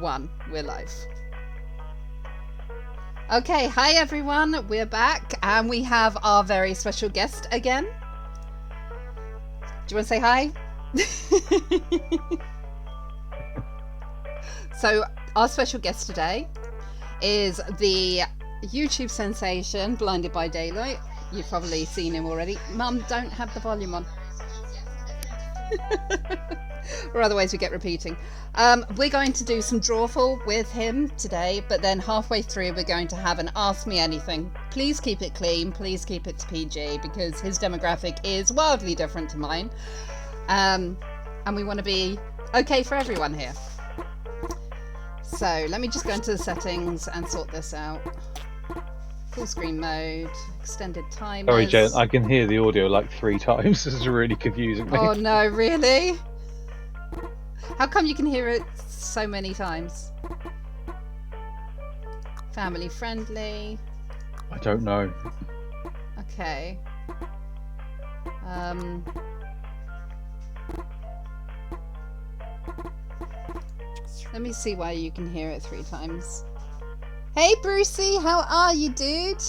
1. We're live. Okay, hi everyone. We're back and we have our very special guest again. Do you want to say hi? So, our special guest today is the YouTube sensation Blinded by Daylight. You've probably seen him already. Mum, don't have the volume on. Or otherwise we get repeating. We're going to do some drawful with him today, but then halfway through we're going to have an Ask Me Anything. Please keep it clean, please keep it to PG, because his demographic is wildly different to mine. And we want to be okay for everyone here. So let me just go into the settings and sort this out. Full screen mode, extended timers. Sorry, Jen, I can hear the audio like 3 times. This is really confusing me. Oh no, really? How come you can hear it so many times? Family friendly. I don't know. Okay. Let me see why you can hear it 3 times. Hey Brucey, how are you, dude?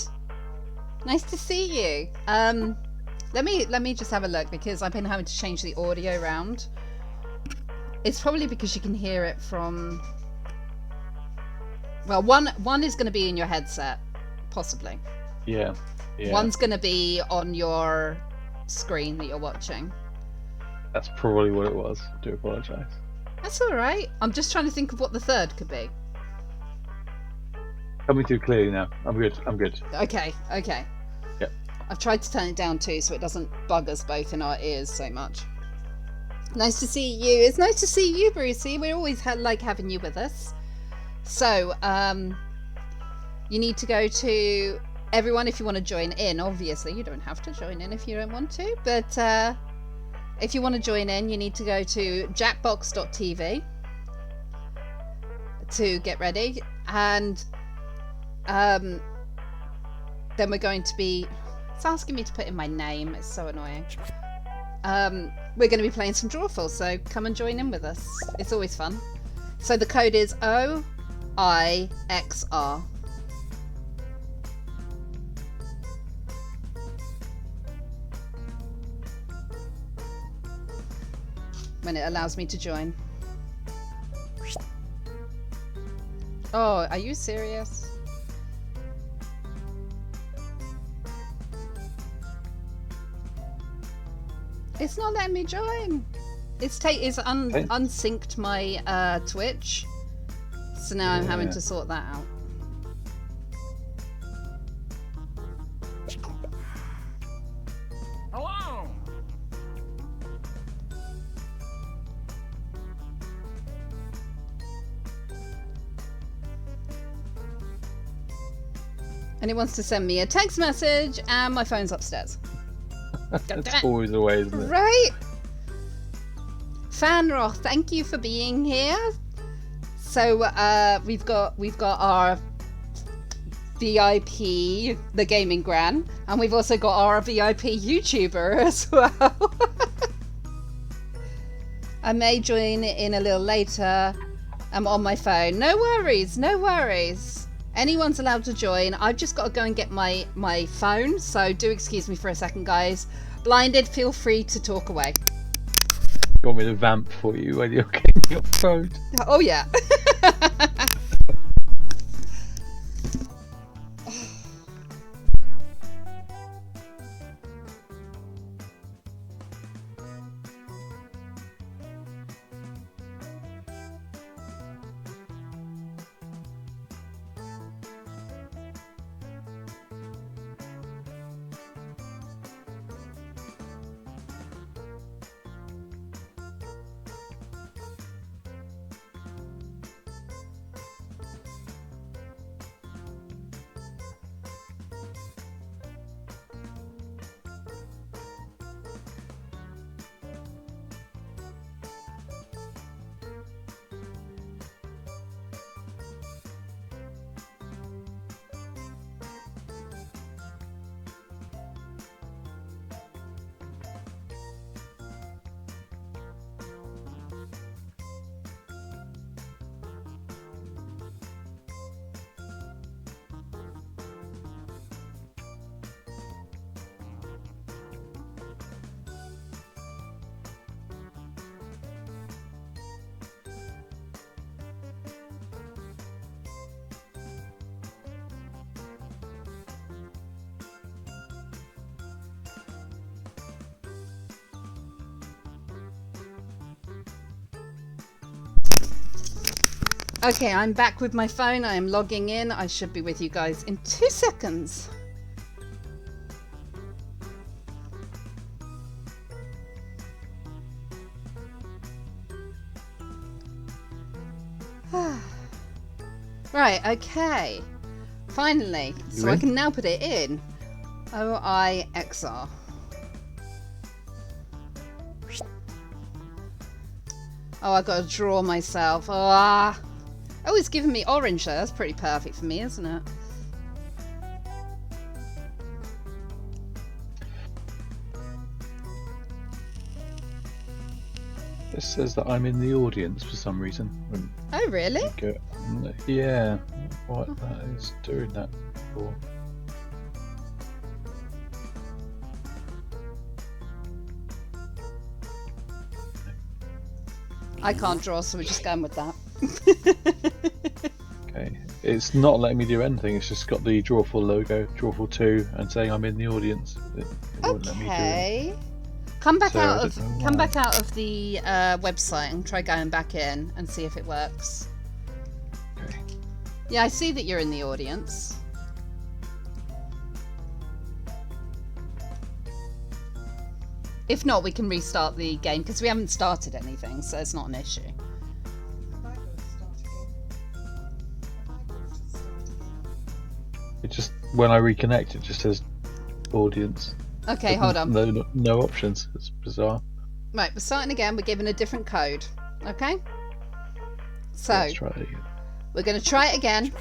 Nice to see you. Let me just have a look, because I've been having to change the audio around. It's probably because you can hear it from... Well, one is going to be in your headset, possibly. Yeah. One's going to be on your screen that you're watching. That's probably what it was. I do apologise. That's all right. I'm just trying to think of what the third could be. Coming through clearly now. I'm good. Okay. Yep. I've tried to turn it down too, so it doesn't bug us both in our ears so much. Nice to see you. It's nice to see you, Brucey. We always like having you with us. So, you need to go to... Everyone, if you want to join in, obviously, you don't have to join in if you don't want to, but if you want to join in, you need to go to jackbox.tv to get ready, and then we're going to be... It's asking me to put in my name. It's so annoying. We're going to be playing some drawful, so come and join in with us. It's always fun. So the code is OIXR. When it allows me to join. Oh, are you serious? It's not letting me join. It's unsynced my Twitch, so now I'm having to sort that out. Hello. And it wants to send me a text message, and my phone's upstairs. That's always the way, isn't it? Right? Fanroth, thank you for being here. So we've got our VIP, the Gaming Gran, and we've also got our VIP YouTuber as well. I may join in a little later. I'm on my phone. No worries, no worries. Anyone's allowed to join. I've just got to go and get my phone, so do excuse me for a second, guys. Blinded, feel free to talk away. You want me to vamp for you when you're getting your phone? Oh yeah. Okay, I'm back with my phone. I am logging in. I should be with you guys in 2 seconds. Right, okay. Finally. So I can now put it in. OIXR. Oh, I gotta draw myself. Oh, it's giving me orange though. That's pretty perfect for me, isn't it? It says that I'm in the audience for some reason. Oh, really? Yeah. What that is doing that for? I can't draw, so we're just going with that. Okay. It's not letting me do anything. It's just got the Drawful logo, Drawful 2, and saying I'm in the audience. It won't let me do it. Come back out of the website and try going back in and see if it works. Okay. Yeah, I see that you're in the audience. If not, we can restart the game because we haven't started anything, so it's not an issue. It just, when I reconnect, it just says audience. Okay, hold on. No options. It's bizarre. Right, we're starting again. We're given a different code. Okay? So, Let's try it again. We're going to try it again.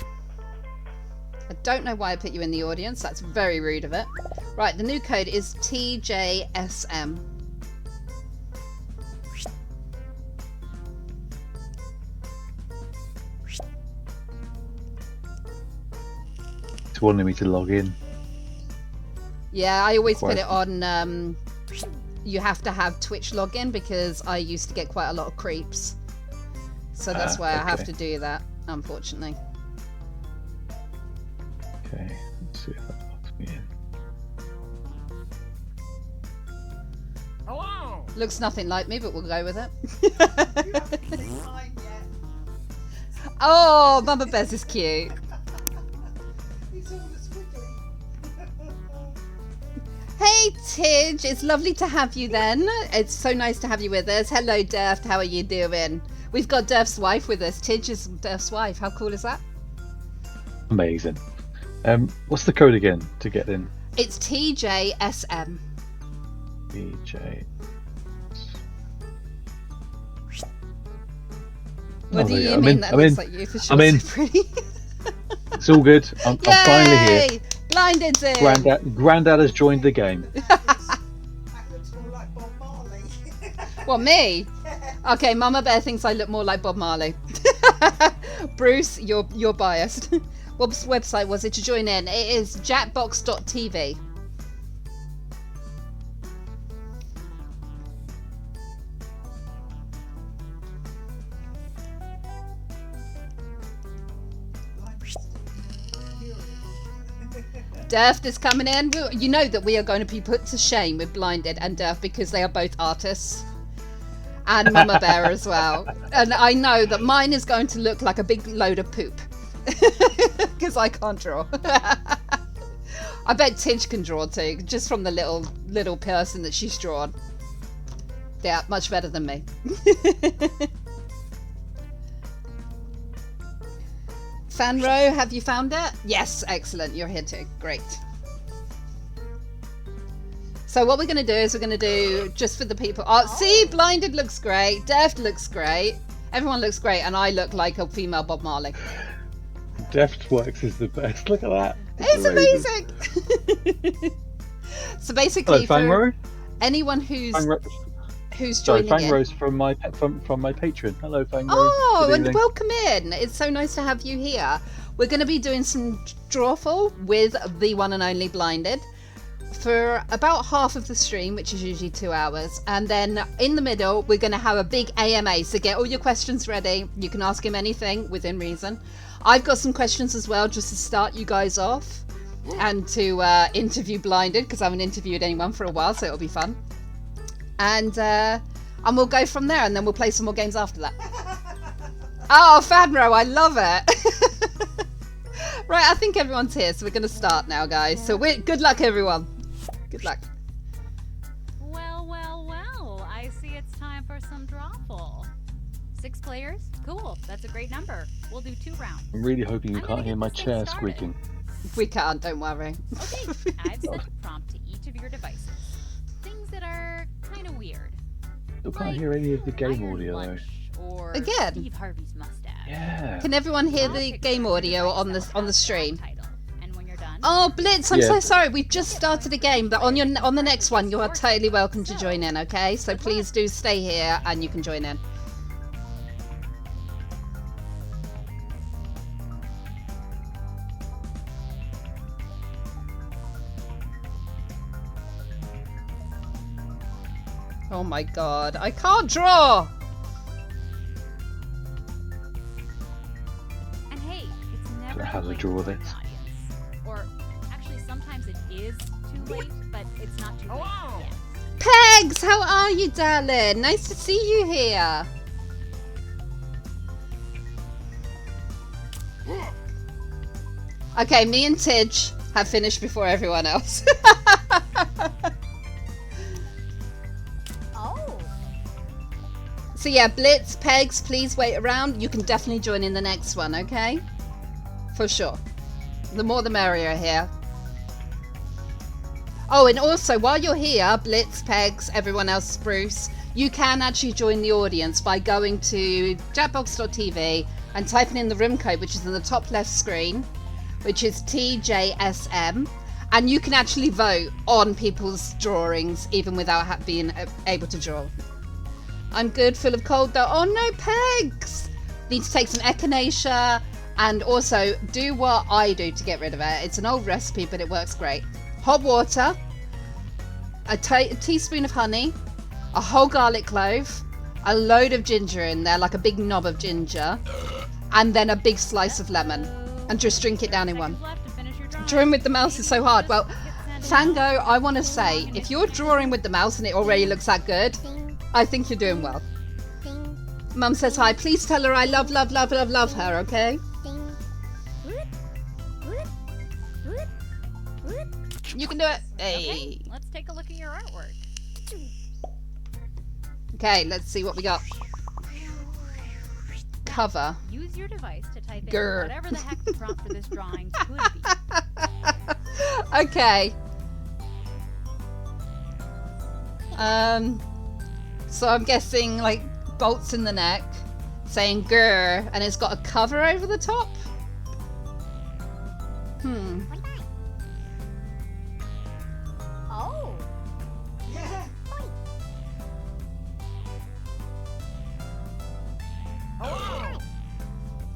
I don't know why I put you in the audience. That's very rude of it. Right, the new code is TJSM. It's wanting me to log in. Yeah, I always put it on, you have to have Twitch login because I used to get quite a lot of creeps. So that's why I have to do that, unfortunately. Okay, let's see if that logs me in. Hello! Looks nothing like me, but we'll go with it. Oh, Mama Bez is cute. Hey Tidge, it's lovely to have you then. It's so nice to have you with us. Hello Durf, how are you doing? We've got Durf's wife with us. Tidge is Durf's wife. How cool is that? Amazing. What's the code again to get in? It's TJSM. TJ. What do you mean that looks like you? For sure, I'm in. so pretty. It's all good. I'm finally here. Blinded's in. Grandad has joined the game. That looks more like Bob Marley. What, me? Okay, Mama Bear thinks I look more like Bob Marley. Bruce, you're biased. What website was it to join in? It is jackbox.tv. Durf is coming in. You know that we are going to be put to shame with Blinded and Durf because they are both artists. And Mama Bear as well. And I know that mine is going to look like a big load of poop. Because I can't draw. I bet Tidge can draw too, just from the little person that she's drawn. Yeah, much better than me. Fanro, have you found it? Yes, excellent. You're here too. Great. So what we're going to do is we're going to do, just for the people... Oh, see, Blinded looks great. Deft looks great. Everyone looks great. And I look like a female Bob Marley. Deftworks is the best. Look at that. It's amazing. So basically, for anyone who's joining in. Fangrose from my patron. Hello, Fangrose. Oh, and welcome in. It's so nice to have you here. We're going to be doing some Drawful with the one and only Blinded for about half of the stream, which is usually 2 hours. And then in the middle, we're going to have a big AMA. So get all your questions ready. You can ask him anything within reason. I've got some questions as well, just to start you guys off and to interview Blinded, because I haven't interviewed anyone for a while, so it'll be fun. And we'll go from there, and then we'll play some more games after that. Oh, Fadro, I love it. Right, I think everyone's here, so we're going to start now, guys. So good luck, everyone. Good luck. Well, well, well. I see it's time for some drawful. 6 players? Cool. That's a great number. We'll do 2 rounds. I'm really hoping you I'm can't gonna hear get my this thing chair started. squeaking. We can't, don't worry. Okay, I've set a prompt to each of your devices. Things that are kind of weird. Still can't hear any of the game Iron audio though. Lunch or Again? Steve Harvey's mustache. Yeah. Can everyone hear I'll the pick game one audio device on that the will have that stream? title. And when you're done, Oh, Blitz, I'm Yeah. so sorry. We've just started a game, but on the next one, you are totally welcome to join in, okay? So please do stay here and you can join in. Oh my god, I can't draw! and hey, it's never How too to late draw to join this. the audience. Or actually, sometimes it is too late, but it's not too late yet. Pegs, how are you, darling? Nice to see you here. Okay, me and Tidge have finished before everyone else. Oh. So yeah, Blitz, Pegs, please wait around. You can definitely join in the next one, okay? For sure. The more the merrier here. Oh, and also, while you're here, Blitz, Pegs, everyone else, Spruce, you can actually join the audience by going to jackbox.tv and typing in the room code, which is in the top left screen, which is TJSM, and you can actually vote on people's drawings even without being able to draw. I'm good, full of cold though. Oh no, Pegs! Need to take some echinacea and also do what I do to get rid of it. It's an old recipe, but it works great. Hot water, a teaspoon of honey, a whole garlic clove, a load of ginger in there, like a big knob of ginger, and then a big slice of lemon. And just drink it down in one. Drawing with the mouse is so hard. Well, Fango, I want to say, if you're drawing with the mouse and it already looks that good, I think you're doing well. Mum says hi. Please tell her I love her, okay? You can do it. Hey. Okay, let's take a look at your artwork. Okay, let's see what we got. Cover. Use your device to type in Grr. whatever the heck the prompt for this drawing could be. Okay. So I'm guessing like bolts in the neck, saying grr, and it's got a cover over the top. Oh. Yeah.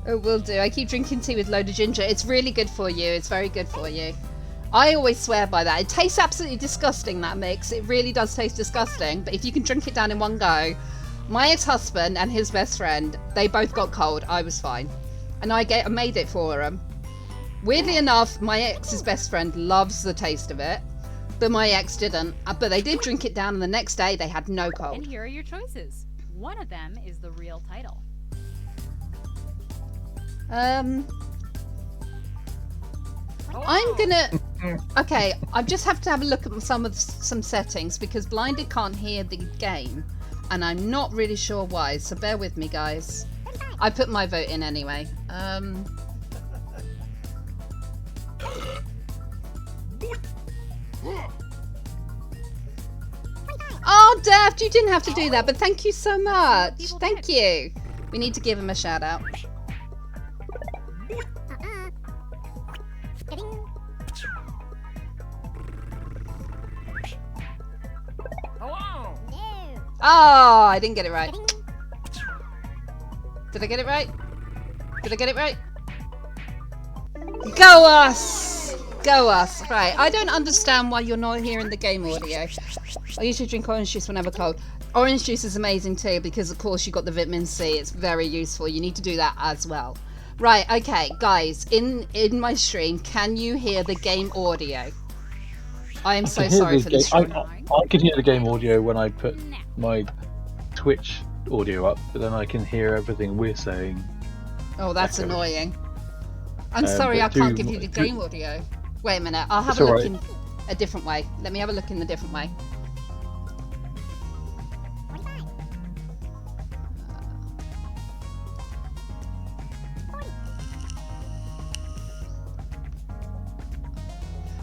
It will do. I keep drinking tea with load of ginger. It's really good for you. It's very good for you. I always swear by that. It tastes absolutely disgusting, that mix. It really does taste disgusting. But if you can drink it down in one go, my ex-husband and his best friend, they both got cold. I was fine. And I made it for them. Weirdly enough, my ex's best friend loves the taste of it. But my ex didn't. But they did drink it down and the next day they had no And cold. here are your choices. One of them is the real title. I'm gonna. Okay, I just have to have a look at some settings because Blinded can't hear the game, and I'm not really sure why. So bear with me, guys. I put my vote in anyway. Oh, Daft, you didn't have to do that, but thank you so much. Thank you. We need to give him a shout out. Oh, I didn't get it right. Did I get it right? Did I get it right? Go us! Go us. Right, I don't understand why you're not hearing the game audio. I usually drink orange juice when I have a cold. Orange juice is amazing too because of course you got the vitamin C. It's very useful. You need to do that as well. Right, okay, guys, in my stream, can you hear the game audio? I am so sorry for this stream. I can hear the game audio when I put my Twitch audio up, but then I can hear everything we're saying Oh, that's echoes. annoying. I'm sorry, I but can't do- give you the do- game audio. Wait a minute, I'll have It's a look alright. in a different way. Let me have a look in a different way.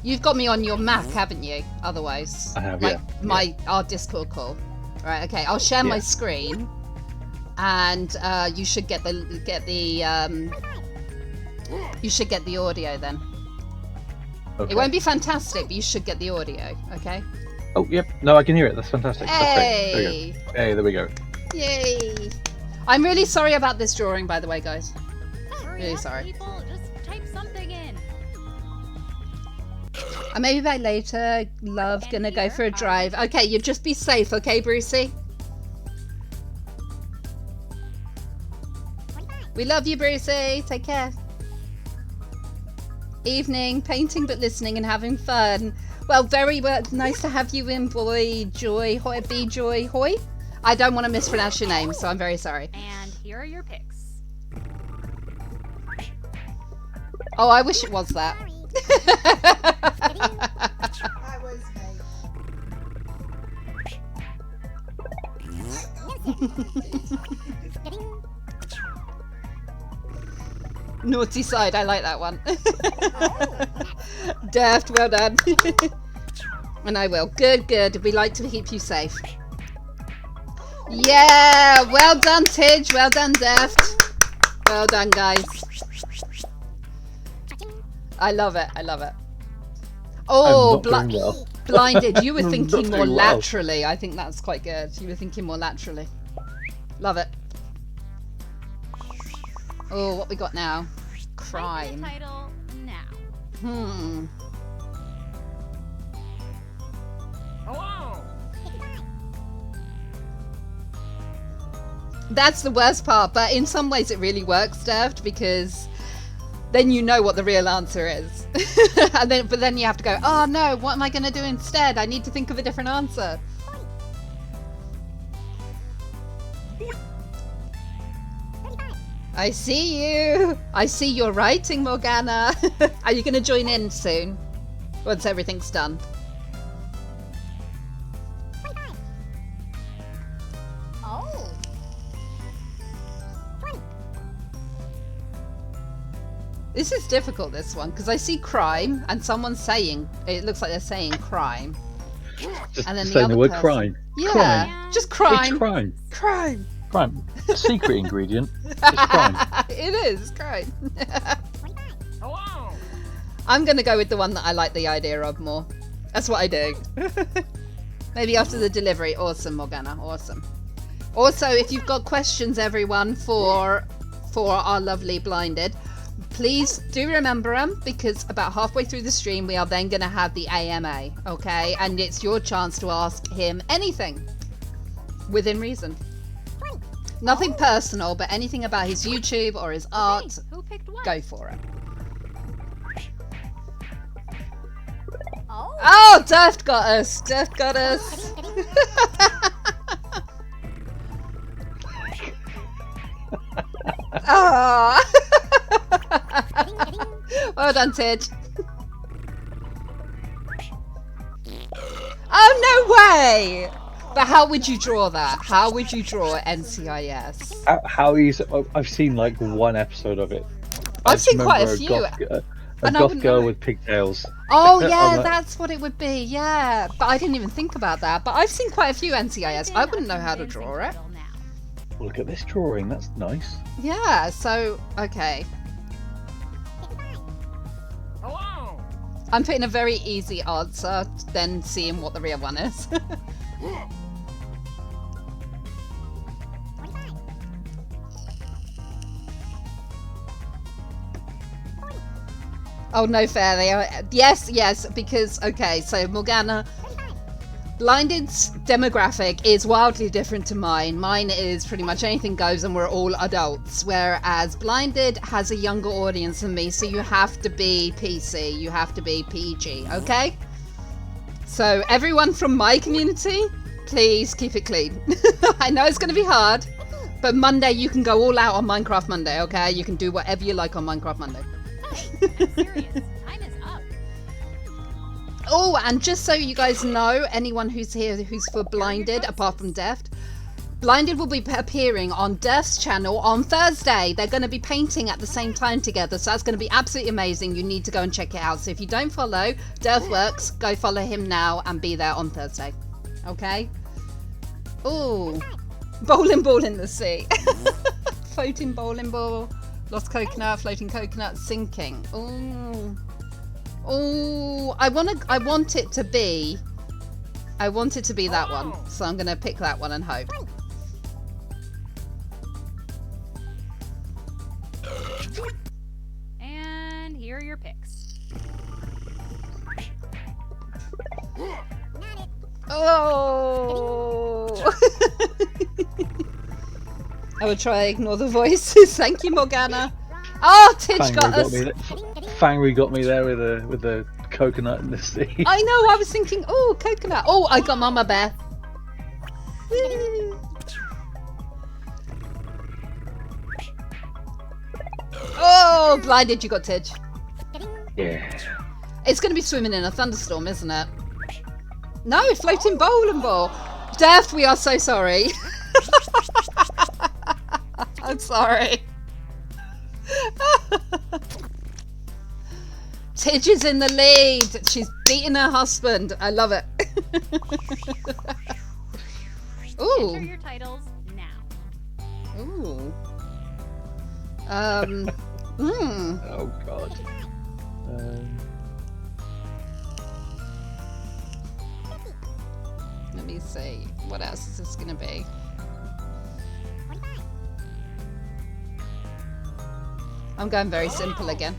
You've got me on your Mac, haven't you? Otherwise, I have, like yeah. our Discord call. Right. Okay. I'll share my Yeah. screen, and you should get the you should get the audio then. Okay. It won't be fantastic, but you should get the audio. Okay. Oh, yep. No, I can hear it. That's fantastic. That's great. There we Hey! go. Hey, there we go. Yay! I'm really sorry about this drawing, by the way, guys. Hurry Really up, sorry. people. Just type something in. Maybe back later. Love, And gonna go here for a are- drive. Okay, you just be safe, okay, Brucey? We love you, Brucey. Take care. Evening, painting but listening and having fun. Well, very well. Nice to have you in, boy. Joy, hoy, be joy, hoy. I don't want to mispronounce your name, so I'm very sorry. And here are your picks. Oh, I wish it was that. That was Naughty side, I like that one. Deft, well done. And I will. Good, good. We like to keep you safe. Yeah, well done, Tidge. Well done, Deft. Well done, guys. I love it. I love it. Oh, I'm not doing well. blinded. You were I'm thinking not more doing well. laterally. I think that's quite good. You were thinking more laterally. Love it. Oh, what we got now? Type in Crime. the title now. Hmm. That's the worst part, but in some ways it really works, Deft, because then you know what the real answer is. But then you have to go, oh no, what am I going to do instead? I need to think of a different answer. I see you. I see your writing, Morgana. Are you going to join in soon? Once everything's done. Oh. This is difficult, this one, because I see crime and someone's saying, it looks like they're saying crime. Just And then the saying other the word person- crime. Yeah, Crime. just It's crime. crime. Crime. Crime. Secret ingredient. It's crime. It is crime. I'm going to go with the one that I like the idea of more. That's what I do. Maybe after the delivery. Awesome, Morgana. Awesome. Also, if you've got questions, everyone, for our lovely Blinded, please do remember them, because about halfway through the stream, we are then going to have the AMA, okay? And it's your chance to ask him anything within reason. Nothing personal, but anything about his YouTube or his art, Okay, who picked what? go for it. Oh. Oh, Deft got us. Deft got us. Oh. Well done, Tidge. Oh, no way! But how would you draw that? How would you draw NCIS? How easy? I've seen like one episode of it. I I've just seen quite a remember few. A And I goth wouldn't girl know. with pigtails. Oh, On yeah, that- that's what it would be. Yeah, but I didn't even think about that. But I've seen quite a few NCIS. Type I in wouldn't a know how to convincing draw it. title now. Look at this drawing. That's nice. Yeah, so, okay. I'm putting a very easy answer, then seeing what the real one is. Oh, no fair. They are. Yes, because, okay, so Morgana, Blinded's demographic is wildly different to mine. Mine is pretty much anything goes and we're all adults, whereas Blinded has a younger audience than me, so you have to be PC, you have to be PG, okay? So everyone from my community, please keep it clean. I know it's going to be hard, But Monday, you can go all out on Minecraft Monday, okay? You can do whatever you like on Minecraft Monday. I'm serious. Time is up. Oh, and just so you guys know, anyone who's here who's for Blinded, apart from Deft, Blinded will be appearing on Deft's channel on Thursday. They're going to be painting at the same time together, so that's going to be absolutely amazing. You need to go and check it out. So if you don't follow Deftworks, go follow him now and be there on Thursday. Okay? Ooh. Bowling ball in the sea. Floating bowling ball. Lost coconut, floating coconut, sinking. Ooh. Ooh. I want it to be that one. So I'm gonna pick that one and hope. And here are your picks. Oh. I will try to ignore the voices. Thank you, Morgana. Oh, Tidge got us. Fangry got me there with the coconut in the sea. I know. I was thinking, oh, coconut. Oh, I got Mama Bear. Woo. Oh, Blinded. You got Tidge. Yeah. It's going to be swimming in a thunderstorm, isn't it? No, floating bowling ball. Deft, we are so sorry. I'm sorry. Tidge is in the lead. She's beating her husband. I love it. Ooh. Enter your titles now. Ooh. Oh God. Let me see. What else is this gonna be? I'm going very simple again.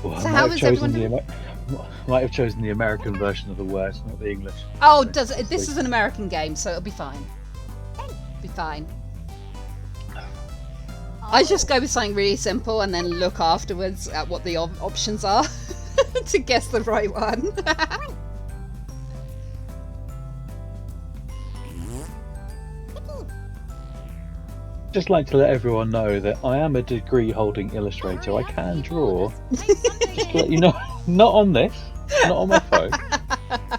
Well, So I how might have is chosen everyone might have chosen the American version of the words, not the English. Oh, this is an American game, so it'll be fine. Be fine. I just go with something really simple and then look afterwards at what the options are to guess the right one. Just like to let everyone know that I am a degree-holding illustrator. I can draw. Just to let you know, not on this, not on my phone.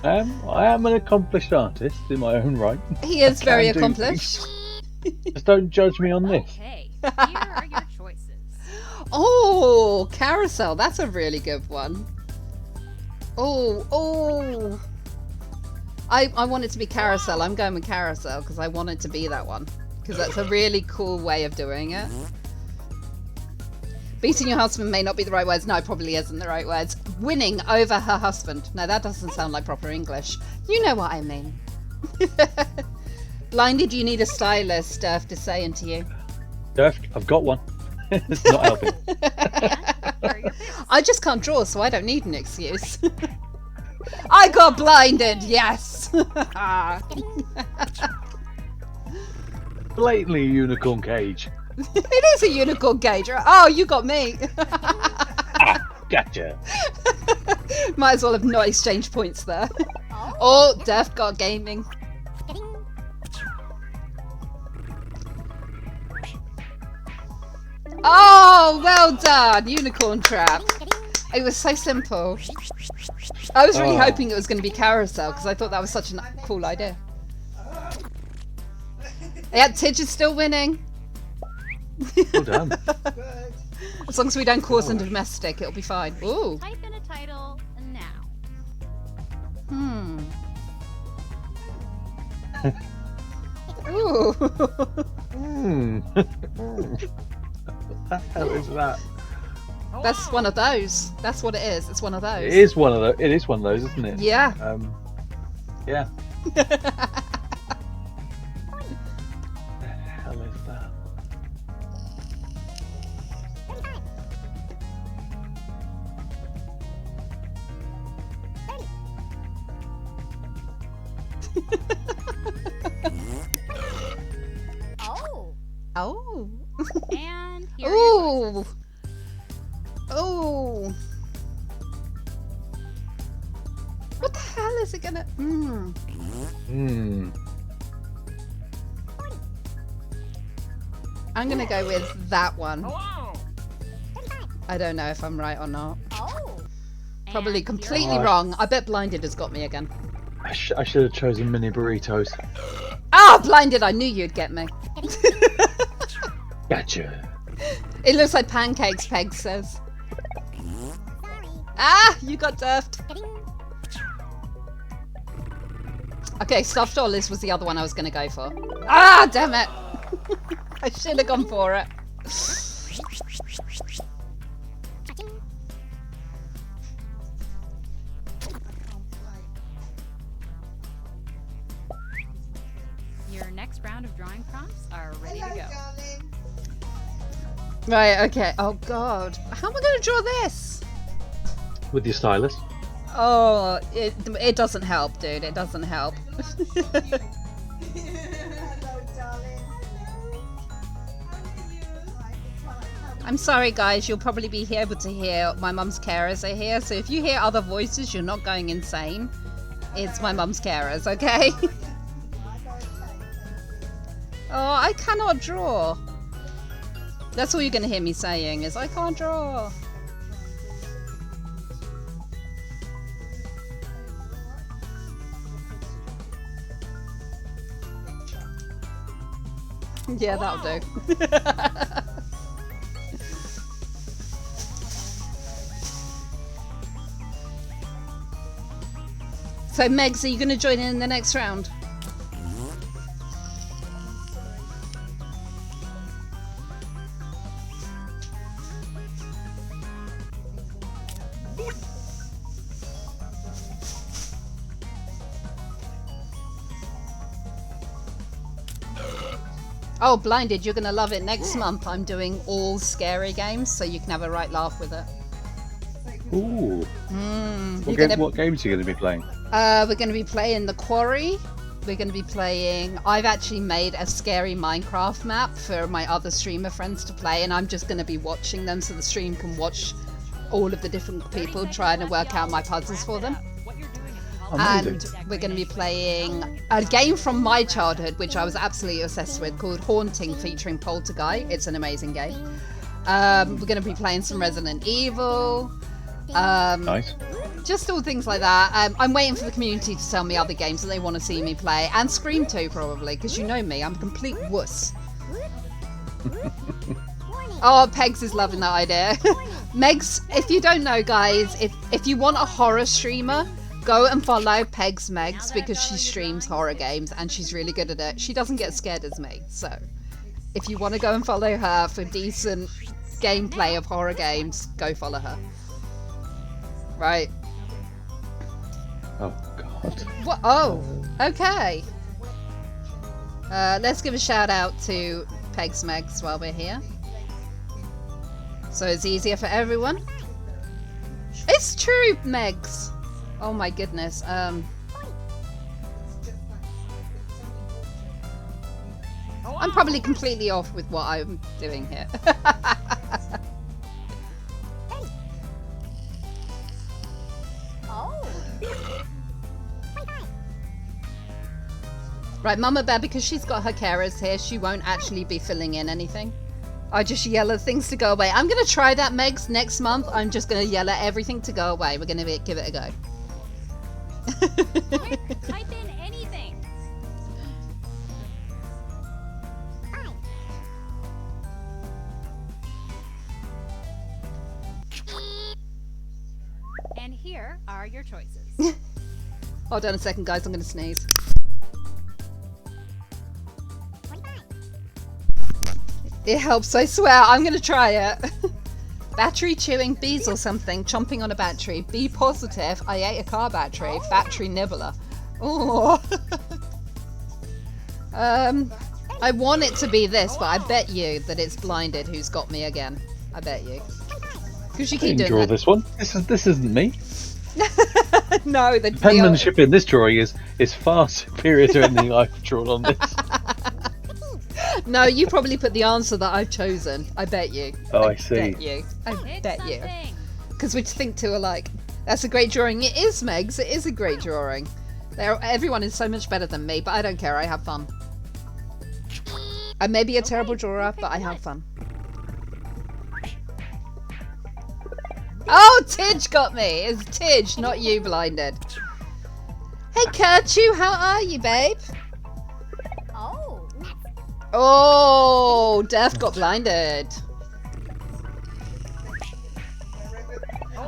I am an accomplished artist in my own right. He is very can do accomplished. Just don't judge me on this. Okay, here are your choices. Oh, carousel. That's a really good one. Oh. I want it to be carousel. I'm going with carousel because I want it to be that one. Because that's a really cool way of doing it. Beating your husband may not be the right words. No, it probably isn't the right words. Winning over her husband. No, that doesn't sound like proper English. You know what I mean. Blinded, you need a stylist, to say into you. Deft, I've got one. It's not helping. I just can't draw, so I don't need an excuse. I got blinded, yes! Blatantly a unicorn cage. It is a unicorn cage. Oh, you got me. Gotcha. Might as well have not exchanged points there. Oh, Def got gaming. Oh, well done. Unicorn trap. It was so simple. I was really hoping it was going to be carousel because I thought that was such a cool idea. Yeah, Tidge is still winning. Well done. As long as we don't cause them domestic, it'll be fine. Ooh. Type in a title now. Ooh. What the hell is that? That's one of those. That's what it is. It's one of those. It is one of those. It is one of those, isn't it? Yeah. Yeah. Hell is that? Oh. And here are your choices. Oh. What the hell is it gonna? I'm gonna go with that one. I don't know if I'm right or not. Oh. Probably And completely Right. wrong. I bet Blinded has got me again. I should have chosen mini burritos. Ah, Blinded! I knew you'd get me. Gotcha. It looks like pancakes, Peg says. Ah, you got derfed. Okay, Stuffed Olives was the other one I was going to go for. Ah, damn it. I should have gone for it. Your next round of drawing prompts are ready to Hello, go. darling. Right, okay. Oh, God. How am I going to draw this? With your stylus. Oh, it doesn't help, dude. It doesn't help. Hello, darling. How are you? I'm sorry, guys. You'll probably be able to hear my mum's carers are here. So if you hear other voices, you're not going insane. It's my mum's carers, okay? Oh, I cannot draw. That's all you're going to hear me saying is, I can't draw. Yeah, that'll do. So, Megs, are you going to join in the next round? Oh, Blinded, you're going to love it. Next month, I'm doing all scary games, so you can have a right laugh with it. Ooh. What games are you going to be playing? We're going to be playing The Quarry. We're going to be playing... I've actually made a scary Minecraft map for my other streamer friends to play, and I'm just going to be watching them so the stream can watch all of the different people trying to work out my puzzles for them. What you're doing is Amazing. And we're going to be playing a game from my childhood, which I was absolutely obsessed with, called Haunting, featuring Poltergeist. It's an amazing game. We're going to be playing some Resident Evil. Nice. Just all things like that. I'm waiting for the community to tell me other games that they want to see me play. And Scream 2, probably, because you know me, I'm a complete wuss. Oh, Pegs is loving that idea. Megs, if you don't know, guys, if you want a horror streamer, go and follow Pegs Megs, because she streams horror games and she's really good at it. She doesn't get scared as me, so if you want to go and follow her for decent gameplay of horror games, go follow her. Right. Oh, God. What? Oh, okay. Let's give a shout out to Pegs Megs while we're here. So it's easier for everyone. It's true, Megs. Oh my goodness. I'm probably completely off with what I'm doing here. Oh. Right, Mama Bear, because she's got her carers here, she won't actually be filling in anything. I just yell at things to go away. I'm going to try that, Megs. Next month, I'm just going to yell at everything to go away. We're going to give it a go. type in anything. And here are your choices. Hold on a second, guys. I'm going to sneeze. It helps, I swear. I'm going to try it. Battery chewing bees or something. Chomping on a battery. Be positive. I ate a car battery. Battery nibbler. Oh. I want it to be this, but I bet you that it's Blinded who's got me again. I bet you. Because you I keep didn't doing draw that. this one. This isn't me. No, The penmanship in this drawing is far superior to anything I've drawn on this. No, you probably put the answer that I've chosen. I bet you. Oh, I see. Bet you. I Pick bet you. something. Because we think two alike. That's a great drawing. It is, Megs. It is a great drawing. Everyone is so much better than me, but I don't care. I have fun. I may be a terrible Okay, drawer, who but I picked have what? fun. Oh, Tidge got me. It's Tidge, not you, blinded. Hey, Kerchu, how are you, babe? Oh. Oh, Death got blinded.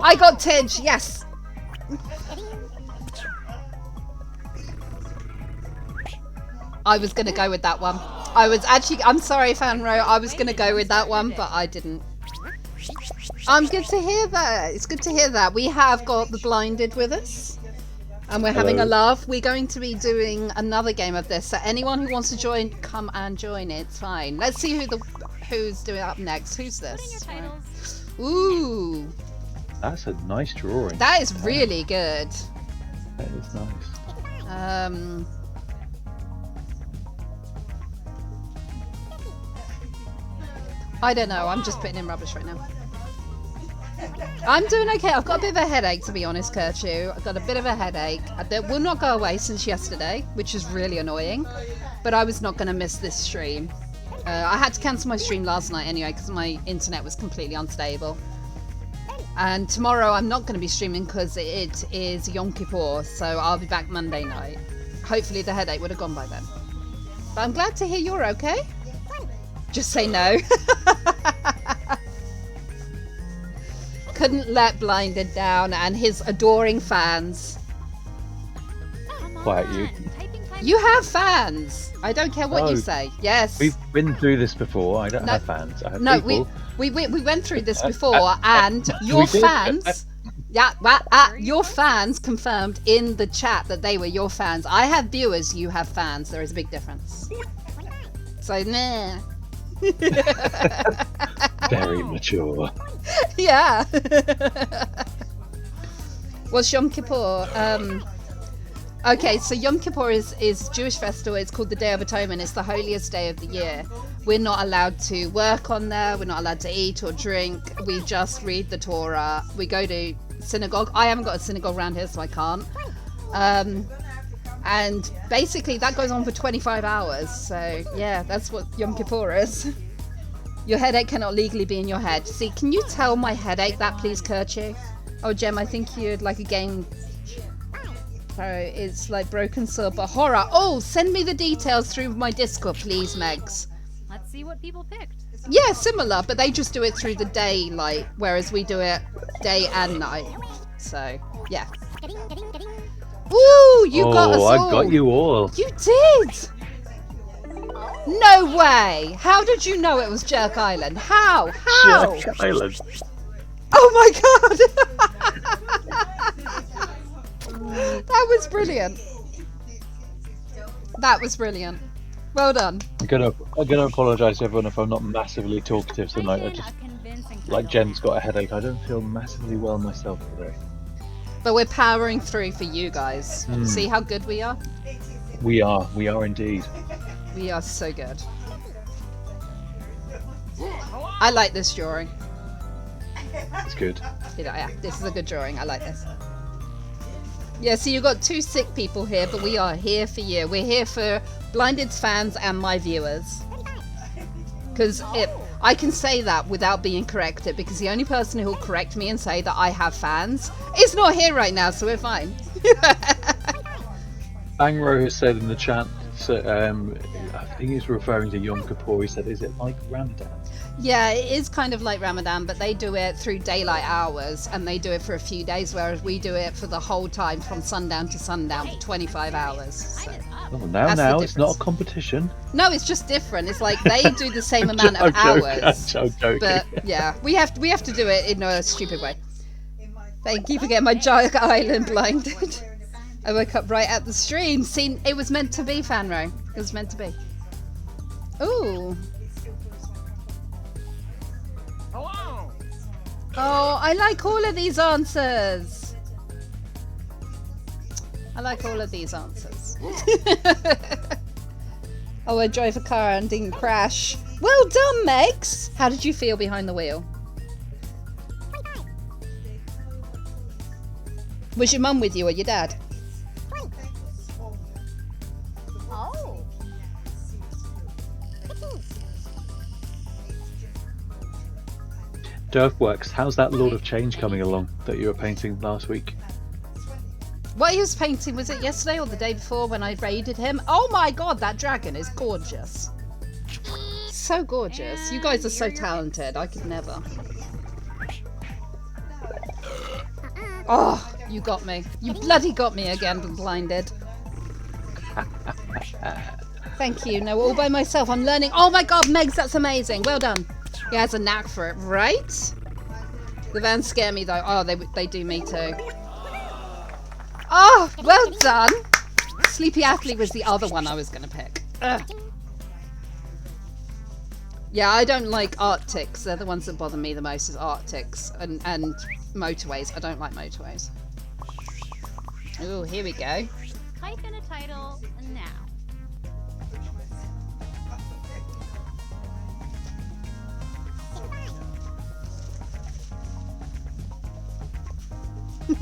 I got Tidge, yes. I was going to go with that one. I'm sorry, Fanro, I was going to go with that one, but I didn't. I'm good to hear that. It's good to hear that. We have got the blinded with us. And we're having a Hello. laugh. We're going to be doing another game of this. So anyone who wants to join, come and join. It's fine. Let's see who's doing up next. Who's Put in your this? titles. Ooh, That's a nice drawing. that is really good. That is nice. I don't know. I'm just putting in rubbish right now. I'm doing okay. I've got a bit of a headache, to be honest, Kerchu. I've got a bit of a headache that will not go away since yesterday, which is really annoying. But I was not going to miss this stream. I had to cancel my stream last night anyway because my internet was completely unstable. And tomorrow I'm not going to be streaming because it is Yom Kippur, so I'll be back Monday night. Hopefully the headache would have gone by then. But I'm glad to hear you're okay. Just say no. Couldn't let Blinded down and his adoring fans. Come Quiet you. on, typing time You is have fans. I don't care what you Oh. say. Yes. We've been through this before. I don't No. have fans. I have No, people. we went through this before, and your We did. fans, your fans confirmed in the chat that they were your fans. I have viewers, you have fans. There is a big difference. So, nah. Very mature. Yeah. What's Yom Kippur? Okay, so Yom Kippur is Jewish festival. It's called the Day of Atonement. It's the holiest day of the year. We're not allowed to work on there. We're not allowed to eat or drink. We just read the Torah. We go to synagogue. I haven't got a synagogue around here, so I can't. And basically that goes on for 25 hours. So yeah, that's what Yom Kippur is. Your headache cannot legally be in your head. See, can you tell my headache that, please, Kerchu? Oh, Jem, I think you'd like a game. So it's like Broken Sword, but horror. Oh, send me the details through my Discord, please, Megs. Let's see what people picked. Yeah, similar, but they just do it through the daylight, whereas we do it day and night. So, yeah. Ooh, you got us all. I got you all. You did! No way! How did you know it was Jerk Island? How? How? Jerk Island. Oh my god! That was brilliant. That was brilliant. Well done. I'm gonna apologise to everyone if I'm not massively talkative tonight. I Pick just a convincing like title. Jen's got a headache. I don't feel massively well myself today. But we're powering through for you guys. See how good we are? We are indeed. We are so good. I like this drawing. It's good. Yeah, this is a good drawing. I like this. Yeah, so you've got two sick people here, but we are here for you. We're here for Blinded's fans and my viewers. Because I can say that without being corrected, because the only person who will correct me and say that I have fans is not here right now, so we're fine. Bangro has said in the chat, so, I think he's referring to Yom Kippur. He said, "Is it like Ramadan?" Yeah, it is kind of like Ramadan, but they do it through daylight hours, and they do it for a few days, whereas we do it for the whole time from sundown to sundown for 25 hours. So. Time is up. Oh, That's the now it's not difference. a competition. No, it's just different. It's like they do the same amount of I'm hours. joking. But yeah, we have to do it in a stupid way. Thank you for getting my Jerk Island blinded. I woke up right at the stream. See, it was meant to be, Fanro. It was meant to be. Ooh. Oh, I like all of these answers. I like all of these answers. Oh, I drove a car and didn't crash. Well done, Megs. How did you feel behind the wheel? Was your mum with you or your dad? Oh. Durfworks, how's that Lord of Change coming along that you were painting last week? What he was painting, was it yesterday or the day before when I raided him? Oh my god, that dragon is gorgeous. So gorgeous. You guys are so talented. I could never. Oh, you got me. You bloody got me again, blinded. Thank you. No, all by myself. I'm learning. Oh my god, Megs, that's amazing. Well done. He has a knack for it, right? The Vans scare me though. Oh, they do me too. Oh, well done. Sleepy Athlete was the other one I was going to pick. Ugh. Yeah, I don't like Arctics. They're the ones that bother me the most, is Arctics and motorways. I don't like motorways. Oh, here we go. Type in a title now.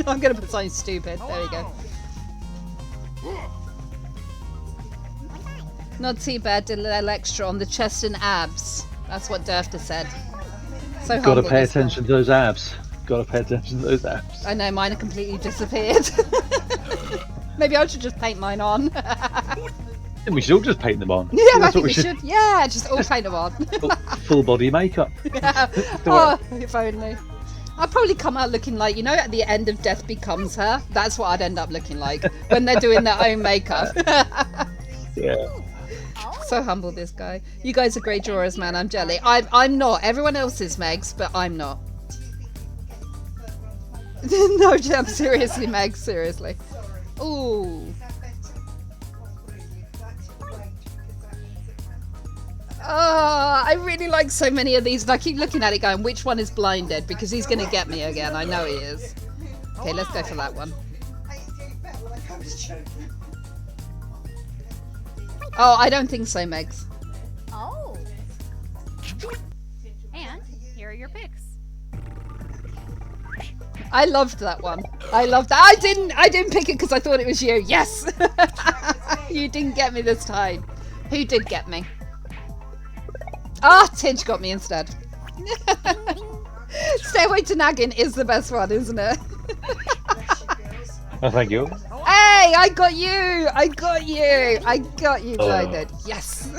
I'm going to put something stupid. There we go. Not too bad, did a little extra on the chest and abs. That's what Durfta said. So Got to humble, pay this guy. attention to those abs. Got to pay attention to those abs. I know, mine have completely disappeared. Maybe I should just paint mine on. We should all just paint them on. Yeah, I That's think what we should. Yeah, just all paint them on. Full body makeup. Yeah. Oh, if only. I'd probably come out looking like, you know, at the end of Death Becomes Her? That's what I'd end up looking like when they're doing their own makeup. Yeah. So humble, this guy. You guys are great drawers, man. I'm jelly. I'm not. Everyone else is, Megs, but I'm not. No, Jem, seriously, Meg, seriously. Ooh. Oh, I really like so many of these, and I keep looking at it going, which one is blinded? Because he's going to get me again. I know he is. Okay, let's go for that one. Oh, I don't think so, Megs. Oh. And here are your picks. I loved that one. I loved that. I didn't pick it because I thought it was you. Yes. You didn't get me this time. Who did get me? Ah, Tidge got me instead. Stairway to Naggin is the best one, isn't it? Oh, thank you. Hey, I got you. I got you. I got you blinded. Yes.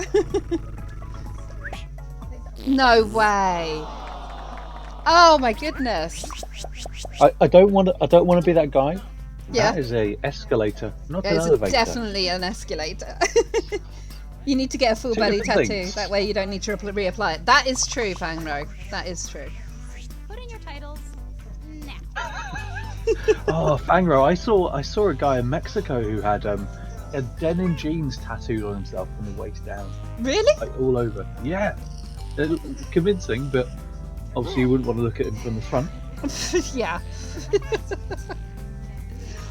No way. Oh my goodness. I don't want to be that guy. Yeah. That is a escalator, not an It's elevator. definitely an escalator. You need to get a full Two belly different tattoo. things. That way you don't need to reapply it. That is true, Fangro. That is true. Put in your titles now. Oh, Fangro! I saw a guy in Mexico who had a denim jeans tattooed on himself from the waist down, Really? like all over. Yeah, convincing, but obviously you wouldn't want to look at him from the front. Yeah.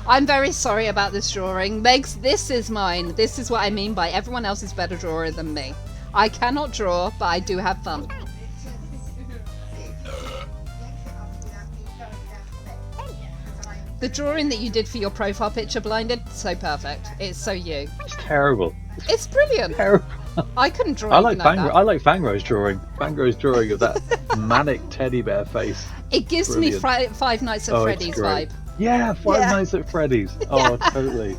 I'm very sorry about this drawing. Megs, this is mine. This is what I mean by everyone else is better drawer than me. I cannot draw, but I do have fun. The drawing that you did for your profile picture, Blinded, so perfect. It's so you. It's terrible. It's brilliant. Terrible. I couldn't draw I like anything like Fangro. that. I like Fangro's drawing. Fangro's drawing of that manic teddy bear face. It gives Brilliant. me Five Nights at Oh, it's Freddy's great. vibe. Yeah, Five Yeah. Nights at Freddy's. Oh, totally.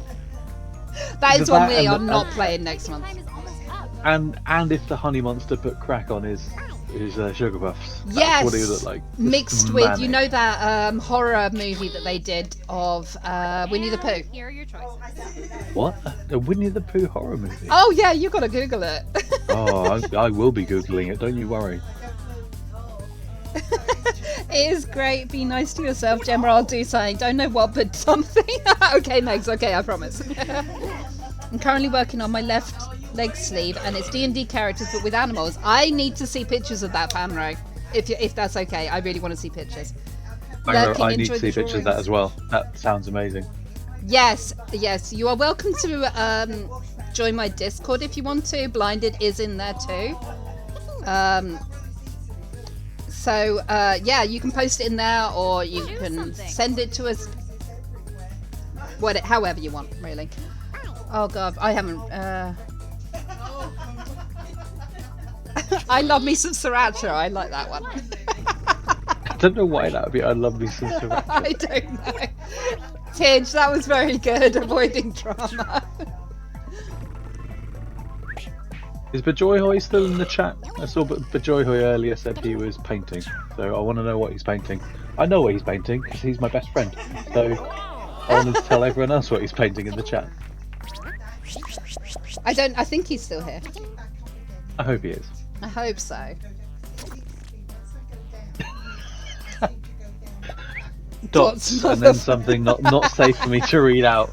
That is That one and me the- I'm not playing next month. Time is almost up. And if the honey monster put crack on his sugar puffs, that's Yes, what he would look like. Just mixed with, you manic. know, that horror movie that they did of Winnie the Pooh. And here are your choices. What? A Winnie the Pooh horror movie? Oh yeah, you gotta Google it. Oh, I will be googling it. Don't you worry. It is great. Be nice to yourself, Gemma. I'll do something. Don't know what, but something. Okay, Megs. Okay, I promise. I'm currently working on my left leg sleeve, and it's D&D characters, but with animals. I need to see pictures of that, Panro. If that's okay, I really want to see pictures. Lurking, I need enjoy to see the pictures of that drawings. as well. That sounds amazing. Yes, yes. You are welcome to join my Discord if you want to. Blinded is in there too. So yeah, you can post it in there, or you Do can something. send it to us. However you want, really. Oh god, I haven't. I love me some sriracha. I like that one. don't know why that would be unlovely sister. I don't know. Tidge, that was very good, avoiding drama. Is Bajoyhoy still in the chat? I saw Bajoyhoy earlier said he was painting, so I want to know what he's painting. I know what he's painting because he's my best friend, so I wanted to tell everyone else what he's painting in the chat. I think he's still here. I hope he is. I hope so. Dots and then something not safe for me to read out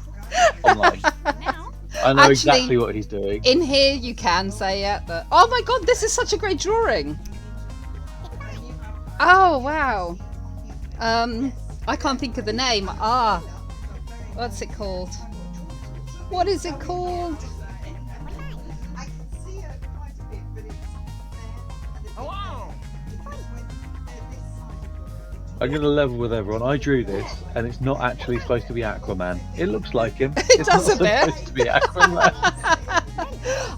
online. Now, I know Actually, exactly what he's doing. In here you can say it, but oh my god, this is such a great drawing. Oh wow. I can't think of the name. What's it called? What is it called? I'm going to level with everyone. I drew this, and it's not actually supposed to be Aquaman. It looks like him. It does a It's bit. not supposed to be Aquaman.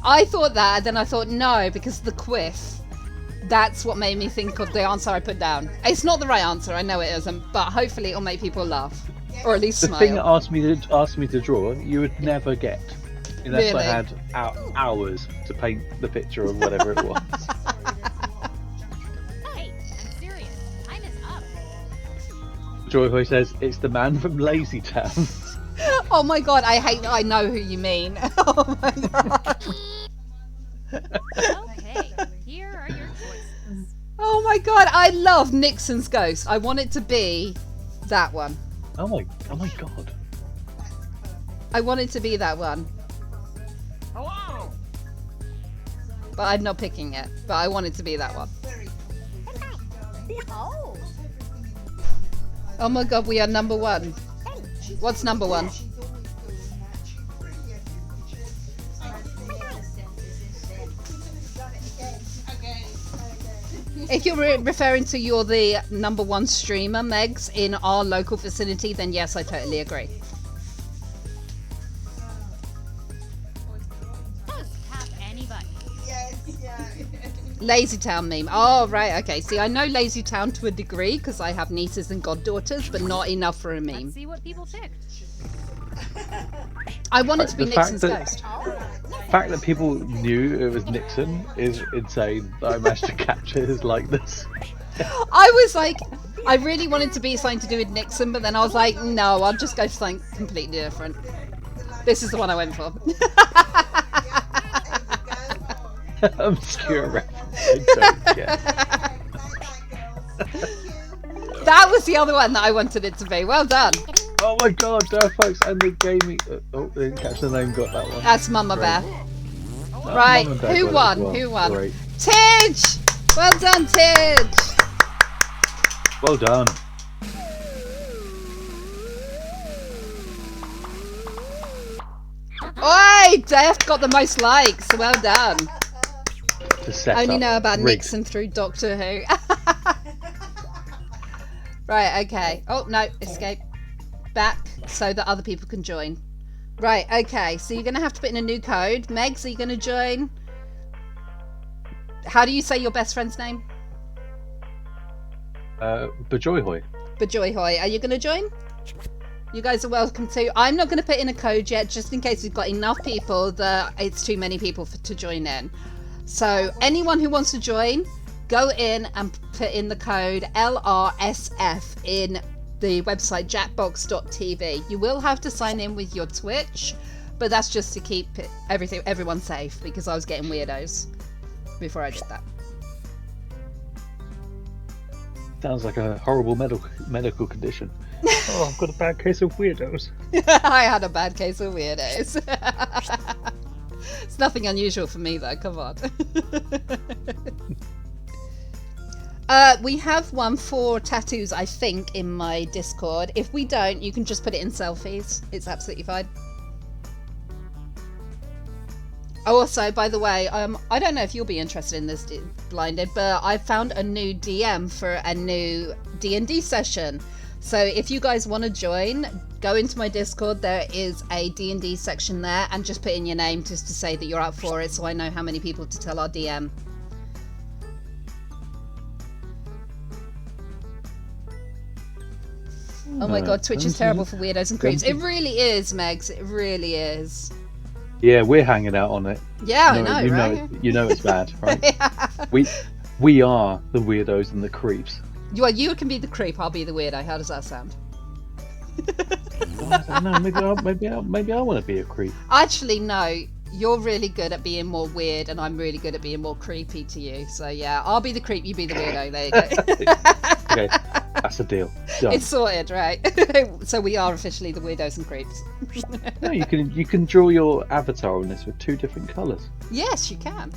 I thought that, and then I thought no, because the quiff. That's what made me think of the answer I put down. It's not the right answer, I know it isn't, but hopefully it'll make people laugh. Or at least The smile. thing that asked me to draw, you would never get. Unless Really? I had hours to paint the picture of whatever it was. hey, I'm serious. Time is up. Joyboy says, it's the man from Lazy Town. Oh my god, I know who you mean. Oh my god. Okay, here are your choices. Oh my god, I love Nixon's ghost. I want it to be that one. Oh my god. I want it to be that one. Hello. But I'm not picking it. But I want it to be that one. Oh. Oh my god, we are number one. What's number one? If you're referring to you're the number one streamer, Megs, in our local vicinity, then yes, I totally agree. Just tap anybody. Lazy Town meme. Oh, right, okay. See, I know Lazy Town to a degree because I have nieces and goddaughters, but not enough for a meme. Let's see what people picked. I want it to be The fact Nixon's that- ghost. The fact that people knew it was Nixon is insane. That I managed to capture his likeness. I was like, I really wanted to be something to do with Nixon, but then I was like, no, I'll just go for something completely different. This is the one I went for. Obscure reference. I don't get. That was the other one that I wanted it to be. Well done. Oh my god, folks, and the gaming. Oh, I didn't catch the name, got that one. That's Mama Bear. Oh, Right, Mum and Dad who got it as won? well. Who won? Great. Tidge! Well done, Tidge! Well done. Oi! Def got the most likes. Well done. The setup. I only know about rigged. Nixon through Doctor Who. Right, okay. Oh, no, escape. Back so that other people can join. Right, okay. So you're going to have to put in a new code. Megs, are you going to join? How do you say your best friend's name? Bajoyhoy. Bajoyhoy. Are you going to join? You guys are welcome to. I'm not going to put in a code yet, just in case we've got enough people that it's too many people to join in. So anyone who wants to join, go in and put in the code LRSF in the website jackbox.tv. You will have to sign in with your Twitch, but that's just to keep everyone safe, because I was getting weirdos before I did that. Sounds like a horrible medical condition. Oh, I've got a bad case of weirdos. I had a bad case of weirdos. It's nothing unusual for me though, come on. We have one for tattoos, I think, in my Discord. If we don't, you can just put it in selfies. It's absolutely fine. Also, by the way, I don't know if you'll be interested in this, Blinded, but I found a new DM for a new D&D session. So if you guys want to join, go into my Discord. There is a D&D section there, and just put in your name just to say that you're up for it, so I know how many people to tell our DM. Oh my god, Twitch is terrible for weirdos and creeps. It Don't- really is, Megs. It really is. Yeah, we're hanging out on it. Yeah, You I know, you right? you know it's bad, right? Yeah. We are the weirdos and the creeps. You can be the creep, I'll be the weirdo. How does that sound? I don't know, maybe I want to be a creep. Actually, no. You're really good at being more weird, and I'm really good at being more creepy to you. So yeah, I'll be the creep, you be the weirdo. There you go. Okay, that's a deal. Done. It's sorted, right? So we are officially the weirdos and creeps. No, you can draw your avatar on this with 2 different colours. Yes, you can.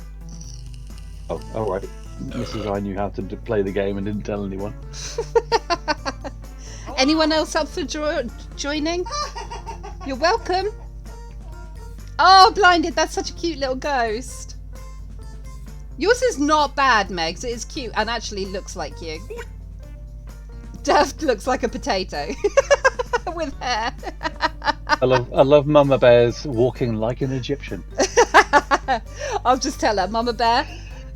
Oh, all right. Mrs. I knew how to play the game and didn't tell anyone. Anyone else up for joining? You're welcome. Oh, blinded. That's such a cute little ghost. Yours is not bad, Megs. It is cute and actually looks like you. Deft looks like a potato with hair. I love Mama Bear's walking like an Egyptian. I'll just tell her, Mama Bear.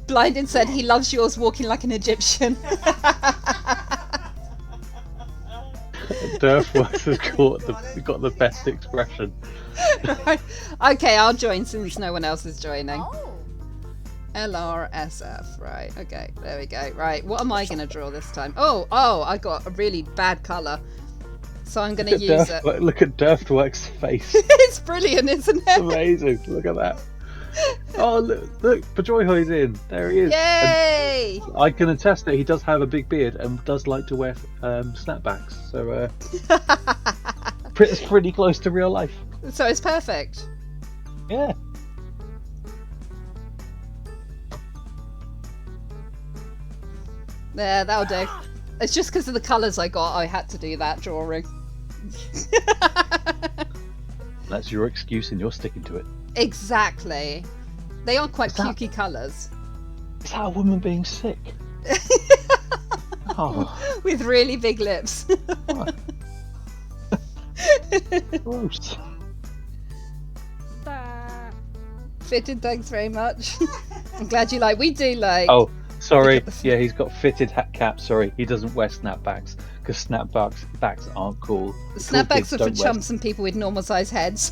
Blinded said he loves yours walking like an Egyptian. Durfworth has got the best expression. Right. Okay, I'll join since no one else is joining. Oh. LRSF, right, okay, there we go. Right, what am I going to draw this time? Oh, I got a really bad colour. So I'm going to use it. Look at Durfworth's face. It's brilliant, isn't it? Amazing. Look at that. Oh, look, Pajoyhoy's in. There he is. Yay! And I can attest that he does have a big beard and does like to wear snapbacks. So it's pretty close to real life. So it's perfect. Yeah. There, that'll do. It's just because of the colours I got, I had to do that drawing. That's your excuse and you're sticking to it. Exactly. They are quite Is that- pukey colours. Is that a woman being sick? Oh, With really big lips. gross. Fitted, thanks very much. I'm glad you like. We do like. Oh, sorry. Yeah, he's got fitted hat cap. Sorry, he doesn't wear snapbacks because snapbacks aren't cool. Snapbacks are for don't wear- chumps and people with normal sized heads.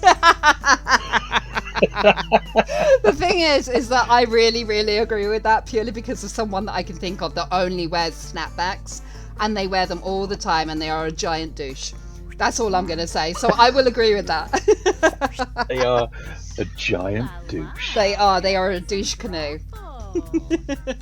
The thing is that I really, really agree with that purely because of someone that I can think of that only wears snapbacks and they wear them all the time and they are a giant douche. That's all I'm going to say. So I will agree with that. They are a giant douche. They are a douche canoe. Oh,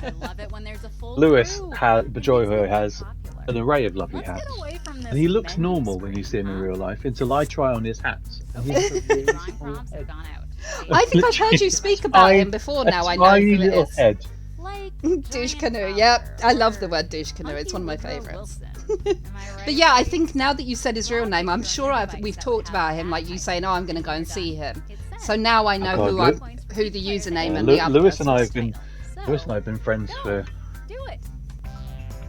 I love it when there's a full Lewis crew. Bajoyhoy has Popular. an array of lovely Let's hats. get away from this And he looks menu normal when you see him in screen, real huh? life until I try on his hats. And he has a really Drawing small prompts have head. gone out. I think I've heard you speak about him before now. I know tiny who it little is. head. Like Douche giant canoe, powder yep. I love the or word douche canoe. It's one of my Monkey Woodrow favourites. Wilson. Am I right? But yeah, I think now that you said his real name, I'm sure we've talked about him, like you saying, "Oh, I'm going to go and see him." So now I know Oh, God, who the username Yeah, and the other Lewis and I person have is. been friends for Do it.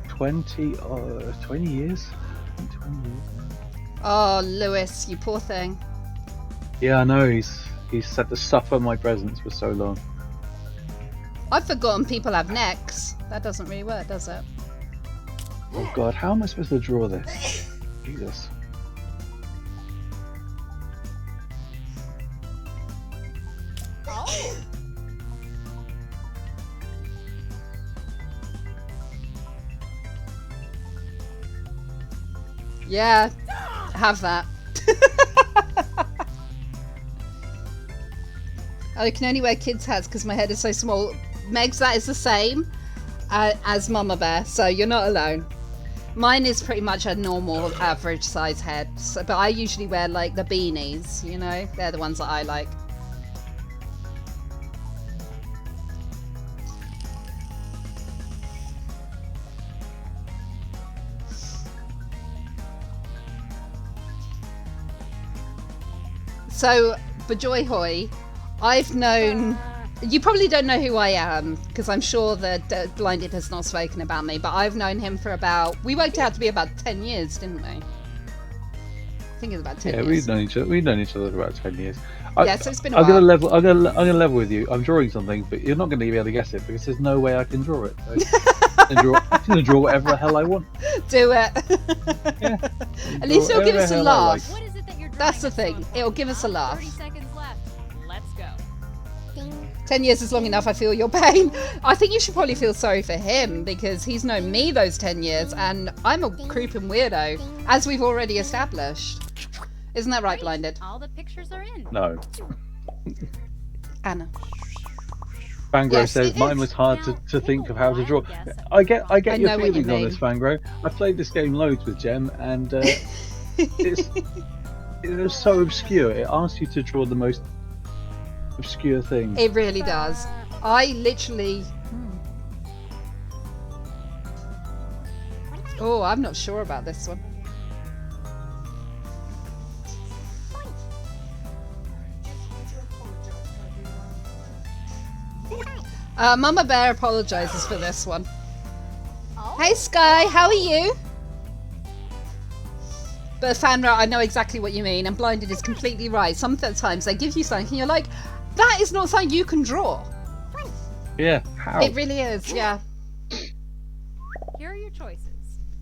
20 years. I think 20 years. Oh, Lewis, you poor thing. Yeah, I know. He's had to suffer my presence for so long. I've forgotten people have necks. That doesn't really work, does it? Oh God, how am I supposed to draw this? Jesus. Oh. Yeah, have that. I can only wear kids' hats because my head is so small. Meg's, that is the same as Mama Bear, so you're not alone. Mine is pretty much a normal, average size head, so, but I usually wear like the beanies, you know? They're the ones that I like. So, Bajoyhoy, I've known. You probably don't know who I am because I'm sure that Blinded has not spoken about me, but I've known him for about. We worked out to be about 10 years, didn't we? I think it's about 10 Yeah, years. we've known each other for about 10 years. Yeah, so it's been a I'm gonna while. level. I'm gonna level with you. I'm drawing something, but you're not going to be able to guess it because there's no way I can draw it. So. I'm gonna draw whatever the hell I want. Do it. Yeah. At least it'll give us a Whatever the hell I laugh. What is it that you're That's the drawing thing. next It'll give us a month? laugh. 30 seconds left. Let's go. 10 years is long enough, I feel your pain. I think you should probably feel sorry for him because he's known me those 10 years and I'm a creeping weirdo, as we've already established. Isn't that right, Blinded? All the pictures are in. No. Anna. Fangro Yes, says it mine is. was hard to Now, think of pick a how to draw. wild guess. I get I your know what you feelings on mean. this, Fangro. I played this game loads with Gem, and it was so obscure. It asks you to draw the most obscure things. It really does. I literally... Oh, I'm not sure about this one. Mama Bear apologizes for this one. Oh. Hey Sky, how are you? But Fanra, I know exactly what you mean, and Blinded is completely right. Sometimes they give you something and you're like, that is not something you can draw. Yeah, how? It really is, yeah. Here are your choices.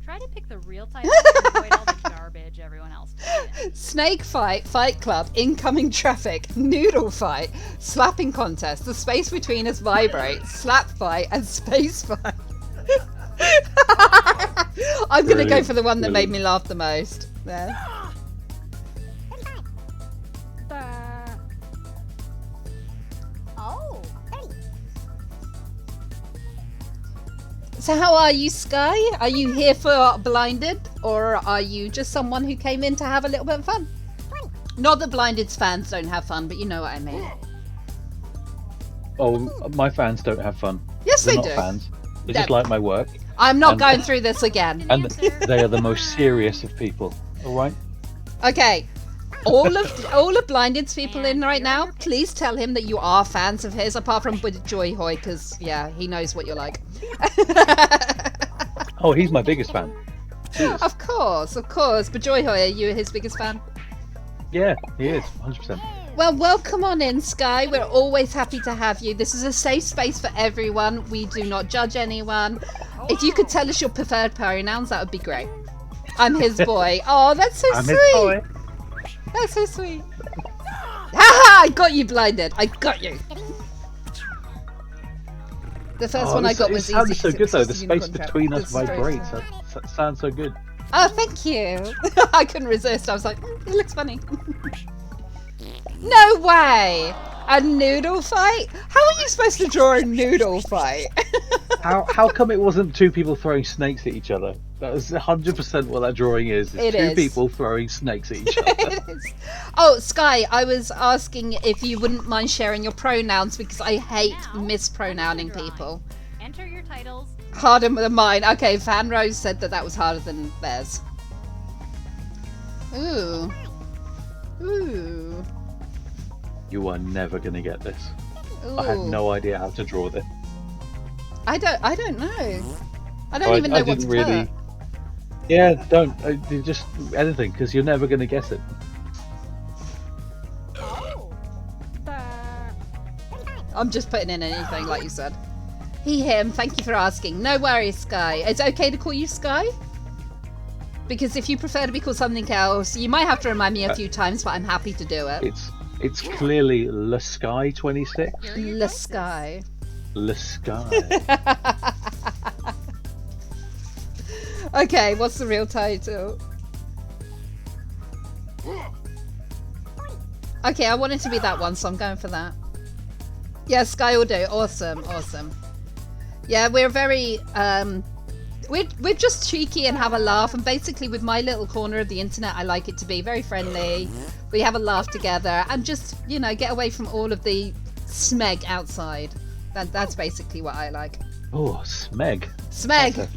Try to pick the real title and avoid all the garbage everyone else puts in. Snake fight, fight club, incoming traffic, noodle fight, slapping contest, the space between us vibrates, slap fight, and space fight. I'm gonna go for the one that made me laugh the most. There. Oh. So how are you, Sky? Are you here for Blinded, or are you just someone who came in to have a little bit of fun? Not that Blinded's fans don't have fun, but you know what I mean. Oh, my fans don't have fun. Yes, They're they not do. fans. They No. just like my work, I'm not And- going through this again. and Answer. they are the most serious of people. All right. Okay. All of Blinded's people in And right here now, are your please tell him that you are fans of his, apart from Joy Hoy, because, yeah, he knows what you're like. Oh, he's my biggest fan. Of course. But Joy Hoy, are you his biggest fan? Yeah, he is, 100%. Well, welcome on in, Sky. We're always happy to have you. This is a safe space for everyone. We do not judge anyone. If you could tell us your preferred pronouns, that would be great. I'm his boy. Oh, that's so I'm sweet. his boy. That's so sweet. Haha! I got you, Blinded. I got you. The first one I got was It sounds easy. so 'cause good though. it's The just a space unicorn trap. between us This is very vibrates. fun. That sounds so good. Oh, thank you. I couldn't resist. I was like, it looks funny. No way! A noodle fight? How are you supposed to draw a noodle fight? How come it wasn't two people throwing snakes at each other? That was 100% what that drawing is. It's It two is. people throwing snakes at each other. It is. Oh, Sky, I was asking if you wouldn't mind sharing your pronouns because I hate Now, mispronouncing enter your people. Enter your titles. Harder than mine. Okay, Fan Rose said that was harder than theirs. Ooh. Ooh. You are never gonna get this. Ooh. I had no idea how to draw this. I don't know. I don't even know what to put. Yeah, don't just anything because you're never gonna guess it. Oh. I'm just putting in anything, like you said. He, him, thank you for asking. No worries, Sky. It's okay to call you Sky? Because if you prefer to be called something else, you might have to remind me a few times, but I'm happy to do it. It's clearly Le Sky 26. Here are your Le choices. Sky. Le Sky. Okay, what's the real title? Okay, I want it to be that one, so I'm going for that. Yeah, Sky will do. Awesome, awesome. Yeah, we're very we're just cheeky and have a laugh, and basically with my little corner of the internet, I like it to be very friendly. We have a laugh together and just, you know, get away from all of the smeg outside. That's basically what I like. Oh, Smeg. Smeg.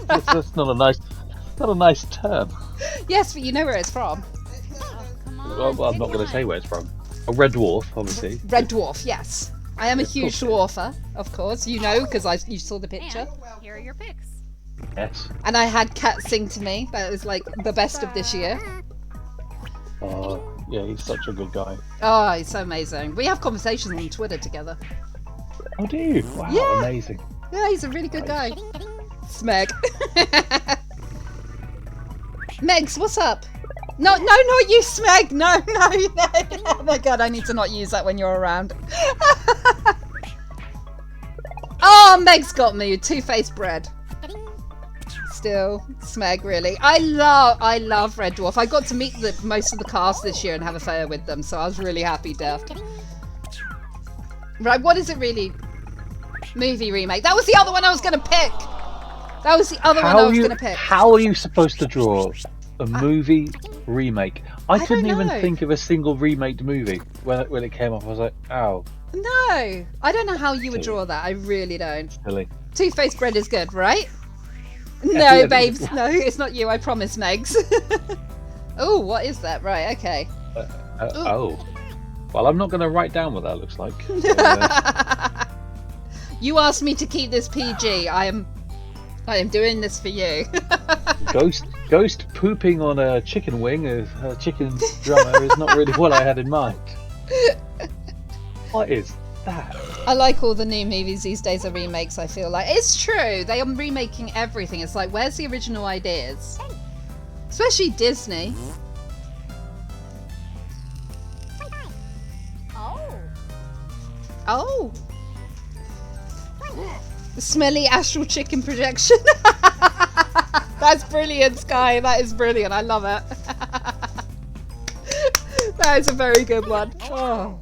That's not a nice term. Yes, but you know where it's from. Oh, come on. Well, I'm pick not going to one. say where it's from. A red dwarf, obviously. Red dwarf, yes. I am a huge dwarfer, of course. You know, because you saw the picture. And here are your picks. Yes. And I had Cat sing to me. That was like the best of this year. Oh, yeah, he's such a good guy. Oh, he's so amazing. We have conversations on Twitter together. Oh, do you? Wow, Yeah. amazing. Yeah, he's a really good guy. Smeg. Megs, what's up? No, not you, Smeg. No. Oh my god, I need to not use that when you're around. Oh, Meg's got me. Two-faced bread. Still, Smeg, really. I love Red Dwarf. I got to meet most of the cast this year and have a photo with them, so I was really happy, Deft. Right, what is it really? Movie remake. That was the other one I was going to pick. That was the other one I was going to pick. How are you supposed to draw a movie remake? I couldn't don't even know. think of a single remade movie when it came up. I was like, ow, No, I don't know how you would draw that. I really don't. silly. Two-faced bread is good, right? Yeah, No, yeah, babes. No, it's not you. I promise, Megs. Oh, what is that? Right, okay. Oh. Well, I'm not going to write down what that looks like. You asked me to keep this PG. I am doing this for you. Ghost pooping on a chicken wing as a chicken drummer is not really what I had in mind. What is that? I like all the new movies these days are remakes, I feel like. It's true. They are remaking everything. It's like, where's the original ideas? Especially Disney. Oh. Smelly astral chicken projection. That's brilliant, Sky. That is brilliant. I love it. That is a very good one. Oh.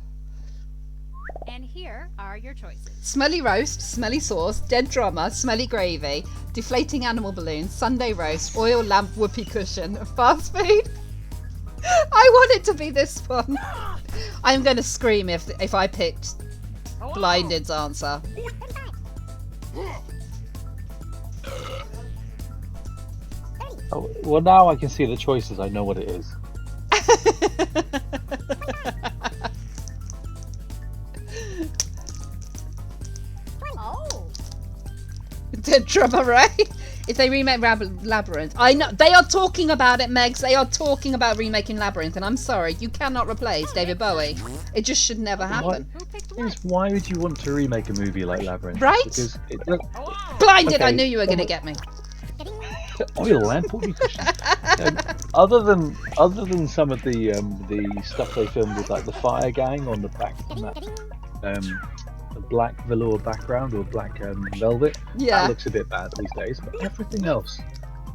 And here are your choices. Smelly roast, smelly sauce, dead drummer, smelly gravy, deflating animal balloon, Sunday roast, oil lamp whoopee cushion, fast food. I want it to be this one. I'm going to scream if I picked Blinded's answer. Oh, well, now I can see the choices. I know what it is. Dead drummer, right? If they remake Labyrinth. I know. They are talking about it, Megs. They are talking about remaking Labyrinth, and I'm sorry. You cannot replace David Bowie. It just should never happen. Who picked Thing what? is, why would you want to remake a movie like Labyrinth? Right? Because Blinded, I Okay. knew you were going to get me. oil lamp. What are you pushing? Other than some of the stuff they filmed with like the Fire Gang on the back on that the black velour background or black velvet, Yeah. that looks a bit bad these days. But everything else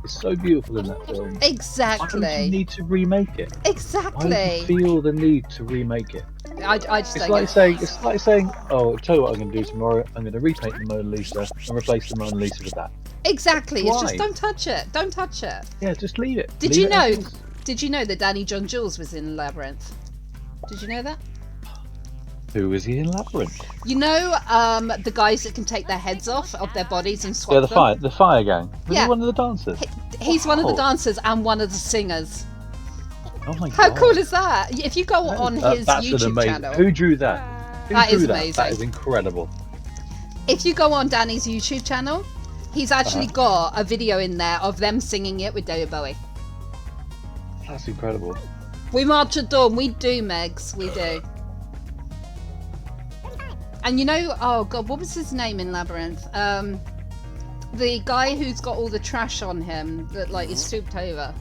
is so beautiful in that film. Why don't you Exactly. need to remake it? Why Exactly. do you feel the need to remake it? I just It's don't like get it. saying, oh, tell you what I'm going to do tomorrow. I'm going to repaint the Mona Lisa and replace the Mona Lisa with that. Exactly. It's just Why? don't touch it. Don't touch it. Yeah, just leave it. Did Leave you it know? as is. Did you know that Danny John Jules was in Labyrinth? Did you know that? Who was he in Labyrinth? You know, the guys that can take their heads off of their bodies and swap Yeah, them. the Fire Gang. Was Yeah. he one of the dancers? He's one of the Wow. dancers and one of the singers. Oh my How god! cool is that? If you go on his That's an YouTube amazing. channel, Who drew that? Who That drew is that? amazing. That is incredible. if you go on Danny's YouTube channel, he's actually got a video in there of them singing it with David Bowie. That's incredible. We march at dawn. We do, Megs. We do. And you know, oh god, what was his name in Labyrinth? The guy who's got all the trash on him that like is stooped over.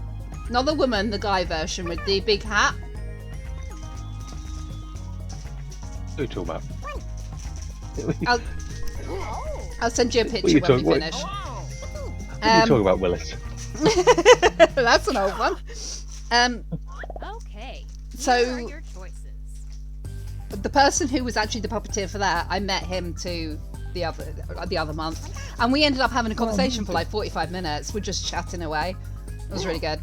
Not the woman, the guy version with the big hat. Who are you talking about? I'll, I'll send you a What picture are you when we talking- finish. What are you talking about, Willis? That's an old one. Okay. So- Here are your choices. The person who was actually the puppeteer for that, I met him too the other month, and we ended up having a conversation for like 45 minutes. We're just chatting away. It was really good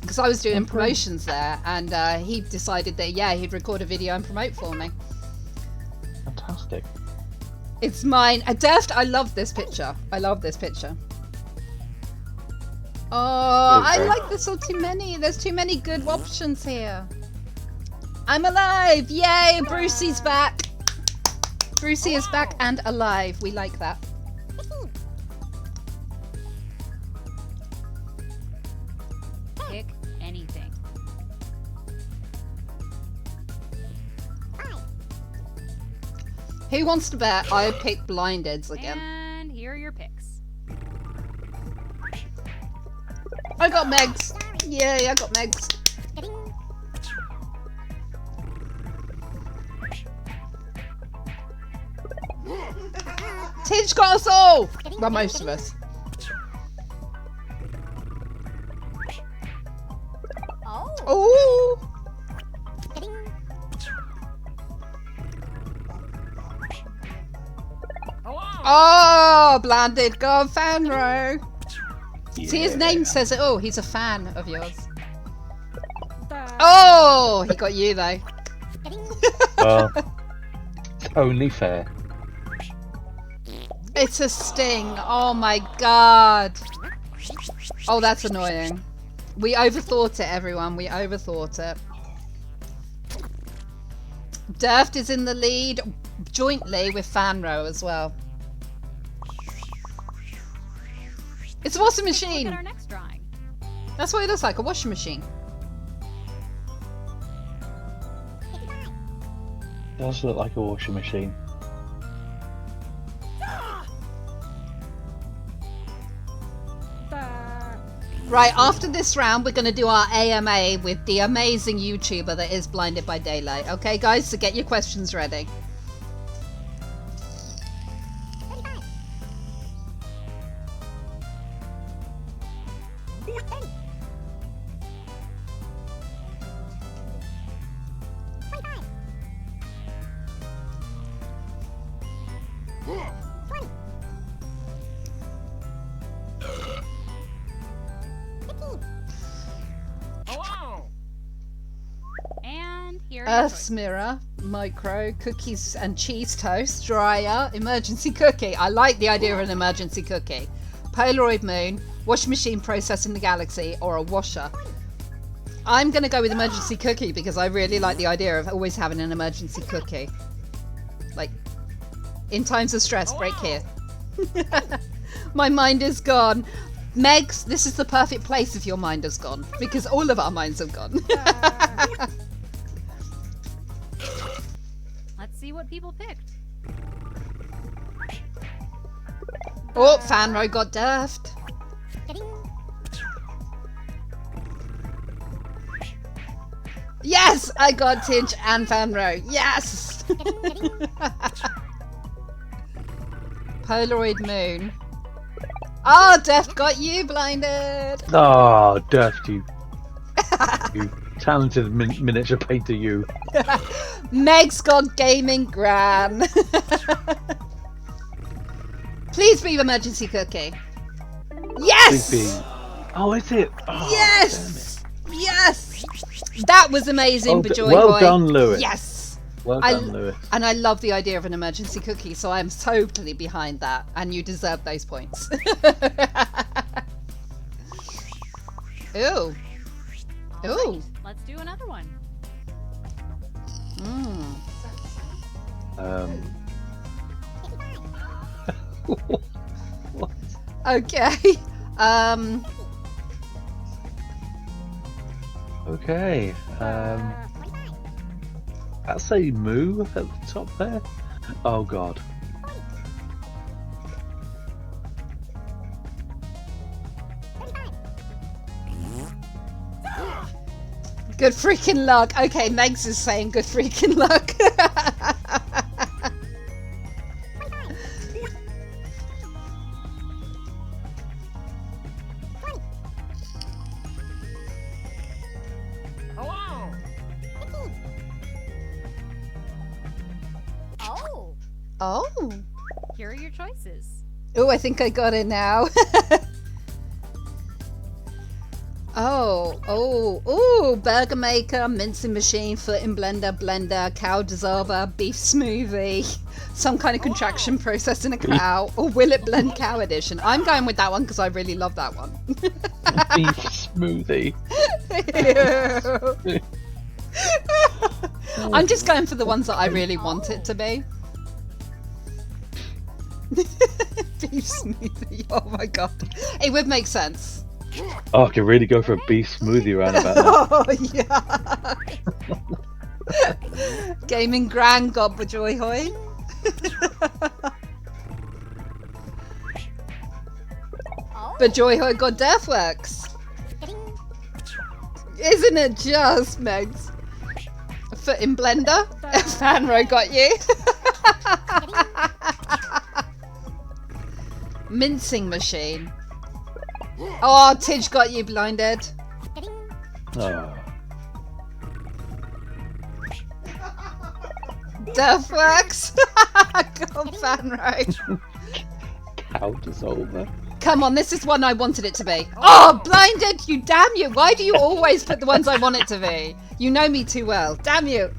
because I was doing promotions there, and he decided that he'd record a video and promote for me. Fantastic. It's mine. Deft, I love this picture. I love this picture. Oh, I Okay. like this all too many. There's too many good options here. I'm alive! Yay! Brucey's back! Brucey is back and alive. We like that. Pick anything. Who wants to bet I picked Blindeds again? And here your picks. I got Megs. Yay, I got Megs. Tidge got us all! Well, most of us. Oh. Ooh! Oh, blinded. Go on, Fanro. See, his name says it all. He's a fan of yours. Oh, he got you though. Well, it's only fair. It's a sting. Oh my god. Oh, that's annoying. We overthought it, everyone. We overthought it. Durft is in the lead jointly with Fanro as well. It's a washing Look at machine. our next drawing. That's what it looks like, a washing machine. Does look like a washing machine. Right, after this round, we're going to do our AMA with the amazing YouTuber that is Blinded by Daylight. Okay, guys, so get your questions ready. And here are your Earth's choices. Mirror, Micro, Cookies and Cheese Toast, Dryer, Emergency Cookie. I like the idea of an emergency cookie. Polaroid Moon, Washing Machine Processing the Galaxy, or a washer. I'm going to go with emergency cookie because I really like the idea of always having an emergency cookie. Like, in times of stress, break here. My mind is gone. Megs, this is the perfect place if your mind has gone, because all of our minds have gone. Let's see what people picked. Oh, Fanro got Durft. Yes, I got Tidge and Fanro. Yes. Polaroid Moon. Oh, Durft got you blinded. Oh, Durft, you talented miniature painter, you. Meg's got Gaming Gran. Please be emergency cookie. Yes. Please be. Oh, is it? Oh, Yes. Yes. That was amazing, Well, Bajoy well Boy. done, Lewis. Yes. Well I- done, Lewis. And I love the idea of an emergency cookie, so I am totally behind that, and you deserve those points. Ooh. Ooh. Let's do another one. Mm. What? Okay. Okay. I'll say moo at the top there. Oh god. Good freaking luck. Okay, Megs is saying good freaking luck. Oh. Oh. Here are your choices. Oh, I think I got it now. Oh, burger maker, mincing machine, footing blender, cow dissolver, beef smoothie, some kind of contraction process in a cow, or will it blend cow edition? I'm going with that one because I really love that one. Beef smoothie. I'm just going for the ones that I really want it to be. Beef smoothie, oh my god. It would make sense. Oh, I could really go for a beef smoothie round about now. Oh, yeah. Gaming Gran got Bajoy Hoy. But Joy got Deathworks. Isn't it just, Megs? A foot in blender? Fanro got you. Mincing machine. Oh, Tidge got you blinded. Oh. Deathworks. God, Fanro. Cow dissolver. Come on, this is one I wanted it to be. Oh, blinded! You damn you! Why do you always put the ones I want it to be? You know me too well. Damn you!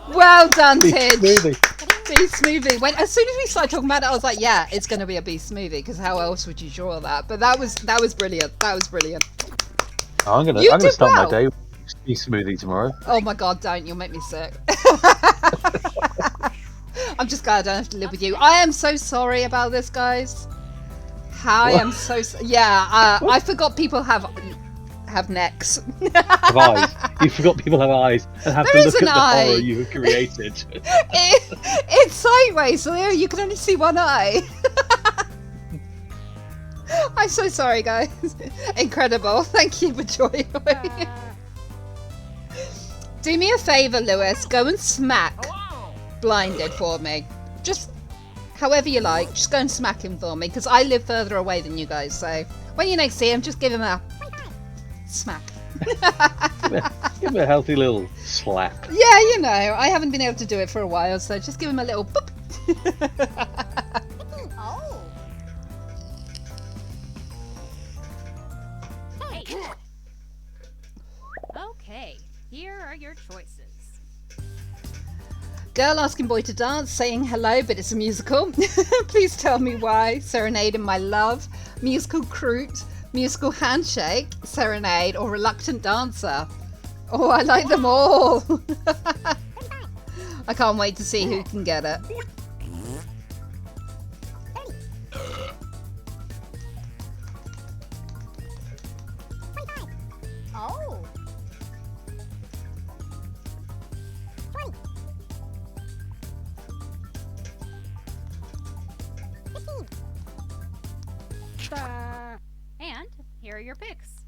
Well done, Tidge. Beast smoothie. As soon as we started talking about it, I was like, yeah, it's going to be a beast smoothie, because how else would you draw that? But that was brilliant. That was brilliant. I'm gonna start my day with a smoothie tomorrow. Oh my god, don't! You'll make me sick. I'm just glad I don't have to live with you. I am so sorry about this, guys. I am so I forgot people have necks. Have eyes. You forgot people have eyes and have There to is look an at the eye. horror you have created. It's sideways, so you can only see one eye. I'm so sorry, guys. Incredible. Thank you for joining. Do me a favour, Lewis. Go and smack Blinded for me. Just however you like. Just go and smack him for me, because I live further away than you guys. So when you next see him, just give him a smack. Give him a healthy little slap. Yeah, you know, I haven't been able to do it for a while, so just give him a little boop. Oh. Hey. Okay, here are your choices. Girl asking boy to dance, saying hello, but it's a musical. Please tell me why. Serenade in my love. Musical Croot. Musical handshake. Serenade. Or reluctant dancer. Oh, I like them all. I can't wait to see who can get it. Oh. And here are your picks.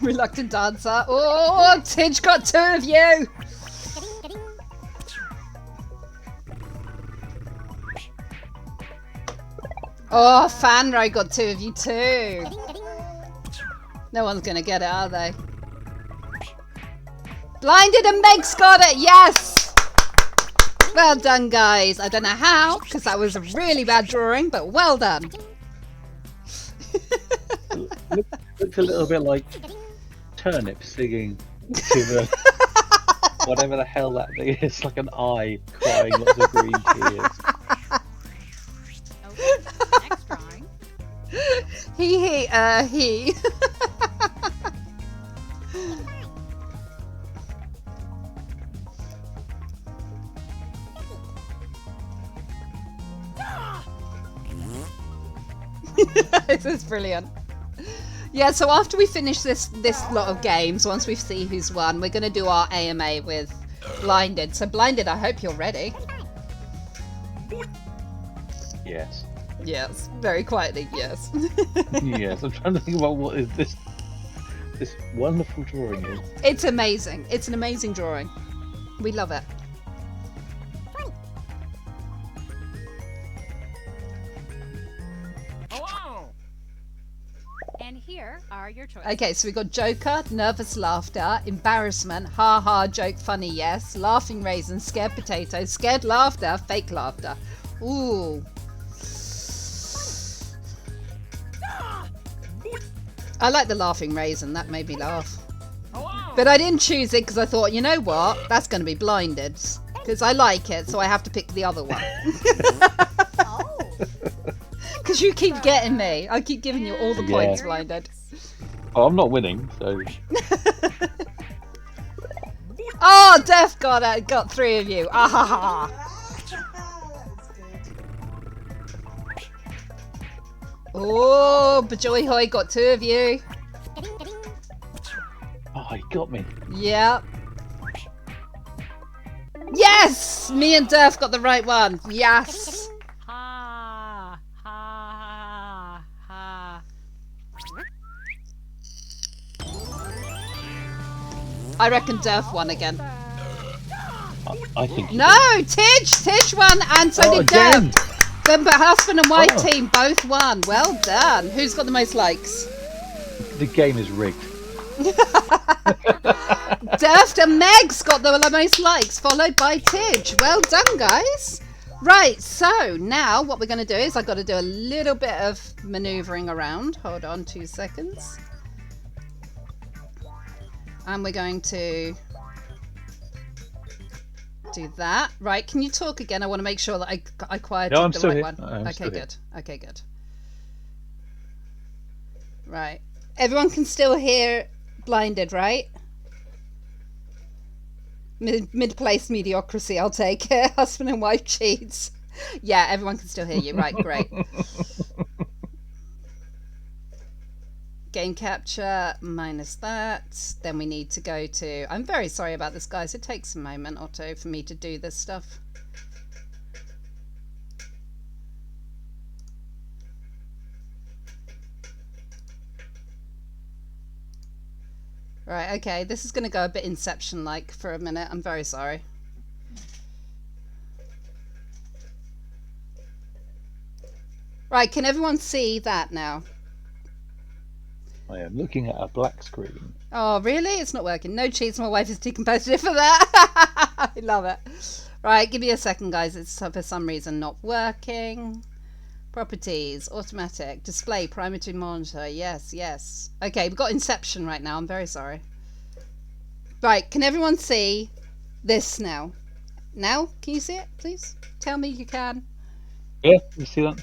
Reluctant dancer. Oh, Tidge got two of you. Oh, Fanro got two of you too. No one's gonna get it, are they? Blinded and Meg's got it, yes! Well done, guys. I don't know how, because that was a really bad drawing, but well done. Looks a little bit like turnip singing to the whatever the hell that thing is, like an eye crying lots of green tears. Okay, next drawing. He. This is brilliant. Yeah, so after we finish this lot of games, once we see who's won, we're going to do our AMA with Blinded. So Blinded, I hope you're ready. Yes. Yes, very quietly, yes. Yes, I'm trying to think about what is this wonderful drawing is. It's amazing. It's an amazing drawing. We love it. And here are your choices. Okay, so we got Joker, nervous laughter, embarrassment, ha ha, joke, funny, yes, laughing raisin, scared potato, scared laughter, fake laughter. Ooh. I like the laughing raisin, that made me laugh. But I didn't choose it because I thought, you know what, that's going to be Blinded. Because I like it, so I have to pick the other one. Oh. Because you keep getting me. I keep giving you all the points, Yeah. Blinded. Oh, I'm not winning, so Oh, Def got three of you. Ah ha ha. Oh, Bajoy Hoy got two of you. oh, got me. Yep. Yes! Me and Durf got the right one. Yes. Ha ha ha. I reckon Durf won again. I think. you No, Tidge won, and so Oh, did again. Durf. The husband and wife Oh. team both won. Well done. Who's got the most likes? did. The game is rigged. Durf and Meg's got the most likes, followed by Tidge. Well done, guys. Right, so now what we're going to do is I've got to do a little bit of manoeuvring around. Hold on 2 seconds. And we're going to do that. Right, can you talk again? I want to make sure that I quieted No, I'm the still right here. one. I'm Okay, still here. good. Okay, good. Right. Everyone can still hear Blinded, right? Mid-placed mediocrity, I'll take it. Husband and wife cheats. Yeah, everyone can still hear you. Right, great. Game capture, minus that. Then we need to go to... I'm very sorry about this, guys. It takes a moment or two for me to do this stuff. Right, okay. This is going to go a bit Inception-like for a minute. I'm very sorry. Right, can everyone see that now? I am looking at a black screen. Oh, really? It's not working. No cheats. My wife is too competitive for that. I love it. Right, give me a second, guys. It's for some reason not working. Properties, automatic, display, parameter monitor. Yes, yes. Okay, we've got Inception right now. I'm very sorry. Right, can everyone see this now? Now? Can you see it, please? Tell me you can. Yeah, you see that?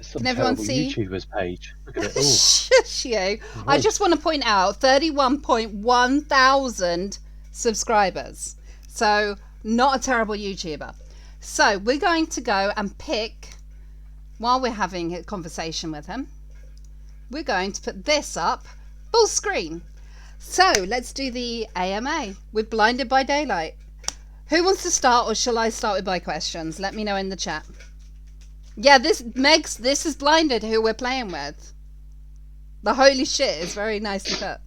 Some Can everyone terrible see? YouTuber's page. Look at it. Oh, Shush you. I Right. just want to point out 31.1 thousand subscribers. So, not a terrible YouTuber. So, we're going to go and pick, while we're having a conversation with him, we're going to put this up full screen. So, let's do the AMA with Blinded by Daylight. Who wants to start, or shall I start with my questions? Let me know in the chat. Yeah, this is Blinded who we're playing with. The holy shit is very nicely put.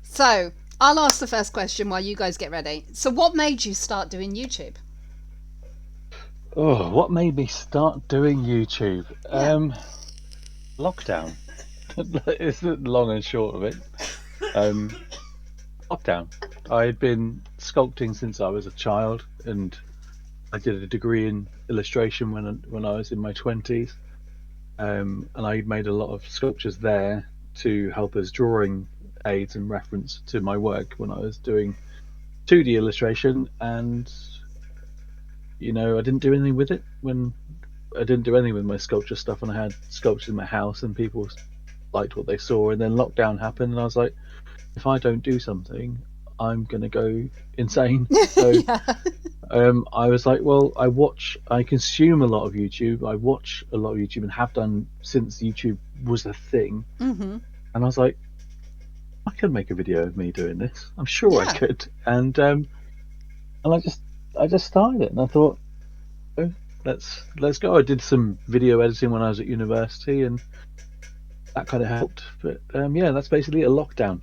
So, I'll ask the first question while you guys get ready. So, what made you start doing YouTube? oh, what made me start doing YouTube? Yeah. Lockdown. It's the long and short of it. Lockdown. I had been sculpting since I was a child, and I did a degree in illustration when I was in my 20s, and I made a lot of sculptures there to help as drawing aids and reference to my work when I was doing 2D illustration. And I didn't do anything with it when I didn't do anything with my sculpture stuff, and I had sculptures in my house and people liked what they saw. And then lockdown happened, and I was like, if I don't do something, I'm gonna go insane. So Yeah. I was like, well, I consume a lot of YouTube. I watch a lot of YouTube and have done since YouTube was a thing. Mm-hmm. And I was like, I could make a video of me doing this. I'm sure Yeah. I could. And I just started it, and I thought, oh, let's go. I did some video editing when I was at university, and that kind of helped. But yeah, that's basically a lockdown.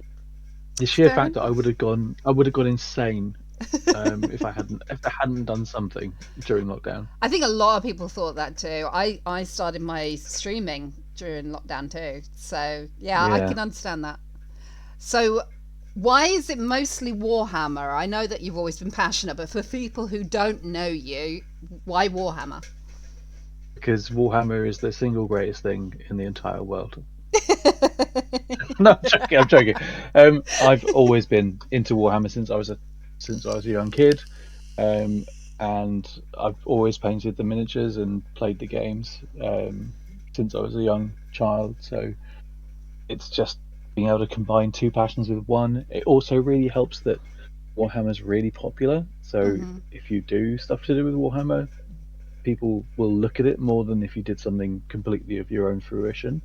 The sheer Fair fact that I enough. would have gone insane if I hadn't done something during lockdown. I think a lot of people thought that too. I started my streaming during lockdown too. So, yeah, I Yeah. can understand that. So, why is it mostly Warhammer? I know that you've always been passionate, but for people who don't know you, why Warhammer? Because Warhammer is the single greatest thing in the entire world. No, I'm joking. I've always been into Warhammer since I was a young kid, and I've always painted the miniatures and played the games since I was a young child. So it's just being able to combine two passions with one. It also really helps that Warhammer's really popular. So Mhm. if you do stuff to do with Warhammer, people will look at it more than if you did something completely of your own fruition.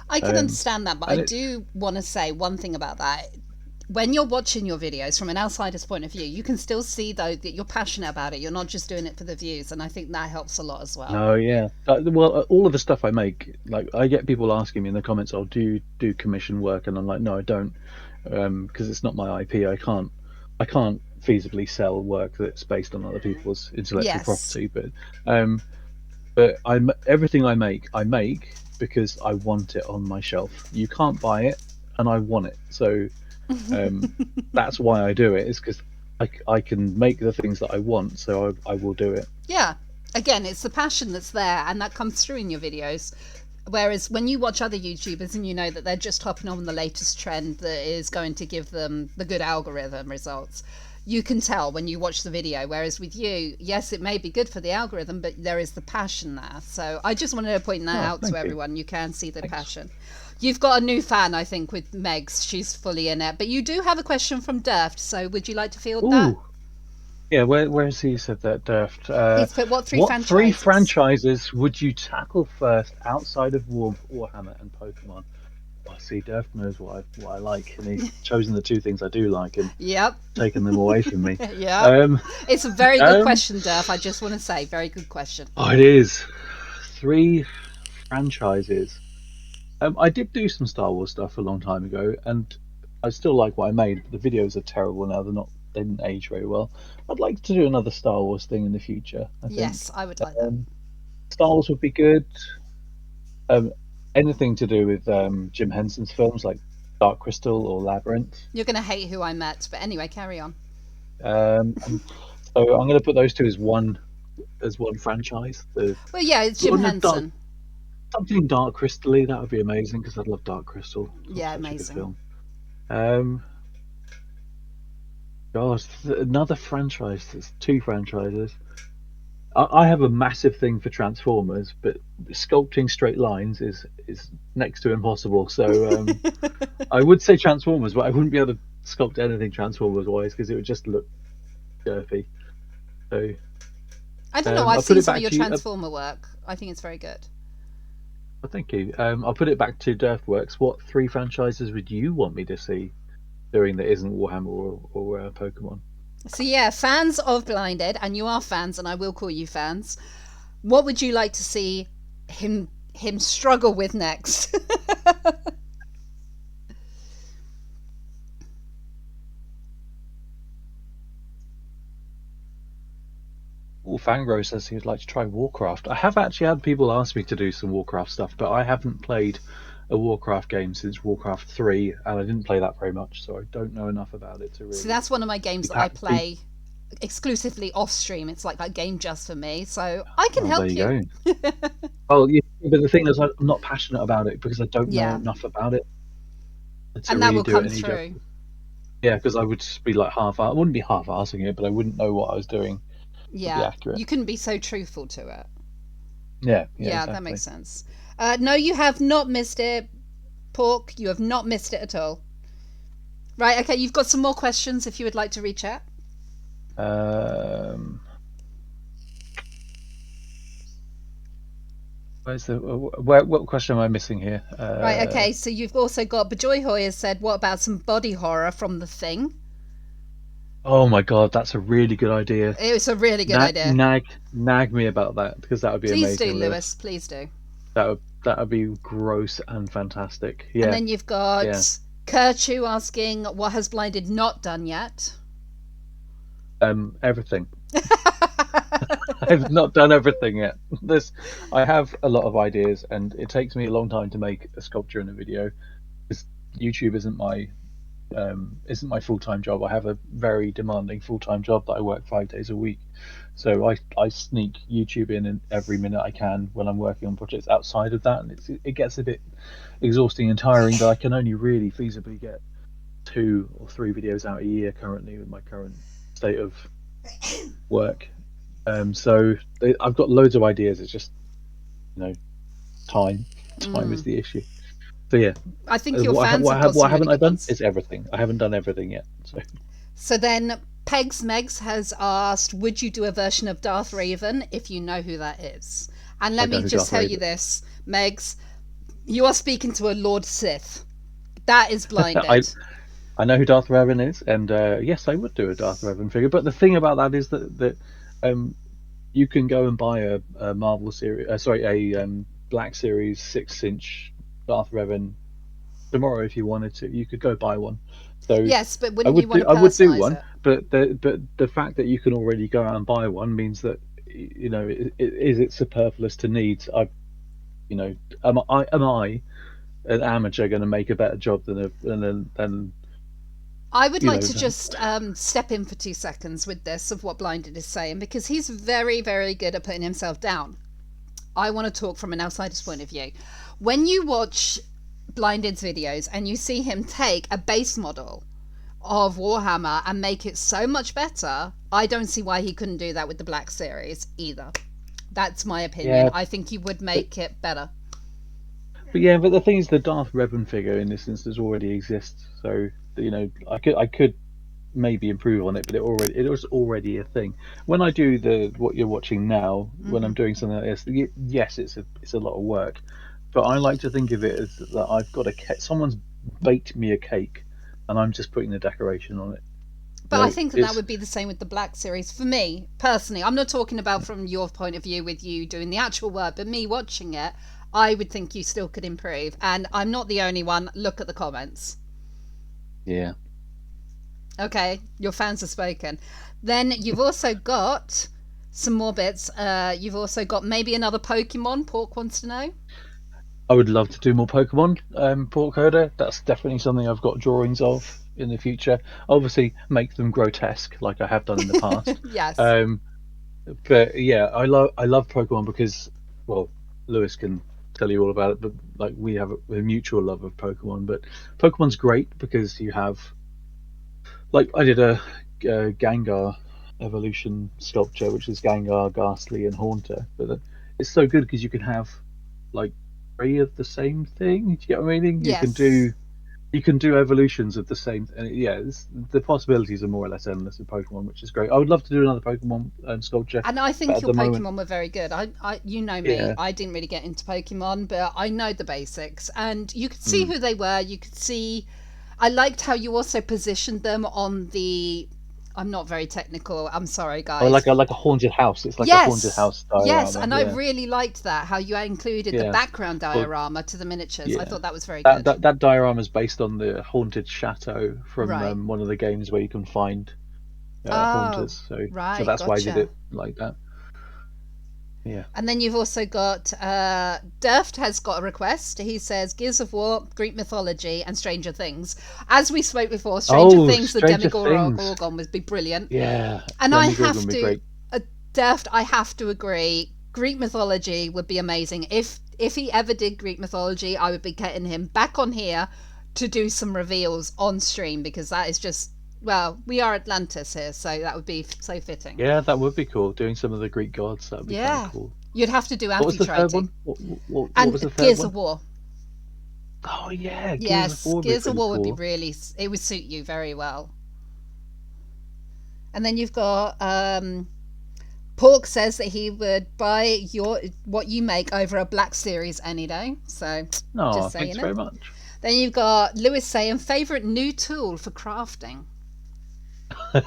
I can understand that, but I and do want to say one thing about that. When you're watching your videos from an outsider's point of view, you can still see though that you're passionate about it. You're not just doing it for the views, and I think that helps a lot as well. Oh yeah. All of the stuff I make, like I get people asking me in the comments, "Oh, do you do commission work?" And I'm like, "No, I don't, because it's not my IP. I can't feasibly sell work that's based on other people's intellectual Yes. property." But everything I make because I want it on my shelf. You can't buy it, and I want it. So that's why I do it. Is because I can make the things that I want, so I will do it. Yeah. Again, it's the passion that's there, and that comes through in your videos. Whereas when you watch other YouTubers and you know that they're just hopping on the latest trend that is going to give them the good algorithm results, you can tell when you watch the video. Whereas with you, yes, it may be good for the algorithm, but there is the passion there. So I just wanted to point that out to thank you. everyone. You can see the passion. You've got a new fan, I think, with Megs. She's fully in it. But you do have a question from Durft, so would you like to field that? Ooh. Yeah, where has he said that, Durft? He's put what three three franchises? franchises would you tackle first outside of Warhammer and Pokemon? I see Durft knows what I like, and he's chosen the two things I do like and Yep. taken them away from me. Yeah. It's a very good question, Durf. I just want to say, very good question. Oh, it is. 3 franchises. I did do some Star Wars stuff a long time ago, and I still like what I made. The videos are terrible now; they didn't age very well. I'd like to do another Star Wars thing in the future. I think. Yes, I would like that. Star Wars would be good. Anything to do with Jim Henson's films, like Dark Crystal or Labyrinth. You're going to hate who I met, but anyway, carry on. So I'm going to put those two as one franchise. Well, yeah, it's Jim Henson. Something Dark Crystal-y, that would be amazing because I'd love Dark Crystal. Yeah, Such a good amazing. film. Gosh, another franchise. There's 2 franchises. I have a massive thing for Transformers, but sculpting straight lines is next to impossible. So I would say Transformers, but I wouldn't be able to sculpt anything Transformers-wise because it would just look derpy. So I don't know. I've seen some of your Transformer work. I think it's very good. Well, thank you. I'll put it back to Durftworks. What 3 franchises would you want me to see doing that isn't Warhammer or Pokemon? So yeah, fans of Blinded, and you are fans, and I will call you fans. What would you like to see him struggle with next? Fangro says he'd like to try Warcraft. I have actually had people ask me to do some Warcraft stuff, but I haven't played a Warcraft game since Warcraft 3, and I didn't play that very much, so I don't know enough about it to really... So that's one of my games that I play exclusively off stream. It's like that game just for me, so I can help you. There you go. Well, yeah, but the thing is, I'm not passionate about it because I don't know enough about it. And that will come through. Yeah, because I would just be like I wouldn't be half-arsing it, but I wouldn't know what I was doing. Yeah, you couldn't be so truthful to it. Yeah, exactly. That makes sense. No, you have not missed it, Pork. You have not missed it at all. Right, okay, you've got some more questions if you would like to reach out. What question am I missing here? Right, okay, so you've also got Bajoy Hoy has said, what about some body horror from The Thing? Oh my god, that's a really good idea. It was a really good idea. Nag me about that because that would be amazing. Please do, Lewis. Please do. That would be gross and fantastic. Yeah. And then you've got Kerchu asking, what has Blinded not done yet? Everything. I've not done everything yet. I have a lot of ideas, and it takes me a long time to make a sculpture and a video because YouTube isn't my full-time job. I have a very demanding full-time job that I work 5 days a week, so I sneak YouTube in every minute I can when I'm working on projects outside of that, and it gets a bit exhausting and tiring, but I can only really feasibly get 2 or 3 videos out a year currently with my current state of work. So I've got loads of ideas. It's just time is the issue. So yeah, I think your fans have got what haven't I done? ones. It's everything. I haven't done everything yet. So then, Pegs Megs has asked, would you do a version of Darth Raven if you know who that is? And I let know me who just Darth tell you Raven- this, Megs, you are speaking to a Lord Sith. That is blinded. I know who Darth Revan is, and yes, I would do a Darth Revan figure. But the thing about that is that you can go and buy a Marvel series, a Black Series 6-inch Darth Revan tomorrow if you wanted to. You could go buy one. So Yes, but I wouldn't you would want do to I would do personalize one, it? but the fact that you can already go out and buy one means that is it superfluous to needs? Am I an amateur going to make a better job than I would you like know? to just step in for 2 seconds with this of what Blinded is saying, because he's very, very good at putting himself down. I want to talk from an outsider's point of view. When you watch Blinded's videos and you see him take a base model of Warhammer and make it so much better, I don't see why he couldn't do that with the Black Series either. That's my opinion. Yeah, I think he would make it better. but the thing is, the Darth Revan figure in this instance already exists, so I could maybe improve on it, but it was already a thing. When I do what you're watching now, when I'm doing something like this, yes, it's a lot of work, but I like to think of it as that I've got someone's baked me a cake, and I'm just putting the decoration on it. But You I know, think that would be the same with the Black Series. For me, personally, I'm not talking about from your point of view with you doing the actual work, but me watching it, I would think you still could improve. And I'm not the only one. Look at the comments. yeah. Okay, your fans have spoken. Then you've also got some more bits. You've also got maybe another Pokemon. Pork wants to know. I would love to do more Pokemon port coder. That's definitely something I've got drawings of in the future. Obviously, make them grotesque like I have done in the past. Yes. But yeah, I love Pokemon because, well, Lewis can tell you all about it. But like we have a mutual love of Pokemon. But Pokemon's great because you have, like, I did a Gengar evolution sculpture, which is Gengar, Ghastly, and Haunter. But it's so good because you can have like 3 of the same thing. Do you get what I mean? Yes. You can do evolutions of the same. And yeah, the possibilities are more or less endless in Pokemon, which is great. I would love to do another Pokemon sculpture. And I but think at your the Pokemon moment, were very good. You know me. Yeah. I didn't really get into Pokemon, but I know the basics, and you could see who they were. You could see. I liked how you also positioned them on the. I'm not very technical. I'm sorry, guys. or like a haunted house. It's like a Yes, haunted house diorama. yes, and I yeah. really liked that. How you included the Yeah. background diorama to the miniatures. I yeah. thought that was very That, good. that diorama is based on the haunted chateau from Right. one of the games where you can find Oh, haunters. So right, that's why I did gotcha. it like that. Yeah. And then you've also got Durft has got a request. He says Gears of War, Greek mythology, and Stranger Things. As we spoke before, Stranger Things, the Stranger Demogorgon Things. would be brilliant. Yeah. And I Demigorgon have would be to, great. Durft, I have to agree. Greek mythology would be amazing. If he ever did Greek mythology, I would be getting him back on here to do some reveals on stream, because that is just, well, we are Atlantis here, so that would be so fitting. Yeah, that would be cool. Doing some of the Greek gods, that would be kind Yeah. of cool. You'd have to do What was the third Amphitrite. one? What And was the third Gears one? of War. Oh yeah, Yes, Gears of War would be cool. really. It would suit you very well. And then you've got Pork says that he would buy what you make over a Black Series any day. So No, just saying thanks it. very much. Then you've got Lewis saying favorite new tool for crafting.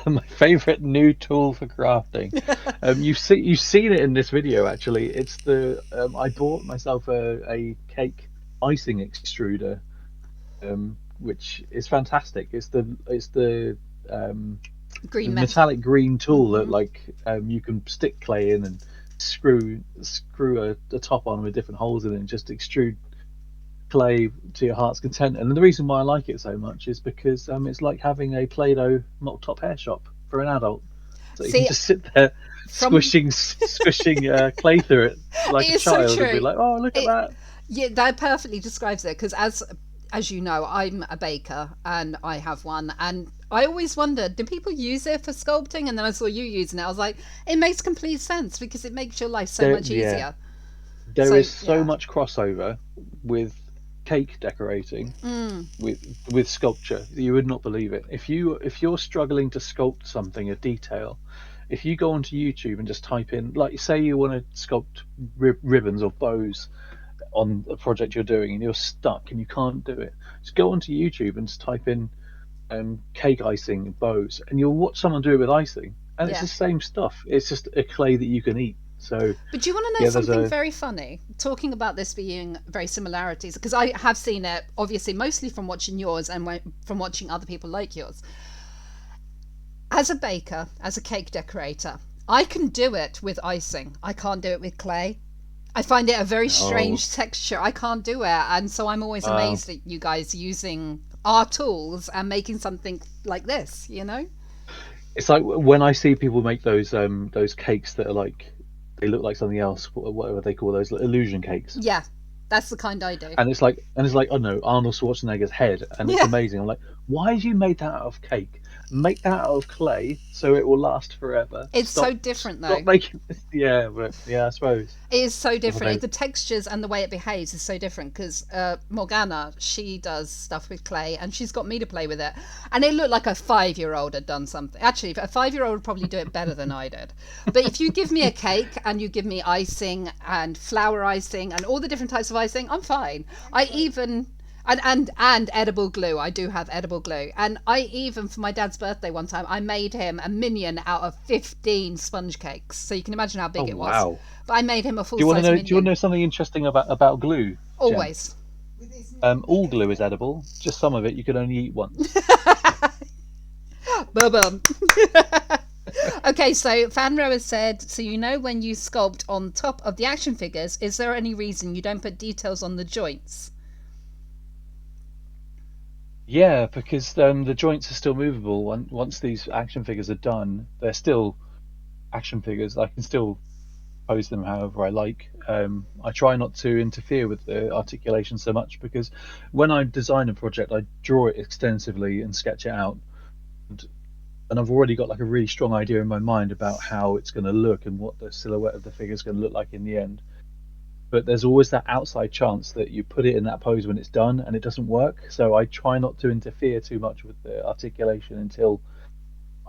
My favorite new tool for crafting. You've seen it in this video actually. It's the I bought myself a cake icing extruder, which is fantastic. It's the Green metal. metallic green tool that like you can stick clay in and screw a top on with different holes in it and just extrude clay to your heart's content. And the reason why I like it so much is because it's like having a Play-Doh melt top hair shop for an adult. So you See, can just sit there from- squishing clay through it like It a is so child and be true. like, oh, look at that. Yeah, that perfectly describes it, because as you know, I'm a baker and I have one, and I always wondered, do people use it for sculpting? And then I saw you using it. I was like, it makes complete sense, because it makes your life so much easier. There So, is so yeah. much crossover with cake decorating Mm. with sculpture. You would not believe it. If you're struggling to sculpt something, a detail, if you go onto YouTube and just type in, like, say you want to sculpt ribbons or bows on a project you're doing, and you're stuck and you can't do it, just go onto YouTube and just type in cake icing bows, and you'll watch someone do it with icing, and it's Yeah. the same stuff. It's just a clay that you can eat. So But do you want to know yeah, there's something a very funny? Talking about this being very similarities, because I have seen it, obviously, mostly from watching yours and from watching other people like yours. As a baker, as a cake decorator, I can do it with icing. I can't do it with clay. I find it a very strange texture. I can't do it. And so I'm always amazed at you guys using our tools and making something like this, you know? It's like when I see people make those cakes that are like, they look like something else, whatever they call those, illusion cakes. Yeah, that's the kind I do. And it's like I don't know, Arnold Schwarzenegger's head, and it's Yeah. amazing. I'm like, why have you made that out of cake? Make that out of clay so it will last forever. It's so different, though. Stop making this. Yeah, but yeah, I suppose. It is so different. Okay. The textures and the way it behaves is so different because Morgana, she does stuff with clay and she's got me to play with it. And it looked like a 5-year-old had done something. Actually, a 5-year-old would probably do it better than I did. But if you give me a cake and you give me icing and flour icing and all the different types of icing, I'm fine. I even... And edible glue. I do have edible glue. And I even, for my dad's birthday one time, I made him a minion out of 15 sponge cakes. So you can imagine how big Oh, it was. wow. But I made him a Do you full-size want to know? minion. Do you want to know something interesting about glue? Jen? Always. All glue is edible. Just some of it you can only eat once. Bum. Okay, so Fanro has said, so you know when you sculpt on top of the action figures, is there any reason you don't put details on the joints? Yeah, because the joints are still movable. Once these action figures are done, they're still action figures. I can still pose them however I like. I try not to interfere with the articulation so much, because when I design a project, I draw it extensively and sketch it out, and I've already got like a really strong idea in my mind about how it's going to look and what the silhouette of the figure is going to look like in the end. But there's always that outside chance that you put it in that pose when it's done and it doesn't work. So I try not to interfere too much with the articulation until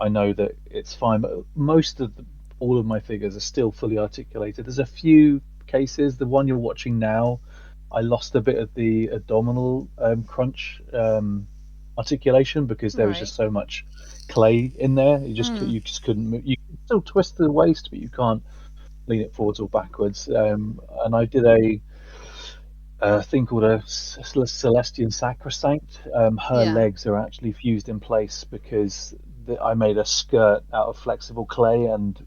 I know that it's fine. But most of all of my figures are still fully articulated. There's a few cases. The one you're watching now, I lost a bit of the abdominal crunch articulation because there was Right. just so much clay in there. You just couldn't move. You can still twist the waist, but you can't lean it forwards or backwards. And I did a thing called a Celestian Sacrosanct. Her Yeah. legs are actually fused in place because I made a skirt out of flexible clay, and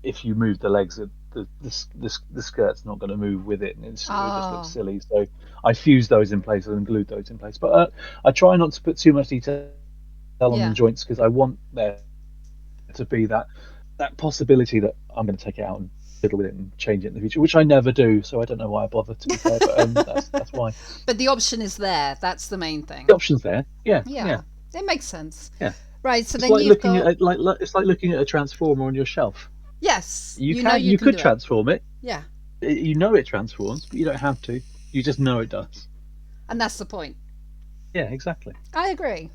if you move the legs, the skirt's not going to move with it, and it just looks silly. So I fused those in place and glued those in place. But I try not to put too much detail on Yeah. the joints because I want there to be that possibility that I'm going to take it out and fiddle with it and change it in the future, which I never do. So I don't know why I bother, to be fair, but that's why. But the option is there. That's the main thing. The option's there. Yeah. Yeah. It makes sense. Yeah. Right, so It's then like you've looking got... at it's like looking at a transformer on your shelf. Yes. You know can you could do it. transform it. Yeah. You know it transforms, but you don't have to. You just know it does. And that's the point. Yeah, exactly. I agree.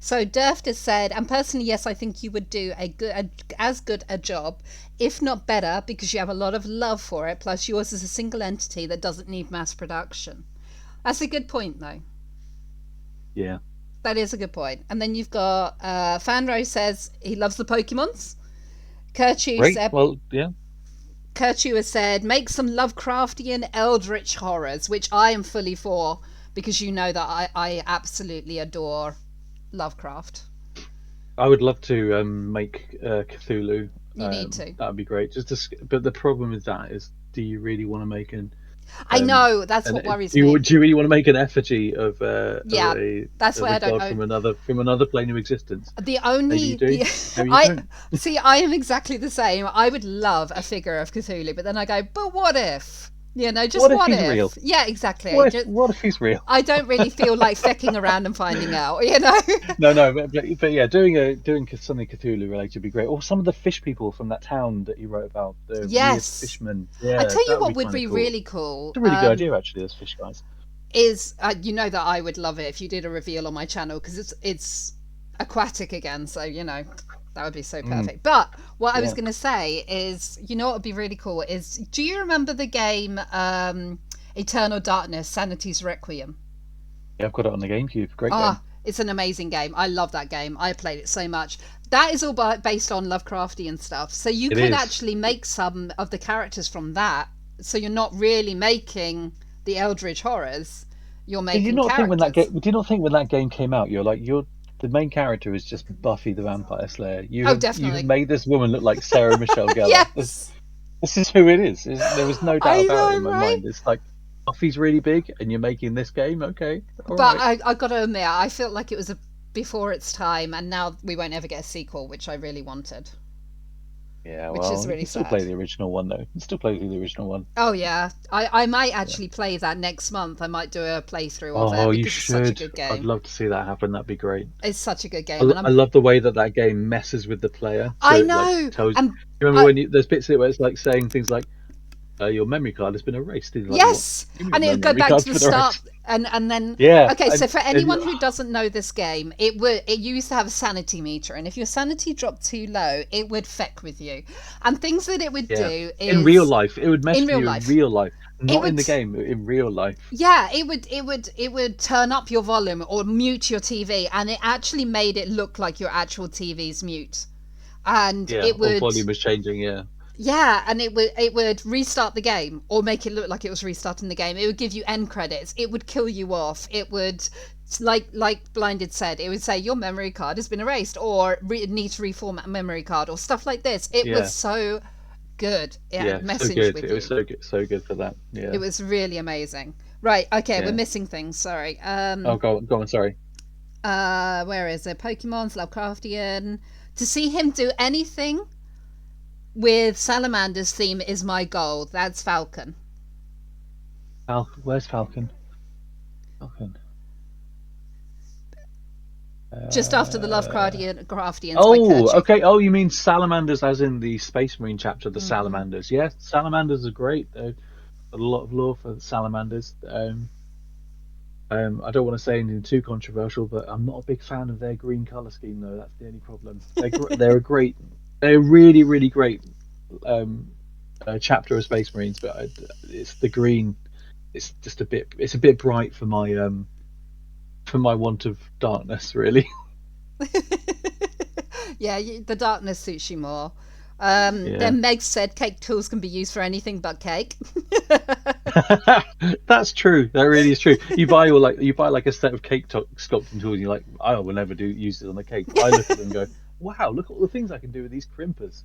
So Durft has said, and personally, yes, I think you would do as good a job, if not better, because you have a lot of love for it. Plus, yours is a single entity that doesn't need mass production. That's a good point, though. Yeah. That is a good point. And then you've got Fanro says he loves the Pokemons. Kirchu Great. said, Well, yeah. Kirchu has said, make some Lovecraftian eldritch horrors, which I am fully for, because you know that I absolutely adore Lovecraft. I would love to make Cthulhu. You need to. That would be great. But the problem with that is, do you really want to make an? I know, that's what worries do me. you really want to make an effigy of Yeah, that's why I don't god know. from another plane of existence? The only Maybe you do. Maybe you I don't. see. I am exactly the same. I would love a figure of Cthulhu, but then I go, but what if? You know, just What if what he's if? real? Yeah, exactly. What Just- if he's real? I don't really feel like fecking around and finding out. You know. No, but yeah, doing something Cthulhu related would be great. Or some of the fish people from that town that you wrote about, the Yes. weird fishmen. Yeah, I tell you that what would kinda be cool. really cool. It's a really good idea, actually. Those fish guys. is you know that I would love it if you did a reveal on my channel, because it's aquatic again, so you know that would be so perfect. But what I was Yeah. going to say is, you know what would be really cool is, do you remember the game Eternal Darkness, Sanity's Requiem? Yeah, I've got it on the GameCube. Great game. Ah, it's an amazing game. I love that game. I played it so much. That is all based on Lovecraftian stuff. So you It could is. actually make some of the characters from that. So you're not really making the Eldritch horrors. You're Did making you not characters. think when that game? Did you not think when that game came out, you're the main character is just Buffy the Vampire Slayer. You Oh, have, definitely. You have made this woman look like Sarah Michelle Gellar. Yes. This is who it is. There was no doubt I about know, it in my right? mind. It's like Buffy's really big, and you're making this game. Okay, all But right. I got to admit, I felt like it was before its time, and now we won't ever get a sequel, which I really wanted. Yeah, which well, is really you can still play sad. the original one though. You can still play the original one. Oh yeah, I might actually play that next month. I might do a playthrough of it Oh, because you it's such a should. good I'd game. love to see that happen. That'd be great. It's such a good I, game, and I I'm. love the way that game messes with the player. I it, know, like, tells. and You remember I- when there's bits in it where it's like saying things like, "Your memory card has been erased." And you're like, yes, "What? Your and it'll go memory back card's to the been start, erased?" and then. Yeah. Okay, so and- for and- anyone who doesn't know this game, it used to have a sanity meter, and if your sanity dropped too low, it would feck with you, and things that it would Yeah. do is in real life, it would mess in with real you life. in real life, not in the would- game. In real life. Yeah, it would turn up your volume or mute your TV, and it actually made it look like your actual TV's mute, and Yeah. it would. Or volume is changing. Yeah. Yeah, and it would restart the game or make it look like it was restarting the game. It would give you end credits. It would kill you off. It would, like Blinded said, it would say your memory card has been erased, or need to reformat memory card, or stuff like this. It Yeah. was so good. It Yeah. had So message good. with It you. was so good for that. Yeah. It was really amazing. Right, okay, Yeah. we're missing things. Sorry. Oh, go on. Sorry. Where is it? Pokemon's Lovecraftian. To see him do anything with Salamander's theme is my goal. That's Falcon. Where's Falcon? Falcon. Just after the Lovecraftians by Oh, Kirchhoff. okay. Oh, you mean salamanders, as in the Space Marine chapter, the Mm-hmm. salamanders? Yeah, salamanders are great. They're a lot of lore for the salamanders. I don't want to say anything too controversial, but I'm not a big fan of their green color scheme, though. That's the only problem. They're a great, they're a really, really great chapter of Space Marines, but it's the green. It's just it's a bit bright for my want of darkness, really. Yeah, the darkness suits you more. Then Meg said cake tools can be used for anything but cake. That's true. That really is true. You buy a set of cake sculpting tools, and you're like, I will never use it on a cake. I look at them and go, wow, look at all the things I can do with these crimpers.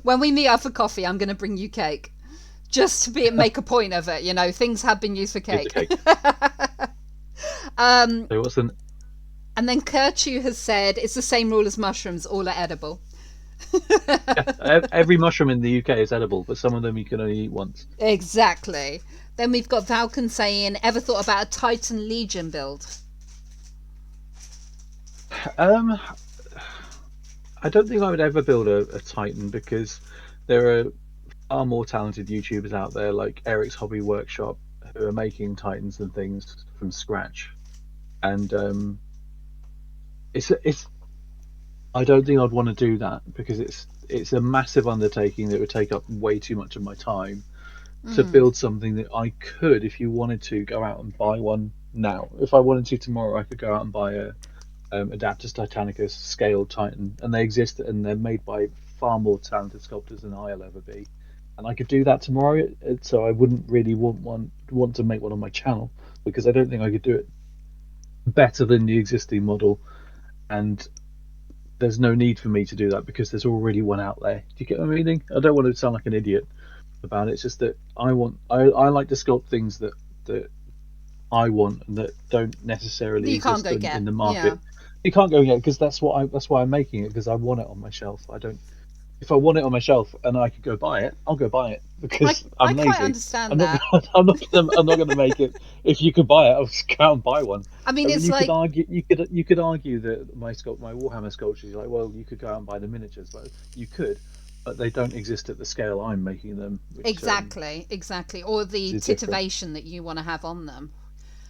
When we meet up for coffee, I'm going to bring you cake. Just to make a point of it, things have been used for Here's cake. the cake. So what's the And then Kirchu has said it's the same rule as mushrooms, all are edible. every mushroom in the UK is edible, but some of them you can only eat once. Exactly. Then we've got Falcon saying, ever thought about a Titan Legion build? I don't think I would ever build a Titan, because there are far more talented YouTubers out there, like Eric's Hobby Workshop, who are making Titans and things from scratch, and it's I don't think I'd want to do that, because it's a massive undertaking that would take up way too much of my time to build something that I could, if you wanted to, go out and buy one now. If I wanted to tomorrow, I could go out and buy a Adaptus Titanicus scaled Titan, and they exist, and they're made by far more talented sculptors than I'll ever be, and I could do that tomorrow. So I wouldn't really want to make one on my channel, because I don't think I could do it better than the existing model, and there's no need for me to do that, because there's already one out there. Do you get what I'm meaning? I don't want to sound like an idiot about it. It's just that I like to sculpt things that I want, and that don't necessarily You can't exist go get. in the market. Yeah. You can't go get, because that's why I'm making it, because I want it on my shelf. If I want it on my shelf and I could go buy it, I'll go buy it, because I I'm lazy. quite understand I'm that. I'm not going to make it. If you could buy it, I'll just go out and buy one. I mean, it's you like, could argue that my Warhammer sculptures, you're like, well, you could go out and buy the miniatures, but you could, but they don't exist at the scale I'm making them. Which, exactly, or the is different. titivation that you want to have on them.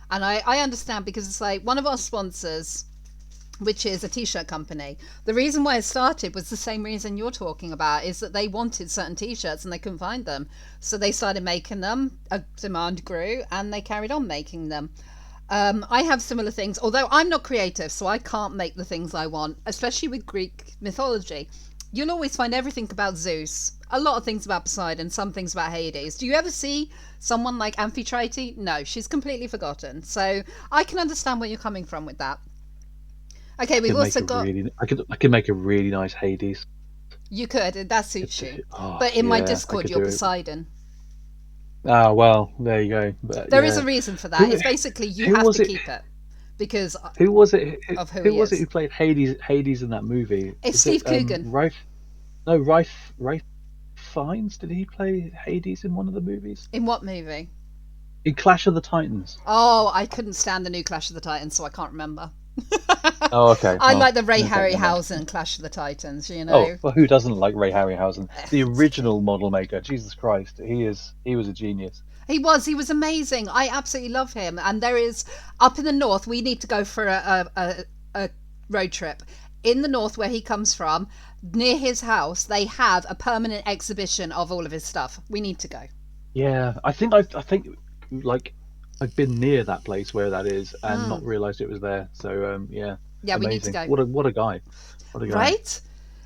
And I understand, because it's like one of our sponsors, which is a t-shirt company. The reason why it started was the same reason you're talking about, is that they wanted certain t-shirts and they couldn't find them. So they started making them, a demand grew, and they carried on making them. I have similar things, although I'm not creative, so I can't make the things I want, especially with Greek mythology. You'll always find everything about Zeus, a lot of things about Poseidon, some things about Hades. Do you ever see someone like Amphitrite? No, she's completely forgotten. So I can understand where you're coming from with that. Okay, we've also got... I could make a really nice Hades. You could, that suits you. Oh, But in my yeah, I Discord, could you're do it. Poseidon. Ah, well, there you go. But, There yeah. is a reason for that. Who- It's basically you who have was to it? keep it. Because Who was it? Of who Who he was is. it who played Hades in that movie? It's Was Steve it, Coogan. Rafe Fiennes. Did he play Hades in one of the movies? In what movie? In Clash of the Titans. Oh, I couldn't stand the new Clash of the Titans, so I can't remember. Oh, okay. I well, like the Ray okay, never mind. Harryhausen Clash of the Titans, you know. Oh, well, who doesn't like Ray Harryhausen? The original model maker. Jesus Christ, he was a genius. He was amazing. I absolutely love him. And there is, up in the north, we need to go for a road trip. In the north, where he comes from, near his house, they have a permanent exhibition of all of his stuff. We need to go. Yeah, I think like I've been near that place where that is and not realised it was there. So yeah. Yeah, amazing. we need to go. What a guy. What a guy. Right?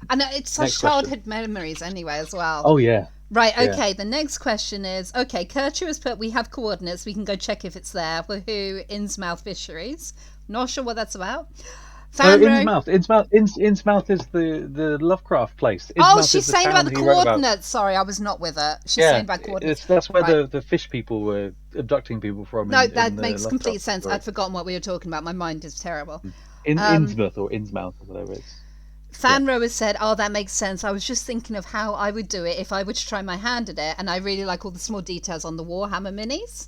And it's such Next question. childhood memories anyway as well. Oh yeah. Right, Yeah. okay, the next question is, okay, Kircher has put, we have coordinates, we can go check if it's there. Woohoo, Innsmouth Fisheries. Not sure what that's about. Fanro... Innsmouth is the Lovecraft place. Oh, Innsmouth she's is the saying about town the he wrote coordinates. Sorry, I was not with her. She's Yeah, saying about coordinates. that's where Right. the fish people were abducting people from. No, in that the makes complete Lovecraft sense. story. I'd forgotten what we were talking about. My mind is terrible. Innsmouth or Innsmouth or whatever it is. Fanro has said, oh, that makes sense. I was just thinking of how I would do it if I were to try my hand at it. And I really like all the small details on the Warhammer minis.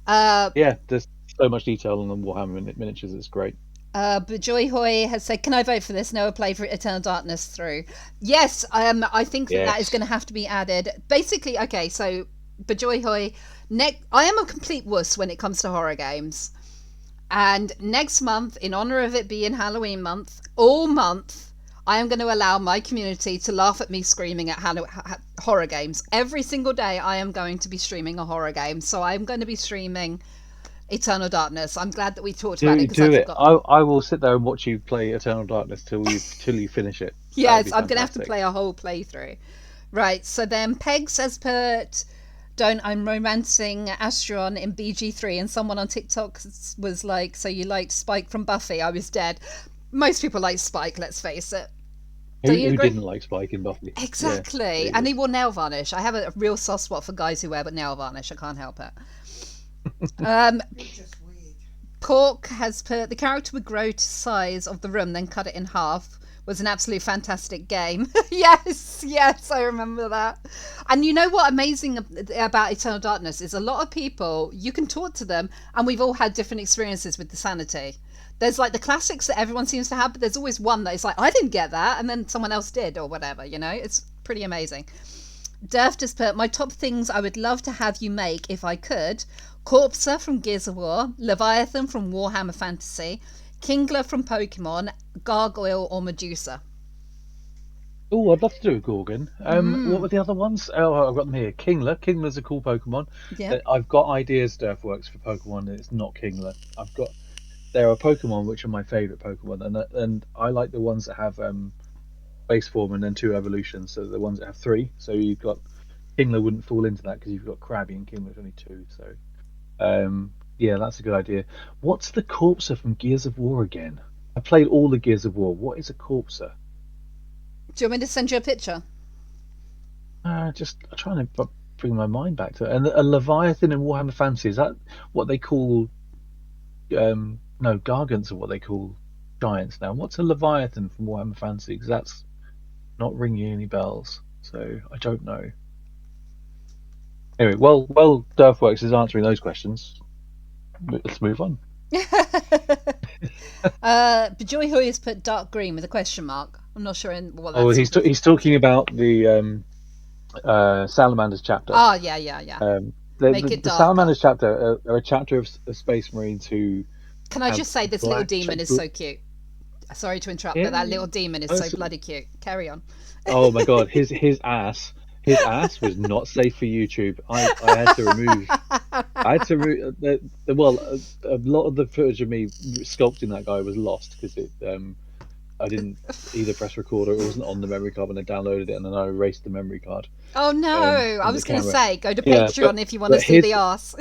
Yeah, there's so much detail on the Warhammer miniatures. It's great. But Joy Hoy has said, can I vote for this? Noah play for Eternal Darkness through. Yes, I think that Yes. is going to have to be added. Basically, okay, so Bajoy Hoy, I am a complete wuss when it comes to horror games. And next month, in honour of it being Halloween month, all month, I am going to allow my community to laugh at me screaming at horror games. Every single day I am going to be streaming a horror game. So I'm going to be streaming Eternal Darkness. I'm glad that we talked about it. Do I it. forgot. I will sit there and watch you play Eternal Darkness till you finish it. Yes, That'd be I'm going to have to fantastic. play a whole playthrough. Right, so then Pegs has put, I'm romancing Astron in BG3, and someone on TikTok was like, so you liked Spike from Buffy? I was dead. Most people like Spike, let's face it. Who Do you agree? didn't like Spike in Buffy? Exactly. Yeah, And he wore nail varnish. I have a real soft spot for guys who wear nail varnish. I can't help it. Cork has put, the character would grow to size of the room, then cut it in half. Was an absolute fantastic game. yes, I remember that. And you know what amazing about Eternal Darkness is a lot of people, you can talk to them, and we've all had different experiences with the sanity. There's like the classics that everyone seems to have, but there's always one that is like, I didn't get that, and then someone else did, or whatever, you know? It's pretty amazing. Durf just put, my top things I would love to have you make if I could. Corpser from Gears of War, Leviathan from Warhammer Fantasy, Kingler from Pokemon, Gargoyle or Medusa. Oh, I'd love to do a Gorgon. What were the other ones? Oh, I've got them here. Kingler. Kingler's a cool Pokemon. Yeah. I've got ideas, Durfworks, for Pokemon, and it's not Kingler. There are Pokemon which are my favourite Pokemon, and I like the ones that have base form and then 2 evolutions. So the ones that have 3. So you've got Kingler wouldn't fall into that because you've got Krabby and Kingler's only 2. So yeah, that's a good idea. What's the Corpser from Gears of War again? I played all the Gears of War. What is a Corpser? Do you want me to send you a picture? Just trying to bring my mind back to it. And a Leviathan in Warhammer Fantasy, is that what they call? No, Gargants are what they call giants now. What's a Leviathan from Warhammer Fantasy? Because that's not ringing any bells. So I don't know. Anyway, well, Durfworks is answering those questions. Let's move on. Bajoy Hoy has put dark green with a question mark. I'm not sure what that's. Oh, he's talking about the Salamanders chapter. Oh, yeah. Make it the darker. Salamanders chapter are a chapter of Space Marines who Can I have just say this little black demon is so cute? Sorry to interrupt, Yeah, but that little demon is oh, so bloody cute. Carry on. oh my god, his ass was not safe for YouTube. I had to remove. I had to well, a lot of the footage of me sculpting that guy was lost because I didn't either press record or it wasn't on the memory card when I downloaded it, and then I erased the memory card. Oh no! I From was the going to camera. say, go to Yeah, Patreon if you want to but see the ass.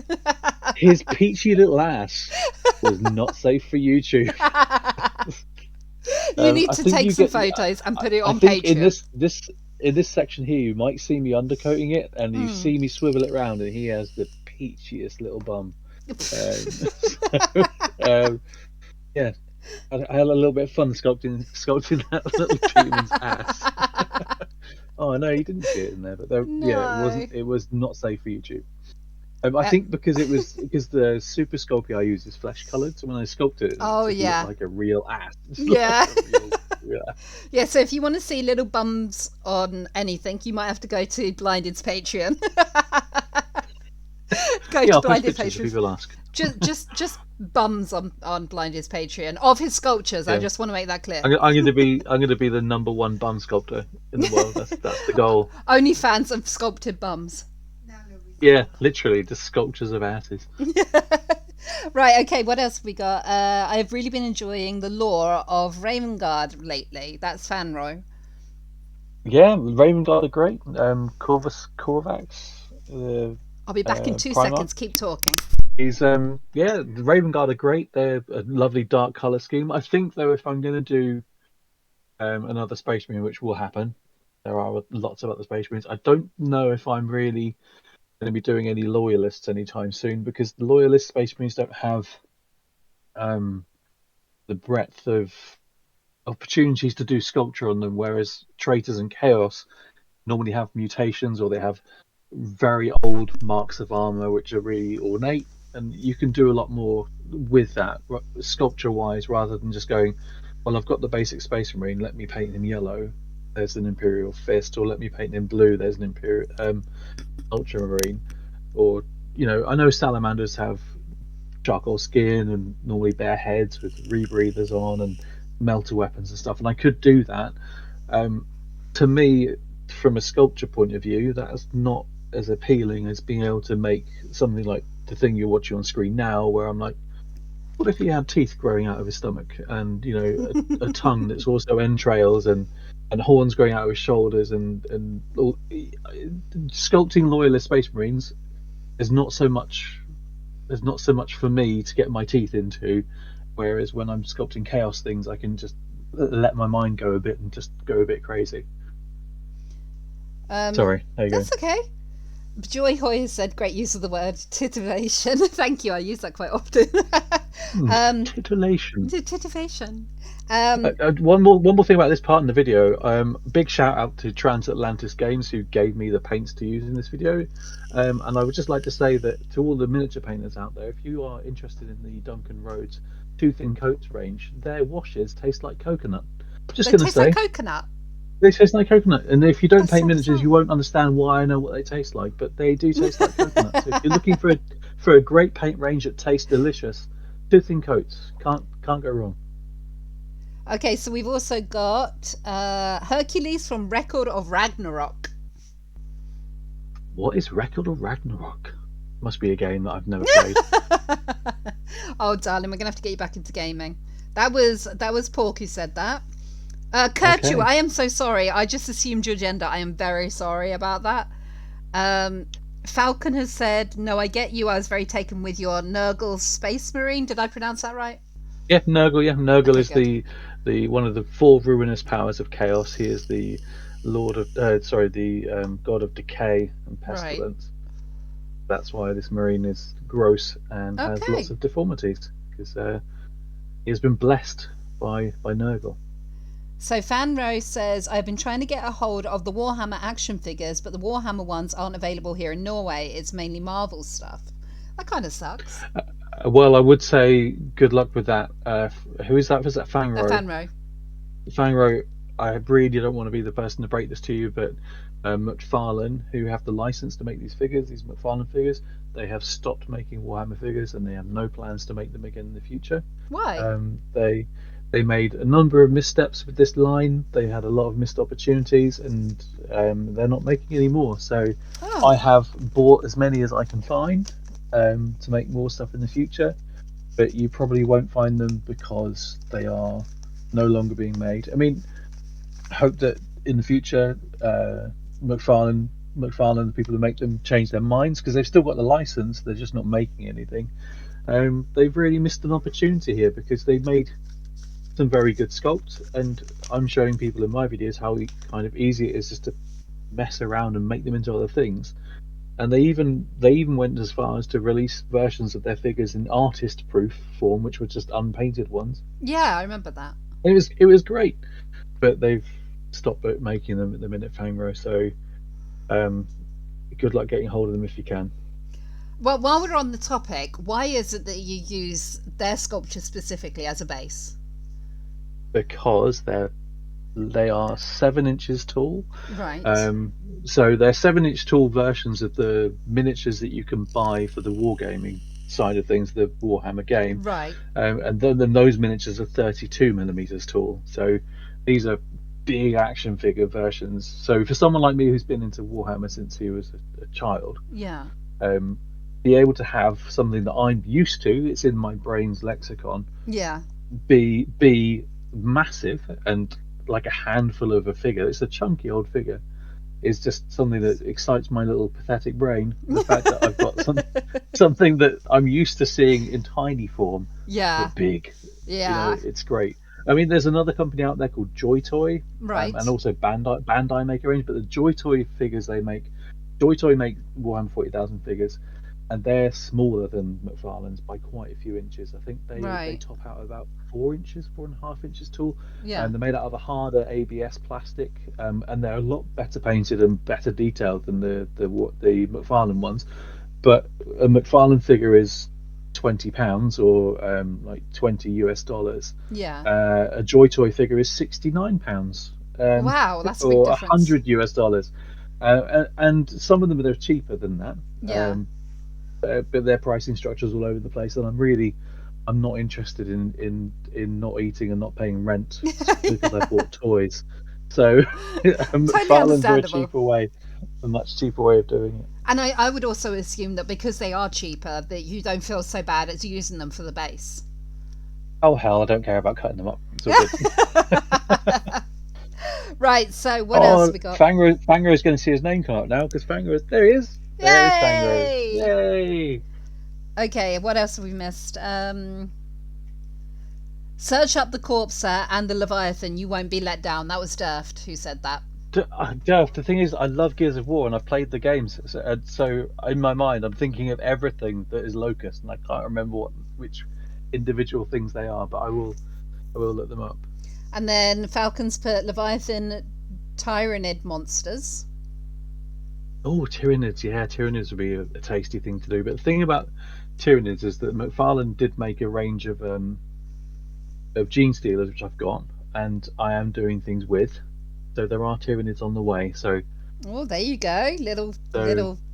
his peachy little ass was not safe for YouTube. You need I to think take you some get- photos and put it I on think in Patreon. this section here, you might see me undercoating it, and you Hmm. see me swivel it around, and he has the peachiest little bum. Yeah, I had a little bit of fun sculpting that little demon's ass. Oh no, you didn't see it in there, but yeah, No. it was not safe for YouTube. I Uh, think because the Super Sculpey I use is flesh coloured, so when I sculpt it, Oh, just yeah. looked like a real ass. It just Yeah. looked like a real ass. Yeah, so if you want to see little bums on anything, you might have to go to Blinded's Patreon. Go Yeah, to I'll post Blinded's pictures if Patreon. people ask. Just bums on Blinded's Patreon of his sculptures. I Yeah. just want to make that clear. I'm going to be the #1 bum sculptor in the world. That's the goal. Only fans of sculpted bums. Yeah, literally, just sculptures of asses. Right, okay, what else have we got? I've really been enjoying the lore of Ravengard lately. That's Fanroy. Yeah, Ravengard are great. Korvax. I'll be back in 2 Primarch? seconds. Keep talking. He's the Ravengard are great. They're a lovely dark color scheme. I think though, if I'm going to do another Space Marine, which will happen, there are lots of other Space Marines. I don't know if I'm really going to be doing any Loyalists anytime soon, because the Loyalist Space Marines don't have the breadth of opportunities to do sculpture on them, whereas Traitors and Chaos normally have mutations, or they have very old marks of armor which are really ornate, and you can do a lot more with that sculpture wise, rather than just going, well, I've got the basic Space Marine, let me paint him yellow, there's an Imperial Fist, or let me paint him blue, there's an Imperial Ultramarine. Or I know Salamanders have charcoal skin and normally bare heads with rebreathers on and melter weapons and stuff, and I could do that. To me, from a sculpture point of view, that's not as appealing as being able to make something like the thing you're watching on screen now, where I'm like, what if he had teeth growing out of his stomach, and a tongue that's also entrails, and horns growing out of his shoulders, and sculpting Loyalist Space Marines is not so much for me to get my teeth into, whereas when I'm sculpting Chaos things, I can just let my mind go a bit and just go a bit crazy. Sorry, there you go. That's okay. Joy Hoy has said, great use of the word titivation. Thank you, I use that quite often. Titillation. Titivation. One more thing about this part in the video. Big shout out to Transatlantis Games, who gave me the paints to use in this video. And I would just like to say that to all the miniature painters out there, if you are interested in the Duncan Rhodes Tooth and Coats range, their washes taste like coconut. Just They gonna taste say like coconut. they taste like coconut, and if you don't That's paint so miniatures, bizarre. you won't understand why I know what they taste like. But they do taste like coconut. So if you're looking for a great paint range that tastes delicious, Tooth and Coats can't go wrong. Okay, so we've also got Hercules from Record of Ragnarok. What is Record of Ragnarok? Must be a game that I've never played. Oh, darling, we're gonna have to get you back into gaming. That was Pork who said that. Kerchu, Okay. I am so sorry. I just assumed your gender. I am very sorry about that. Falcon has said, no, I get you. I was very taken with your Nurgle Space Marine. Did I pronounce that right? Yeah, Nurgle. Yeah, Nurgle Okay, is good. the one of the 4 ruinous powers of chaos. He is the god of decay and pestilence. That's why this marine is gross and has Okay. lots of deformities, because he has been blessed by Nurgle. So Fanro says, I've been trying to get a hold of the Warhammer action figures, but the Warhammer ones aren't available here in Norway. It's mainly Marvel stuff. That kind of sucks. Well, I would say good luck with that. Who is that? Was that Fangro? Fanro. Fangro, I really don't want to be the person to break this to you, but McFarlane, who have the license to make these McFarlane figures, they have stopped making Warhammer figures, and they have no plans to make them again in the future. Why? They made a number of missteps with this line. They had a lot of missed opportunities, and they're not making any more. So Oh. I have bought as many as I can find to make more stuff in the future, but you probably won't find them because they are no longer being made. I mean, I hope that in the future, McFarlane, the people who make them, change their minds, because they've still got the license. They're just not making anything. They've really missed an opportunity here, because they made some very good sculpts, and I'm showing people in my videos how kind of easy it is just to mess around and make them into other things. And they even went as far as to release versions of their figures in artist proof form, which were just unpainted ones. Yeah, I remember that. It was great, but they've stopped making them at the minute, Fangro. So good luck getting hold of them if you can. Well, while we're on the topic, why is it that you use their sculpture specifically as a base? Because they are 7 inches tall. Right. So they're 7-inch tall versions of the miniatures that you can buy for the wargaming side of things, the Warhammer game. Right. And then those miniatures are 32 millimeters tall. So these are big action figure versions. So for someone like me who's been into Warhammer since he was a child, Yeah. be able to have something that I'm used to, it's in my brain's lexicon, Yeah. be massive and like a handful of a figure. It's a chunky old figure. Is just something that excites my little pathetic brain. The fact that I've got something that I'm used to seeing in tiny form, Yeah. but big. Yeah. You know, it's great. I mean, there's another company out there called Joy Toy, Right. and also Bandai make a range. But the Joy Toy figures they make, Joy Toy make Warhammer 40,000 figures, and they're smaller than McFarlane's by quite a few inches. I think they Right. top out at about 4.5 inches tall. Yeah. And they're made out of a harder ABS plastic, and they're a lot better painted and better detailed than the McFarlane ones. But a McFarlane figure is £20 or like $20 US. Yeah. A Joy Toy figure is £69. Wow, that's a big or difference. $100 US. And some of them they're cheaper than that. Yeah. But their pricing structure's all over the place, and I'm not interested in not eating and not paying rent because I bought toys. So McFarlane's are a much cheaper way of doing it. And I would also assume that because they are cheaper, that you don't feel so bad as using them for the base. Oh hell, I don't care about cutting them up. It's all good. Right, so what else have we got? Fangro is going to see his name come up now, because Fangro is there. He is. There is Fangro. Yay! Okay, what else have we missed? Search up the Corpser and the Leviathan. You won't be let down. That was Durft who said that. Durft, the thing is, I love Gears of War and I've played the games. So in my mind, I'm thinking of everything that is Locust, and I can't remember which individual things they are, but I will look them up. And then Falcons put Leviathan Tyranid monsters. Oh, Tyranids, yeah, Tyranids would be a tasty thing to do. But the thing about Tyranids is that McFarlane did make a range of Gene Stealers, which I've got, and I am doing things with. So there are Tyranids on the way. So oh, there you go, little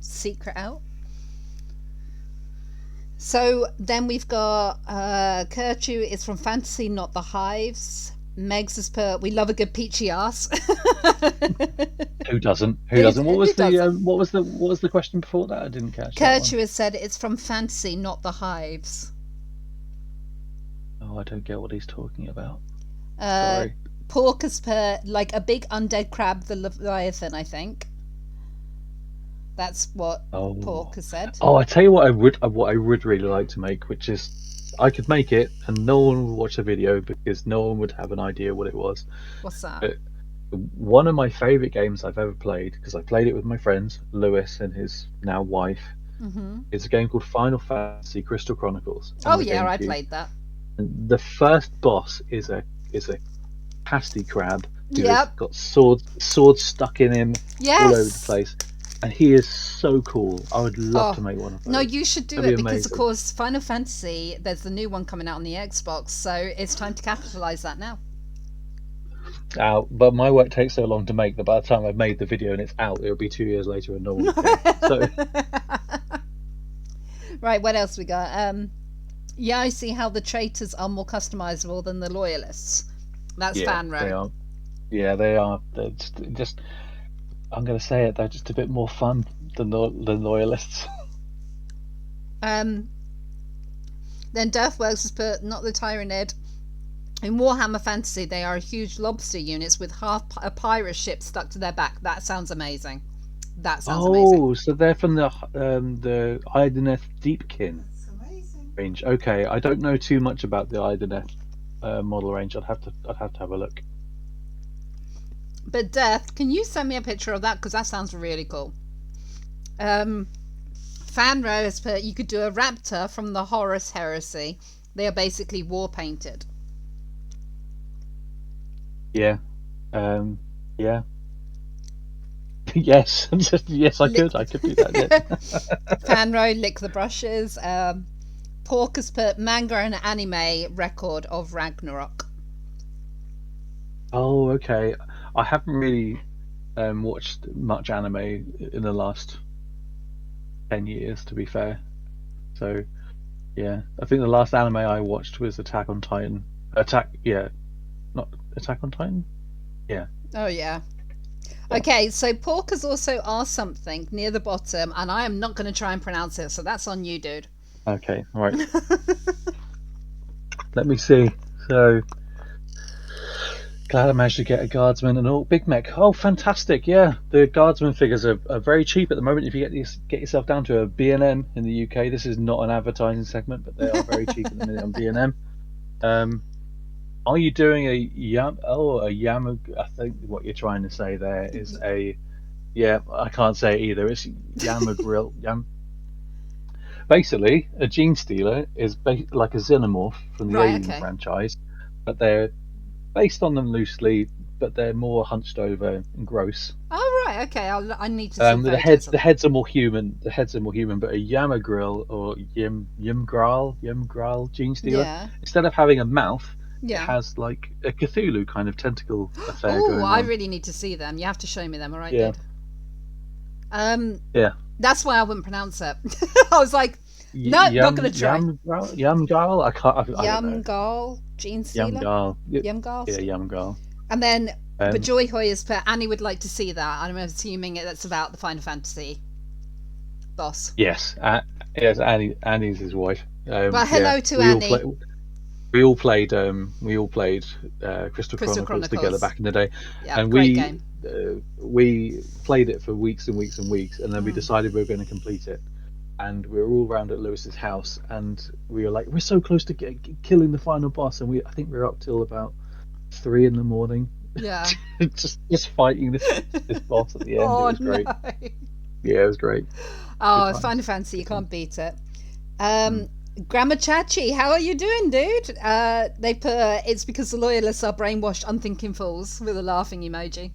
secret out. So then we've got Kerchu is from Fantasy, Not the Hives. Megs has put, we love a good peachy ass. Who doesn't? Who What was doesn't? what was the question before that? I didn't catch that one. Kerchu has said it's from Fantasy, Not the Hives. Oh, I don't get what he's talking about. Uh, Sorry. Pork has put like a big undead crab, the Leviathan, I think. That's what Oh. Pork has said. Oh, I tell you what I would really like to make, which is I could make it and no one would watch the video because no one would have an idea what it was. What's that? One of my favourite games I've ever played, because I played it with my friends Lewis and his now wife, is a game called Final Fantasy Crystal Chronicles. on Oh the yeah, I GameCube. played that. And the first boss is a pasty crab who Yep. has got swords stuck in him Yes. all over the place, and he is so cool. I would love Oh, to make one of those. No, you should do That'd it be because, of amazing. course, Final Fantasy, there's the new one coming out on the Xbox, so it's time to capitalise that now. out, but my work takes so long to make that by the time I've made the video and it's out, it'll be 2 years later and no one will care. So Right, what else we got? Yeah, I see how the traitors are more customizable than the loyalists. That's yeah, Fanro. they are. Yeah, they are. They're just I'm going to say it. They're just a bit more fun than loyalists. Then Deathworks has put not the Tyranid. In Warhammer Fantasy, they are huge lobster units with half a pirate ship stuck to their back. That sounds amazing. That sounds amazing. Oh, so they're from the Idoneth Deepkin range. Okay, I don't know too much about the Idoneth model range. I'd have to have a look. But Death, can you send me a picture of that? Because that sounds really cool. Fanro has put you could do a raptor from the Horus Heresy. They are basically war painted. Yeah. Yeah. Yes. Yes, I could do that. Yeah. Fanro, lick the brushes. Pork has put manga and anime record of Ragnarok. Oh, okay. I haven't really watched much anime in the last 10 years, to be fair. So, yeah. I think the last anime I watched was Attack on Titan. Not Attack on Titan? Yeah. Oh, yeah. Okay, so Pork has also asked something near the bottom, and I am not going to try and pronounce it, so that's on you, dude. Okay, all right. Let me see. So, glad I managed to get a guardsman and all. Big Mech. Oh, fantastic. Yeah, the guardsman figures are very cheap at the moment. If you get yourself down to a B&M in the UK, this is not an advertising segment, but they are very cheap at the minute on B&M. Are you doing a yam? I think what you're trying to say there is a. Yeah, I can't say it either. It's Yamagrill. Basically, a Gene Stealer is like a Xenomorph from the Alien franchise, but they're based on them loosely, but they're more hunched over and gross. Oh right, okay. I need to see the heads are more human. The heads are more human, but a Yamagrill or Yimgral Gene Stealer, instead of having a mouth, it has like a Cthulhu kind of tentacle affair going on. I really need to see them. You have to show me them, all right, yeah. dude? Yeah. That's why I wouldn't pronounce it. I was like, no, not going to try. Yamgal? I can't. Yamgal, Gene Stealer? Yamgal. Yamgal? Yeah, Yamgal. And then, but Joy Hoy has put, Annie would like to see that. I'm assuming that's about the Final Fantasy boss. Yes, yes, Annie's his wife. But hello to Annie. We all played Crystal Chronicles together back in the day, and we played it for weeks and weeks and weeks, and then we decided we were going to complete it, and we were all around at Lewis's house, and we were like, we're so close to killing the final boss, and I think we were up till about 3 a.m. Yeah, just fighting this boss at the end. It was great. No. Yeah, it was great. Oh, Final Fantasy, you can't beat it. Grammar Chachi, how are you doing, dude? They put it's because the loyalists are brainwashed, unthinking fools with a laughing emoji.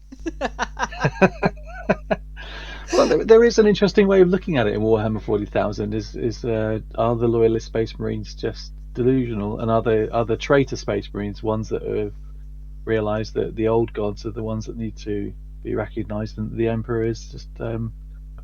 Well, there is an interesting way of looking at it in Warhammer 40,000. Are the loyalist Space Marines just delusional, and are the traitor Space Marines ones that have realised that the old gods are the ones that need to be recognised, and the Emperor is just a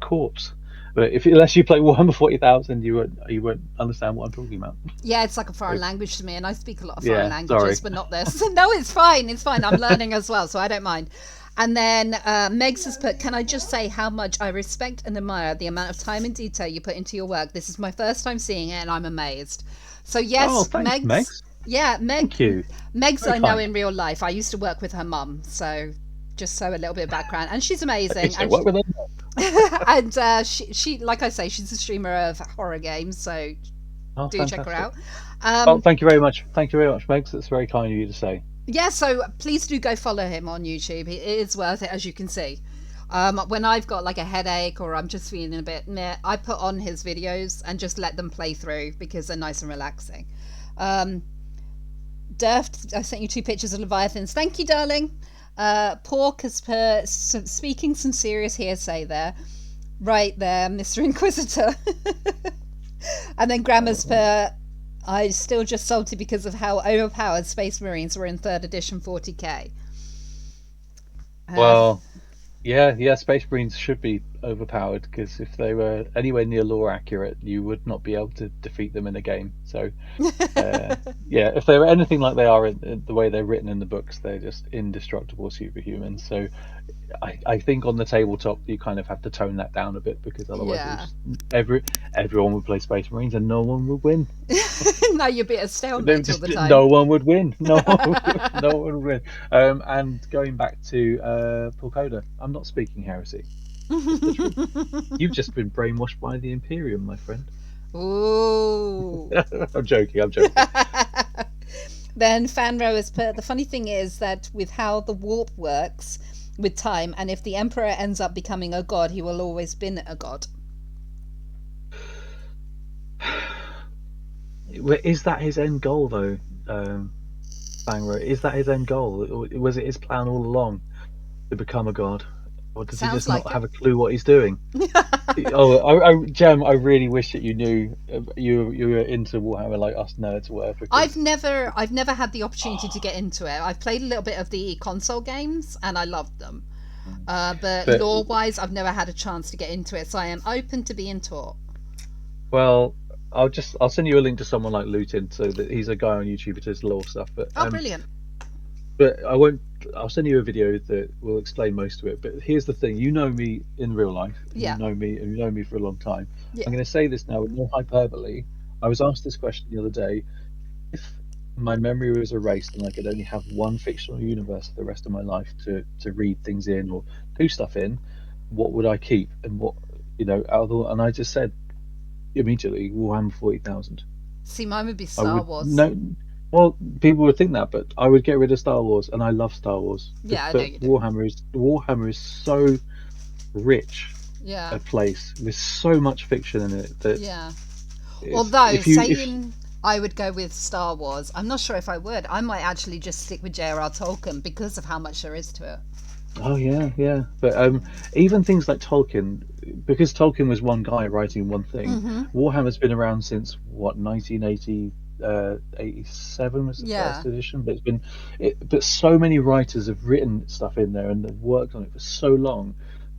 corpse? But unless you play Warhammer 40,000, you won't understand what I'm talking about. Yeah, it's like a foreign language to me, and I speak a lot of foreign languages, but not this. No, it's fine. It's fine. I'm learning as well, so I don't mind. And then Megs has put, can I just say how much I respect and admire the amount of time and detail you put into your work? This is my first time seeing it, and I'm amazed. So yes, thanks, Megs. Yeah, Thank you. Megs I know in real life. I used to work with her mum, so just a little bit of background, and she's amazing. And work with her. And she, like I say, she's a streamer of horror games, so do fantastic. Check her out. Thank you very much. Thank you very much, Megs. That's very kind of you to say. Yeah, so please do go follow him on YouTube. It is worth it, as you can see. When I've got like a headache or I'm just feeling a bit meh, I put on his videos and just let them play through because they're nice and relaxing. Durf, I sent you 2 pictures of Leviathans. Thank you, darling. Pork has put speaking some serious hearsay there. Right there, Mr. Inquisitor. And then Grammar's put, I still just salty because of how overpowered Space Marines were in 3rd edition 40k. Well, yeah, Space Marines should be overpowered because if they were anywhere near lore accurate, you would not be able to defeat them in a game. So, yeah, if they were anything like they are in the way they're written in the books, they're just indestructible superhumans. So, I think on the tabletop you kind of have to tone that down a bit because otherwise Yeah. everyone would play Space Marines and no one would win. No, you'd be They astounded all just the time. no one would win. No one would win. And going back to Paul Coda, I'm not speaking heresy. You've just been brainwashed by the Imperium, my friend. Ooh. I'm joking. Then Fanro has put, the funny thing is that with how the warp works with time, and if the Emperor ends up becoming a god, he will always been a god. Is that his end goal, though, Bangro? Is that his end goal? Or was it his plan all along to become a god? Or does he Sounds just like not it. have a clue what he's doing? Jem, I really wish that you knew you were into Warhammer like us nerds were. Because I've never had the opportunity to get into it. I've played a little bit of the console games and I loved them. But lore wise, I've never had a chance to get into it, so I am open to being taught. Well, I'll send you a link to someone like Lutin, so that he's a guy on YouTube who does lore stuff. But Brilliant. But I won't. I'll send you a video that will explain most of it. But here's the thing: you know me in real life. Yeah. You know me, and you know me for a long time. Yeah. I'm going to say this now with no hyperbole. I was asked this question the other day: if my memory was erased and I could only have one fictional universe for the rest of my life to read things in or do stuff in, what would I keep? And what and I just said immediately Warhammer 40,000. See, mine would be Star Wars. No, well, people would think that, but I would get rid of Star Wars, and I love Star Wars. Yeah, I but know you do. Warhammer is so rich Yeah. a place with so much fiction in it that Yeah. if- Although if you- if- saying I would go with Star Wars, I'm not sure if I would. I might actually just stick with J.R.R. Tolkien because of how much there is to it. Oh yeah. But even things like Tolkien, because Tolkien was one guy writing one thing. Mm-hmm. Warhammer's been around since 1980, 87 was the Yeah. first edition. But but so many writers have written stuff in there and have worked on it for so long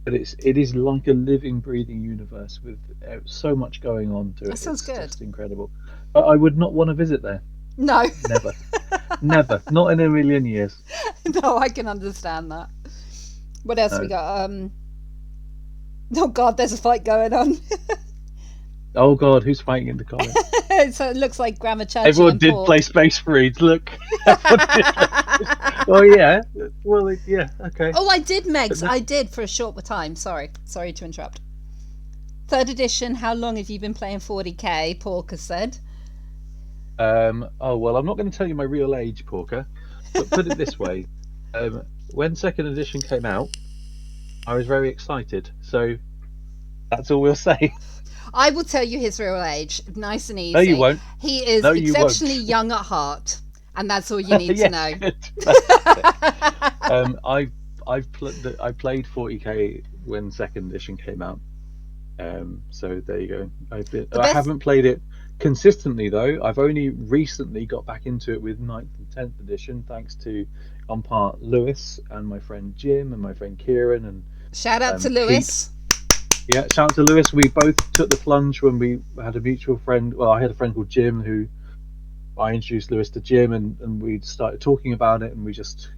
that it is like a living, breathing universe with so much going on to it. That sounds It's good. just incredible. But I would not want to visit there. No. Never, not in a million years. No, I can understand that. What else No. we got? Oh God, there's a fight going on. Oh God, who's fighting in the comments? So it looks like Grammar Churchill Everyone and did Paul. play Space Marines. Look. Oh yeah. Well, yeah. Okay. Oh, I did, Megs. I did for a short time. Sorry to interrupt. Third edition. How long have you been playing 40k? Porker said. Oh well, I'm not going to tell you my real age, Porker. But put it this way: when second edition came out, I was very excited. So that's all we'll say. I will tell you his real age. Nice and easy. No, you won't. He is No, you exceptionally won't. young at heart, and that's all you need to know. I played 40k when second edition came out. So there you go. I best- haven't played it consistently though. I've only recently got back into it with 9th and 10th edition, thanks to on part Lewis and my friend Jim and my friend Kieran and Shout out to Pete. Lewis. yeah, shout out to Lewis. We both took the plunge when we had a mutual friend. Well, I had a friend called Jim who I introduced Lewis to Jim, and we started talking about it, and we just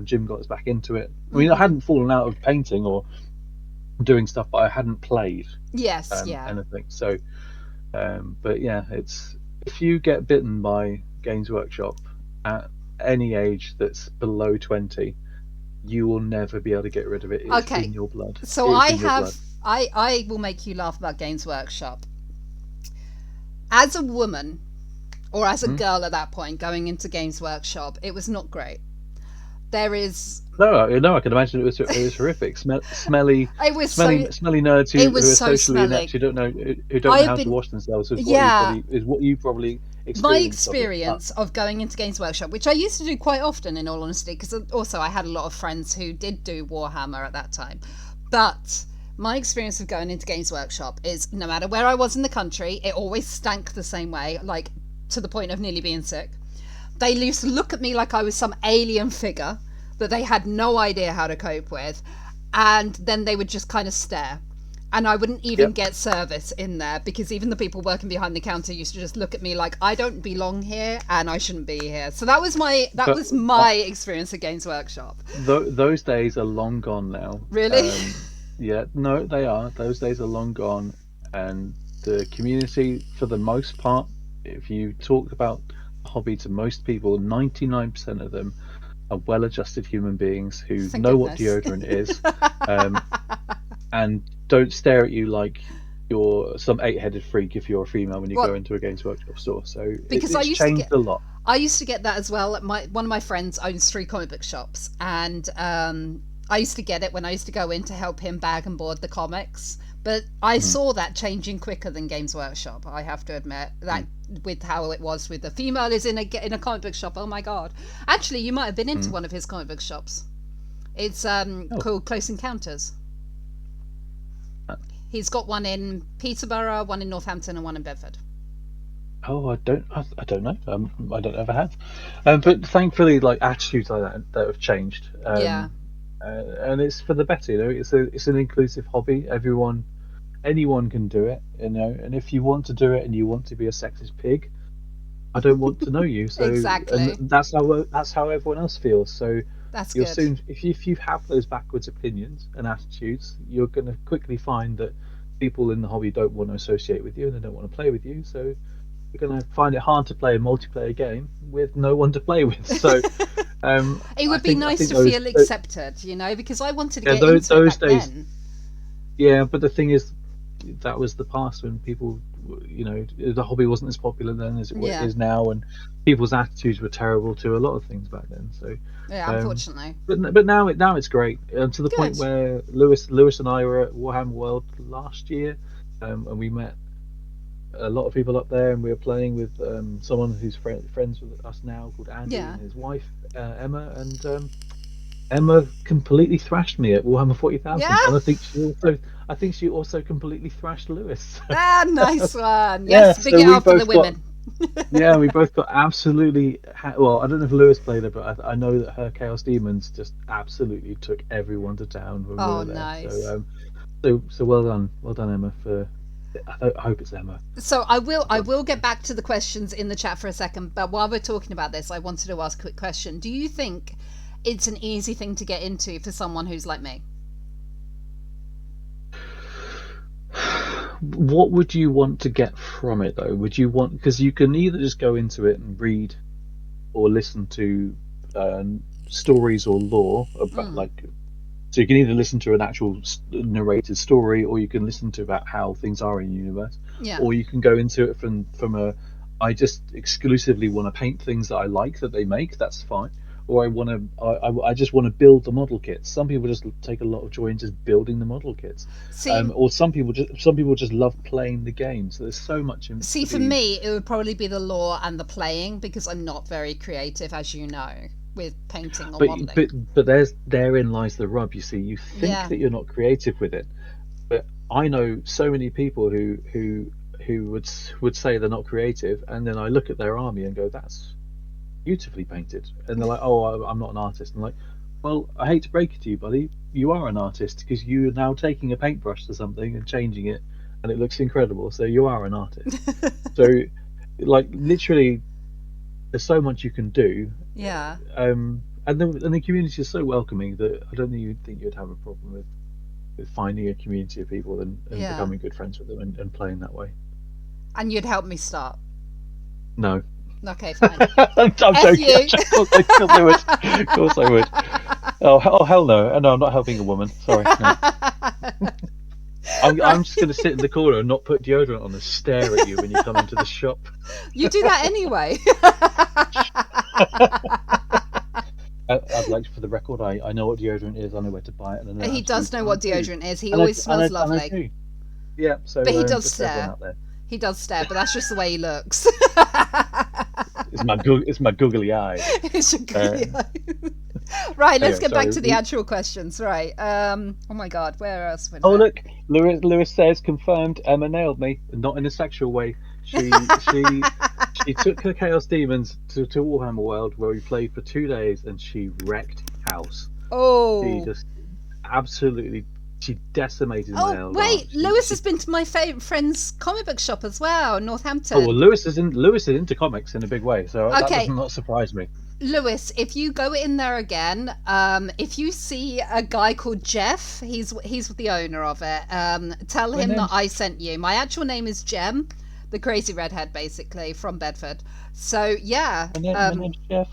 Jim got us back into it. I mean, I hadn't fallen out of painting or doing stuff, but I hadn't played Yes, yeah. anything. So, but yeah, it's if you get bitten by Games Workshop at any age that's below 20, you will never be able to get rid of it. It's Okay. in your blood. So It's I in your have, blood. I will make you laugh about Games Workshop. As a woman, or as a Hmm? girl at that point, going into Games Workshop, it was not great. There is, No, I can imagine it was horrific. Smelly it was smelly nerds who it was are so socially smelly. inept, who don't know I've how been- to wash themselves. Yeah. Is what you probably experienced. my of it. experience of going into Games Workshop, which I used to do quite often in all honesty, because also I had a lot of friends who did do Warhammer at that time. But my experience of going into Games Workshop is no matter where I was in the country, it always stank the same way, like to the point of nearly being sick. They used to look at me like I was some alien figure. that they had no idea how to cope with, and then they would just kind of stare. And I wouldn't even get service in there, because even the people working behind the counter used to just look at me like I don't belong here and I shouldn't be here. So that was my experience at Games Workshop. Those days are long gone now. Really? Yeah, no, they are. Those days are long gone, and the community, for the most part, if you talk about hobby to most people, 99% of them are well-adjusted human beings who Thank know goodness. what deodorant is, and don't stare at you like you're some 8-headed freak if you're a female when you Well, go into a Games Workshop store. So because I it's used to changed get- a lot. I used to get that as well. One of my friends owns 3 comic book shops, and I used to get it when I used to go in to help him bag and board the comics. But I saw that changing quicker than Games Workshop. I have to admit that with how it was with the female is in a comic book shop. Oh my god! Actually, you might have been into one of his comic book shops. It's called Close Encounters. He's got one in Peterborough, one in Northampton, and one in Bedford. Oh, I don't know. I don't ever have. But thankfully, like attitudes like that have changed. Yeah. And it's for the better. You know, it's an inclusive hobby. Anyone can do it. You know, and if you want to do it and you want to be a sexist pig, I don't want to know you. So Exactly. and that's how everyone else feels. So That's you'll good. soon, if you have those backwards opinions and attitudes, you're going to quickly find that people in the hobby don't want to associate with you and they don't want to play with you. So you're going to find it hard to play a multiplayer game with no one to play with. So It would be nice to feel accepted, you know, because I wanted to get into it back then. Yeah, but the thing is, that was the past when people, you know, the hobby wasn't as popular then as it is now, and people's attitudes were terrible to a lot of things back then. So Yeah, unfortunately. but now it's great, to the point Good. where Lewis and I were at Warhammer World last year, and we met a lot of people up there, and we were playing with someone who's friends with us now called Andy Yeah. and his wife Emma, and Emma completely thrashed me at Warhammer 40,000, Yeah? and I think she also completely thrashed Lewis. Ah, nice one. Yeah, Yes, big so it we out for the both got- women. Yeah, we both got absolutely. Well, I don't know if Lewis played her, but I know that her Chaos Demons just absolutely took everyone to town when we Oh, were there. nice. So well done, Emma. For I hope it's Emma. So I will get back to the questions in the chat for a second, but while we're talking about this, I wanted to ask a quick question. Do you think it's an easy thing to get into for someone who's like me? What would you want to get from it, though? Would you want, because you can either just go into it and read or listen to stories or lore about so you can either listen to an actual narrated story, or you can listen to about how things are in the universe, Yeah. or you can go into it from a I just exclusively want to paint things that I like that they make. That's fine. Or I just want to build the model kits. Some people just take a lot of joy in just building the model kits. See, Or some people just love playing the game. So there's so much in. see, for me, it would probably be the lore and the playing, because I'm not very creative, as you know, with painting or modeling. But therein lies the rub. You see, you think that you're not creative with it, but I know so many people who would say they're not creative, and then I look at their army and go, that's beautifully painted, and they're like, oh, I'm not an artist. I'm like, well, I hate to break it to you, buddy, you are an artist, because you're now taking a paintbrush to something and changing it, and it looks incredible. So you are an artist. So, like, literally, there's so much you can do. Yeah. And the community is so welcoming that I don't think you'd have a problem with finding a community of people and becoming good friends with them and playing that way. And you'd help me start. No. Okay, fine. I'm joking. you. Of course I would. Of course I would. Oh hell no! No, I'm not helping a woman. Sorry. No. I'm just going to sit in the corner and not put deodorant on and stare at you when you come into the shop. You do that anyway. I'd like, for the record, I know what deodorant is. I know where to buy it. And I know He does know what deodorant is. He And I- always and I- smells and I lovely. do. Yeah, so But he does just everyone stare. out there. He does stare, but that's just the way he looks. It's my googly eye. It's a googly eye. Right, let's Anyway, get back sorry. to the actual questions. Right. Oh my god, where else? Oh look, Lewis says confirmed. Emma nailed me, not in a sexual way. She took her Chaos Demons to Warhammer World, where we played for 2 days, and she wrecked house. She Oh. just absolutely, she decimated my Oh, old wait. aunt. Lewis has been to my friend's comic book shop as well, Oh, Northampton. well, Lewis is into comics in a big way, so that does Okay. not surprise me. Lewis, if you go in there again, if you see a guy called Jeff, he's the owner of it. Tell My him that name's- I sent you. My actual name is Jem, the crazy redhead, basically from Bedford. So yeah, My name's Jeff.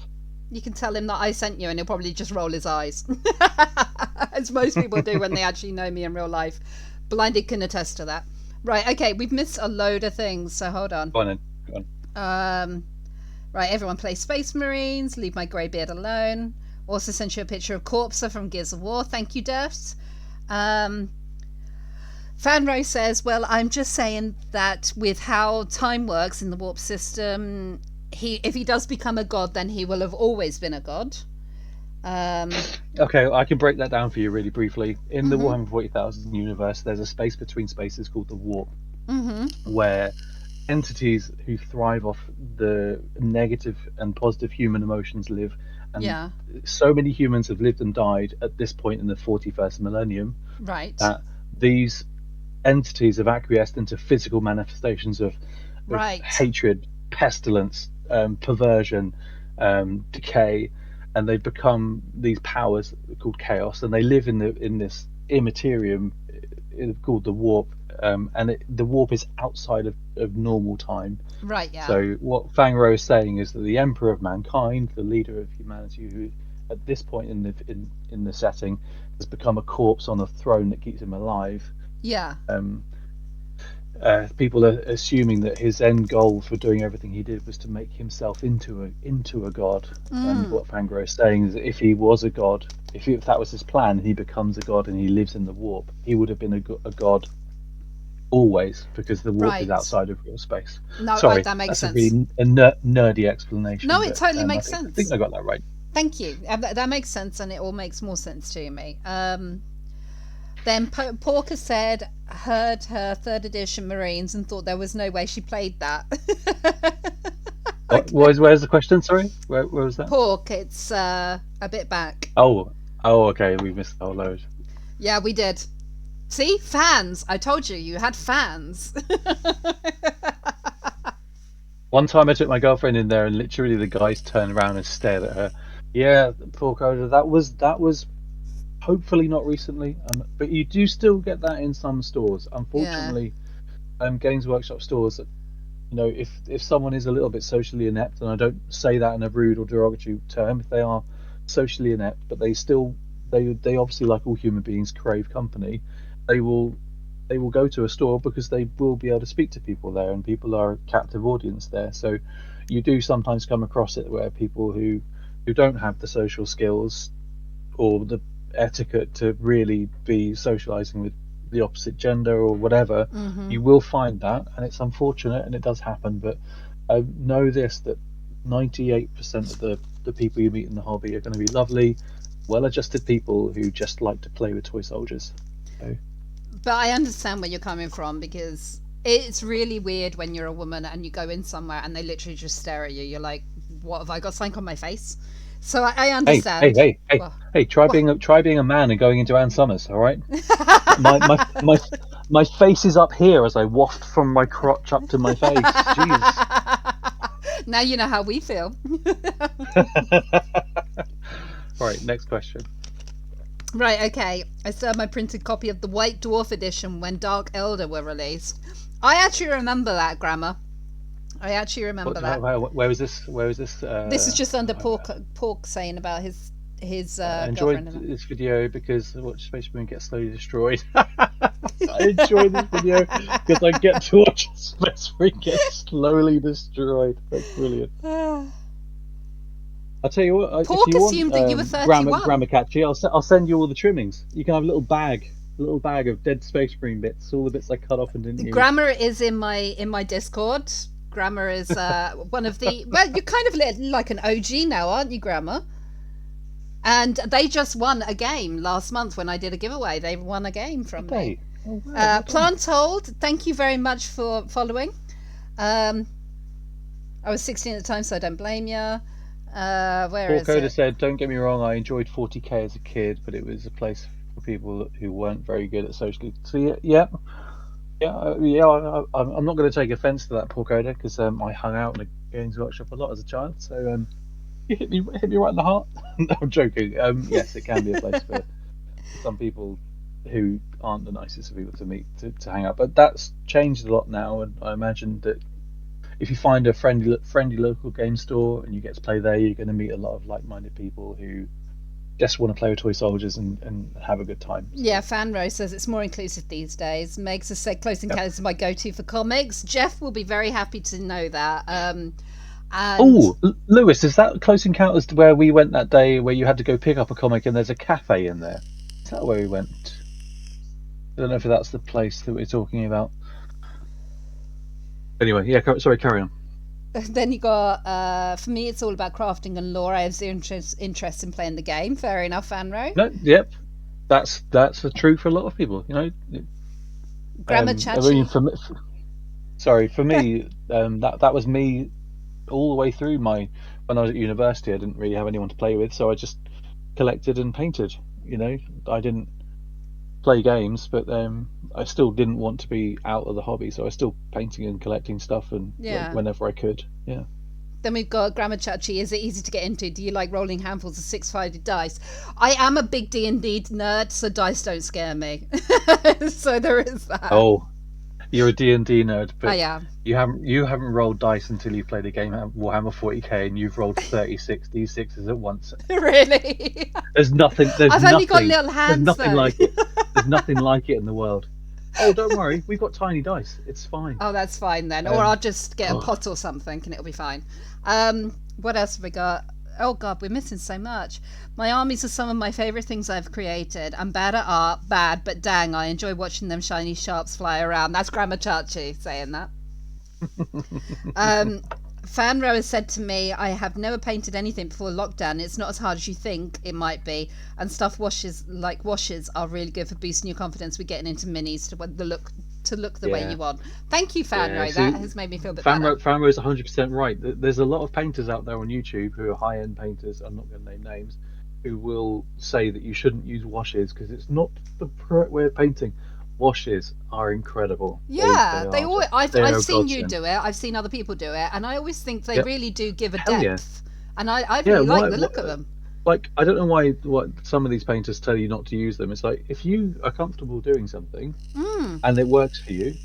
you can tell him that I sent you, and he'll probably just roll his eyes, as most people do when they actually know me in real life. Blinded can attest to that. Right, okay, we've missed a load of things, so hold on. Go on then. Go on. Right, everyone play Space Marines. Leave my greybeard alone. Also sent you a picture of Corpser from Gears of War. Thank you, Durfs. Fanro says, well, I'm just saying that with how time works in the warp system, if he does become a god, then he will have always been a god. Okay, I can break that down for you really briefly. In the Warhammer 40,000 universe, there's a space between spaces called the Warp, where entities who thrive off the negative and positive human emotions live. And Yeah. so many humans have lived and died at this point in the 41st millennium Right. that these entities have acquiesced into physical manifestations of Right. hatred, pestilence, perversion, decay, and they've become these powers called chaos, and they live in this immaterium called the warp, and the warp is outside of normal time. Right, yeah. So what Fangro is saying is that the Emperor of Mankind, the leader of humanity, who at this point in the setting has become a corpse on a throne that keeps him alive. Yeah. People are assuming that his end goal for doing everything he did was to make himself into a god. And what Fangro is saying is that if he was a god, if that was his plan, he becomes a god and he lives in the warp, he would have been a god always, because the warp Right. is outside of real space. No, Sorry, right, that makes that's sense. a really nerdy explanation. No, it but, totally makes I sense. think I got that right. Thank you. That makes sense, and it all makes more sense to me. Then Porker said, heard her 3rd edition Marines and thought there was no way she played that. Where's the question? Sorry, where was that? Pork, it's a bit back. Oh, okay, we missed the whole load. Yeah, we did. See? Fans. I told you, you had fans. One time I took my girlfriend in there and literally the guys turned around and stared at her. Yeah, poor Coda, that was hopefully not recently, but you do still get that in some stores. Unfortunately, Games Workshop stores, if someone is a little bit socially inept, and I don't say that in a rude or derogatory term, if they are socially inept, but they obviously, like all human beings, crave company, they will go to a store because they will be able to speak to people there, and people are a captive audience there. So you do sometimes come across it where people who don't have the social skills or the etiquette to really be socializing with the opposite gender or whatever, you will find that, and it's unfortunate and it does happen, but know this, that 98% of the people you meet in the hobby are going to be lovely, well-adjusted people who just like to play with toy soldiers. So, But I understand where you're coming from, because it's really weird when you're a woman and you go in somewhere and they literally just stare at you. You're like, what, have I got something on my face? So I understand. Hey! Try being a man and going into Ann Summers. All right. my face is up here as I waft from my crotch up to my face. Jeez. Now you know how we feel. All right. Next question. Right, okay. I still have my printed copy of the White Dwarf edition when Dark Elder were released. I actually remember that, Grammar. I actually remember that. Where was this? This is just under Pork saying about his I girlfriend. enjoyed this video because watch Space Marine get slowly destroyed. I enjoy this video because I get to watch Space Marine get slowly destroyed. That's brilliant. I'll tell you what. Pork if you assumed want, that you were 31. Grammar catchy. I'll send you all the trimmings. You can have a little bag of dead Space Marine bits, all the bits I cut off and didn't use. Grammar is in my Discord. Grammar is one of the... Well, you're kind of like an OG now, aren't you, Grammar? And they just won a game last month when I did a giveaway. They won a game from me. Oh, wow. Plantold, thank you very much for following. I was 16 at the time, so I don't blame you. Where Paul is Coda it? said, "Don't get me wrong, I enjoyed 40k as a kid, but it was a place for people who weren't very good at socially." So I'm not going to take offence to that, Paul Coda, because I hung out in a games workshop a lot as a child. So you hit me right in the heart. No, I'm joking. Yes, it can be a place for some people who aren't the nicest of people to meet to hang out, but that's changed a lot now, and I imagine that if you find a friendly local game store and you get to play there, you're going to meet a lot of like-minded people who just want to play with toy soldiers and have a good time. So, Yeah, Fanro says it's more inclusive these days. Megs has said Close Encounters is my go-to for comics. Jeff will be very happy to know that. And oh, Lewis, is that Close Encounters where we went that day where you had to go pick up a comic and there's a cafe in there? Is that where we went? I don't know if that's the place that we're talking about. Anyway, yeah, sorry, carry on. then you got, for me, it's all about crafting and lore. I have zero interest in playing the game. Fair enough, Fanro. No, yep, that's the truth for a lot of people. You know, Grammar I Chachi. mean, for me, that was me all the way through when I was at university. I didn't really have anyone to play with, so I just collected and painted. You know, I didn't play games, but I still didn't want to be out of the hobby, so I was still painting and collecting stuff, and Yeah. whenever I could. Yeah. Then we've got Grammar Chachi. Is it easy to get into? Do you like rolling handfuls of six-sided dice? I am a big D&D nerd, so dice don't scare me. So there is that. Oh, you're a D&D nerd, but I am. you haven't rolled dice until you've played a game of Warhammer 40k, and you've rolled 36 d6s at once. Really? There's nothing. I've only got little hands, There's nothing though. like it. There's nothing like it in the world. Oh, don't worry, we've got tiny dice. It's fine. Oh, that's fine then. Or I'll just get a pot or something and it'll be fine. What else have we got? Oh god, we're missing so much. My armies are some of my favourite things I've created. I'm bad at art, but dang, I enjoy watching them shiny sharps fly around. That's Grammar Chachi saying that. Fanro has said to me, I have never painted anything before lockdown. It's not as hard as you think it might be. And stuff washes are really good for boosting your confidence with getting into minis to look the way Yeah. you want. Thank you, Fanro. Yeah, see, that has made me feel a bit better. Fanro is 100% right. There's a lot of painters out there on YouTube who are high-end painters. I'm not going to name names, who will say that you shouldn't use washes because it's not the correct way of painting. Washes are incredible. Yeah, they are always. just- they are I've seen you godsend. do it. I've seen other people do it, and I always think they Yep. really do give a Hell yeah. depth. And I Yeah, really like why- the look of why- them. Like, I don't know what some of these painters tell you not to use them. It's like, if you are comfortable doing something and it works for you,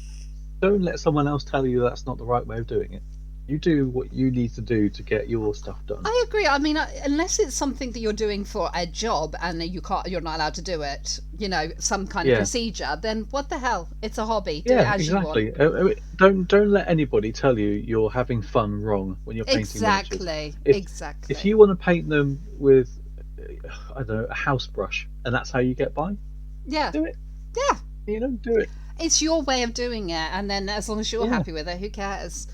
don't let someone else tell you that's not the right way of doing it. You do what you need to do to get your stuff done. I agree. I mean, unless it's something that you're doing for a job and you're not allowed to do it, some kind of Yeah. procedure, then what the hell? It's a hobby. Do it Yeah, as you exactly. want. Don't let anybody tell you you're having fun wrong when you're painting miniatures. Exactly. If- Exactly. If you want to paint them with, I don't know, a house brush, and that's how you get by, Yeah. do it. Yeah. Do it. It's your way of doing it, and then as long as you're Yeah. happy with it, who cares?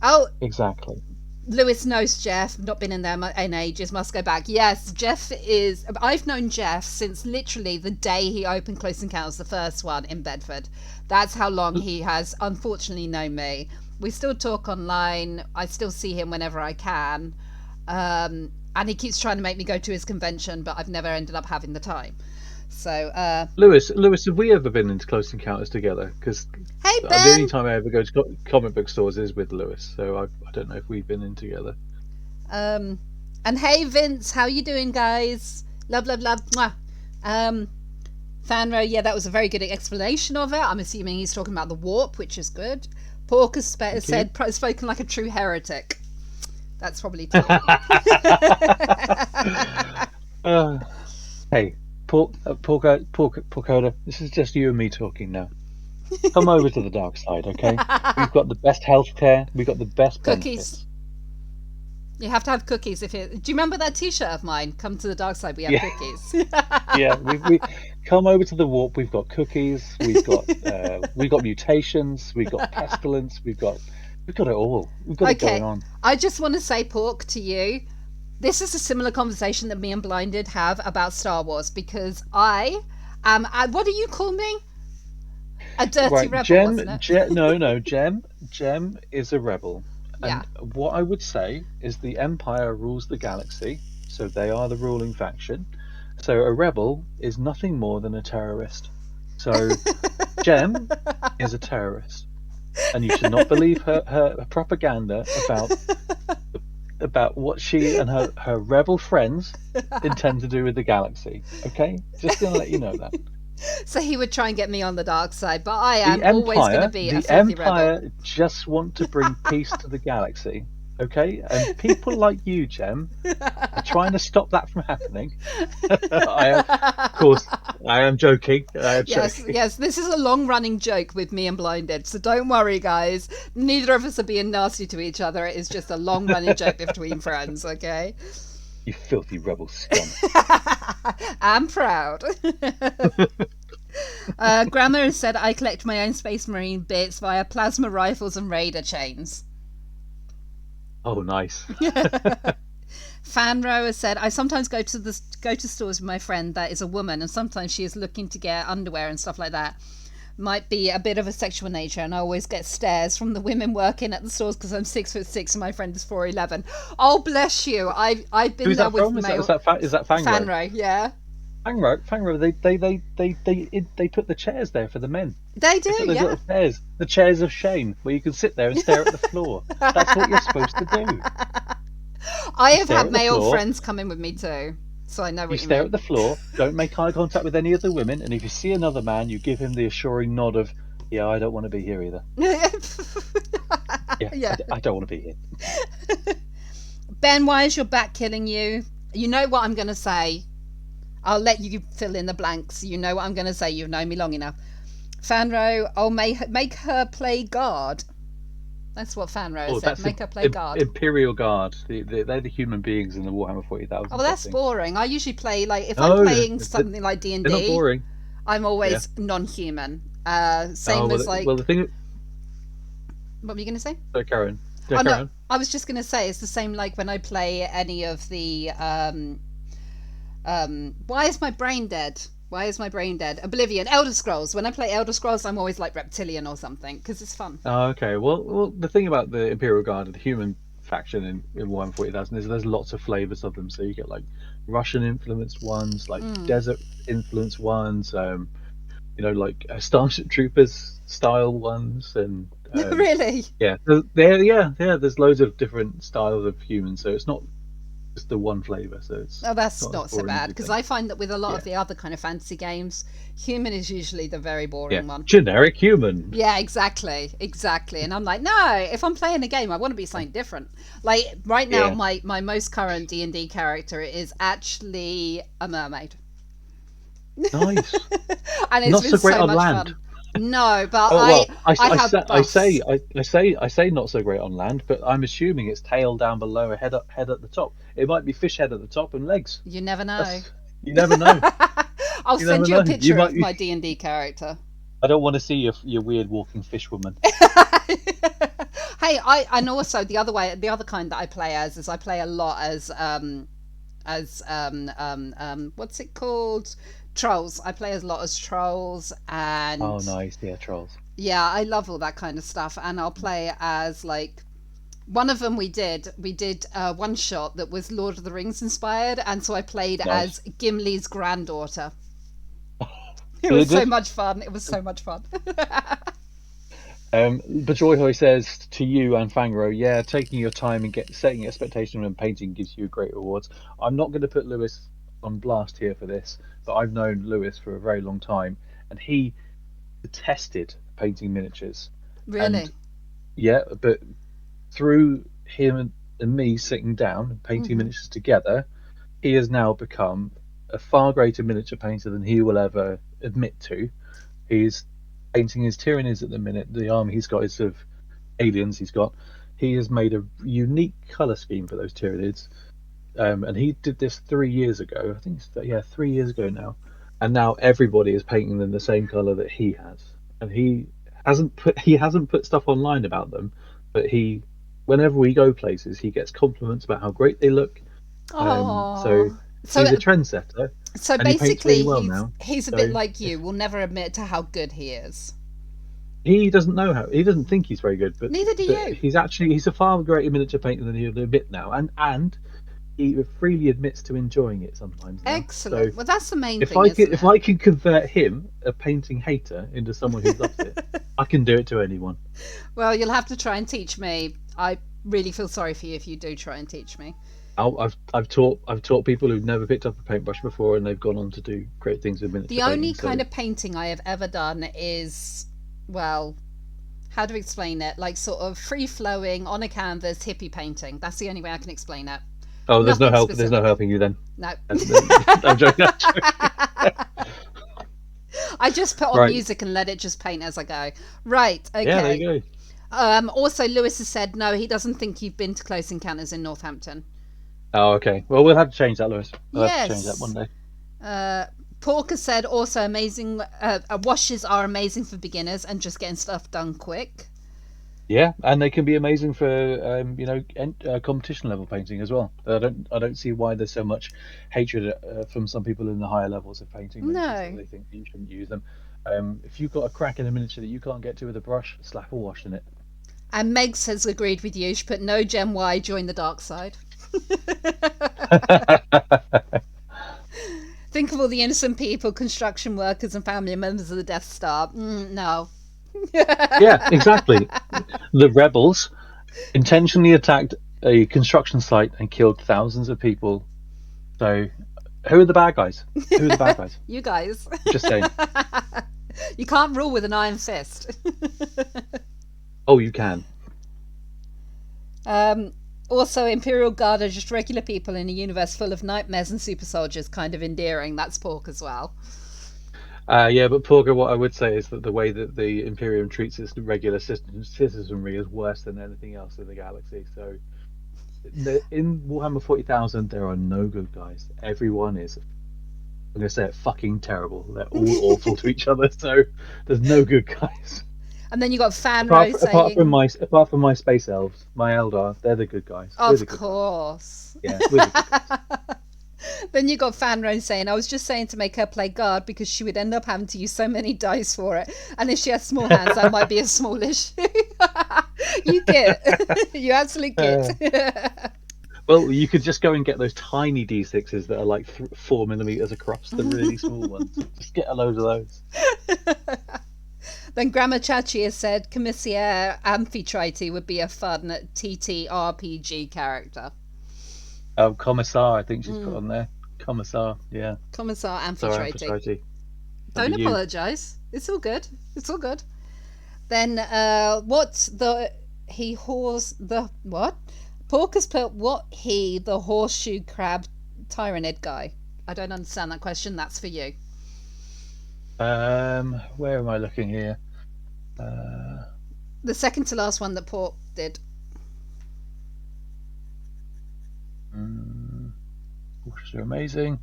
Oh, Exactly. Lewis knows Jeff, not been in there in ages, must go back. Yes, Jeff is. I've known Jeff since literally the day he opened Close Encounters, the first one in Bedford. That's how long he has, unfortunately, known me. We still talk online. I still see him whenever I can. And he keeps trying to make me go to his convention, but I've never ended up having the time. So, Lewis, have we ever been into Close Encounters together? Because hey, the only Ben! time I ever go to comic book stores is with Lewis, so I don't know if we've been in together. And hey, Vince, how you doing, guys? Love, love, love. Mwah. Fanro, yeah, that was a very good explanation of it. I'm assuming he's talking about the warp, which is good. Pork has said, spoken like a true heretic. That's probably true. Hey, Porcoda, this is just you and me talking now. Come over to the dark side, okay? We've got the best healthcare. We've got the best Cookies. benefits. You have to have cookies. Do you remember that T-shirt of mine? Come to the dark side. We have Yeah. cookies. Yeah, we come over to the warp. We've got cookies. We've got mutations. We've got pestilence. We've got it all. We've got it going on. I just want to say, Pork, to you, this is a similar conversation that me and Blinded have about Star Wars, because I am, what do you call me? A dirty rebel, wasn't it? No, Jem is a rebel. Yeah. And what I would say is the Empire rules the galaxy, so they are the ruling faction. So a rebel is nothing more than a terrorist. So Jem is a terrorist, and you should not believe her propaganda about what she and her rebel friends intend to do with the galaxy. Okay, just gonna let you know that. So he would try and get me on the dark side, but I The am always going to Empire, be a the filthy rebel. Empire just want to bring peace to the galaxy. Okay, and people like you, Jem, are trying to stop that from happening. Of course, I am joking. I am Yes, joking. yes, this is a long-running joke with me and Blinded, so don't worry, guys. Neither of us are being nasty to each other. It is just a long-running joke between friends, okay? You filthy rebel scum. I'm proud. Grammar has said, I collect my own Space Marine bits via plasma rifles and raider chains. Oh, nice. Fanro has said, I sometimes go to stores with my friend that is a woman, and sometimes she is looking to get underwear and stuff like that. Might be a bit of a sexual nature, and I always get stares from the women working at the stores because I'm 6'6" and my friend is 4'11". Oh, bless you! I've been Who's there that with from? male. Is that Fangro? Fanro, yeah. Fangro, they put the chairs there for the men. They do, They put those yeah. little chairs, the chairs of shame, where you can sit there and stare at the floor. That's what you're supposed to do. I have stare had at the male floor. friends come in with me too, so I know You what you stare mean. at the floor, don't make eye contact with any of the women, and if you see another man, you give him the assuring nod of, yeah, I don't want to be here either. Yeah. I don't want to be here. Ben, why is your back killing you? You know what I'm going to say. I'll let you fill in the blanks. You know what I'm going to say. You've known me long enough. Fanro, oh, make her play guard. That's what Fanro said. Make her play guard. Imperial Guard. They're the human beings in the Warhammer 40,000. Oh, well, that's setting. boring. I usually play, like, if No, I'm playing they're- something like D&D, They're not boring. I'm always non-human. Same well, as, like... well, the thing. What were you going to say? So, Karen. Oh, Karen. no, I was just going to say, it's the same like when I play any of the... why is my brain dead? Why is my brain dead? Oblivion, Elder Scrolls. When I play Elder Scrolls, I'm always like Reptilian or something, because it's fun. Oh, okay. Well, the thing about the Imperial Guard, the human faction in Warhammer 40,000, is there's lots of flavors of them. So you get like Russian influenced ones, like desert influenced ones, like Starship Troopers style ones, and Really? yeah, there's loads of different styles of humans. So it's not just the one flavor. So it's Oh, that's as not so boring as bad, you because think. I find that with a lot of the other kind of fantasy games, human is usually the very boring one. Generic human. Yeah, exactly. And I'm like, no, if I'm playing a game, I want to be something different. Like right now, Yeah. my most current D&D character is actually a mermaid, Nice. and it's Not been so great so on much land. fun. No, but Oh well, I have buffs. I say not so great on land, but I'm assuming it's tail down below, head at the top. It might be fish head at the top and legs. You never know. You never know. I'll you send never you a know. picture You might of be- my D&D character. I don't want to see your weird walking fish woman. Hey, and also the other kind that I play as is I play a lot as what's it called? Trolls. I play as a lot as trolls, and Oh, nice. Yeah, trolls. yeah, I love all that kind of stuff. And I'll play as like one of them we did one shot that was Lord of the Rings inspired, and so I played Nice. as Gimli's granddaughter. It Really was so good? much fun. It was so much fun. Bajoyhoy says to you and Fangro, yeah, taking your time and setting expectations when painting gives you great rewards. I'm not going to put Lewis on blast here for this, but I've known Lewis for a very long time, and he detested painting miniatures. Really? And, yeah, but through him and me sitting down and painting miniatures together, he has now become a far greater miniature painter than he will ever admit to. He's painting his Tyranids at the minute. The army he's got is of aliens he's got. He has made a unique colour scheme for those Tyranids. And he did this 3 years ago. I think it's 3 years ago now. And now everybody is painting them the same colour that he has. And he hasn't put stuff online about them, but whenever we go places, he gets compliments about how great they look. So he's a trendsetter. So and he paints basically, really well now. he's a bit like you. Will never admit to how good he is. He doesn't know how. He doesn't think he's very good, but Neither do but you. he's a far greater miniature painter than he'll admit now, and he freely admits to enjoying it sometimes now. Excellent. So Well, that's the main if thing, I can isn't if it? I can convert him, a painting hater, into someone who loves it, I can do it to anyone. Well, you'll have to try and teach me. I really feel sorry for you if you do try and teach me. I've taught people who've never picked up a paintbrush before, and they've gone on to do great things with miniature The only painting. So kind of painting I have ever done is, well, how to explain it? Like sort of free flowing on a canvas hippie painting. That's the only way I can explain it. oh, there's no Nothing help. There's no specific. helping you then. No. I'm joking. I'm joking. I just put on Right. music and let it just paint as I go. Right. Okay. Yeah, there you go. Also, Lewis has said no. He doesn't think you've been to Close Encounters in Northampton. Oh, okay. Well, we'll have to change that, Lewis. We'll have to change Yes. that one day. Porker said also amazing. Washes are amazing for beginners and just getting stuff done quick. Yeah, and they can be amazing for competition level painting as well. I don't see why there's so much hatred from some people in the higher levels of painting. No. That they think that you shouldn't use them. If you've got a crack in a miniature that you can't get to with a brush, slap a wash in it. And Megs has agreed with you. She put no Gen Y, join the dark side. Think of all the innocent people, construction workers, and family members of the Death Star. No. Yeah, exactly. The rebels intentionally attacked a construction site and killed thousands of people. So, who are the bad guys? Who are the bad guys? You guys. Just saying. You can't rule with an iron fist. Oh, you can. Also, Imperial Guard are just regular people in a universe full of nightmares and super soldiers. Kind of endearing. That's Pork as well. Yeah, but Porker, what I would say is that the way that the Imperium treats its regular citizenry is worse than anything else in the galaxy. So, in Warhammer 40,000, there are no good guys. Everyone is, I'm going to say it, fucking terrible. They're all awful to each other, so there's no good guys. And then you got Fanro saying, Apart from my space elves, my Eldar, they're the good guys. We're of the good course. guys. Yeah, we're the good guys. Then you got Fanro saying, I was just saying to make her play guard because she would end up having to use so many dice for it. And if she has small hands, that might be a small issue. You get. You absolutely get. Well, you could just go and get those tiny D6s that are like 4 millimeters across, the really small ones. Just get a load of those. Then Grandma Chachi has said Commissaire Amphitrite would be a fun TTRPG character. Oh, Commissar, I think she's put on there. Commissar, yeah. Commissar Sorry, Amphitrite. Amphitrite. Don't Maybe you. apologise. It's all good. It's all good. Then what's the what? Porker's put the horseshoe crab tyrannid guy. I don't understand that question. That's for you. Where am I looking here? The second to last one that Pork did. Horses are amazing.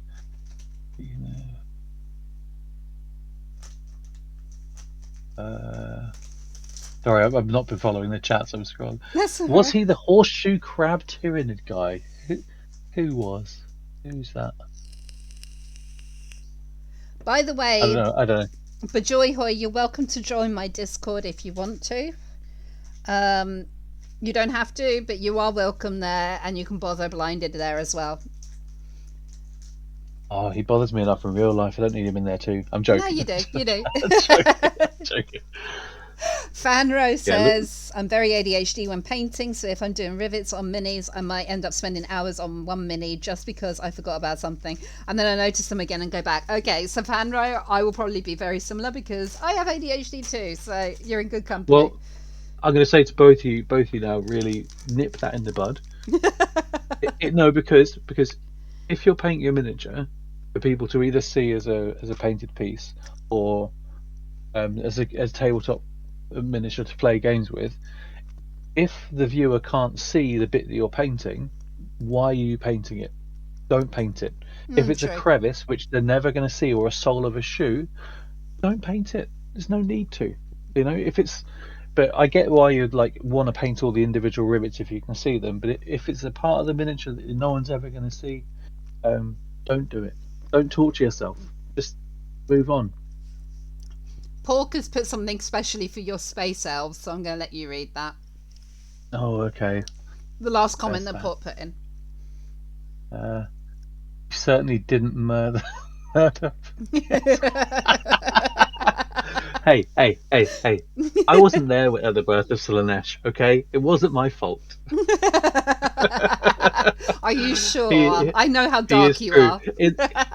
Sorry, I've not been following the chats. I'm scrolling. That's all Was right. he the horseshoe crab tyrannid guy? Who was? Who's that? By the way, I don't know. for Joy Hoy, you're welcome to join my Discord if you want to. You don't have to, but you are welcome there, and you can bother blinded there as well. Oh, he bothers me enough in real life. I don't need him in there too. I'm joking. No, you do. You do. I'm joking. Fanro says, I'm very ADHD when painting, so if I'm doing rivets on minis, I might end up spending hours on one mini just because I forgot about something. And then I notice them again and go back. Okay, so Fanro, I will probably be very similar because I have ADHD too, so you're in good company. Well, I'm going to say to both of you now, really nip that in the bud. No, because if you're painting a miniature for people to either see as a painted piece or as tabletop miniature to play games with, if the viewer can't see the bit that you're painting, why are you painting it? Don't paint it. If it's true. a crevice which they're never going to see, or a sole of a shoe, don't paint it. There's no need to. You know, if it's. But I get why you'd like want to paint all the individual rivets if you can see them. But if it's a part of the miniature that no one's ever going to see, don't do it. Don't torture yourself. Just move on. Pork has put something specially for your space elves, so I'm going to let you read that. Oh, okay. The last comment There's that that. Pork put in. You certainly didn't murder. Hey! I wasn't there at the birth of Slaanesh, okay? It wasn't my fault. Are you sure? He- I know how He dark is you true. are.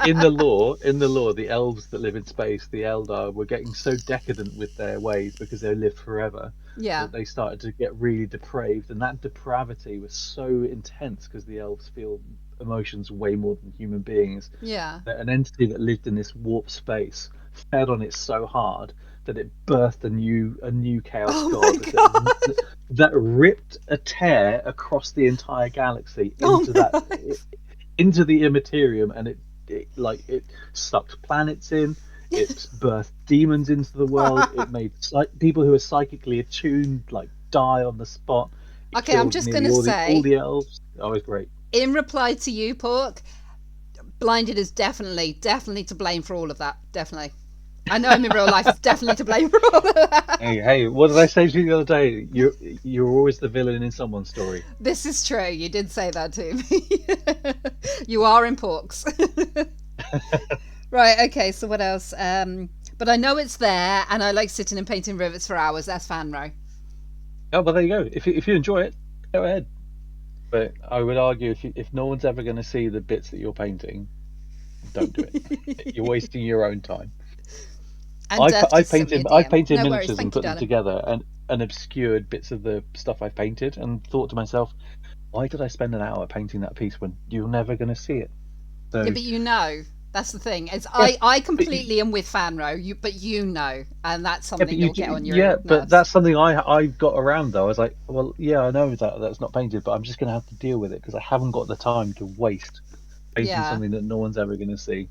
In the lore, the elves that live in space, the Eldar, were getting so decadent with their ways because they lived forever Yeah. that they started to get really depraved, and that depravity was so intense because the elves feel emotions way more than human beings. Yeah. That an entity that lived in this warp space fed on it so hard that it birthed a new chaos Oh god my God. that ripped a tear across the entire galaxy Oh into my into the immaterium, and it sucked planets in. It birthed demons into the world. It made people who are psychically attuned die on the spot. It Okay, I'm killed just nearly gonna all say- the elves. Oh, it was great. In reply to you, Pork, Blinded is definitely to blame for all of that. Definitely. I know him in real life. It's definitely to blame for all of that. Hey, what did I say to you the other day? You're always the villain in someone's story. This is true. You did say that to me. You are in Porks. Right, okay, so what else? But I know it's there, and I like sitting and painting rivets for hours. That's Fanro. Oh, but there you go. If you enjoy it, go ahead. But I would argue if no one's ever going to see the bits that you're painting, don't do it. You're wasting your own time. And I've painted No miniatures worries, and thank put you, them darling. together and obscured bits of the stuff I've painted, and thought to myself, why did I spend an hour painting that piece when you're never going to see it? So, Yeah, but you know, that's the thing. I completely am with Fanro, but you know, and that's something you'll get on your but nerves. that's something I got around though. I was like, well, yeah, I know that's not painted, but I'm just going to have to deal with it because I haven't got the time to waste painting Yeah. something that no one's ever going to see.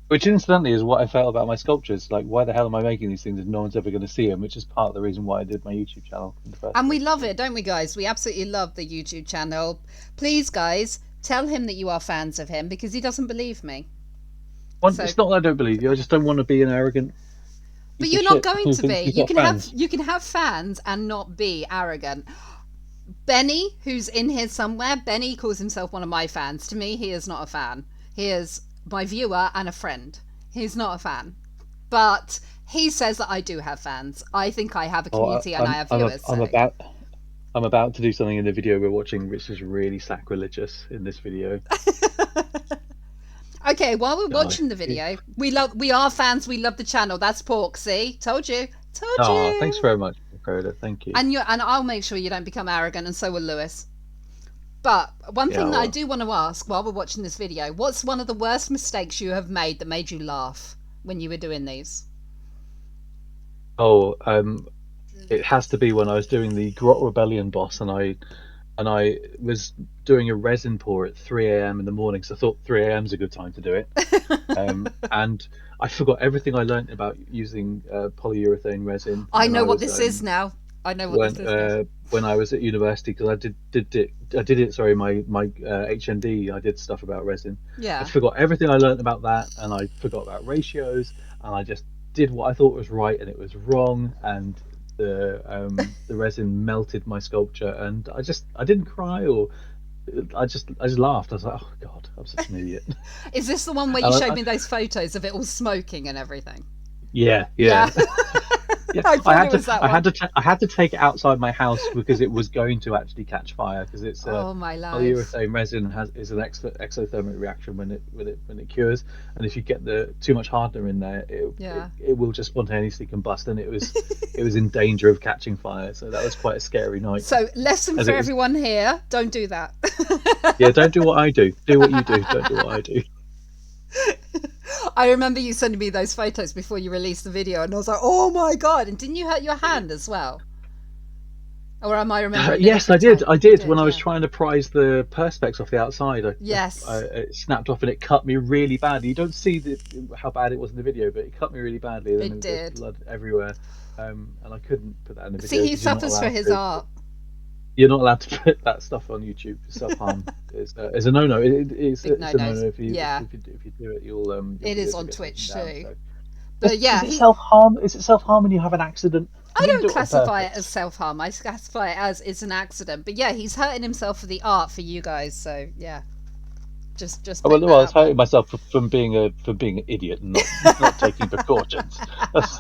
Which incidentally is what I felt about my sculptures. Like, why the hell am I making these things if no one's ever going to see them? Which is part of the reason why I did my YouTube channel in the first And we place. love it, don't we, guys? We absolutely love the YouTube channel. Please, guys, tell him that you are fans of him because he doesn't believe me. Well, so- it's not that I don't believe you. I just don't want to be an arrogant. But piece you're of not shit going who to thinks be. he's You got can fans. have fans and not be arrogant. Benny, who's in here somewhere, Benny calls himself one of my fans. To me, he is not a fan. He is my viewer and a friend. He's not a fan. But he says that I do have fans. I think I have a community and I have viewers. I'm about to do something in the video we're watching, which is really sacrilegious in this video. Okay, while we're God. watching the video, we are fans. We love the channel. That's Pork. See, told you. Oh, thanks very much, Coda. Thank you. And I'll make sure you don't become arrogant, and so will Lewis. But one thing that I well. do want to ask while we're watching this video: what's one of the worst mistakes you have made that made you laugh when you were doing these? Oh, it has to be when I was doing the Grot Rebellion boss, and I was doing a resin pour at 3 a.m. in the morning, so I thought 3 a.m. is a good time to do it. And I forgot everything I learnt about using polyurethane resin. I when know what was, this is now. I know what this is. when I was at university, because I did it. Sorry, my HND. I did stuff about resin. I Yeah. forgot everything I learnt about that, and I forgot about ratios, and I just did what I thought was right, and it was wrong, and the resin melted my sculpture, and I didn't cry, or I just laughed. I was like, oh god, I'm such an idiot. Is this the one where you I- showed me those photos of it all smoking and everything? Yeah. Yeah. Yeah, I thought it was that I had to take it outside my house because it was going to actually catch fire, because it's Oh my life. polyurethane resin is an exothermic reaction when it cures, and if you get too much hardener in there, it will just spontaneously combust, and it was in danger of catching fire. So that was quite a scary night. So lesson As for it was- everyone here: don't do that. Yeah, don't do what I do. Do what you do. Don't do what I do. I remember you sending me those photos before you released the video, and I was like, "Oh my god!" And didn't you hurt your hand as well? Or am I remembering? Yes, I did. I did when I was yeah. trying to prise the perspex off the outside. Yes. It snapped off and it cut me really badly. You don't see how bad it was in the video, but it cut me really badly. And It then did. There was blood everywhere, and I couldn't put that in the video. See, he 'cause you're not suffers for allowed his to. art. You're not allowed to put that stuff on YouTube. Self harm is a no-no. It's Big a no-no no-nos. if you Yeah. if you do it. You'll It is you'll on get Twitch taken down, too. so. But yeah, Is it self-harm? Is it self-harm when you have an accident? I You didn't don't do it on classify it purpose. as self-harm. I classify it as it's an accident. But yeah, he's hurting himself for the art for you guys. So yeah, just Oh, putting well, that I was out there. hurting myself from being an idiot and not taking precautions. That's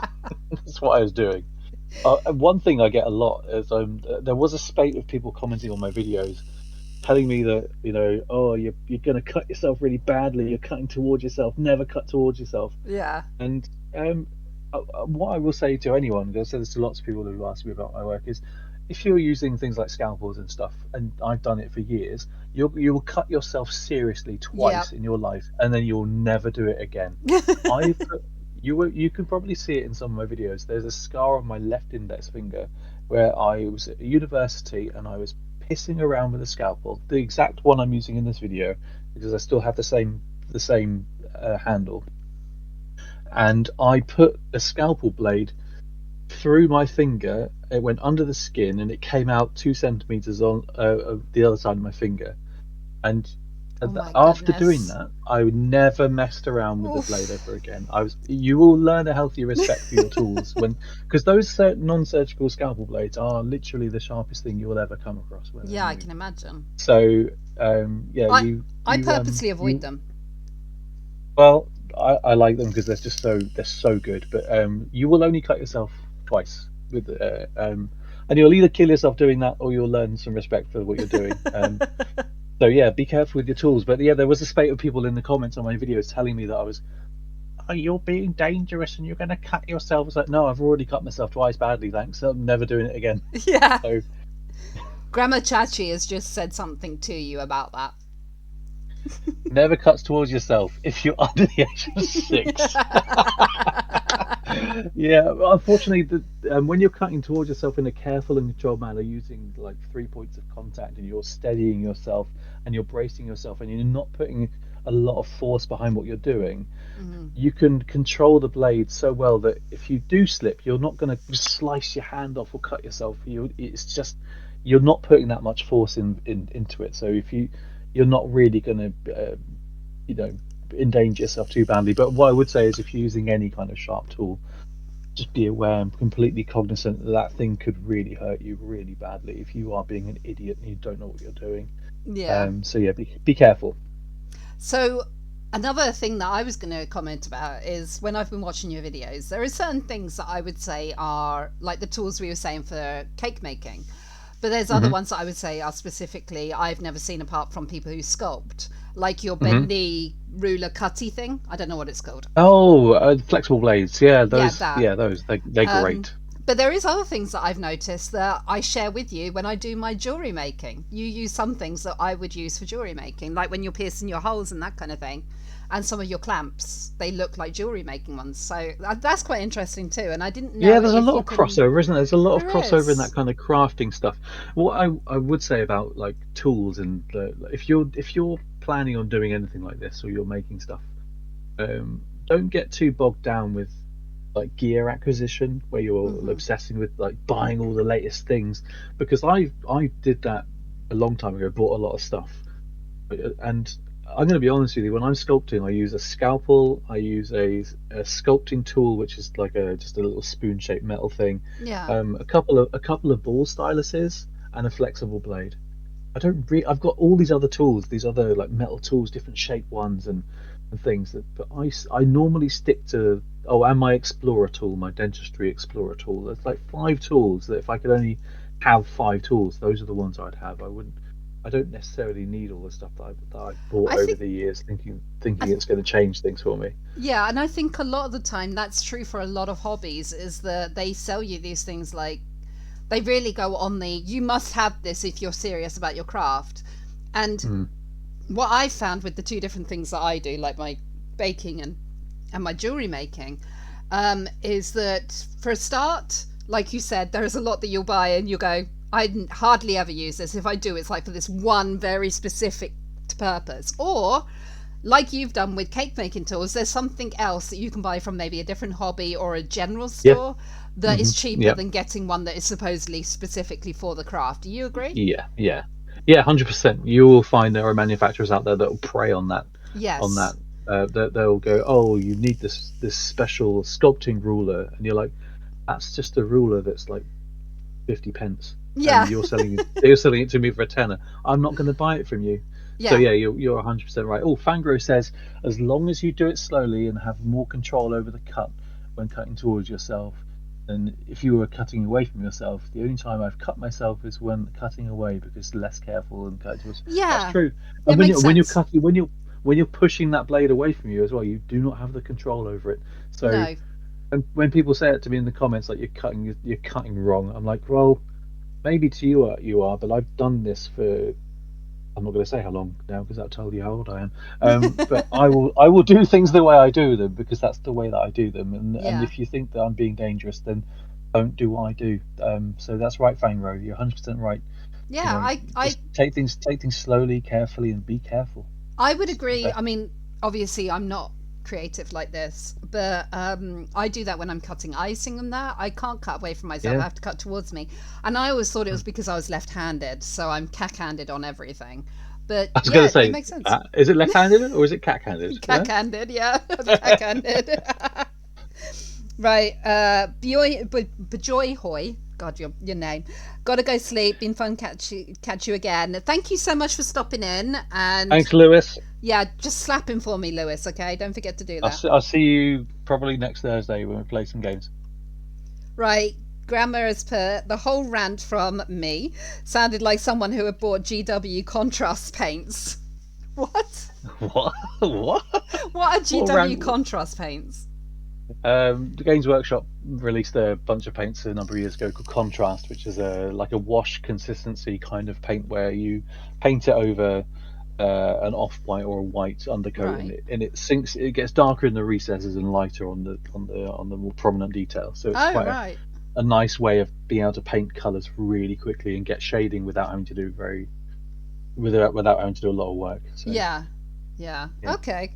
that's what I was doing. And one thing I get a lot is there was a spate of people commenting on my videos telling me that, oh, you're going to cut yourself really badly. You're cutting towards yourself. Never cut towards yourself. Yeah. And what I will say to anyone, because I say this to lots of people who ask me about my work, is if you're using things like scalpels and stuff, and I've done it for years, you will cut yourself seriously Yep. twice in your life, and then you'll never do it again. I've you can probably see it in some of my videos. There's a scar on my left index finger where I was at university and I was pissing around with a scalpel, the exact one I'm using in this video, because I still have the same handle, and I put a scalpel blade through my finger. It went under the skin and it came out 2 centimeters on the other side of my finger. And Oh my after doing goodness. that, I never messed around with the blade Oof. ever again. You will learn a healthy respect for your tools because those non-surgical scalpel blades are literally the sharpest thing you will ever come across when they're Yeah, I new. can imagine. So yeah, I I purposely avoid you them. well, I like them because they're so good. But you will only cut yourself twice with and you'll either kill yourself doing that or you'll learn some respect for what you're doing. So yeah, be careful with your tools. But yeah, there was a spate of people in the comments on my videos telling me that oh, you're being dangerous and you're going to cut yourself. It's like, no, I've already cut myself twice badly, thanks. I'm never doing it again. Yeah. So Grandma Chachi has just said something to you about that. never cuts towards yourself if you're under the age of 6. Yeah, unfortunately, when you're cutting towards yourself in a careful and controlled manner, using like 3 points of contact, and you're steadying yourself and you're bracing yourself, and you're not putting a lot of force behind what you're doing, Mhm. you can control the blade so well that if you do slip, you're not going to slice your hand off or cut yourself. It's just you're not putting that much force into it. So if you're not really going to, you know, endanger yourself too badly. But what I would say is if you're using any kind of sharp tool, just be aware and completely cognizant that that thing could really hurt you really badly if you are being an idiot and you don't know what you're doing. Yeah. So yeah, be careful. So another thing that I was going to comment about is when I've been watching your videos, there are certain things that I would say are like the tools we were saying for cake making. But there's other ones that I would say are specifically I've never seen apart from people who sculpt, like your bendy ruler cutty thing. I don't know what it's called. Oh, flexible blades. Yeah, Yeah, those. that. Yeah, those. They're great. But there is other things that I've noticed that I share with you when I do my jewelry making. You use some things that I would use for jewelry making, like when you're piercing your holes and that kind of thing. And some of your clamps, they look like jewelry making ones. So that's quite interesting too. And I didn't Yeah, know there's a if lot you of can. crossover, isn't there? There's a lot of There crossover in that is. kind of crafting stuff. What I would say about like tools and if you're planning on doing anything like this or you're making stuff, don't get too bogged down with like gear acquisition where you're obsessing with like buying all the latest things, because I did that a long time ago, bought a lot of stuff, and I'm going to be honest with you, when I'm sculpting I use a scalpel, I use a sculpting tool which is like just a little spoon shaped metal thing, Yeah. a couple of ball styluses and a flexible blade. I've got all these other tools, these other like metal tools, different shaped ones and things but I normally stick to, and my explorer tool, my dentistry explorer tool. There's like 5 tools that if I could only have 5 tools, those are the ones I'd have. I don't necessarily need all the stuff that I've bought I over think the years thinking it's going to change things for me. Yeah, and I think a lot of the time that's true for a lot of hobbies is that they sell you these things like they really go on the you must have this if you're serious about your craft. And what I found with the two different things that I do, like my baking and my jewelry making, is that for a start, like you said, there is a lot that you'll buy and you go, I hardly ever use this. If I do, it's like for this one very specific purpose. Or like you've done with cake making tools, there's something else that you can buy from maybe a different hobby or a general Yeah. store that is cheaper Yeah. than getting one that is supposedly specifically for the craft. Do you agree? Yeah, 100%. You will find there are manufacturers out there that will prey on that Yes. they'll go, oh, you need this special sculpting ruler, and you're like, that's just a ruler that's like 50 pence. Yeah. And you're selling it to me for a tenner. I'm not going to buy it from you. Yeah. So yeah, you're 100% right. Oh, Fangro says, as long as you do it slowly and have more control over the cut when cutting towards yourself than if you were cutting away from yourself. The only time I've cut myself is when cutting away, because less careful and cutting towards. Yeah. That's true. It And makes when you're sense. cutting, when you're pushing that blade away from you as well, you do not have the control over it. So No. and when people say it to me in the comments, like you're cutting wrong, I'm like, well, maybe to you are, but I've done this for, I'm not going to say how long now because that'll tell you how old I am. But I will do things the way I do them because that's the way that I do them. And Yeah. if you think that I'm being dangerous, then don't do what I do. So that's right, Fangro. You're 100% right. Yeah, You know, I just take things slowly, carefully, and be careful. would agree. Okay. I mean, obviously, I'm not creative like this, but I do that when I'm cutting icing and that. I can't cut away from myself. Yeah. I have to cut towards me. And I always thought it was because I was left-handed, so I'm cack-handed on everything. But I was yeah, going to say, it makes sense. is it left-handed or is it cat-handed? Cack-handed, yeah. Cack-handed. Right, Bajoy Hoy. God, your name. Gotta go sleep. Been fun catch you again. Thank you so much for stopping in. And Thanks, Lewis. yeah, just slap him for me, Lewis. Okay, don't forget to do that. I'll see you probably next Thursday when we play some games. Right, grammar as per the whole rant from me sounded like someone who had bought GW contrast paints. What? What? What? What are GW rant- contrast paints? The Games Workshop released a bunch of paints a number of years ago called Contrast, which is like a wash consistency kind of paint where you paint it over an off-white or a white undercoat, Right. and it sinks. It gets darker in the recesses and lighter on the more prominent details. So it's Oh, quite right. a nice way of being able to paint colours really quickly and get shading without having to do without having to do a lot of work. So, Yeah. Okay.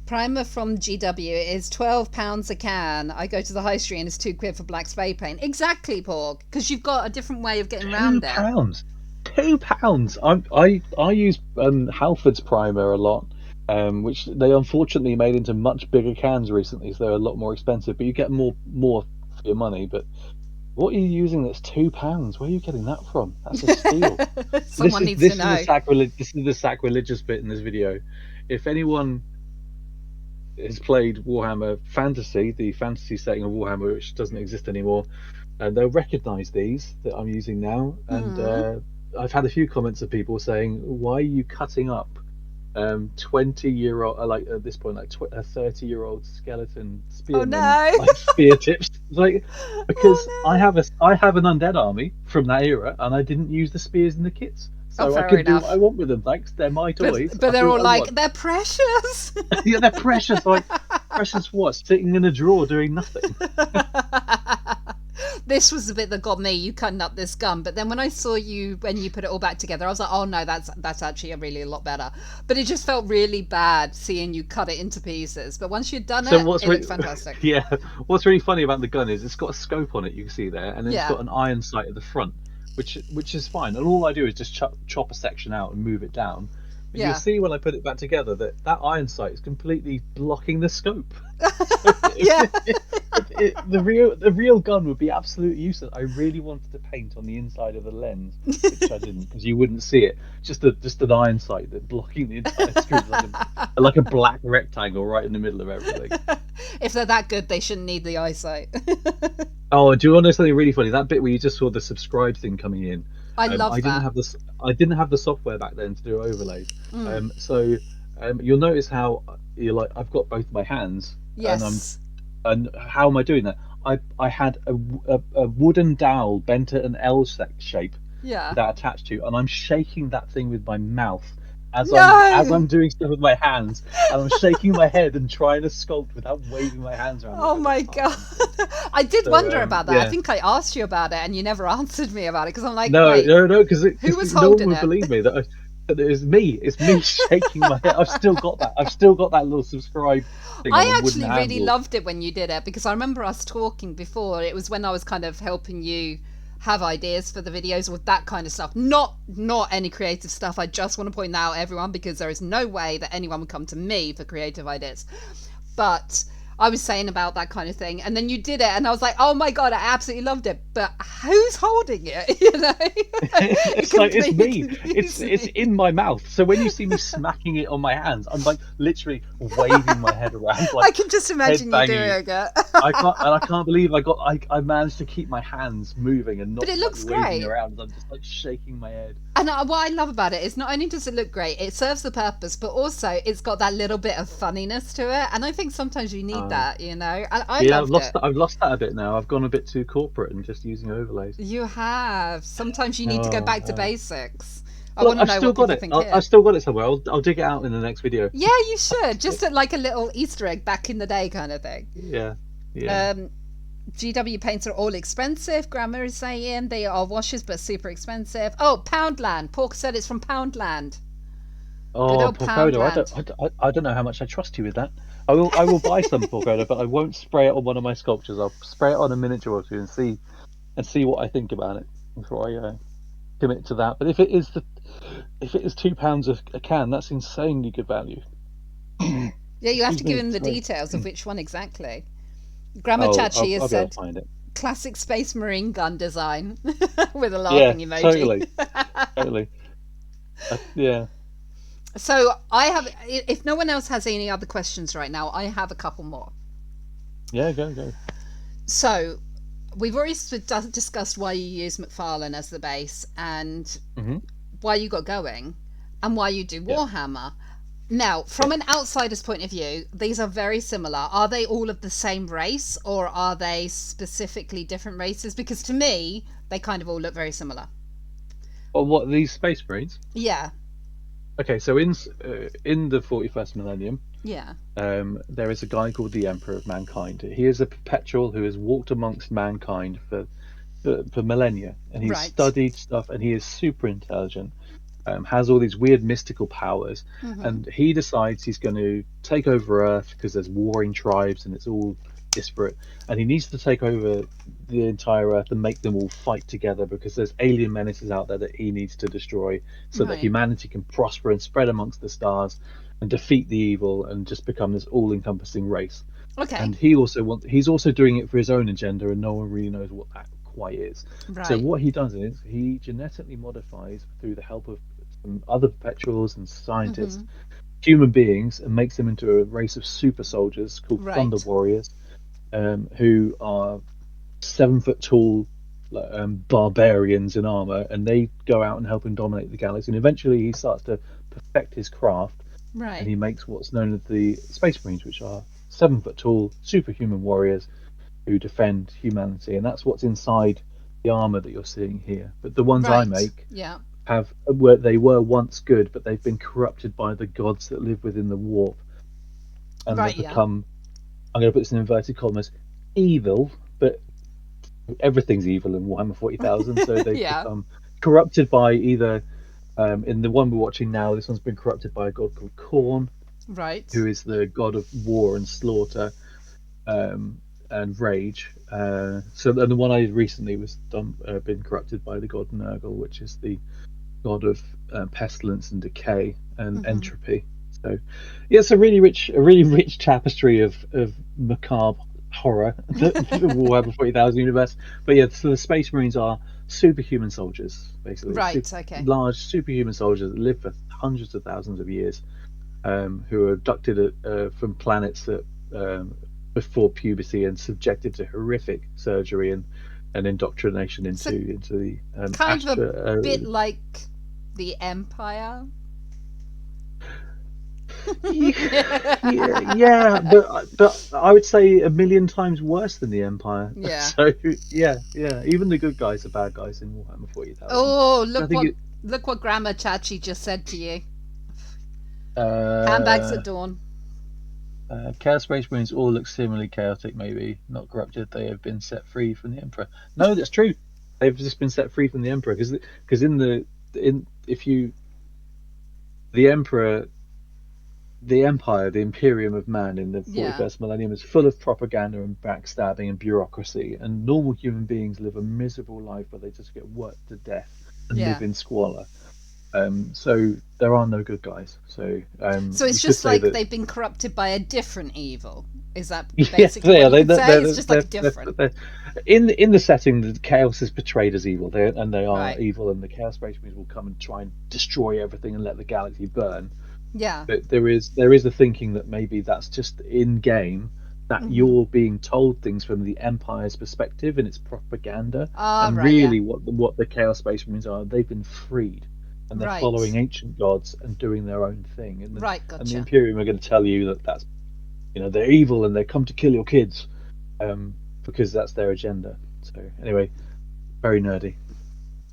Primer from GW is £12 a can. I go to the high street and it's £2 for black spray paint. Exactly, Porg, because you've got a different way of getting around it. £2. £2. I use Halford's primer a lot, which they unfortunately made into much bigger cans recently, so they're a lot more expensive. But you get more for your money. But what are you using that's £2? Where are you getting that from? That's a steal. Someone needs to know. This is the sacrilegious bit in this video. If anyone has played Warhammer Fantasy, the fantasy setting of Warhammer, which doesn't exist anymore, and they'll recognise these that I'm using now. And I've had a few comments of people saying, "Why are you cutting up 20-year-old, like at this point, like a 30-year-old skeleton spearman, no. like spear tips?" Like, because Oh, no. I have an undead army from that era, and I didn't use the spears in the kits. So Oh, I fair could enough. do what I want with them. Thanks, they're my toys. But I they're do all what I like, want. they're precious. Yeah, they're precious. Like, precious what? Sitting in a drawer doing nothing. This was the bit that got me, you cutting up this gun. But then when I saw you, when you put it all back together, I was like, oh no, that's actually a lot better. But it just felt really bad seeing you cut it into pieces. But once you'd done it looked fantastic. Yeah, what's really funny about the gun is it's got a scope on it, you can see there, and then Yeah. it's got an iron sight at the front, which is fine. And all I do is just chop a section out and move it down. But Yeah. you'll see when I put it back together that iron sight is completely blocking the scope. Yeah. The real gun would be absolutely useless. I really wanted to paint on the inside of the lens, which I didn't because you wouldn't see it. Just an iron sight that blocking the entire screen like a black rectangle right in the middle of everything. If they're that good, they shouldn't need the eyesight. Oh, do you want to know something really funny? That bit where you just saw the subscribe thing coming in. I love that. I didn't have the software back then to do overlay. Mm. So you'll notice how you're like I've got both my hands. Yes. And how am I doing that? I had a wooden dowel bent at an L shape Yeah. that attached to, and I'm shaking that thing with my mouth as No! I'm doing stuff with my hands, and I'm shaking my head and trying to sculpt without waving my hands around. Oh my god! I did wonder about that. yeah. I think I asked you about it, and you never answered me about it because I'm like, No, wait, because who was no one holding would it? believe me that it's me. It's me shaking my head. I've still got that little subscribe thing. I on a wooden actually really handle. loved it when you did it because I remember us talking before. It was when I was kind of helping you have ideas for the videos with that kind of stuff. Not any creative stuff. I just want to point that out, everyone, because there is no way that anyone would come to me for creative ideas. But I was saying about that kind of thing, and then you did it, and I was like, oh my god, I absolutely loved it. But who's holding it? You know, it's like, it's me. It's in my mouth. So when you see me smacking it on my hands, I'm like literally waving my head around. Like, I can just imagine you doing it. I can't believe I managed to keep my hands moving and not. But it looks like, waving great. around. I'm just like shaking my head. And what I love about it is not only does it look great, it serves the purpose, but also it's got that little bit of funniness to it. And I think sometimes you need that, you know. And I've lost that a bit now. I've gone a bit too corporate and just using overlays. You have. Sometimes you need to go back to basics. I Look, want to know what people think here. I've still got it somewhere. I'll dig it out in the next video. Yeah, you should. Just like a little Easter egg back in the day kind of thing. Yeah. GW paints are all expensive. Grammar is saying they are washes, but super expensive. Oh, Poundland. Pork said it's from Poundland. Oh, Porcoda. I don't know how much I trust you with that. I will buy some Porcoda, but I won't spray it on one of my sculptures. I'll spray it on a miniature or two and see what I think about it before I commit to that. But if it is £2 a can, that's insanely good value. Yeah, you have to give him the details of which one exactly. Grammar Chachi has said classic Space Marine gun design with a laughing emoji. Totally. Yeah. So I have, if no one else has any other questions right now, I have a couple more. Yeah, go. So we've already discussed why you use McFarlane as the base and why you got going and why you do Warhammer. Now, from an outsider's point of view, these are very similar. Are they all of the same race, or are they specifically different races? Because to me, they kind of all look very similar. Or what, these Space Marines? Yeah. Okay, so in the 41st millennium, there is a guy called the Emperor of Mankind. He is a perpetual who has walked amongst mankind for millennia, and he's studied stuff, and he is super intelligent. Has all these weird mystical powers, and he decides he's going to take over Earth because there's warring tribes and it's all disparate, and he needs to take over the entire Earth and make them all fight together because there's alien menaces out there that he needs to destroy so that humanity can prosper and spread amongst the stars and defeat the evil and just become this all-encompassing race. Okay. And he's also doing it for his own agenda, and no one really knows what that quite is. So what he does is he genetically modifies, through the help of some other perpetuals and scientists, human beings, and makes them into a race of super soldiers called Thunder Warriors, who are 7 foot tall barbarians in armor, and they go out and help him dominate the galaxy. And eventually he starts to perfect his craft, and he makes what's known as the Space Marines, which are 7 foot tall superhuman warriors who defend humanity. And that's what's inside the armor that you're seeing here. But the ones I make they were once good, but they've been corrupted by the gods that live within the warp, and they've become, I'm going to put this in inverted commas, evil. But everything's evil in Warhammer 40,000, so they've become corrupted by either in the one we're watching now, this one's been corrupted by a god called Khorne, who is the god of war and slaughter and rage. And the one I recently was been corrupted by the god Nurgle, which is the god of pestilence and decay and entropy. So it's a really rich tapestry of macabre horror, the Warhammer 40,000 universe. But so the Space Marines are superhuman soldiers, basically. Large superhuman soldiers that live for hundreds of thousands of years, who are abducted from planets that before puberty and subjected to horrific surgery and indoctrination into the kind of a bit like the Empire. But I would say a million times worse than the Empire. So even the good guys are bad guys in Warhammer 40,000. Oh, look what Grammar Chachi just said to you. Handbags at dawn. Chaos Space Marines all look similarly chaotic, maybe not corrupted. They have been set free from the Emperor. No, that's true. They've just been set free from the Emperor because the Emperor the empire, the Imperium of Man in the 41st millennium is full of propaganda and backstabbing and bureaucracy, and normal human beings live a miserable life where they just get worked to death and Yeah. live in squalor. So there are no good guys. So So it's you just could say like that- they've been corrupted by a different evil. Is that yeah, basically yeah, what you can say? It's just like different. In the setting, the chaos is portrayed as evil, and they are Right. evil, and the Chaos Space Marines will come and try and destroy everything and let the galaxy burn. Yeah. But there is the thinking that maybe that's just in game, that Mhm. you're being told things from the Empire's perspective and it's propaganda. Ah, And right, really, what the Chaos Space Marines are, they've been freed, and they're Right. following ancient gods and doing their own thing. And Right, and the gotcha. Imperium are going to tell you that that's, they're evil and they come to kill your kids, because that's their agenda. So anyway, very nerdy.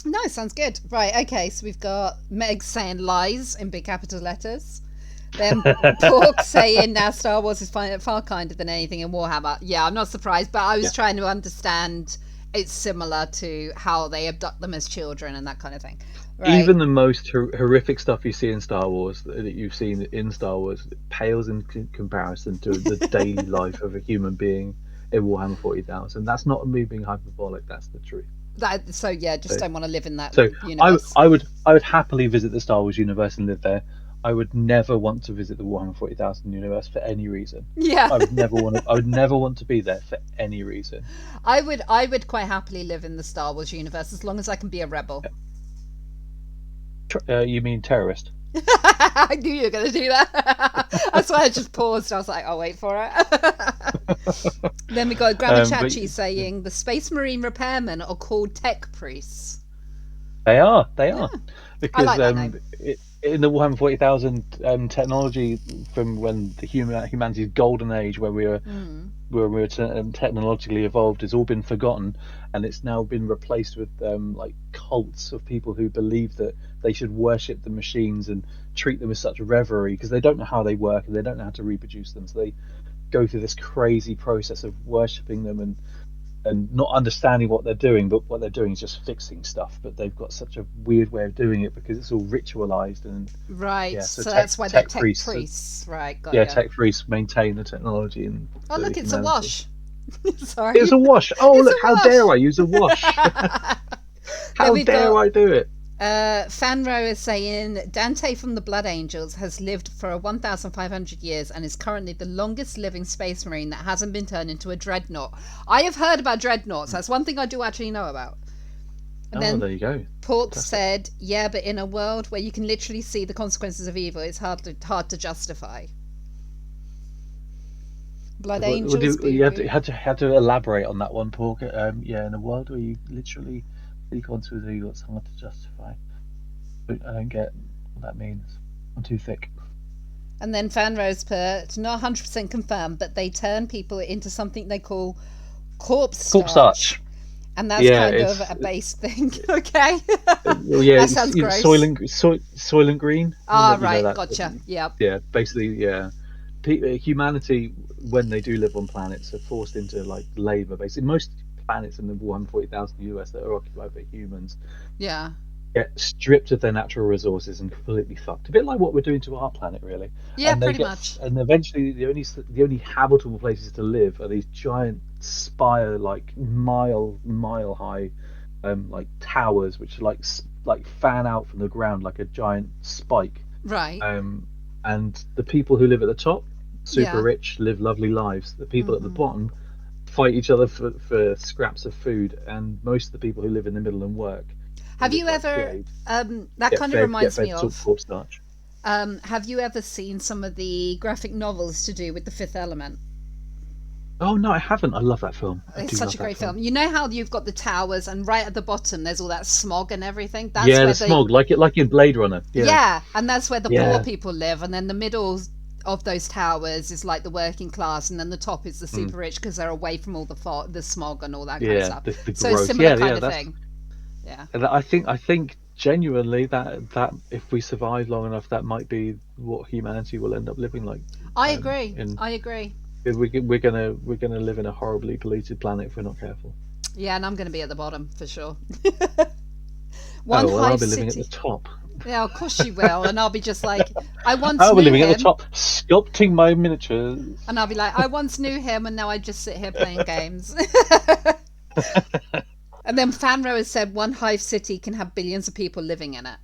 No, sounds good. Right, okay, so we've got Meg saying lies in big capital letters. Then Pork saying now Star Wars is far kinder than anything in Warhammer. Yeah, I'm not surprised, but I was Yeah. trying to understand it's similar to how they abduct them as children and that kind of thing. Right. Even the most horrific stuff you see in Star Wars, that you've seen in Star Wars, pales in comparison to the daily life of a human being in Warhammer 40,000. That's not me being hyperbolic. That's the truth. So yeah, just So- don't want to live in that So universe. I would happily visit the Star Wars universe and live there. I would never want to visit the Warhammer 40,000 universe for any reason. Yeah. I would never want to. I would never want to be there for any reason. I would quite happily live in the Star Wars universe as long as I can be a rebel. You mean terrorist? I knew you were going to do that. That's why I just paused. I was like, I'll wait for it. Then we got Gramachachi saying the Space Marine repairmen are called tech priests. They are. I Because like that name. in the Warhammer 40,000 technology from when the humanity's golden age, where we were technologically evolved, has all been forgotten, and it's now been replaced with like cults of people who believe that they should worship the machines and treat them with such reverie because they don't know how they work and they don't know how to reproduce them. So they go through this crazy process of worshipping them and not understanding what they're doing, but what they're doing is just fixing stuff. But they've got such a weird way of doing it because it's all ritualized and Right. Yeah, so so that's why they're tech tech priests. priests. Right. Got yeah, ya. tech priests maintain the technology and. Oh, the look, it's a humanity. wash. Sorry. It's a wash. Oh, It's look! a How wash. dare I use a wash? How we've dare got- I do it? Fanro is saying Dante from the Blood Angels has lived for 1,500 years and is currently the longest living space marine that hasn't been turned into a dreadnought. I have heard about dreadnoughts. That's one thing I do actually know about. And Oh, then there you go. Port said, yeah, but in a world where you can literally see the consequences of evil, it's hard to justify. Blood Angels. You boo-boo. had to elaborate on that one, Paul. Yeah, in a world where you literally see consequences of evil, it's hard to justify. But I don't get what that means. I'm too thick. And then Fanrose put, not 100% confirmed, but they turn people into something they call corpse starch. Corpse starch. And that's Yeah, kind it's- of a base thing. Okay. Well, yeah, That sounds gross. Soylent Green. Ah, You know right. that- Gotcha. Yep. Yeah, basically, yeah. Humanity, when they do live on planets, are forced into like labor. Basically, most planets in the Warhammer 40,000 US that are occupied by humans Yeah. get stripped of their natural resources and completely fucked. A bit like what we're doing to our planet, really. Yeah, And they pretty get- much. And eventually, the only habitable places to live are these giant spire, like mile high, like towers, which are like fan out from the ground like a giant spike. Right. And the people who live at the top, super Yeah. rich, live lovely lives. The people at the Mhm. bottom fight each other for scraps of food, and most of the people who live in the middle and work. Have you live like ever? Jade, That get kind fed- of reminds get me fed of. corpse starch. Have you ever seen some of the graphic novels to do with the Fifth Element? Oh no, I haven't. I love that film. I It's do such love a that great film. You know how you've got the towers, and right at the bottom there's all that smog and everything. That's Yeah, where the smog, like in Blade Runner. Yeah, and that's where the Yeah. poor people live, and then the middle of those towers is like the working class, and then the top is the super rich because they're away from all the smog and all that kind of Yeah, stuff. the So growth. similar Yeah, kind yeah, of that's- thing. Yeah. And I think genuinely that if we survive long enough, that might be what humanity will end up living like. I agree. in- I agree. We're gonna live in a horribly polluted planet if we're not careful. Yeah, and I'm going to be at the bottom for sure. Well, I'll Hive be living at City. the top. Yeah, of course you will. And I'll be just like, I once I'll be knew living at the him. top, sculpting my miniatures. And I'll be like, I once knew him, and now I just sit here playing games. And then Fanro has said one hive city can have billions of people living in it.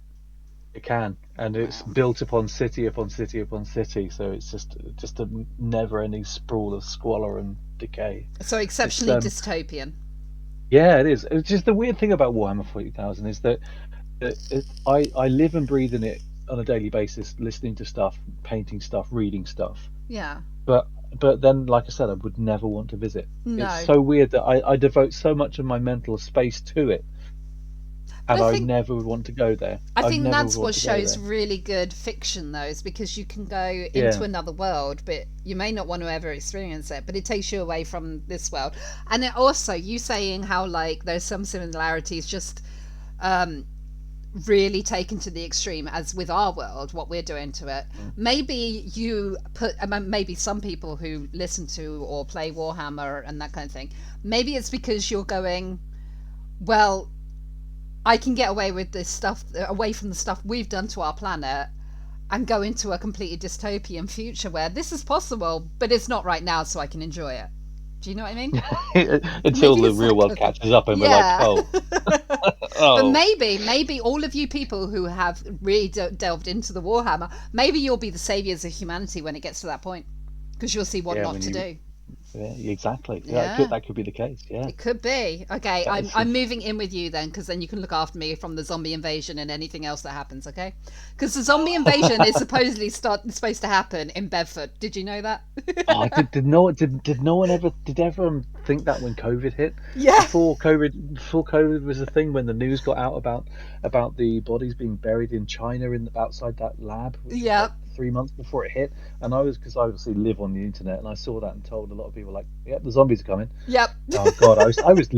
It can, and it's built upon city upon city upon city, so it's just a never-ending sprawl of squalor and decay. So exceptionally It's, dystopian. Yeah, it is. It's just the weird thing about Warhammer 40,000 is that I live and breathe in it on a daily basis, listening to stuff, painting stuff, reading stuff. Yeah. But then, like I said, I would never want to visit. No. It's so weird that I devote so much of my mental space to it, and I I think- never would want to go there. I think never that's would what want to go shows there. really good fiction, though, is because you can go into Yeah. another world, but you may not want to ever experience it, but it takes you away from this world. And it also, you saying how, like, there's some similarities just really taken to the extreme, as with our world, what we're doing to it. Maybe maybe some people who listen to or play Warhammer and that kind of thing, maybe it's because you're going, well, I can get away with this stuff, away from the stuff we've done to our planet, and go into a completely dystopian future where this is possible, but it's not right now, so I can enjoy it. Do you know what I mean? Until Maybe the it's real like world a- catches up and Yeah. we're like, oh, oh. But maybe all of you people who have really delved into the Warhammer, maybe you'll be the saviors of humanity when it gets to that point, because you'll see what Yeah, not when to you- do. Yeah, exactly. Yeah. That could be the case. Yeah. It could be. Okay, That is I'm moving in with you then, because then you can look after me from the zombie invasion and anything else that happens, okay? Because the zombie invasion is supposedly supposed to happen in Bedford. Did you know that? Oh, did no one ever everyone think that when COVID hit? Yeah. Before COVID was a thing, when the news got out about the bodies being buried in China outside that lab. Which was Yeah. like 3 months before it hit, and because I obviously live on the internet, and I saw that and told a lot of people, like, "Yep, the zombies are coming." Yep. Oh God, I was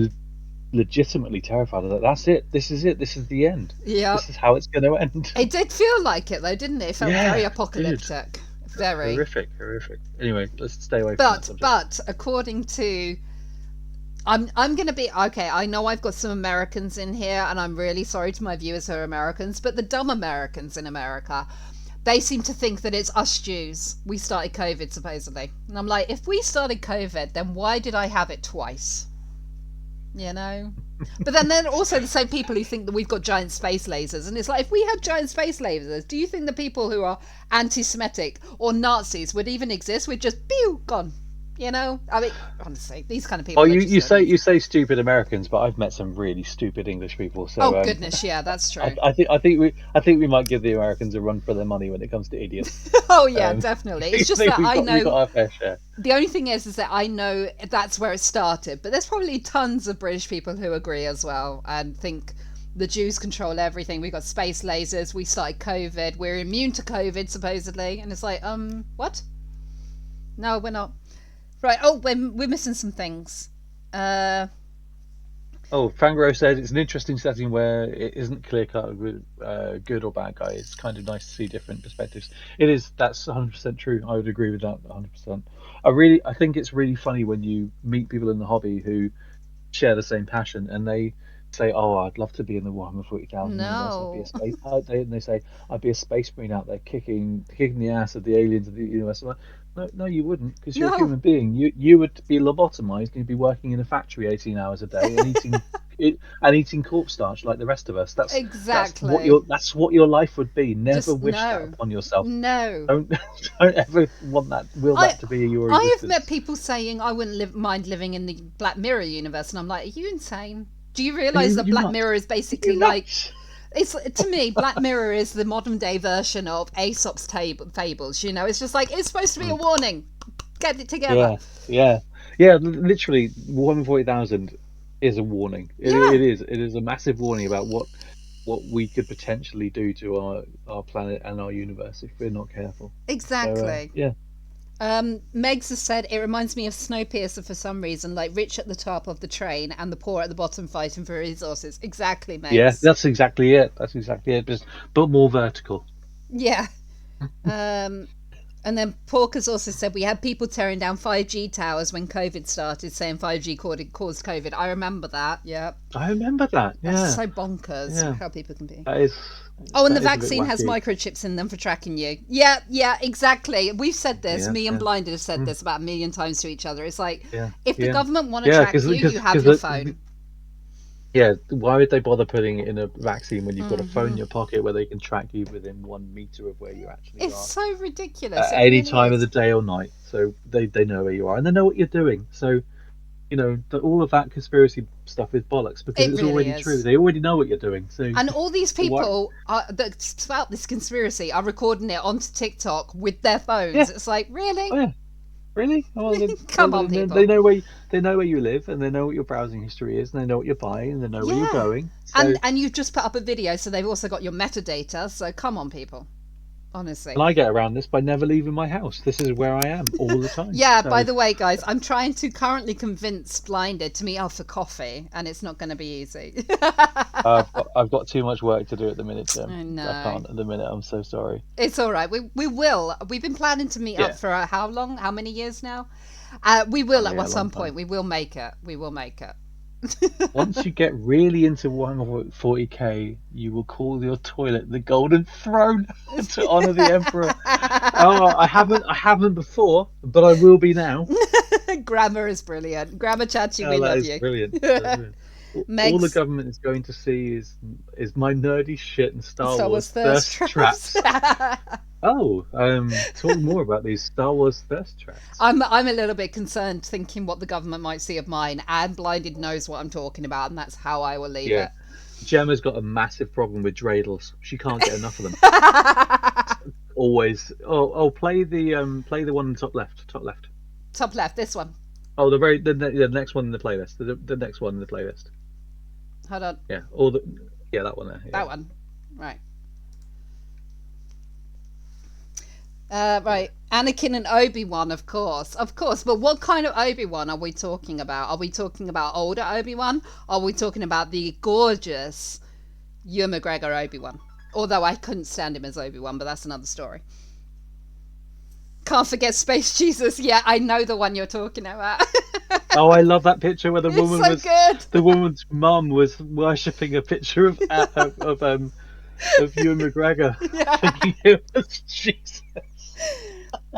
legitimately terrified of that. That's it. This is it. This is the end. Yep. This is how it's going to end. It did feel like it though, didn't it? It felt Yeah, very it apocalyptic. Very. Horrific. Anyway, let's stay away from that subject. But according to, I'm gonna be okay. I know I've got some Americans in here, and I'm really sorry to my viewers who are Americans, but the dumb Americans in America, they seem to think that it's us Jews. We started COVID supposedly, and I'm like, if we started COVID, then why did I have it twice? You know. But then they're also the same people who think that we've got giant space lasers, and it's like, if we had giant space lasers, do you think the people who are anti-Semitic or Nazis would even exist? We'd just pew gone. You know, I mean, honestly, these kind of people. Oh, are you just say stupid Americans, but I've met some really stupid English people. So Oh goodness, yeah, that's true. I think we might give the Americans a run for their money when it comes to idiots. Oh yeah, um, definitely. It's just think that we've I got- we've got know. our fair share. The only thing is that I know that's where it started, but there's probably tons of British people who agree as well and think the Jews control everything. We've got space lasers. We started COVID. We're immune to COVID supposedly, and it's like, what? No, we're not. Right. Oh, we're missing some things. Oh, Fangro said it's an interesting setting where it isn't clear cut with good or bad guy. It's kind of nice to see different perspectives. It is. That's 100% true. I would agree with that 100%. I think it's really funny when you meet people in the hobby who share the same passion and they say, "Oh, I'd love to be in the Warhammer 40,000." No. They say, "I'd be a space marine out there kicking the ass of the aliens of the universe." I'm like, no, you wouldn't, because you're No. a human being. You would be lobotomized. You'd be working in a factory 18 hours a day and eating corpse starch like the rest of us. Exactly. That's what your life would be. Never Just wish that no. upon yourself. No. Don't ever want that. That to be your I have existence. met people saying I wouldn't mind living in the Black Mirror universe, and I'm like, are you insane? Do you realise that You're Black nuts. Mirror is basically You're like nuts. it's to me Black Mirror is the modern day version of Aesop's fables. You know, it's just like, it's supposed to be a warning. Get it together. Yeah. Literally, Warhammer 40,000 is a warning. Yeah. It is a massive warning about what we could potentially do to our planet and our universe if we're not careful. Exactly. Yeah. Megs has said it reminds me of Snowpiercer for some reason, like rich at the top of the train and the poor at the bottom fighting for resources. Exactly, Megs. Yeah, that's exactly it. But more vertical. Yeah. And then Porkers also said we had people tearing down 5G towers when COVID started, saying 5G caused COVID. I remember that. Yeah, I remember that. Yeah, that's so bonkers Yeah. how people can be. that is. Oh, and that the is a bit vaccine has wacky. microchips in them for tracking you. Yeah, exactly. We've said this. Yeah, Me and yeah. Blinded have said this about a million times to each other. It's like, Yeah, if the yeah. government want to Yeah, track 'cause- you, 'cause- you have 'cause your the- phone. Yeah, why would they bother putting it in a vaccine when you've got a phone Mm-hmm. in your pocket where they can track you within 1 meter of where you actually It's are so ridiculous. at It any really time of is. the day or night? So they know where you are and they know what you're doing. So, all of that conspiracy stuff is bollocks because It it's really already is. true. They already know what you're doing. So And all these So why- people that's about this conspiracy are recording it onto TikTok with their phones. Yeah. It's like, really? Oh, yeah. Really? Well, Come on, they, people. They know where you live, and they know what your browsing history is, and they know what you're buying, and they know where Yeah. you're going. So, And you've just put up a video, so they've also got your metadata. So come on, people. Honestly. and I get around this by never leaving my house. This is where I am all the time. Yeah, So, by the way, guys, I'm trying to currently convince Blinded to meet up for coffee, and it's not going to be easy. I've got too much work to do at the minute, Jim. I know. I can't at the minute. I'm so sorry. It's all right. We will. We've been planning to meet Yeah. up for how long? How many years now? We will Yeah, at a long some time. point. We will make it. We will make it. Once you get really into 140k, you will call your toilet the Golden Throne to honor the Emperor. Oh, I haven't before, but I will be now. Grammar is brilliant. Grammar Chachi, Oh, we that love is you. brilliant. That's brilliant. All Megs- the government is going to see is my nerdy shit and Star Wars thirst traps. Oh, talk more about these Star Wars thirst traps. I'm a little bit concerned, thinking what the government might see of mine. And Blinded knows what I'm talking about, and that's how I will leave Yeah. Gemma's got a massive problem with dreidels. She can't get enough of them. it. Always. Oh, play the one in the top left. Top left, this one. Oh, the next one in the playlist. The next one in the playlist. Hold on, Yeah. That one there. Yeah. that one. Right. Right, Anakin and Obi-Wan, of course. But what kind of Obi-Wan are we talking about? Are we talking about older Obi-Wan? Are we talking about the gorgeous Ewan McGregor Obi-Wan? Although I couldn't stand him as Obi-Wan, but that's another story. Can't forget Space Jesus. Yeah, I know the one you're talking about. Oh, I love that picture where the It's woman so was good. the woman's mum was worshipping a picture of Ewan McGregor, Yeah. thinking it was Jesus.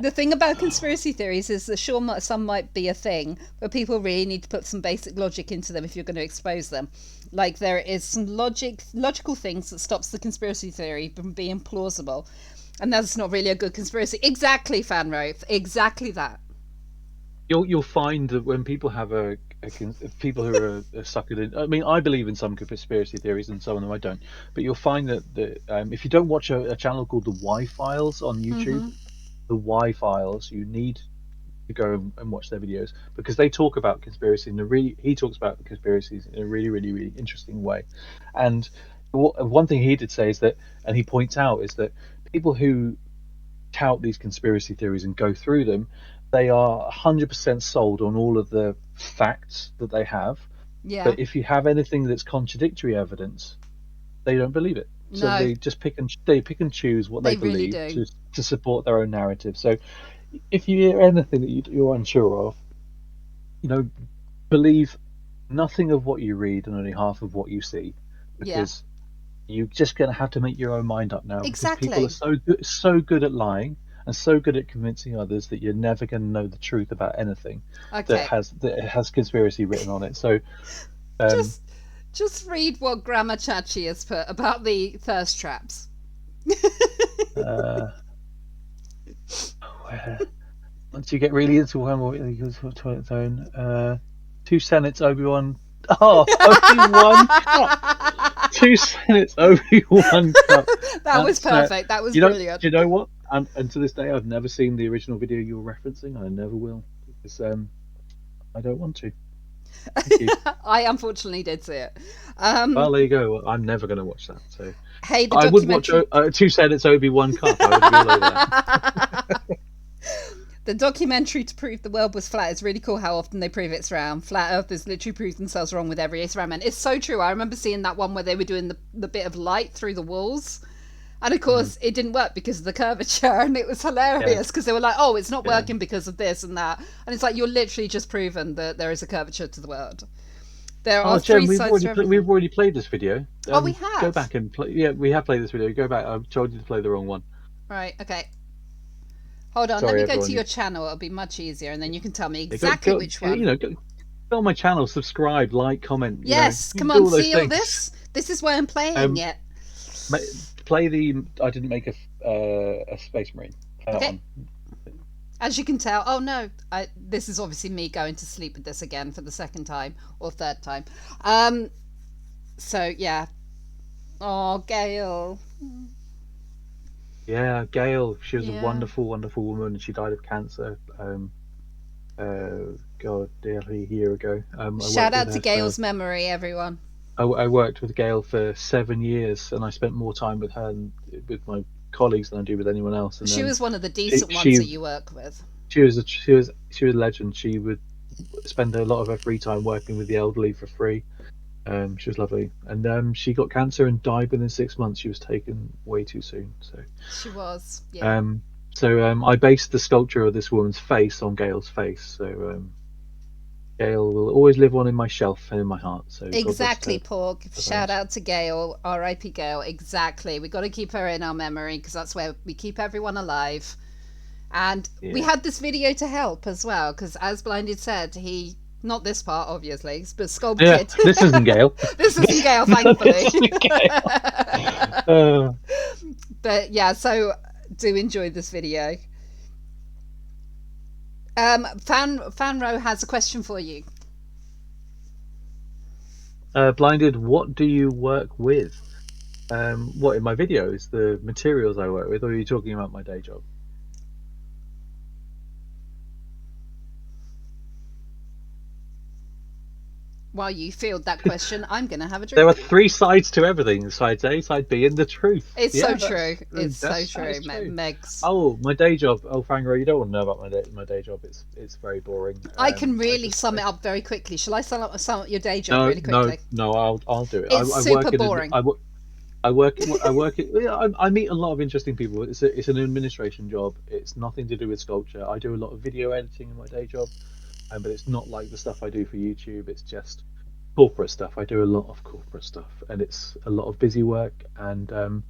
The thing about conspiracy theories is that sure, some might be a thing, but people really need to put some basic logic into them if you're going to expose them. Like, there is some logical things that stops the conspiracy theory from being plausible, and that's not really a good conspiracy. Exactly, Fanrope. Exactly that. You'll find that when people have people who are suckered in. I mean, I believe in some conspiracy theories and some of them I don't. But you'll find that if you don't watch a channel called the Y Files on YouTube, the Y Files, you need to go and watch their videos because they talk about conspiracy he talks about conspiracies in a really, really, really interesting way. And one thing he did say is that, and he points out, is that people who tout these conspiracy theories and go through them, they are 100% sold on all of the facts that they have. Yeah. But if you have anything that's contradictory evidence, they don't believe it. So No. they just pick and choose what They they really believe do. to support their own narrative. So if you hear anything that you're unsure of, believe nothing of what you read and only half of what you see, because you're just going to have to make your own mind up now. Exactly. Because people are so good at lying and so good at convincing others that you're never going to know the truth about anything Okay. that has conspiracy written on it. So Just read what Grammar Chachi has put about the thirst traps. once you get really into one more toilet zone, 2 Senates Obi-Wan. Oh, Obi-Wan Cup. 2 Senates Obi-Wan Cup. That was That's, perfect. That was Do brilliant. you know what? And to this day, I've never seen the original video you're referencing, and I never will because I don't want to. Thank you. I unfortunately did see it. Well, there you go. I'm never going to watch that. So Hey, the I would watch documentary. 2 Senates Obi-Wan Cup. I would be all over that. The documentary to prove the world was flat is really cool. How often they prove it's round. Flat earthers literally prove themselves wrong with every Ace Round man. It's so true. I remember seeing that one where they were doing the bit of light through the walls. And of course, it didn't work because of the curvature, and it was hilarious because they were like, "Oh, it's not working because of this and that," and it's like you're literally just proven that there is a curvature to the world. There are Jen, three sides to everything. we've already played this video. Oh, we have. Go back and play. Yeah, we have played this video. Go back. I told you to play the wrong one. Right. Okay. Hold on. Sorry, let me go everyone. to your channel. It'll be much easier, and then you can tell me exactly which one. You know, go on my channel, subscribe, like, comment. Yes. You Come know, do on. all those See all things. this? This is why I'm playing it. Play the. I didn't make a Space Marine. Okay. As you can tell, oh no, this is obviously me going to sleep with this again for the second time or third time. So yeah. Oh, Gail. Yeah, Gail. She was a wonderful, wonderful woman, and she died of cancer. God, nearly a year ago. Shout out to Gail's memory, everyone. I worked with Gail for 7 years, and I spent more time with her and with my colleagues than I do with anyone else. And she was one of the decent ones that you work with. She was a legend. She would spend a lot of her free time working with the elderly for free. She was lovely, and she got cancer and died within 6 months. She was taken way too soon. So she was. Yeah. I based the sculpture of this woman's face on Gail's face. So Gail will always live on in my shelf and in my heart. So exactly, Paul. Shout out to Gail, R.I.P. Gail. Exactly. We got to keep her in our memory because that's where we keep everyone alive. And we had this video to help as well because, as Blinded said, he. Not this part, obviously, but Sculpt Kid. This isn't Gail. This isn't Gail, thankfully. This isn't Gail. But yeah, so do enjoy this video. Fanro has a question for you. Blinded, what do you work with? What, in my videos? The materials I work with, or are you talking about my day job? While you field that question, I'm going to have a drink. There are 3 sides to everything: side A, side B, and the truth. It's so true. It's so true, Megs. Oh, my day job. Oh, Fangro, you don't want to know about my day job. It's very boring. I can really sum it up very quickly. Shall I sum up your day job really quickly? No, I'll do it. It's super boring. I meet a lot of interesting people. It's an administration job. It's nothing to do with sculpture. I do a lot of video editing in my day job. But it's not like the stuff I do for YouTube. It's just corporate stuff. I do a lot of corporate stuff, and it's a lot of busy work and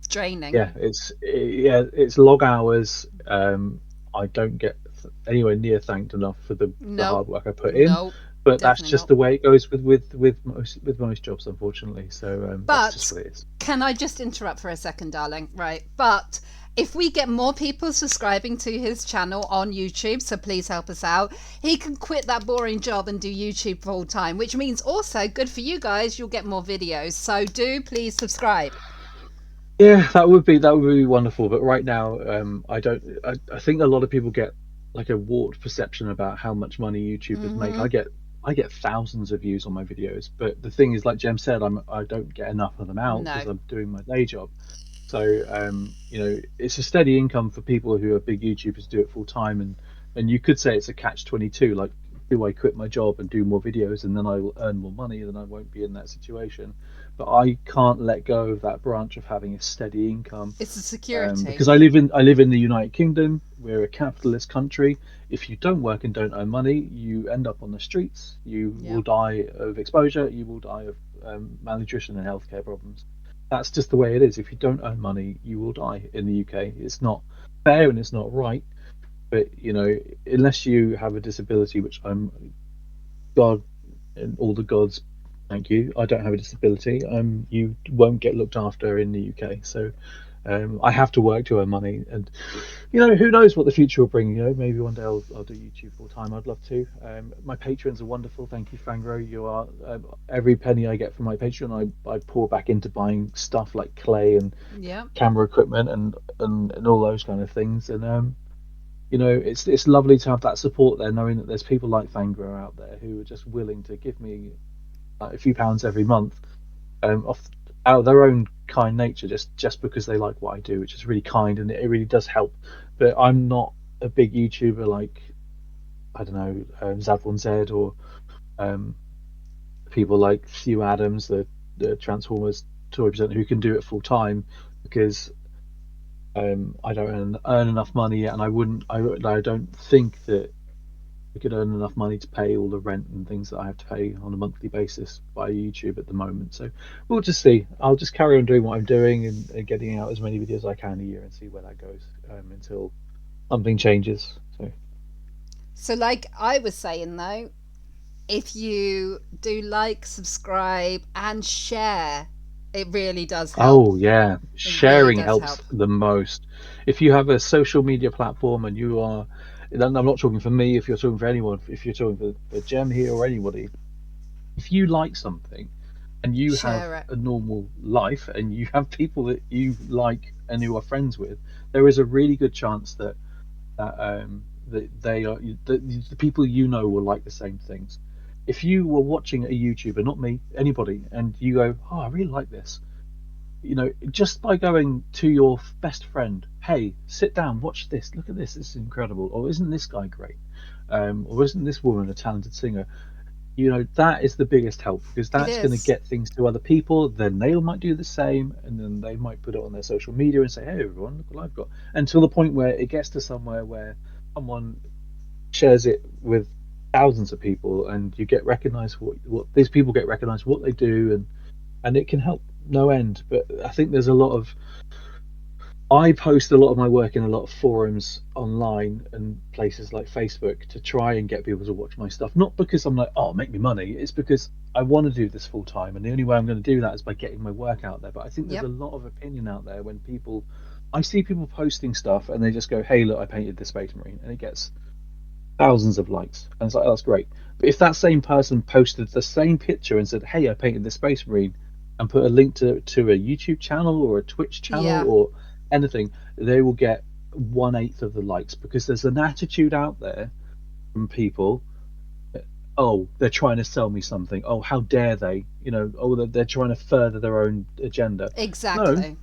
draining. Yeah, it's log hours. I don't get anywhere near thanked enough for the hard work I put in. But that's just the way it goes with most jobs, unfortunately. So that's just what it is. Can I just interrupt for a second, darling? Right, but. If we get more people subscribing to his channel on YouTube, so please help us out, he can quit that boring job and do YouTube full time, which means also good for you guys, you'll get more videos. So do please subscribe. Yeah, that would be wonderful. But right now, I think a lot of people get like a warped perception about how much money YouTubers make. I get thousands of views on my videos, but the thing is, like Jem said, I don't get enough of them out because I'm doing my day job. So, it's a steady income for people who are big YouTubers do it full time. And you could say it's a catch-22. Like, do I quit my job and do more videos and then I will earn more money? Then I won't be in that situation. But I can't let go of that branch of having a steady income. It's a security. Because I live in the United Kingdom. We're a capitalist country. If you don't work and don't earn money, you end up on the streets. You will die of exposure. You will die of malnutrition and healthcare problems. That's just the way it is. If you don't earn money, you will die in the UK. It's not fair and it's not right. But, unless you have a disability, which I'm, God and all the gods, thank you, I don't have a disability, you won't get looked after in the UK. So I have to work to earn money. And, who knows what the future will bring. Maybe one day I'll do YouTube full time. I'd love to. My patrons are wonderful. Thank you, Fangro. You are every penny I get from my Patreon, I pour back into buying stuff like clay and camera equipment and all those kind of things. And it's lovely to have that support there, knowing that there's people like Fangro out there who are just willing to give me a few pounds every month out of their own kind nature, just because they like what I do, which is really kind, and it really does help. But I'm not a big YouTuber like, I don't know, Zad1Z or people like Hugh Adams, the Transformers toy presenter, who can do it full time. because I don't earn enough money yet, and I don't think that I could earn enough money to pay all the rent and things that I have to pay on a monthly basis by YouTube at the moment. So we'll just see. I'll just carry on doing what I'm doing and getting out as many videos as I can a year and see where that goes until something changes. So, like I was saying though, if you do like, subscribe, and share, it really does help. Oh yeah, It really sharing does helps help. the most. If you have a social media platform and you are, and I'm not talking for me, if you're talking for anyone, if you're talking for Jem here or anybody, if you like something and you have Share it. a normal life and you have people that you like and you are friends with, there is a really good chance that they are the people you know will like the same things. If you were watching a YouTuber, not me, anybody, and you go, "Oh, I really like this," just by going to your best friend, "Hey, sit down, watch this, look at this is incredible," or "Isn't this guy great?" Or "Isn't this woman a talented singer?" That is the biggest help, because It that's going to is. get things to other people. Then they might do the same, and then they might put it on their social media and say, "Hey, everyone, look what I've got." Until the point where it gets to somewhere where someone shares it with thousands of people, and you get recognized what these people get recognized for what they do, and it can help no end. But I think there's a lot of I post a lot of my work in a lot of forums online and places like Facebook to try and get people to watch my stuff. Not because I'm like, "Oh, make me money." It's because I want to do this full time, and the only way I'm going to do that is by getting my work out there. But I think there's a Yep. lot of opinion out there when I see people posting stuff and they just go, "Hey, look, I painted this Space Marine," and it gets thousands of likes, and it's like, "Oh, that's great." But if that same person posted the same picture and said, "Hey, I painted this Space Marine," and put a link to a YouTube channel or a Twitch channel Yeah. or anything, they will get 1/8 of the likes, because there's an attitude out there from people. Oh, they're trying to sell me something. Oh, how dare they? Oh, they're trying to further their own agenda. No, Exactly.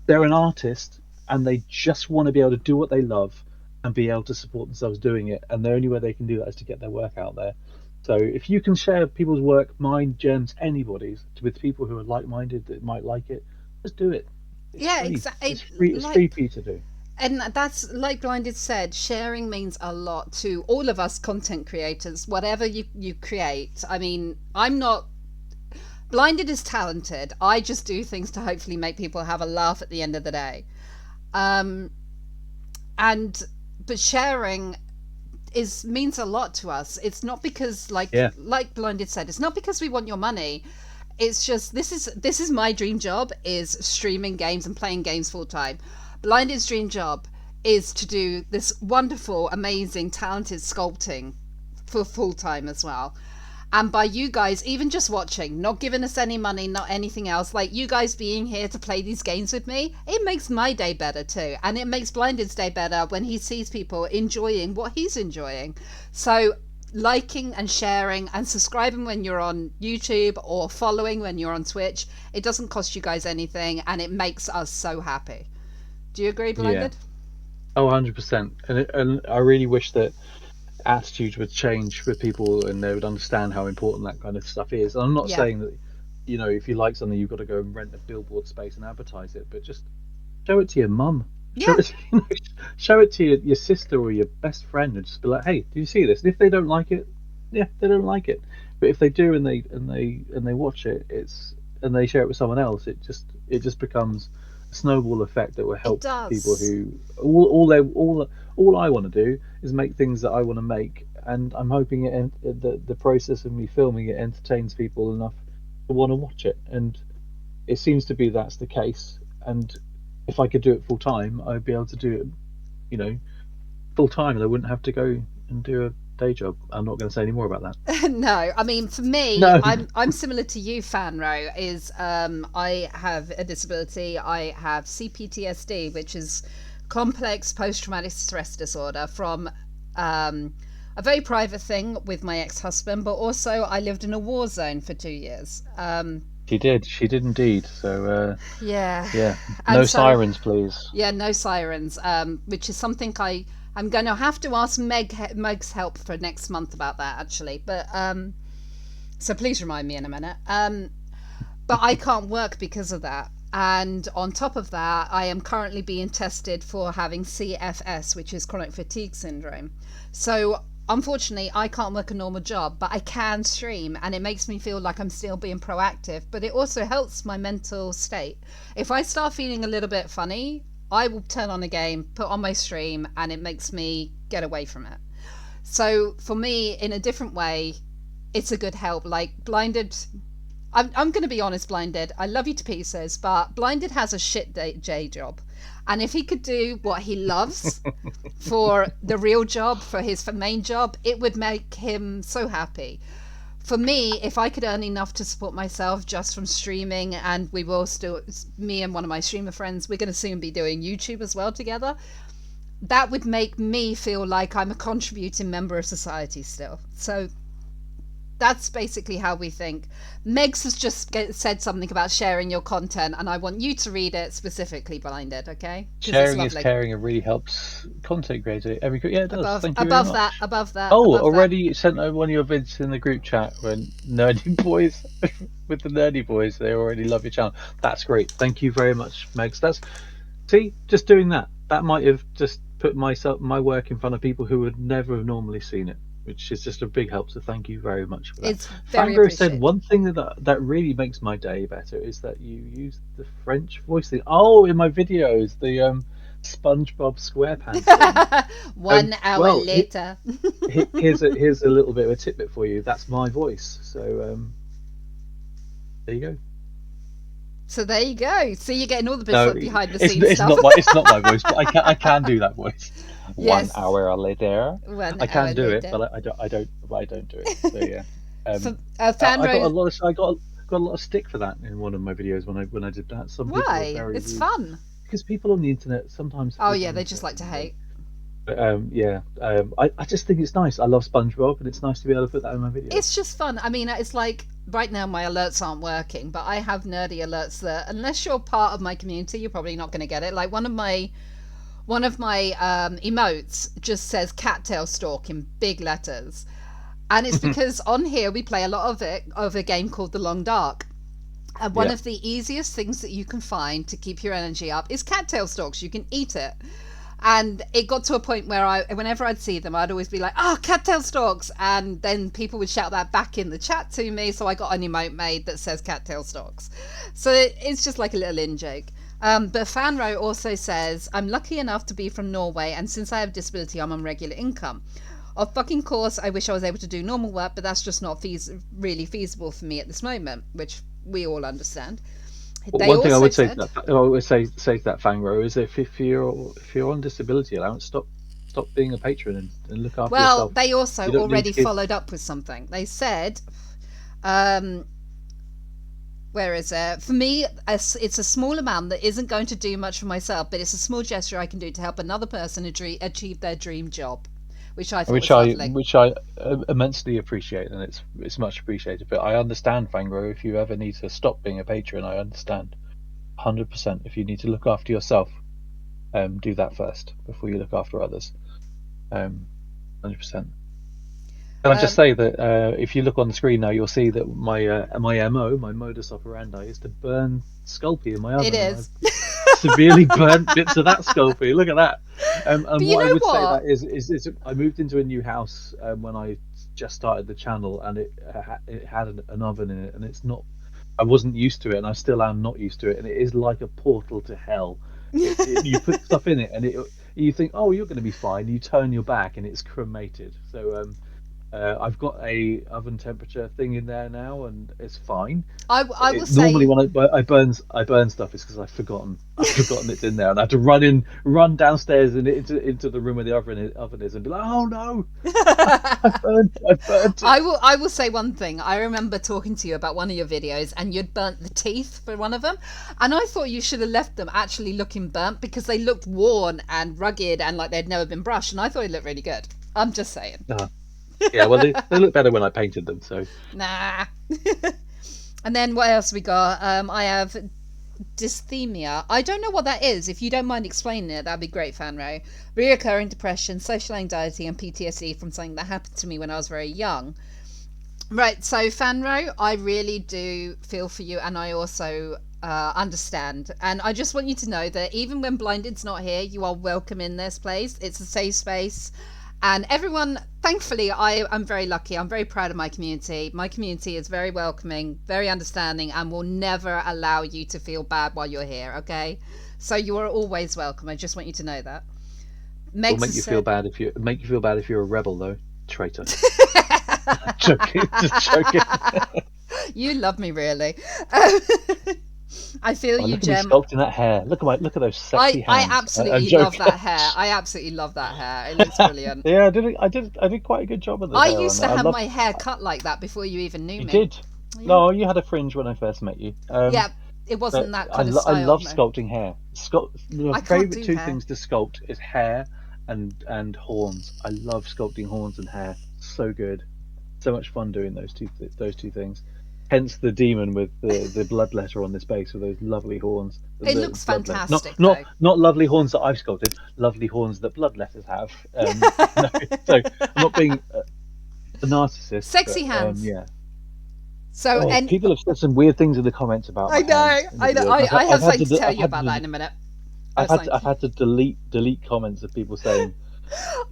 they're an artist, and they just want to be able to do what they love and be able to support themselves doing it. And the only way they can do that is to get their work out there. So if you can share people's work, mine, Jem's, anybody's, with people who are like-minded that might like it, just do it. It's Yeah, free. exactly. It's free. It's free Like, for you to do. and that's like Blinded said, sharing means a lot to all of us content creators, whatever you create. I mean, I'm not Blinded is talented. I just do things to hopefully make people have a laugh at the end of the day. Um, and but sharing is means a lot to us. It's not because Yeah. like Blinded said, it's not because we want your money. It's just this is my dream job, is streaming games and playing games full time. Blinded's dream job is to do this wonderful, amazing, talented sculpting for full time as well. And by you guys even just watching, not giving us any money, not anything else, like you guys being here to play these games with me, it makes my day better too. And it makes Blinded's day better when he sees people enjoying what he's enjoying. So liking and sharing and subscribing when you're on YouTube or following when you're on Twitch, it doesn't cost you guys anything, and it makes us so happy. Do you agree, Yeah. Blinded? Oh, 100%. And I really wish that attitudes would change with people and they would understand how important that kind of stuff is. And I'm not Yeah. saying that, if you like something, you've got to go and rent a billboard space and advertise it, but just show it to your mum. Show Yeah. it, show it to your sister or your best friend, and just be like, "Hey, do you see this?" And if they don't like it, yeah, they don't like it. But if they do and they watch it, and they share it with someone else, it just becomes a snowball effect that will It help people does. who all I want to do is make things that I want to make, and I'm hoping the process of me filming it entertains people enough to want to watch it, and it seems to be that's the case. And if I could do it full time, I'd be able to do it, you know, full time, and I wouldn't have to go and do a day job. I'm not going to say any more about that. No, I mean for me, No. I'm similar to you, Fanro. Is I have a disability. I have CPTSD, which is complex post-traumatic stress disorder from um, a very private thing with my ex-husband, but also I lived in a war zone for 2 years. She did. She did indeed. So, Yeah, yeah. No and so sirens, please. yeah, no sirens, which is something I'm going to have to ask Meg's help for next month about that actually, but so please remind me in a minute. But I can't work because of that. And on top of that, I am currently being tested for having CFS, which is chronic fatigue syndrome. So unfortunately, I can't work a normal job, but I can stream, and it makes me feel like I'm still being proactive, but it also helps my mental state. If I start feeling a little bit funny, I will turn on a game, put on my stream, and it makes me get away from it. So for me, in a different way, it's a good help. Like Blinded, I'm going to be honest, Blinded, I love you to pieces, but Blinded has a shit day job. And if he could do what he loves for the real job, for his main job, it would make him so happy. For me, if I could earn enough to support myself just from streaming, and we will still, me and one of my streamer friends, we're going to soon be doing YouTube as well together, that would make me feel like I'm a contributing member of society still. So that's basically how we think. Megs has just said something about sharing your content, and I want you to read it specifically, Blinded, okay? 'Cause it's Sharing is lovely. caring. It really helps content creator. Yeah, it does. Above, Thank you above very that, much. above that. Oh, above that. already you sent over one of your vids in the group chat when Nerdy Boys, with the Nerdy Boys, they already love your channel. That's great. Thank you very much, Megs. See, just doing that might have just put my work in front of people who would never have normally seen it, which is just a big help. So thank you very much for that. It's very Fangro said appreciated. one thing that really makes my day better is that you use the French voice thing. Oh, in my videos, the SpongeBob SquarePants thing. 1 hour well, later. here's a little bit of a tidbit for you. That's my voice. So there you go. So there you go. So you're getting all the No, behind the it's scenes stuff. it's not my voice, but I can do that voice. Yes. 1 hour later. 1 I can hour do it, later. but I don't do it. So yeah. I Fanro, got a lot of stick for that in one of my videos when I did that. Some people were why? very It's rude. fun. Because people on the internet sometimes. Oh yeah, they just like to hate. But I just think it's nice. I love SpongeBob, and it's nice to be able to put that in my video. It's just fun. I mean, it's like right now my alerts aren't working, but I have nerdy alerts that unless you're part of my community, you're probably not going to get it. Like one of my emotes just says cattail stalk in big letters, and it's because on here we play a lot of a game called The Long Dark. And one of the easiest things that you can find to keep your energy up is cattail stalks. You can eat it. And it got to a point where whenever I'd see them, I'd always be like, oh, cattail stalks. And then people would shout that back in the chat to me. So I got an emote made that says cattail stalks. So it's just like a little in joke. But Fanro also says, I'm lucky enough to be from Norway. And since I have a disability, I'm on regular income. Of fucking course, I wish I was able to do normal work, but that's just not really feasible for me at this moment, which we all understand. Well, one thing I would say to that Fangro is if you're on disability allowance, stop being a patron and look after yourself. Well, they also already followed up with something. They said, where is it? For me, it's a small amount that isn't going to do much for myself, but it's a small gesture I can do to help another person achieve their dream job, which I thought was lovely. Which I immensely appreciate, and it's much appreciated. But I understand, Fangro, if you ever need to stop being a patron, I understand 100%. If you need to look after yourself, do that first before you look after others. 100%. Can I just say that if you look on the screen now, you'll see that my my modus operandi is to burn Sculpey in my oven. It is. I've severely burnt bits of that Sculpey. Look at that. And what I would say that is I moved into a new house when I just started the channel, and it had an oven in it, and it's not. I wasn't used to it, and I still am not used to it, and it is like a portal to hell. You put stuff in it, and you think, oh, you're going to be fine. You turn your back, and it's cremated. So I've got a oven temperature thing in there now, and it's fine. I will say normally when I burn stuff, it's because I've forgotten it's in there, and I have to run downstairs and into the room where the oven is, and be like, oh no, I burnt it. I will say one thing. I remember talking to you about one of your videos, and you'd burnt the teeth for one of them, and I thought you should have left them actually looking burnt because they looked worn and rugged and like they'd never been brushed, and I thought it looked really good. I'm just saying. Yeah, well, they look better when I painted them. So nah. And then what else we got? I have dysthymia. I don't know what that is. If you don't mind explaining it, that'd be great, Fanro. Reoccurring depression, social anxiety, and PTSD from something that happened to me when I was very young. Right, so Fanro, I really do feel for you, and I also understand. And I just want you to know that even when Blinded's not here, you are welcome in this place. It's a safe space. And everyone, thankfully, I'm very lucky. I'm very proud of my community. My community is very welcoming, very understanding, and will never allow you to feel bad while you're here, okay? So you are always welcome. I just want you to know that. It'll Megs make you has feel said- bad if you're a rebel, though. Traitor. Joking, just joking. You love me, really. I feel Oh, you, look at me Gem. sculpting that hair. Look at those sexy I hands. absolutely I'm love joking. that hair. I absolutely love that hair. It looks brilliant. Yeah, I did quite a good job of the I hair used on to it. have love, my hair cut like that before you even knew You me. did. Yeah. No, you had a fringe when I first met you. Yeah, it wasn't But that kind of I style. love no. sculpting hair. My I can't favourite do two hair. things to sculpt is hair and horns. I love sculpting horns and hair. So good. So much fun doing those two things. Hence the demon with the bloodletter on this base with those lovely horns. It The looks bloodletter. fantastic, Not lovely horns that I've sculpted. Lovely horns that bloodletters have. No, so I'm not being a narcissist. Sexy but, hands. Yeah. So, Oh, and people have said some weird things in the comments about. I my know, hands in the I know. videos. I have I've had something to tell I've you had about to- that in a minute. I've had to delete comments of people saying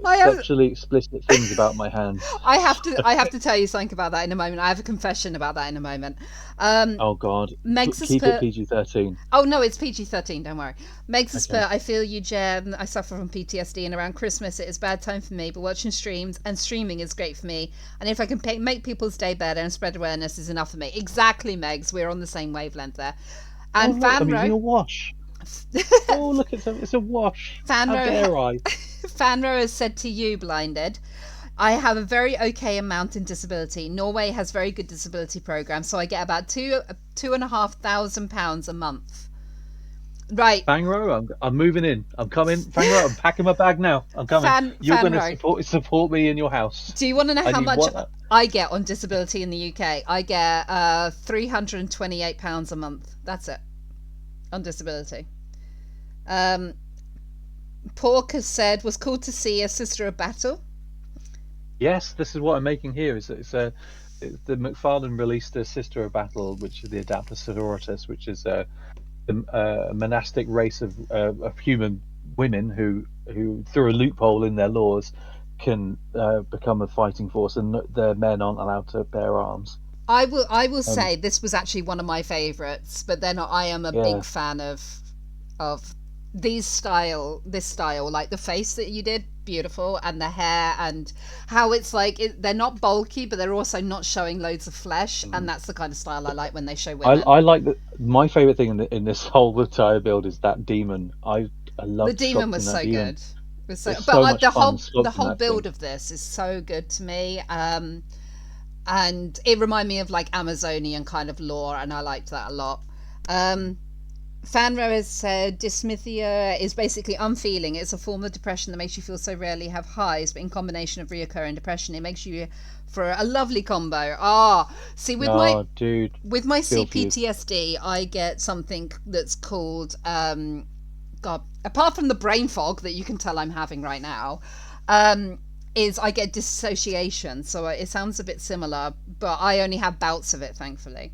I have, sexually explicit things about my hands. I have to tell you something about that in a moment. I have a confession about that in a moment. Oh God! Megs has Keep put- it PG-13. Oh no, it's PG-13. Don't worry. Megs has Okay. put, I feel you, Jem. I suffer from PTSD, and around Christmas it is bad time for me. But watching streams and streaming is great for me. And if I can make people's day better and spread awareness is enough for me. Exactly, Megs. We're on the same wavelength there. And Look, I'm using a Fanro, wash. Oh look, it's a wash. How Fanro, dare I? Fanro has said to you, Blinded, I have a very okay amount in disability. Norway has very good disability programs, so I get about £2,500 a month. Right. Fangro, I'm moving in. I'm coming. Fangro, I'm packing my bag now. I'm coming. You're going Fanro. to support me in your house. Do you want to know I how need much what- I get on disability in the UK? I get £328 a month. That's it. On disability. Pork has said, was cool to see a Sister of Battle. Yes, this is what I'm making here. The McFarlane released a Sister of Battle, which is the Adapter Sororitas, which is a monastic race of human women who through a loophole in their laws can become a fighting force, and their men aren't allowed to bear arms. I will say this was actually one of my favourites, but then I am a big fan of this style, like the face that you did, beautiful, and the hair, and how it's like they're not bulky, but they're also not showing loads of flesh, and that's the kind of style I like when they show women. I like that. My favorite thing in this whole entire build is that demon. I love the demon was sculpting so that demon. good. It was so, It's but so like, much the fun whole sculpting build that of this is so good to me. And it reminded me of like Amazonian kind of lore, and I liked that a lot. Fanro has said dysmorphia is basically unfeeling. It's a form of depression that makes you feel so rarely have highs, but in combination of reoccurring depression, it makes you for a lovely combo. See with my Dude, with my feel for you. CPTSD, I get something that's called God. Apart from the brain fog that you can tell I'm having right now, is I get dissociation. So it sounds a bit similar, but I only have bouts of it, thankfully.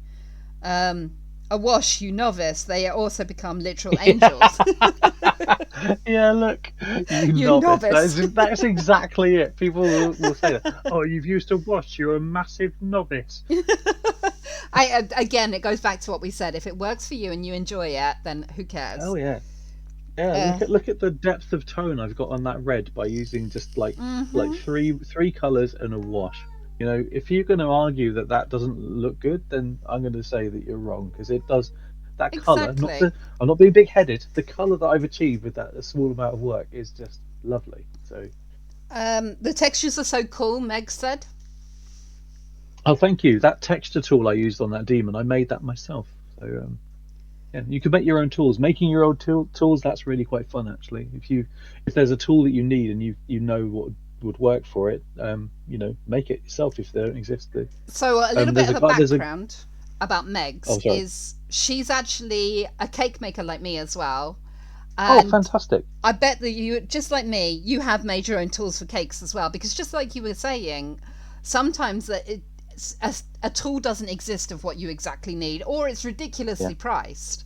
Awash, you novice. They also become literal angels. Yeah, look, You novice. That's exactly it. People will say that. Oh, you've used a wash. You're a massive novice. Again, it goes back to what we said. If it works for you and you enjoy it, then who cares? Oh yeah, yeah. Look at the depth of tone I've got on that red by using just like three colors and a wash. You know, if you're going to argue that doesn't look good, then I'm going to say that you're wrong, because it does. That color, Exactly. I'm not being big-headed. The color that I've achieved with that small amount of work is just lovely. So, The textures are so cool, Meg said. oh, thank you. That texture tool I used on that demon, I made that myself. So, yeah, you can make your own tools. Making your own tools, that's really quite fun, actually. If there's a tool that you need and you know what would work for it, make it yourself if they don't exist. So a little bit there's of a there's background about Megs Oh, sorry. is she's actually a cake maker like me as well. Oh, And fantastic. I bet that you, just like me, you have made your own tools for cakes as well, because just like you were saying, sometimes a tool doesn't exist of what you exactly need, or it's ridiculously priced.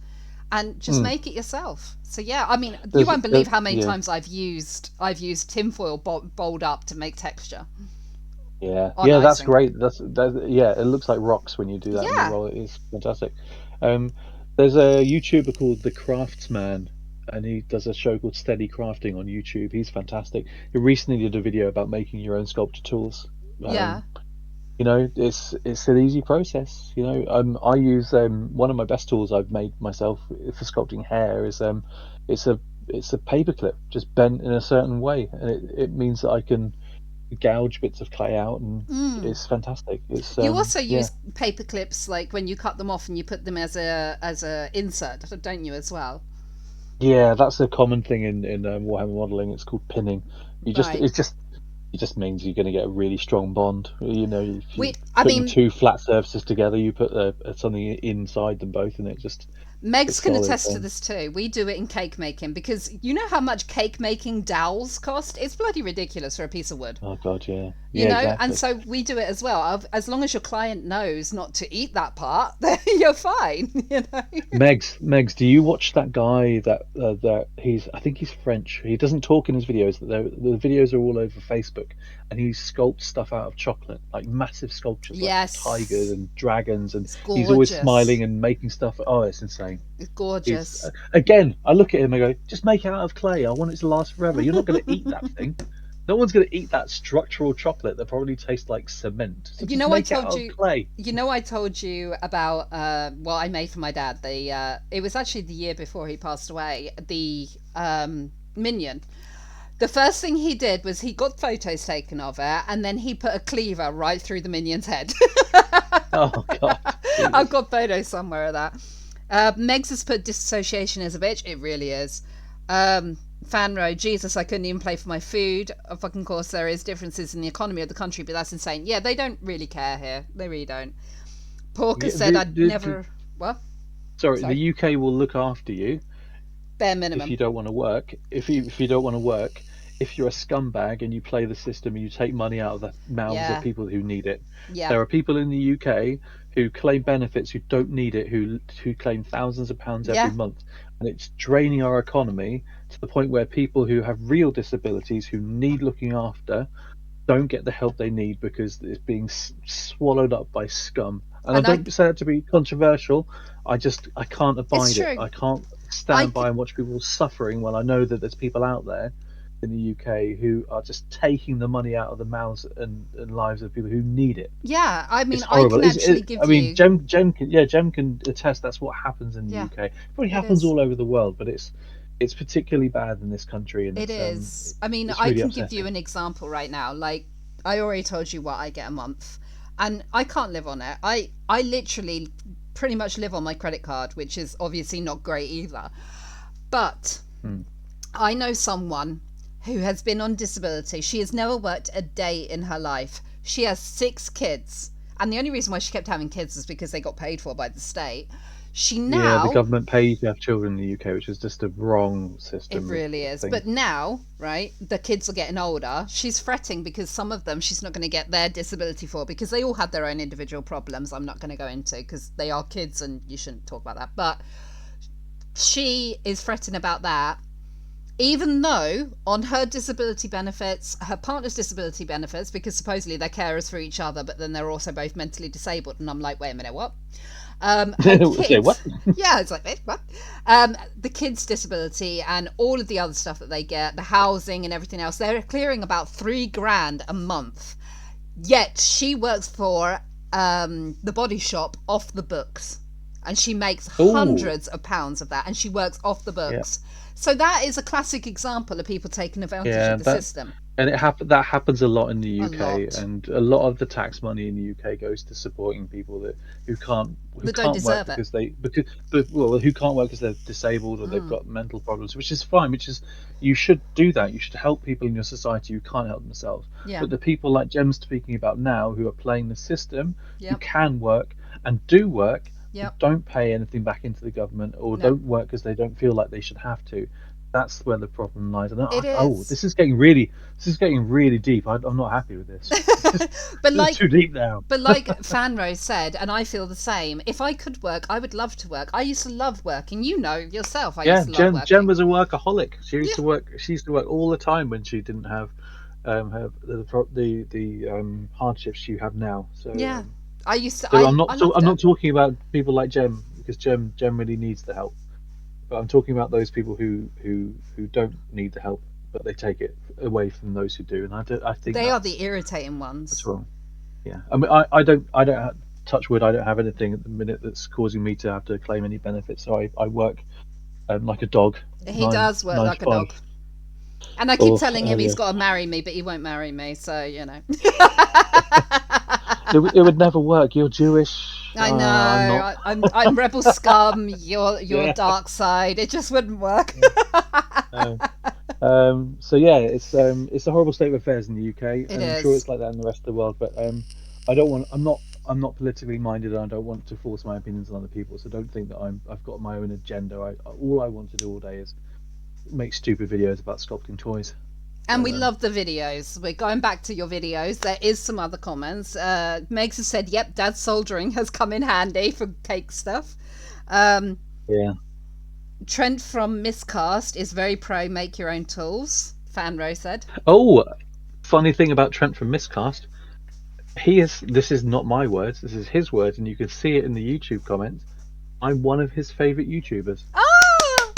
and just make it yourself. So yeah, I mean, you There's- won't believe how there- many yeah. times I've used tinfoil bowled up to make texture. Yeah, on yeah, that's icing. great. Yeah, it looks like rocks when you do that in Yeah. the roll. It's fantastic. There's a YouTuber called The Craftsman, and he does a show called Steady Crafting on YouTube. He's fantastic. He recently did a video about making your own sculpture tools. Yeah. You know, it's an easy process. You know, I use one of my best tools I've made myself for sculpting hair is it's a paper clip just bent in a certain way, and it means that I can gouge bits of clay out, and it's fantastic. It's You also yeah. use paper clips, like when you cut them off and you put them as a insert, don't you, as well? Yeah, that's a common thing in Warhammer modeling. It's called pinning. Right. It just means you're going to get a really strong bond. You know, if you're I putting mean, two flat surfaces together, you put something inside them both, and it just Megs it's can solid, attest to then. this too. We do it in cake making because you know how much cake making dowels cost? It's bloody ridiculous for a piece of wood. Oh god, yeah, You yeah, know, exactly. and so we do it as well. As long as your client knows not to eat that part, then you're fine. You know. Megs, do you watch that guy that I think he's French. He doesn't talk in his videos. The videos are all over Facebook, and he sculpts stuff out of chocolate, like massive sculptures, Yes. like tigers and dragons, and It's he's always gorgeous. smiling and making stuff. Oh, it's insane. It's gorgeous. Again, I look at him and go, just make it out of clay. I want it to last forever. You're not going to eat that thing. No one's going to eat that structural chocolate that probably tastes like cement. So You just know, I make it out told of you. clay. You know, I told you about what I made for my dad. It was actually the year before he passed away. The minion. The first thing he did was he got photos taken of it, and then he put a cleaver right through the minion's head. Oh god. I've got photos somewhere of that. Megs has put disassociation is a bitch. It really is. Fanro, Jesus, I couldn't even play for my food. Of fucking course, there is differences in the economy of the country, but that's insane. Yeah, they don't really care here. They really don't. Porker Yeah, said I'd never. What? Sorry, Sorry. the UK will look after you Bare if minimum. you don't want to work. If you don't want to work, if you're a scumbag and you play the system and you take money out of the mouths Yeah. of people who need it. Yeah. There are people in the UK who claim benefits who don't need it, who claim thousands of pounds every Yeah. month, and it's draining our economy to the point where people who have real disabilities who need looking after don't get the help they need because it's being swallowed up by scum. And And I don't say that to be controversial. I can't abide It's it. true. I can't stand by and watch people suffering when I know that there's people out there in the UK who are just taking the money out of the mouths and lives of people who need it. Yeah, I mean, It's I horrible. can actually give I mean, you. Jem can attest that's what happens in the Yeah, UK. It probably it happens is. all over the world, but it's particularly bad in this country. And It is. I mean, it's I really can give you upsetting. an example right now. Like, I already told you what I get a month, and I can't live on it. I literally pretty much live on my credit card, which is obviously not great either. But I know someone who has been on disability. She has never worked a day in her life. She has 6 kids. And the only reason why she kept having kids is because they got paid for by the state. She now... Yeah, the government pays to have children in the UK, which is just a wrong It system. really is. thing. But now, right, the kids are getting older. She's fretting because some of them she's not going to get their disability for because they all had their own individual problems. I'm not going to go into because they are kids and you shouldn't talk about that. But she is fretting about that. Even though on her disability benefits, her partner's disability benefits, because supposedly they're carers for each other, but then they're also both mentally disabled. And I'm like, wait a minute, what? Her Say kids, what? yeah, it's like, wait, what? The kids' disability and all of the other stuff that they get, the housing and everything else, they're clearing about $3,000 a month. Yet she works for the Body Shop off the books. And she makes Ooh. hundreds of pounds of that, and she works off the books. So that is a classic example of people taking advantage Yeah, of the that- system. And that happens a lot in the A UK, lot. and a lot of the tax money in the UK goes to supporting people who can't That don't deserve work it. who can't work because they're disabled or Mm. they've got mental problems, which is fine. Which is you should do that. You should help people in your society who can't help themselves. Yeah. But the people like Jem's speaking about now, who are playing the system, who Yep. can work and do work, Yep. don't pay anything back into the government or No. don't work because they don't feel like they should have to. That's where the problem lies. And It oh, is. this is getting really deep. I'm not happy with this. But This like is too deep now. But like Fanrose said, and I feel the same, if I could work, I would love to work. I used to love working. You know yourself, I Yeah, used to love Jen working. was a workaholic. She used to work. She used to work all the time when she didn't have her the hardships you have now. So Yeah. I used to, so I loved I'm it. not talking about people like Jem, because Jem really needs the help. But I'm talking about those people who don't need the help, but they take it away from those who do. And I think They are the irritating that's ones. wrong. Yeah, I mean, I don't touch wood. I don't have anything at the minute that's causing me to have to claim any benefits. So I work like a dog, He does work nine to like a dog. five. And I keep Or telling him he's earlier. got to marry me, but he won't marry me, so, It would never work. You're Jewish. I know. I'm not. I'm rebel scum. You're Yeah. dark side. It just wouldn't work. Uh, so yeah, it's a horrible state of affairs in the UK, and I'm sure is. it's like that in the rest of the world. But I don't want. I'm not politically minded, and I don't want to force my opinions on other people. So don't think that I've got my own agenda. All I want to do all day is make stupid videos about sculpting toys. And we love the videos. We're going back to your videos. There is some other comments. Megs has said, "Yep, Dad's soldering has come in handy for cake stuff." Yeah. Trent from Miscast is very pro make your own tools. Fanro said. Oh, funny thing about Trent from Miscast. This is not my words. This is his words, and you can see it in the YouTube comments. I'm one of his favorite YouTubers. Ah!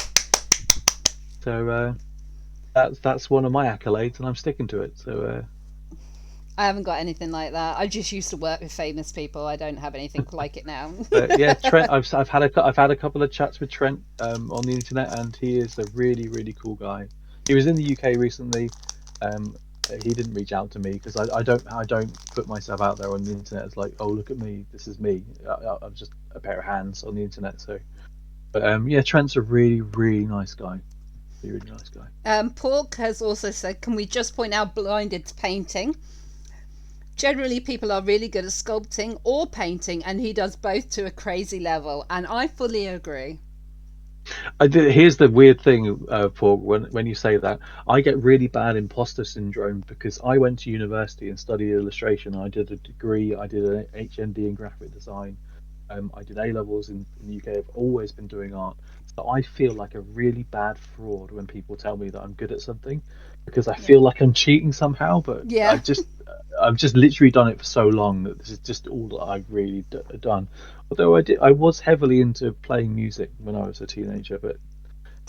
So that's one of my accolades, and I'm sticking to it. So I haven't got anything like that. I just used to work with famous people. I don't have anything like it now. yeah, Trent. I've had a couple of chats with Trent on the internet, and he is a really cool guy. He was in the UK recently. He didn't reach out to me because I don't put myself out there on the internet as like, oh, look at me, this is me. I'm just a pair of hands on the internet. So, but yeah, Trent's a really nice guy. Really nice guy. Pork has also said, can we just point out Blinded's painting? Generally, people are really good at sculpting or painting, and he does both to a crazy level. And I fully agree. Here's the weird thing, Paul. When you say that, I get really bad imposter syndrome because I went to university and studied illustration. I did a degree. I did an HND in graphic design. I did A levels in the UK. I've always been doing art, so I feel like a really bad fraud when people tell me that I'm good at something because I feel like I'm cheating somehow. But Yeah. I've just literally done it for so long that this is just all that I've really done. Although I was heavily into playing music when I was a teenager, but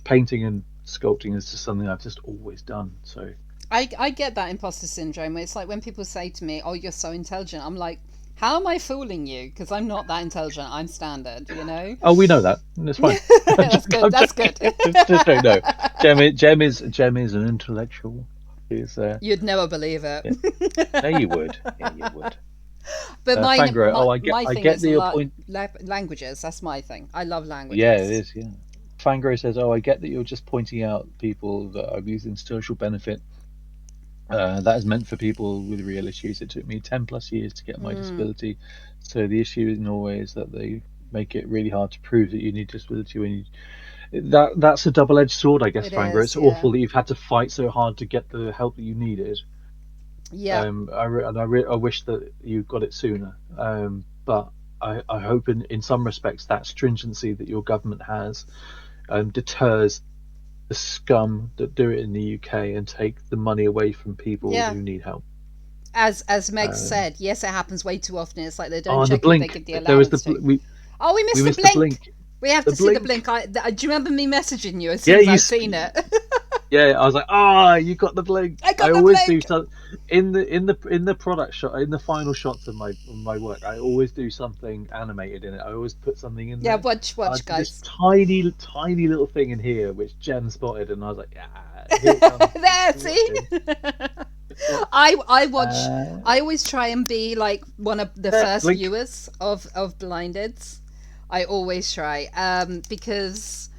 painting and sculpting is just something I've just always done. So I get that imposter syndrome. It's like when people say to me, "Oh, you're so intelligent." I'm like, how am I fooling you? Because I'm not that intelligent. I'm standard, you know. oh, we know that. That's fine. That's good. That's good. Just don't know. Jem is an intellectual. He's You'd never believe it. no, you would. Yeah, you would. But Fangro, my I thing get is that your point. languages. That's my thing. I love languages. Yeah, it is. Yeah. Fangro says, "Oh, I get that you're just pointing out people that are using social benefit. That is meant for people with real issues. It took me 10+ years to get my disability. So the issue in Norway is that they make it really hard to prove that you need disability when you." That's a double-edged sword, I guess, It Fangro. is, It's yeah. awful that you've had to fight so hard to get the help that you needed. Yeah. I wish that you got it sooner. But I hope in some respects that stringency that your government has deters the scum that do it in the UK and take the money away from people Yeah. who need help. As Meg said, yes, it happens way too often. It's like they don't Oh, and check the if they blink. give the There was allowance the to. we Oh, we missed, missed the the blink. blink. We have The to see the blink. blink. Do you remember me messaging you as soon Yeah, as you I've s- seen it? Yeah, I was like, you got the blink. I got the always blink. do something in the product shot, in the final shots of my work. I always do something animated in it. I always put something in Yeah, there. watch, This guys. tiny little thing in here which Jen spotted, and I was like, yeah, here it comes. There, see? I watch. Uh, I always try and be like one of the Yeah, first blink. viewers of Blindeds. I always try, because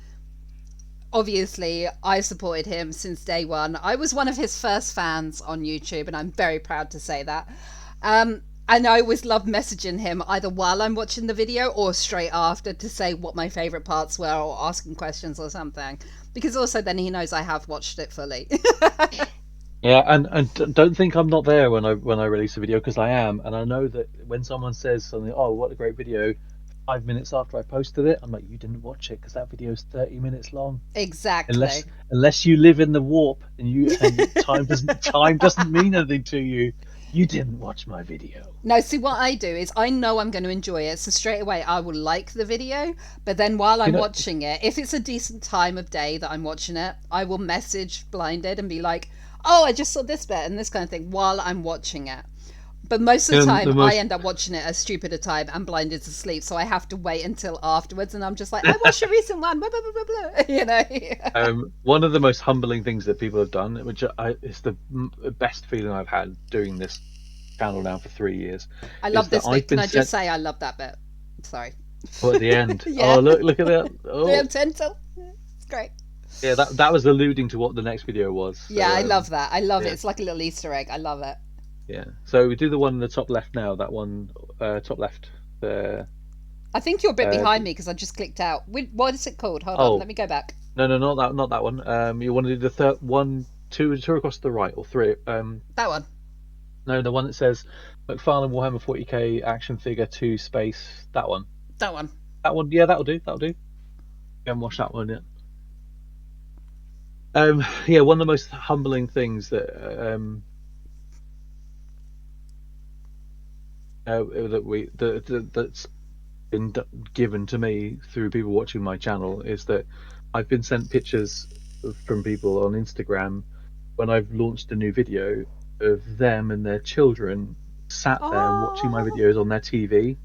obviously I supported him since day one. I was one of his first fans on YouTube, and I'm very proud to say that. And I always love messaging him either while I'm watching the video or straight after to say what my favourite parts were or asking questions or something. Because also then he knows I have watched it fully. Yeah, and don't think I'm not there when I release a video, because I am, and I know that when someone says something, oh, what a great video, 5 minutes after I posted it, I'm like, you didn't watch it because that video is 30 minutes long. Exactly. Unless you live in the warp and time doesn't mean anything to you, you didn't watch my video. No, see, what I do is I know I'm going to enjoy it, so straight away I will like the video, but then while I'm watching it, if it's a decent time of day that I'm watching it, I will message Blinded and be like, oh, I just saw this bit and this kind of thing while I'm watching it. But most of the time, I end up watching it a stupid time and Blinded's asleep, so I have to wait until afterwards, and I'm just like, I watched a recent one, blah, blah, blah, blah, blah, you know. One of the most humbling things that people have done, which is the best feeling I've had doing this channel now for 3 years. I love this bit. Can I just say I love that bit? Sorry. Oh, at the end. Yeah. Oh, look at that. Oh. The tinsel. It's great. Yeah, that was alluding to what the next video was. So, yeah, I love that. I love it. It's like a little Easter egg. I love it. Yeah. So we do the one in the top left now. That one, top left. There. I think you're a bit behind me because I just clicked out. What is it called? Hold on, let me go back. No, not that one. You want to do the third one, two across the right, or three? That one. No, the one that says McFarlane Warhammer 40k action figure 2 space. That one. That one. That one. Yeah, that'll do. That'll do. You haven't watched that one yet. Yeah, one of the most humbling things that that's been given to me through people watching my channel is that I've been sent pictures from people on Instagram when I've launched a new video of them and their children sat there and watching my videos on their TV.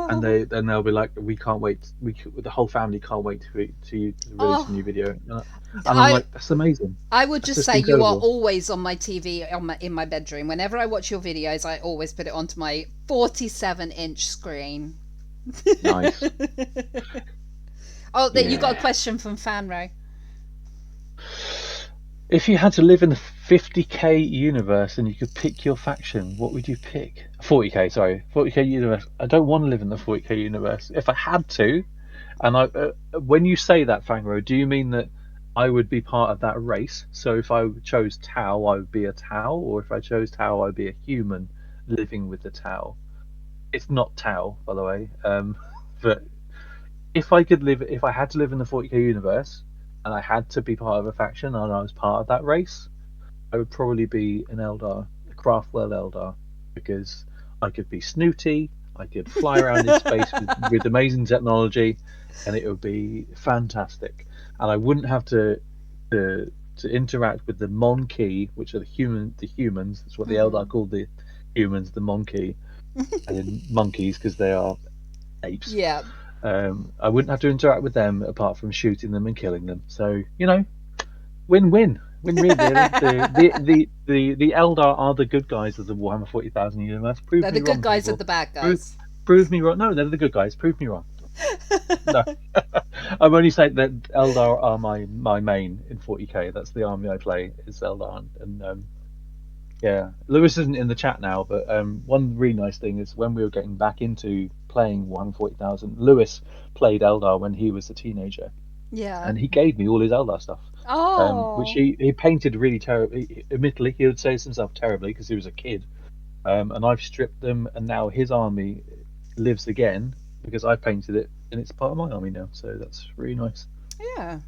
And they'll be like, we can't wait. The whole family can't wait to release a new video. And I'm like, that's amazing. I would just say incredible. You are always on my TV in my bedroom. Whenever I watch your videos, I always put it onto my 47-inch screen. Nice. You got a question from Fanro. If you had to live in the 50k universe and you could pick your faction, what would you pick? 40k universe. I don't want to live in the 40k universe. If I had to, and when you say that, Fangro, do you mean that I would be part of that race? So if I chose Tau, I would be a Tau, or if I chose Tau, I'd be a human living with the Tau. It's not Tau, by the way. But if I had to live in the 40k universe, and I had to be part of a faction, and I was part of that race, I would probably be an Eldar, a Craftwell Eldar, because I could be snooty, I could fly around in space with amazing technology, and it would be fantastic. And I wouldn't have to interact with the Monkey, which are the humans. That's what the Eldar called the humans, the Monkey, and then monkeys because they are apes. Yeah. I wouldn't have to interact with them apart from shooting them and killing them. So, win-win. Win-win. The Eldar are the good guys of the Warhammer 40,000 universe. They're the good guys of the bad guys. Prove me wrong. No, they're the good guys. Prove me wrong. No. I'm only saying that Eldar are my main in 40k. That's the army I play, is Eldar. And yeah, Lewis isn't in the chat now, but one really nice thing is when we were getting back into playing Warhammer 40,000, Lewis played Eldar when he was a teenager. Yeah. And he gave me all his Eldar stuff. Which he painted really terribly. Admittedly, he would say this himself terribly because he was a kid. And I've stripped them, and now his army lives again because I painted it, and it's part of my army now. So that's really nice. Yeah.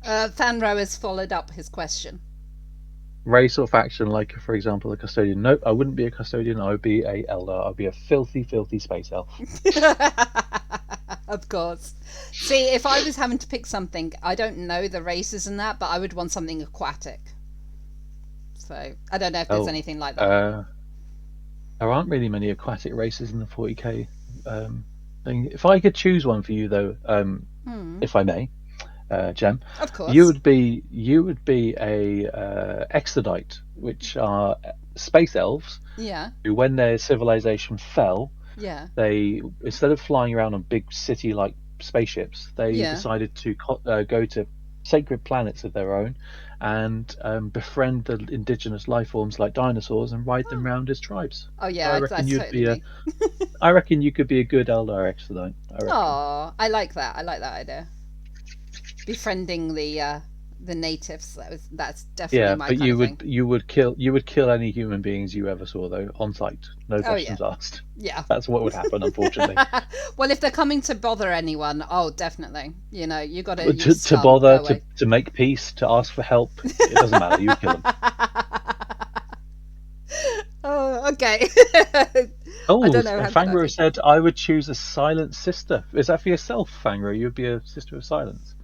Fanro has followed up his question. Race or faction, like for example a custodian. Nope, I wouldn't be a custodian. I would be a Eldar. I'd be a filthy space elf. Of course. See, if I was having to pick something, I don't know the races and that, but I would want something aquatic. So I don't know if there's anything like that. There aren't really many aquatic races in the 40k thing. If I could choose one for you though, if I may, Jem, of course, you would be a Exodite, which are space elves. Yeah. Who, when their civilization fell, yeah, they, instead of flying around on big city-like spaceships, they decided to go to sacred planets of their own, and befriend the indigenous life forms like dinosaurs and ride them round as tribes. Oh So yeah, I reckon that's you'd totally be a. me. I reckon you could be a good Eldar Exodite. I reckon. Oh, I like that. I like that idea. Befriending the natives. That's definitely Yeah, my but kind of thing. you would kill any human beings you ever saw though on sight. No Oh yeah, questions asked. yeah. That's what would happen, unfortunately. Well, if they're coming to bother anyone, oh, definitely. You know, you got to But use to scum. Go bother away. to make peace, to ask for help, it doesn't matter. You would kill them. Oh, okay. I Oh, don't know how good I'd Fangro be. said I would choose a silent sister. Is that for yourself, Fangro? You'd be a sister of silence.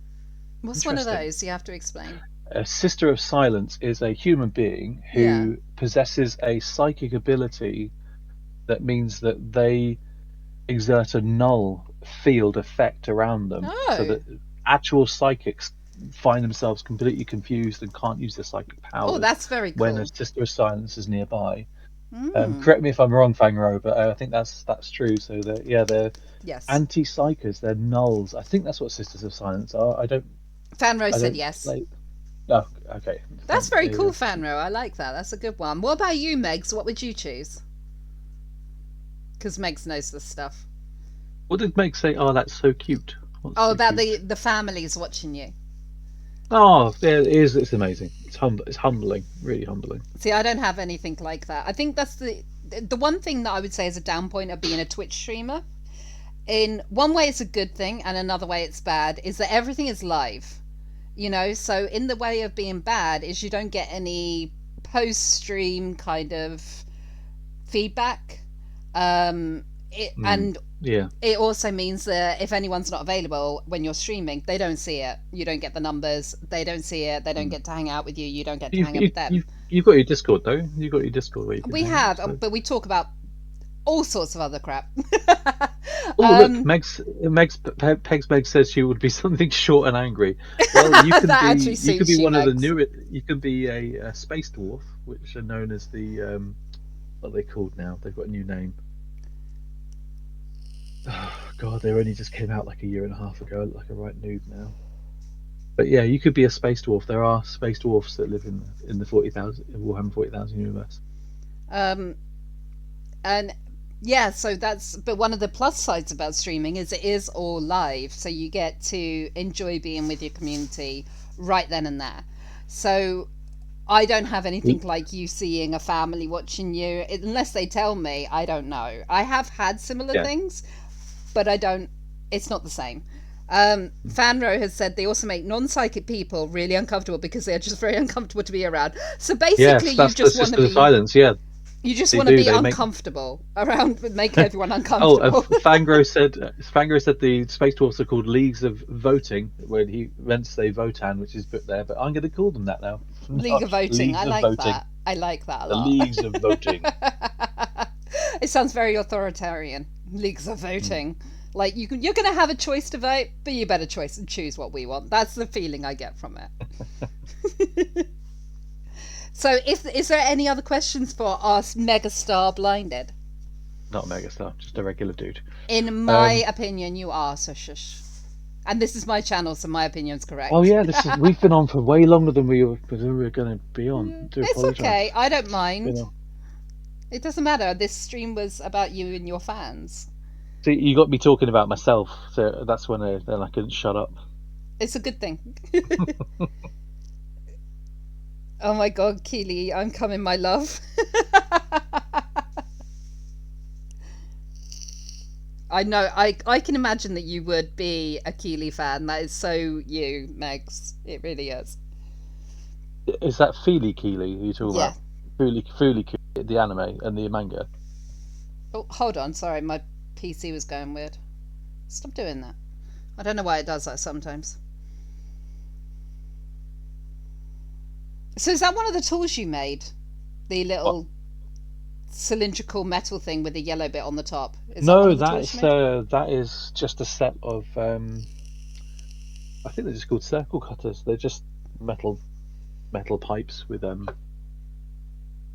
What's one of Interesting. those? You have to explain. A sister of silence is a human being Yeah. who possesses a psychic ability that means that they exert a null field effect around them, so Oh. that actual psychics find themselves completely confused and can't use their psychic powers Oh, that's very when cool. a sister of silence is nearby. Mm. Correct me if I'm wrong, Fangro, but I think that's true. So they're Yes. anti-psychers, they're nulls. I think that's what Sisters of Silence are. Fanro I said don't yes. like. Oh, okay. That's very There you cool, go. Fanro. I like that. That's a good one. What about you, Megs? What would you choose? Because Megs knows this stuff. What did Meg say? Oh, that's so cute. What's Oh, so about cute? the families watching you. Oh, yeah, it is. It's amazing. It's humbling. Really humbling. See, I don't have anything like that. I think that's the one thing that I would say is a down point of being a Twitch streamer. In one way, it's a good thing, and another way, it's bad. Is that everything is live, you know? So, in the way of being bad, is you don't get any post-stream kind of feedback. And Yeah. it also means that if anyone's not available when you're streaming, they don't see it. You don't get the numbers. They don't see it. They don't get to hang out with you. You don't get to hang out with them. You've got your Discord though. You've got your Discord where you can We hang out, have, so. but we talk about all sorts of other crap. Oh look, Meg says she would be something short and angry. Well, you can That be actually you could suits be you, one of the Megs. new. You can be a space dwarf, which are known as the what are they called now? They've got a new name. Oh God, they only just came out like a year and a half ago. I look like a right noob now. But yeah, you could be a space dwarf. There are space dwarfs that live in the Warhammer 40,000 universe. And yeah, so but one of the plus sides about streaming is it is all live, so you get to enjoy being with your community right then and there. So I don't have anything like you seeing a family watching you unless they tell me. I don't know. I have had similar things, but I don't. It's not the same. Fanro has said they also make non-psychic people really uncomfortable because they're just very uncomfortable to be around. So basically, Yes, that's you just the want to Sisters of be. Silence. Yeah. You just They want to do, be they make- uncomfortable around with making everyone Oh, uncomfortable. Fangro said the space dwarfs are called Leagues of Voting when he meant to say Votan, which is put there, but I'm going to call them that now. League of Voting. Leagues I of like Voting. that. I like that a The lot. Leagues of Voting. It sounds very authoritarian. Leagues of Voting. Like you're going to have a choice to vote, but you better choose what we want. That's the feeling I get from it. So, is there any other questions for us megastar blinded? Not Megastar, just a regular dude. In my opinion, you are, so shush. And this is my channel, so my opinion's correct. Oh yeah, we've been on for way longer than we were going to be on. Do It's apologise. okay. I don't Been mind. on. It doesn't matter. This stream was about you and your fans. See, you got me talking about myself, so that's when then I couldn't shut up. It's a good thing. Oh my god, Keely, I'm coming, my love. I know, I can imagine that you would be a Keely fan. That is so you, Megs. It really is. Is that Feely Keely you're talking Yeah. about? Feely Keely, the anime and the manga. Oh, hold on. Sorry, my PC was going weird. Stop doing that. I don't know why it does that sometimes. So is that one of the tools you made? The little cylindrical metal thing with the yellow bit on the top? Is that one No, of the tools you made? that is just a set of. I think they're just called circle cutters. They're just metal pipes with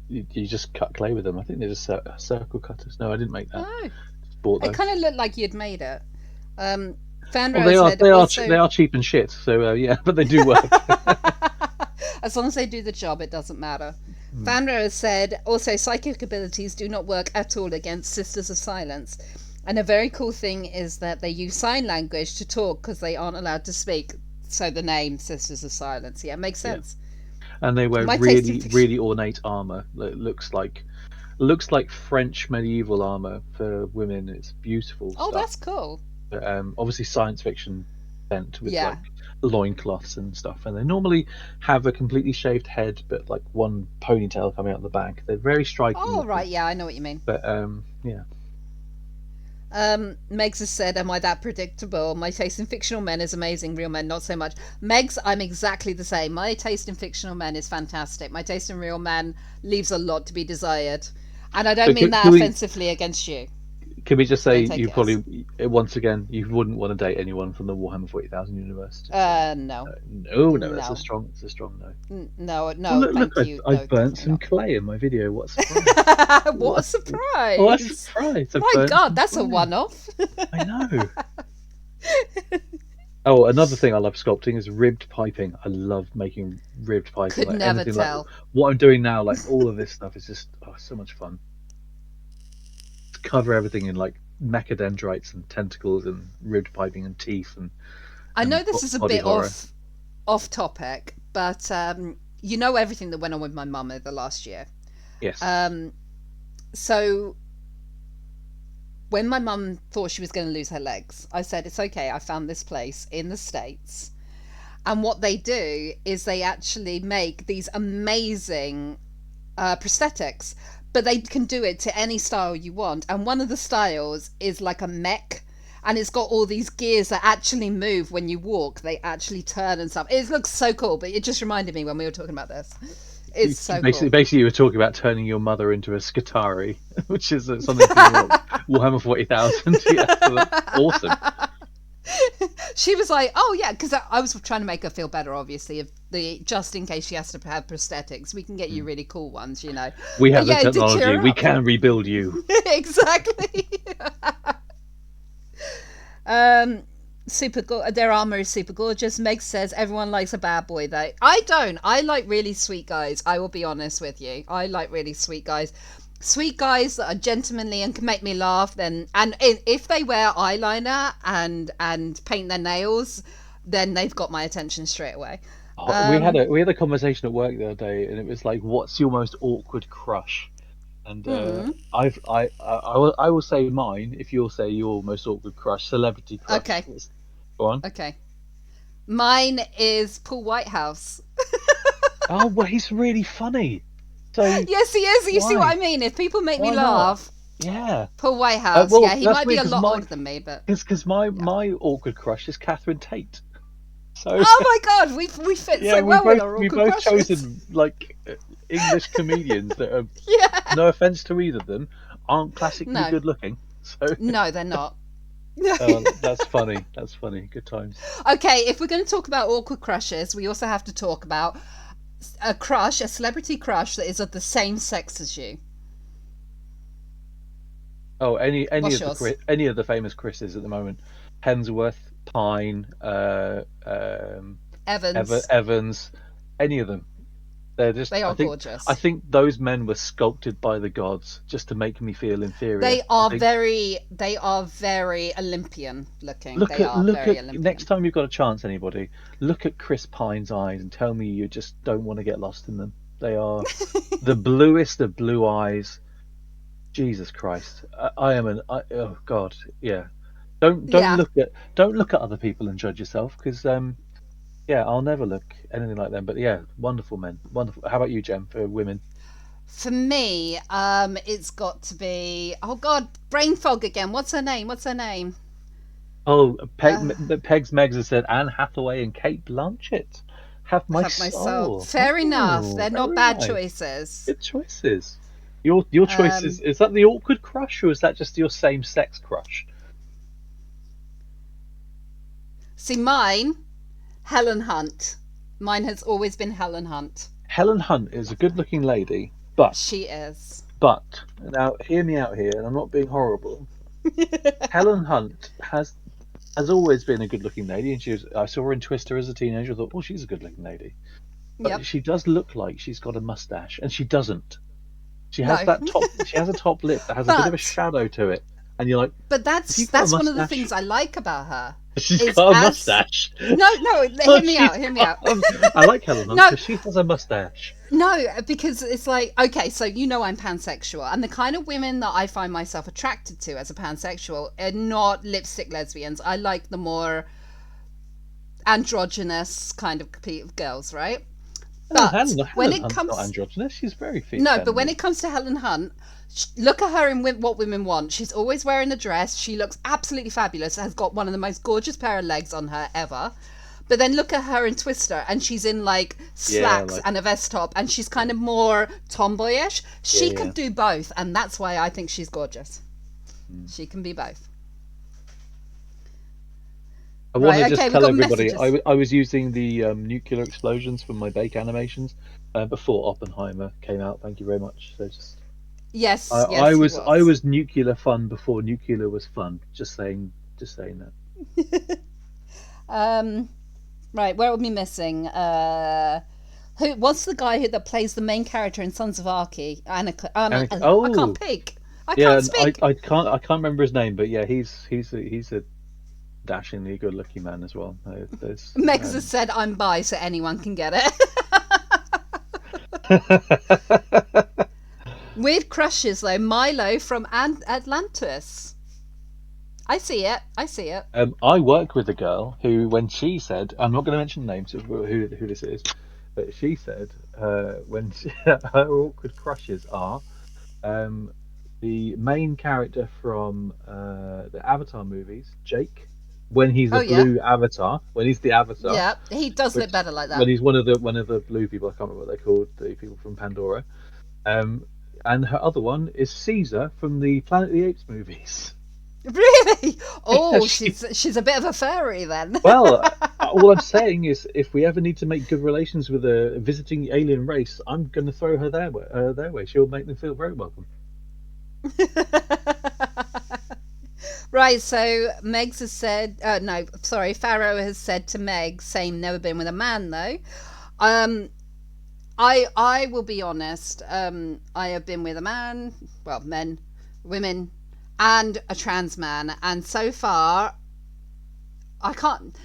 You just cut clay with them. I think they're just circle cutters. No, I didn't make that. Oh, Just bought it those. kind of looked like you'd made it. Fandro Well, said also, they are cheap and shit. So yeah, but they do work. as long as they do the job, it doesn't matter. Fandro said also psychic abilities do not work at all against Sisters of Silence. And a very cool thing is that they use sign language to talk because they aren't allowed to speak. So the name Sisters of Silence, yeah, makes sense. And they wear My taste in really, fiction- really ornate armor. It looks like French medieval armor for women. It's beautiful Oh, stuff. that's cool. But, obviously science fiction bent with Yeah. like loincloths and stuff. And they normally have a completely shaved head, but like one ponytail coming out the back. They're very striking. Oh, looking. right, yeah, I know what you mean. But yeah. Megs has said, am I that predictable? My taste in fictional men is amazing, real men not so much. Megs, I'm exactly the same. My taste in fictional men is fantastic. My taste in real men leaves a lot to be desired. And I don't So mean that can we- offensively against you. Can we just say Don't take you it probably once again you wouldn't want to date anyone from the Warhammer 40,000 universe? No. No, no. That's a strong no. No, Well, look, thank look, you. I No, burnt some definitely clay in my video. What a surprise! not. What a surprise. What a surprise! I My burnt God, some that's a clay. one-off. I know. Oh, another thing I love sculpting is ribbed piping. I love making ribbed piping. Could like never anything tell. Like what I'm doing now, like all of this stuff is just so much fun. Cover everything in like mechadendrites and tentacles and ribbed piping and teeth and. I know this is a body bit horror. off topic, but you know everything that went on with my mum over the last year. Yes. So when my mum thought she was going to lose her legs, I said, it's okay, I found this place in the States. And what they do is they actually make these amazing prosthetics, but they can do it to any style you want. And one of the styles is like a mech, and it's got all these gears that actually move when you walk. They actually turn and stuff. It looks so cool, but it just reminded me when we were talking about this. It's so cool. Basically, you were talking about turning your mother into a Skitarii, which is something from Warhammer 40,000. Yeah, so that's awesome. She was like, oh yeah, because I was trying to make her feel better, obviously, just in case she has to have prosthetics, we can get you really cool ones, you know. We have But the yeah, to cheer technology. her We up. can rebuild you. Exactly. Their armor is super gorgeous. Meg says everyone likes a bad boy though. I don't. I like really sweet guys. I will be honest with you. I like really sweet guys. Sweet guys that are gentlemanly and can make me laugh. And if they wear eyeliner and paint their nails, then they've got my attention straight away. We had a conversation at work the other day, and it was like, "What's your most awkward crush?" And I will say mine. If you'll say your most awkward crush, celebrity crush. Okay. Go on. Okay. Mine is Paul Whitehouse. Oh well, he's really funny. So Yes, he is. You see Why? what I mean? If people make me Why not? laugh, yeah, Paul Whitehouse. well, Yeah, he that's might be weird a 'cause lot mine- older than me, but because my awkward crush is Catherine Tate. So oh my God, we fit yeah, so well with our we've awkward both crushes. chosen like English comedians that are, Yeah. no offense to either of them, aren't classically No. good looking. So No, they're not. that's funny. That's funny. Good times. Okay, if we're going to talk about awkward crushes, we also have to talk about a celebrity crush that is of the same sex as you. Oh, any What's of the yours? any of the famous Chris's at the moment, Hemsworth, Pine, Evans. Evans, any of them. They're just. They are I think, gorgeous. I think those men were sculpted by the gods just to make me feel inferior. They I are think- very Olympian looking. Look They at are look very at Olympian. next time you've got a chance, anybody, look at Chris Pine's eyes and tell me you just don't want to get lost in them. They are the bluest of blue eyes. Jesus Christ, oh God, yeah. Don't Yeah. look at other people and judge yourself because yeah, I'll never look anything like them. But yeah, wonderful men, wonderful. How about you, Jem, for women? For me, it's got to be, oh God, brain fog again. What's her name? Oh, Pegs Megs has said Anne Hathaway and Kate Blanchett. Have my soul. Fair enough. Oh, They're not very bad nice. choices. Good choices. Your choice is that the awkward crush or is that just your same sex crush? See, mine, Helen Hunt. Mine has always been Helen Hunt. Helen Hunt is a good-looking lady, but She is. now hear me out here, and I'm not being horrible. Helen Hunt has has always been a good-looking lady, and I saw her in Twister as a teenager. I thought, well, she's a good-looking lady, but Yep. she does look like she's got a mustache, and she doesn't. She No. has that top. She has a top lip that has a bit of a But- shadow to it, and you're like, But If that's you've got a one of the mustache- things I like about her. she's It's got a as- mustache. No, hear me out. Hear me out. I like Helen Hunt No. because she has a mustache. No, because it's like, okay, so I'm pansexual, and the kind of women that I find myself attracted to as a pansexual are not lipstick lesbians. I like the more androgynous kind of girls, right? But Helen when it Hunt's comes, not androgynous, she's very fit. no, but when it comes to Helen Hunt, look at her in What Women Want. She's always wearing a dress. She looks absolutely fabulous. Has got one of the most gorgeous pair of legs on her ever. But then look at her in Twister, and she's in like slacks and a vest top, and she's kind of more tomboyish. She Yeah, could do both, and that's why I think she's gorgeous. She can be both. I want Right, to just okay, we've tell got everybody messages. I was using the nuclear explosions for my Bake animations before Oppenheimer came out. Thank you very much. So just Yes, I, yes, I he was I was nuclear fun before nuclear was fun. Just saying that. Right, where are we missing? What's the guy that plays the main character in Sons of Anarchy? Anakin- I oh. can't speak. I Yeah, can't speak. I can't remember his name, but yeah, he's a dashingly good-looking man as well. Megs has said I'm bi, so anyone can get it. Weird crushes though. Milo from Atlantis. I see it. I work with a girl who, when she said, I'm not going to mention names of who this is, but she said when her awkward crushes are the main character from the Avatar movies, Jake, when he's the blue Avatar, when he's the Avatar. Yeah, he does look better like that. When he's one of the blue people, I can't remember what they're called, the people from Pandora. And her other one is Caesar from the Planet of the Apes movies. Really? Oh, Yeah, she's a bit of a fairy then. Well, all I'm saying is, if we ever need to make good relations with a visiting alien race, I'm going to throw her their way. She'll make them feel very welcome. Right, so Megs has said, Pharaoh has said to Meg, same, never been with a man though. I will be honest, I have been with a man, well, men, women, and a trans man, and so far, I can't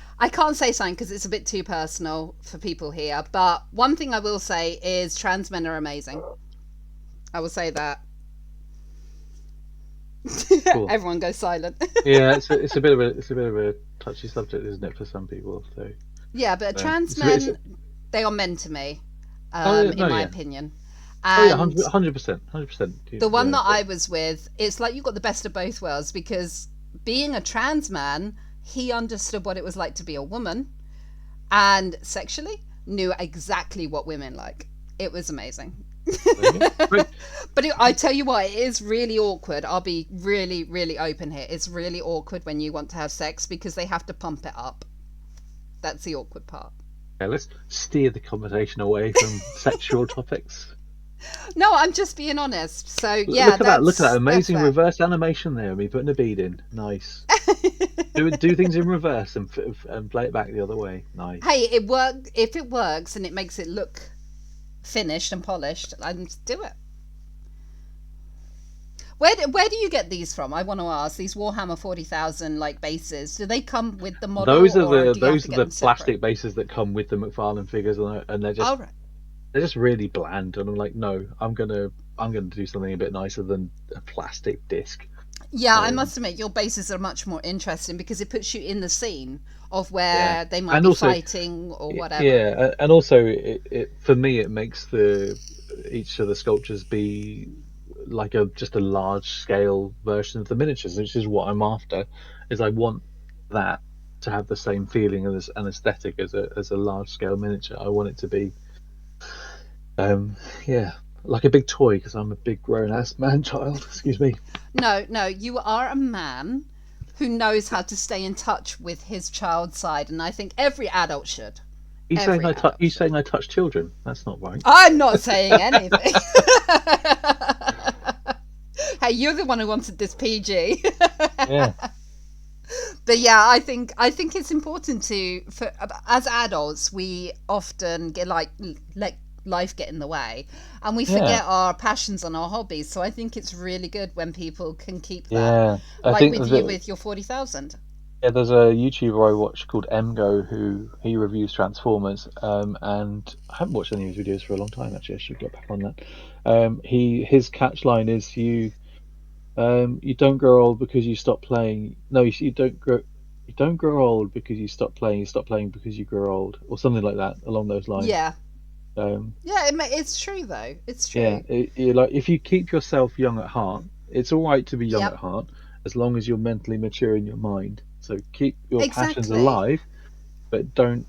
say something because it's a bit too personal for people here, but one thing I will say is trans men are amazing. I will say that. Cool. Everyone goes silent. Yeah, it's a bit of a touchy subject, isn't it, for some people? So Yeah, but trans it's- men, they are men to me, Oh, yeah, in no, my yeah. opinion. oh yeah, And 100%. the one that I was with, it's like you got the best of both worlds, because being a trans man, he understood what it was like to be a woman, and sexually knew exactly what women like. It was amazing. Great. But I tell you what, it is really awkward. I'll be really, really open here. It's really awkward when you want to have sex because they have to pump it up. That's the awkward part. Yeah, let's steer the conversation away from sexual topics. No, I'm just being honest. So yeah, Look at that amazing that's fair. reverse animation there. Me putting a bead in. Nice. do things in reverse and play it back the other way. Nice. Hey, it work. If it works and it makes it look finished and polished, and do it. Where do you get these from? I want to ask. These Warhammer 40,000 like bases. Do they come with the model? Those are or the do you have to get them plastic separate? bases that come with the McFarlane figures, and they're just All right. they're just really bland. And I'm like, no, I'm gonna do something a bit nicer than a plastic disc. Yeah, I must admit your bases are much more interesting because it puts you in the scene of where they might And be also- fighting or whatever. Yeah, and also it for me it makes each of the sculptures be like just a large scale version of the miniatures, which is what I'm after. Is I want that to have the same feeling and aesthetic as a large scale miniature. I want it to be, like a big toy, because I'm a big grown ass man child. Excuse me. No, you are a man who knows how to stay in touch with his child side, and I think every adult should. You saying Every adult you saying I touch children? That's not right. I'm not saying anything. Hey, you're the one who wanted this PG. Yeah. But yeah, I think it's important to, for as adults, we often get let life get in the way, and we Yeah. forget our passions and our hobbies. So I think it's really good when people can keep that, Yeah, I like think with that you with your 40,000. yeah, there's a YouTuber I watch called Emgo who he reviews Transformers, and I haven't watched any of his videos for a long time actually. I should get back on that. His catchline is you don't grow old because you stop playing. No, you don't grow old because you stop playing. You stop playing because you grow old, or something like that along those lines. Yeah, Um, yeah, it's true though. It's yeah, true. like if you keep yourself young at heart, it's all right to be young Yep, at heart as long as you're mentally mature in your mind. So keep your passions exactly. alive, but don't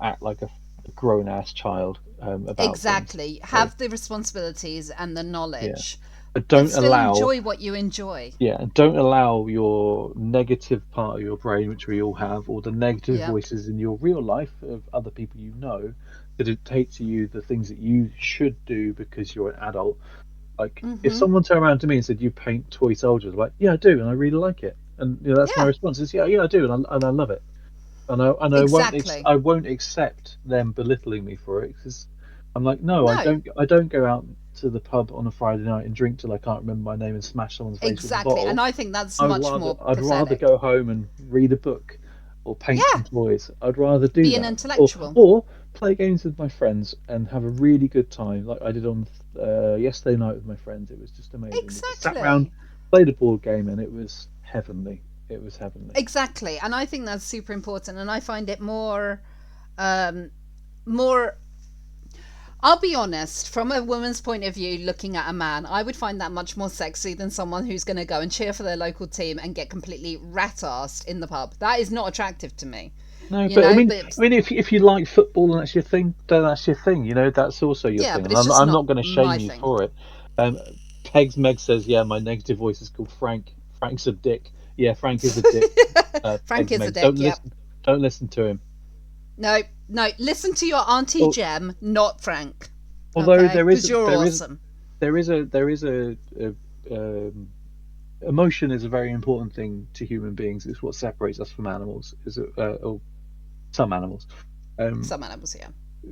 act like a grown ass child about things. Exactly. So Have the responsibilities and the yeah, knowledge, but but don't still allow enjoy what you enjoy. yeah, and don't allow your negative part of your brain, which we all have, or the negative Yep. voices in your real life of other people you know, to dictate to you the things that you should do because you're an adult. Like if Mhm. someone turned around to me and said, "You paint toy soldiers," I'm like, yeah, I do, and I really like it, and that's my Yeah. response is, yeah, I do, and I love it. And I won't Exactly. I won't accept them belittling me for it because I'm like, no, No. I don't go out to the pub on a Friday night and drink till I can't remember my name and smash someone's face with a Exactly. And bottle. I think that's much more I'd rather pathetic. go home and read a book or paint Yeah. some toys. I'd rather do Be an that, intellectual. or play games with my friends and have a really good time, like I did on yesterday night with my friends. It was just amazing. We just sat around, Exactly. played a board game, and it was heavenly. It was heavenly. Exactly. And I think that's super important. And I find it um, more. I'll be honest, from a woman's point of view, looking at a man, I would find that much more sexy than someone who's going to go and cheer for their local team and get completely rat-assed in the pub. That is not attractive to me, No, you but know? But if you like football and that's your thing, then that's your thing. That's also your yeah, thing, but and it's just I'm not not going to my shame you thing. for it. Um, Pegs Meg says, yeah, my negative voice is called Frank. Frank's a dick. Yeah, Frank is a dick. Frank Pegs is a Meg, dick, yep. don't listen to him. No, no, listen to your Auntie Al- Jem, not Frank. Although Okay? Because you're awesome. there is a emotion is a very important thing to human beings. It's what separates us from animals. Or some animals. Um, Some animals, yeah.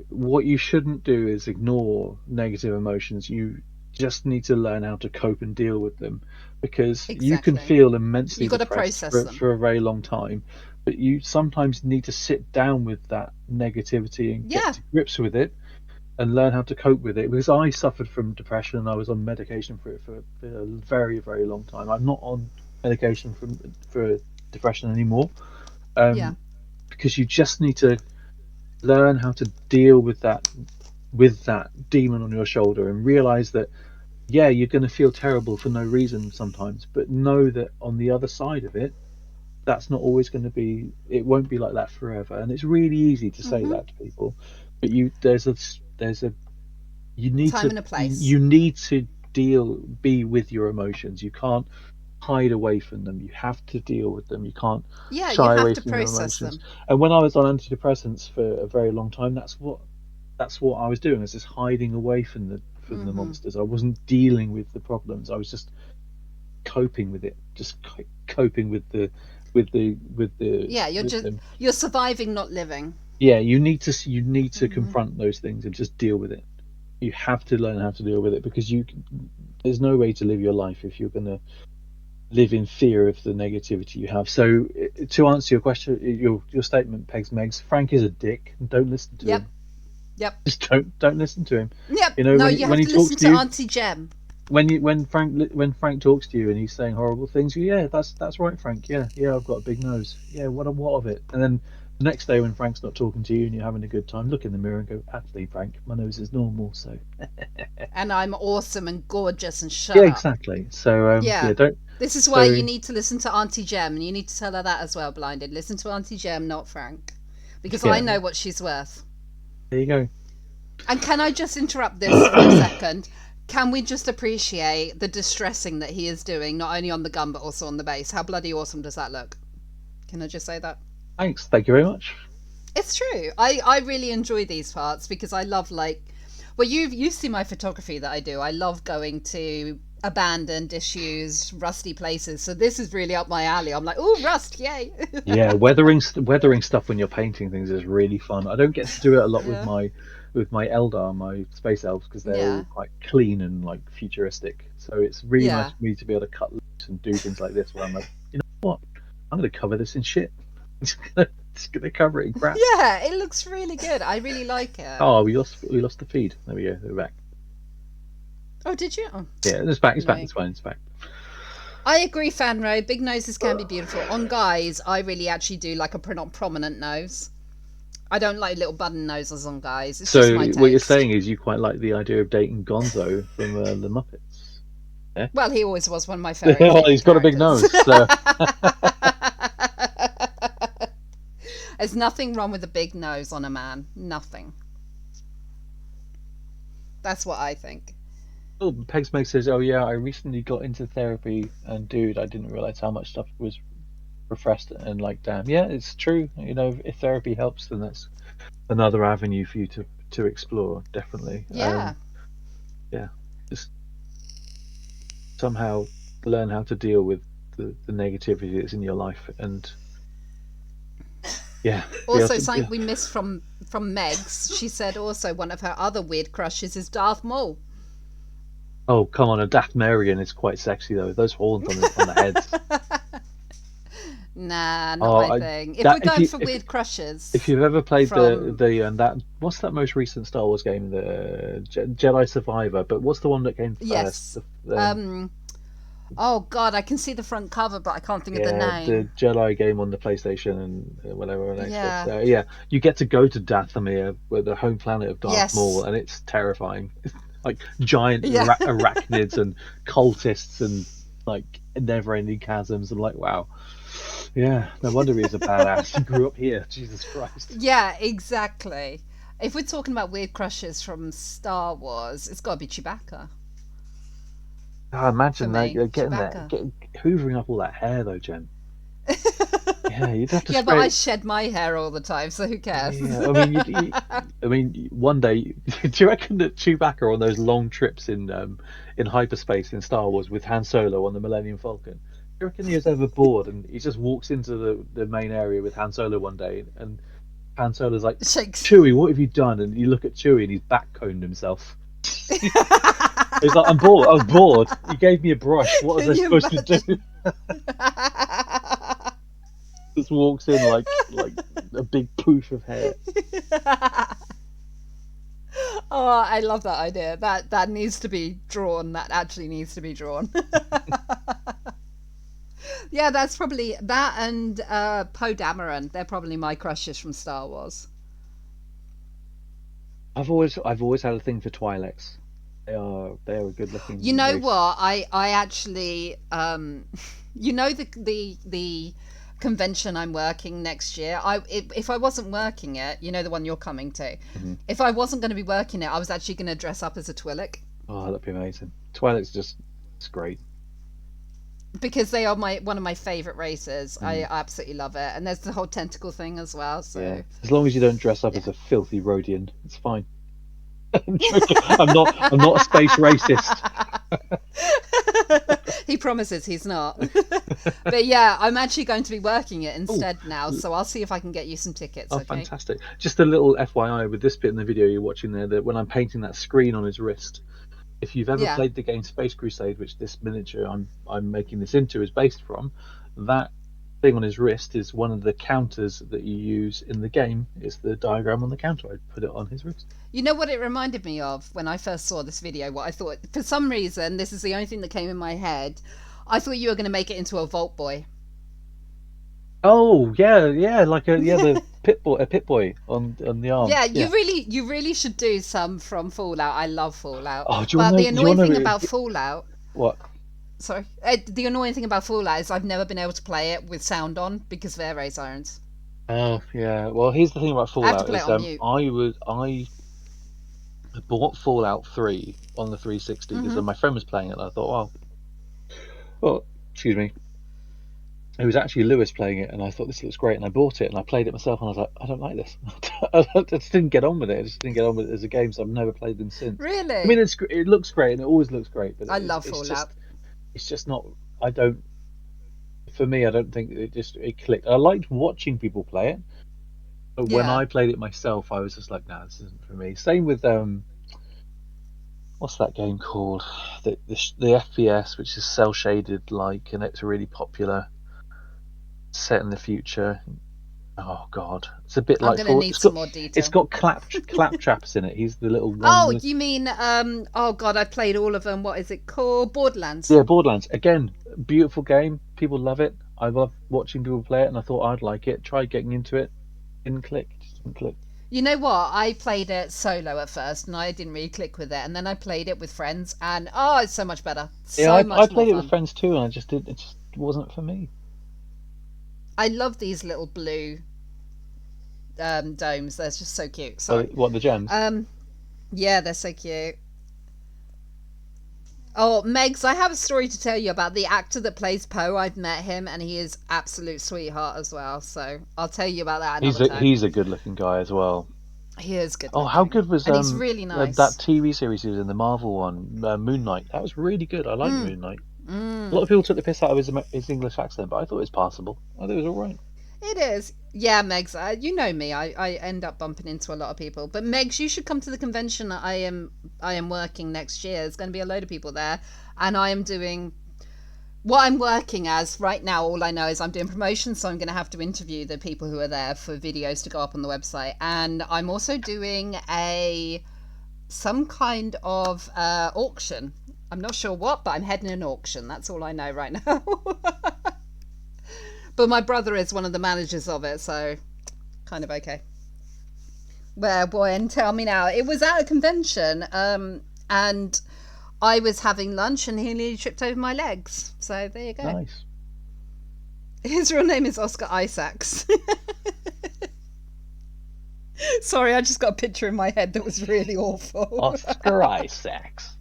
what you shouldn't do is ignore negative emotions. You just need to learn how to cope and deal with them, because you can Exactly. feel You immensely got to depressed process them. for a very long time, but you sometimes need to sit down with that negativity and get Yeah, to grips with it and learn how to cope with it. Because I suffered from depression and I was on medication for it for a very, very long time. I'm not on medication for depression anymore, yeah. um, because you just need to learn how to deal with that demon on your shoulder and realize that yeah, you're going to feel terrible for no reason sometimes, but know that on the other side of it, that's not always going to be, it won't be like that forever. And it's really easy to say Hmm. that to people, but there's a Time and a place. you need to be with your emotions. You can't hide away from them. You have to deal with them. You can't Yeah, you shy have away to from your process emotions. them. And when I was on antidepressants for a very long time, that's what I was doing. I was just hiding away from the Hmm. monsters. I wasn't dealing with the problems. I was just coping with it. Just coping with the Yeah, with them. you're surviving, not living. Yeah, you need to Hmm. confront those things and just deal with it. You have to learn how to deal with it, because there's no way to live your life if you're going to live in fear of the negativity you have. So to answer your question, your statement, Pegs Megs, Frank is a dick. Don't listen to Yep, him. yep, Just don't listen to him. yep. You know, No, you when have he to listen talks to to you, Auntie Jem. when Frank talks to you and he's saying horrible things, yeah, that's right, Frank. Yeah, I've got a big nose. Yeah, what of it? And then the next day when Frank's not talking to you and you're having a good time, look in the mirror and go, actually, Frank, my nose is normal. So And I'm awesome and gorgeous and yeah, shut up. exactly. So Yeah. don't. This is why So you need to listen to Auntie Jem, and you need to tell her that as well, Blinded. Listen to Auntie Jem, not Frank. Because I yeah, know what she's worth. there you go. And can I just interrupt this for a second? Can we just appreciate the distressing that he is doing, not only on the gun but also on the base? How bloody awesome does that look? Can I just say that? Thanks. Thank you very much. It's true. I really enjoy these parts because I love, like, well, you see my photography that I do. I love going to abandoned, disused, rusty places. So this is really up my alley. I'm like, oh, rust, yay! Yeah, weathering stuff when you're painting things is really fun. I don't get to do it a lot Yeah. with my Eldar, my space elves, because they're all Yeah. quite clean and like futuristic. So it's really nice Yeah. for me to be able to cut loose and do things like this, where I'm like, you know what, I'm going to cover this in shit. Just gonna cover it in crap. Yeah, it looks really good. I really like it. Oh, we lost the feed. There we go. We're back. Oh, did you? Oh. Yeah, it's back. It's back. No. It's fine. It's back. I agree, Fanro. Big noses can be beautiful. On guys, I really actually do like a prominent nose. I don't like little button noses on guys. It's just So my taste. what you're saying is you quite like the idea of dating Gonzo from the Muppets. Well, he always was one of my favorite. Well, he's got a big nose. So. There's nothing wrong with a big nose on a man. Nothing. That's what I think. Oh, Pegsmeg says, "Oh yeah, I recently got into therapy, and dude, I didn't realize how much stuff was repressed and like, damn, yeah, it's true. You know, if therapy helps, then that's another avenue for you to explore. Definitely. Yeah. Just somehow learn how to deal with the negativity that's in your life, and yeah. Also, something we missed from Megs. She said also one of her other weird crushes is Darth Maul. Oh, come on, a Dathmarian is quite sexy though. Those horns on the heads. Nah, not my thing. If we're going for weird crushes, if you've ever played from... that what's that most recent Star Wars game, the Jedi Survivor? But what's the one that came first? Yes. Oh God, I can see the front cover, but I can't think of the name. The Jedi game on the PlayStation and whatever. Yeah. Yeah, you get to go to Dathomir, where the home planet of Darth Yes. Maul, and it's terrifying. Like giant Yeah. arachnids and cultists and like never-ending chasms. I'm like, wow. Yeah, no wonder he was a badass. He grew up here. Jesus Christ. Yeah, exactly. If we're talking about weird crushes from Star Wars, it's got to be Chewbacca. Imagine For that me, getting Chewbacca. hoovering up all that hair though, Jen. Yeah, you'd have to. Yeah, but I shed my hair all the time, so who cares? Yeah, I mean, one day, do you reckon that Chewbacca on those long trips in hyperspace in Star Wars with Han Solo on the Millennium Falcon? Do you reckon he was ever bored and he just walks into the main area with Han Solo one day and Han Solo's like, Shakes. Chewie, what have you done? And you look at Chewie and he's backcombed himself. He's like, I'm bored. You gave me a brush. What was I Can you supposed to do? Just walks in like a big poof of hair. Oh, I love that idea. That needs to be drawn. That actually needs to be drawn. Yeah, that's probably that and Poe Dameron. They're probably my crushes from Star Wars. I've always had a thing for Twi'leks. They are a good looking. You know race. what? I actually you know the convention I'm working next year. If I wasn't working it, you know, the one you're coming to. Mm-hmm. If I wasn't going to be working it, I was actually going to dress up as a Twi'lek. Oh, that'd be amazing. Twi'leks it's great. Because they are one of my favourite races. I absolutely love it. And there's the whole tentacle thing as well. So Yeah. As long as you don't dress up as a filthy Rhodian, it's fine. I'm joking. I'm not a space racist. He promises he's not. But yeah, I'm actually going to be working it instead now, so I'll see if I can get you some tickets. Oh, Okay. fantastic. Just a little FYI with this bit in the video you're watching there, that when I'm painting that screen on his wrist, if you've ever played the game Space Crusade, which this miniature I'm making this into is based from, that thing on his wrist is one of the counters that you use in the game. It's the diagram on the counter. I put it on his wrist. You know what it reminded me of when I first saw this video? What I thought, for some reason, this is the only thing that came in my head. I thought you were going to make it into a Vault Boy. Oh yeah, like the Pit Boy on the arm. Yeah, you really should do some from Fallout. I love Fallout. Oh, do you but wanna, the annoying thing wanna, about Fallout. What? Sorry. The annoying thing about Fallout is I've never been able to play it with sound on because of air raid sirens. Oh yeah. Well, here's the thing about I have to Fallout play it on mute. I bought Fallout 3 on the 360 because my friend was playing it, and I thought, well, excuse me. it was actually Lewis playing it, and I thought this looks great, and I bought it and I played it myself, and I was like, I don't like this. I just didn't get on with it. I just didn't get on with it as a game, so I've never played them since. Really? I mean, it looks great, and it always looks great, but I love it's Fallout. just not. I don't. For me, I don't think it clicked. I liked watching people play it, but when Yeah. I played it myself, I was just like, nah, this isn't for me. Same with what's that game called? The FPS, which is cell shaded like, and it's really popular, set in the future. Oh God, it's a bit I'm like going to need some more detail. It's got claptraps in it. He's the little one. Oh, you mean oh god, I played all of them. What is it called? Borderlands. Yeah, Borderlands. Again, beautiful game. People love it. I love watching people play it, and I thought I'd like it. Tried getting into it. Didn't click. Just didn't click. You know what? I played it solo at first, and I didn't really click with it. And then I played it with friends, and oh, it's so much better. Yeah, I much played it more with fun. friends too, and it just wasn't for me. I love these little blue domes. They're just so cute. Sorry. What, the gems? Yeah, they're so cute. Oh, Megs, I have a story to tell you about the actor that plays Poe. I've met him, and he is absolute sweetheart as well. So I'll tell you about that another time. He's a good-looking guy as well. He is good. Oh, how good was and he's really nice. that TV series he was in, the Marvel one, Moon Knight? That was really good. I like Moon Knight. A lot of people took the piss out of his English accent, but I thought it was passable. I thought it was all right. It is. Yeah, Megs, you know me. I end up bumping into a lot of people. But Megs, you should come to the convention that I am working next year. There's going to be a load of people there, and I am doing what I'm working as right now. All I know is I'm doing promotions, so I'm going to have to interview the people who are there for videos to go up on the website. And I'm also doing some kind of auction. I'm not sure what, but I'm heading an auction. That's all I know right now. But my brother is one of the managers of it, so kind of okay. Well, boy, and tell me now. It was at a convention, and I was having lunch, and he nearly tripped over my legs. So there you go. Nice. His real name is Oscar Isaacs. Sorry, I just got a picture in my head that was really awful. Oscar Isaacs.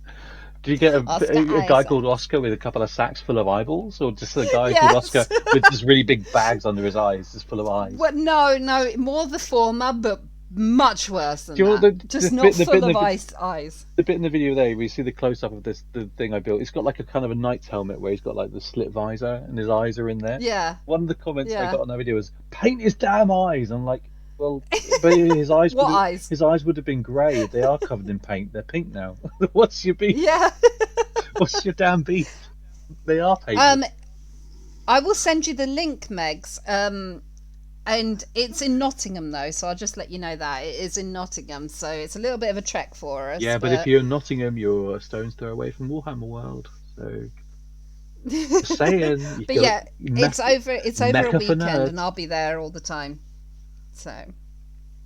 Do you get a guy called Oscar with a couple of sacks full of eyeballs, or just a guy called Oscar with just really big bags under his eyes, just full of eyes? Well, no, more the former, but much worse than that. Just not full of eyes. The bit in the video there, we see the close up of the thing I built. It's got like a kind of a knight's helmet where he's got like the slit visor and his eyes are in there. Yeah. One of the comments I got on that video was, "Paint his damn eyes." I'm like, well, but his eyes. His eyes would have been grey. They are covered in paint. They're pink now. What's your beef? Yeah. What's your damn beef? They are painted. I will send you the link, Megs. And it's in Nottingham though, so I'll just let you know that it is in Nottingham. So it's a little bit of a trek for us. Yeah, but if you're in Nottingham, you're a stone's throw away from Warhammer World. So. Just saying. But yeah, it's over a weekend, and I'll be there all the time. So,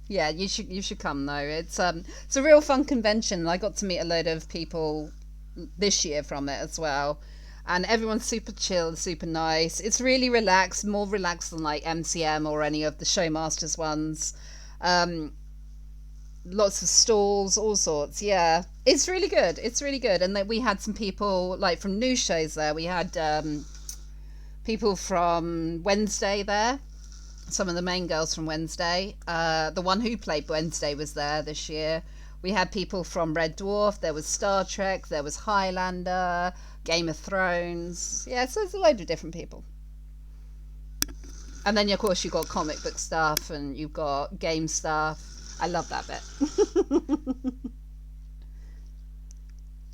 yeah, you should come though. It's a real fun convention. I got to meet a load of people this year from it as well, and everyone's super chill, super nice. It's really relaxed, more relaxed than like MCM or any of the Showmasters ones. Lots of stalls, all sorts. Yeah, it's really good. And then we had some people like from new shows there. We had people from Wednesday there. Some of the main girls from Wednesday. The one who played Wednesday was there this year. We had people from Red Dwarf. There was Star Trek. There was Highlander, Game of Thrones. Yeah, so there's a load of different people. And then, of course, you've got comic book stuff and you've got game stuff. I love that bit.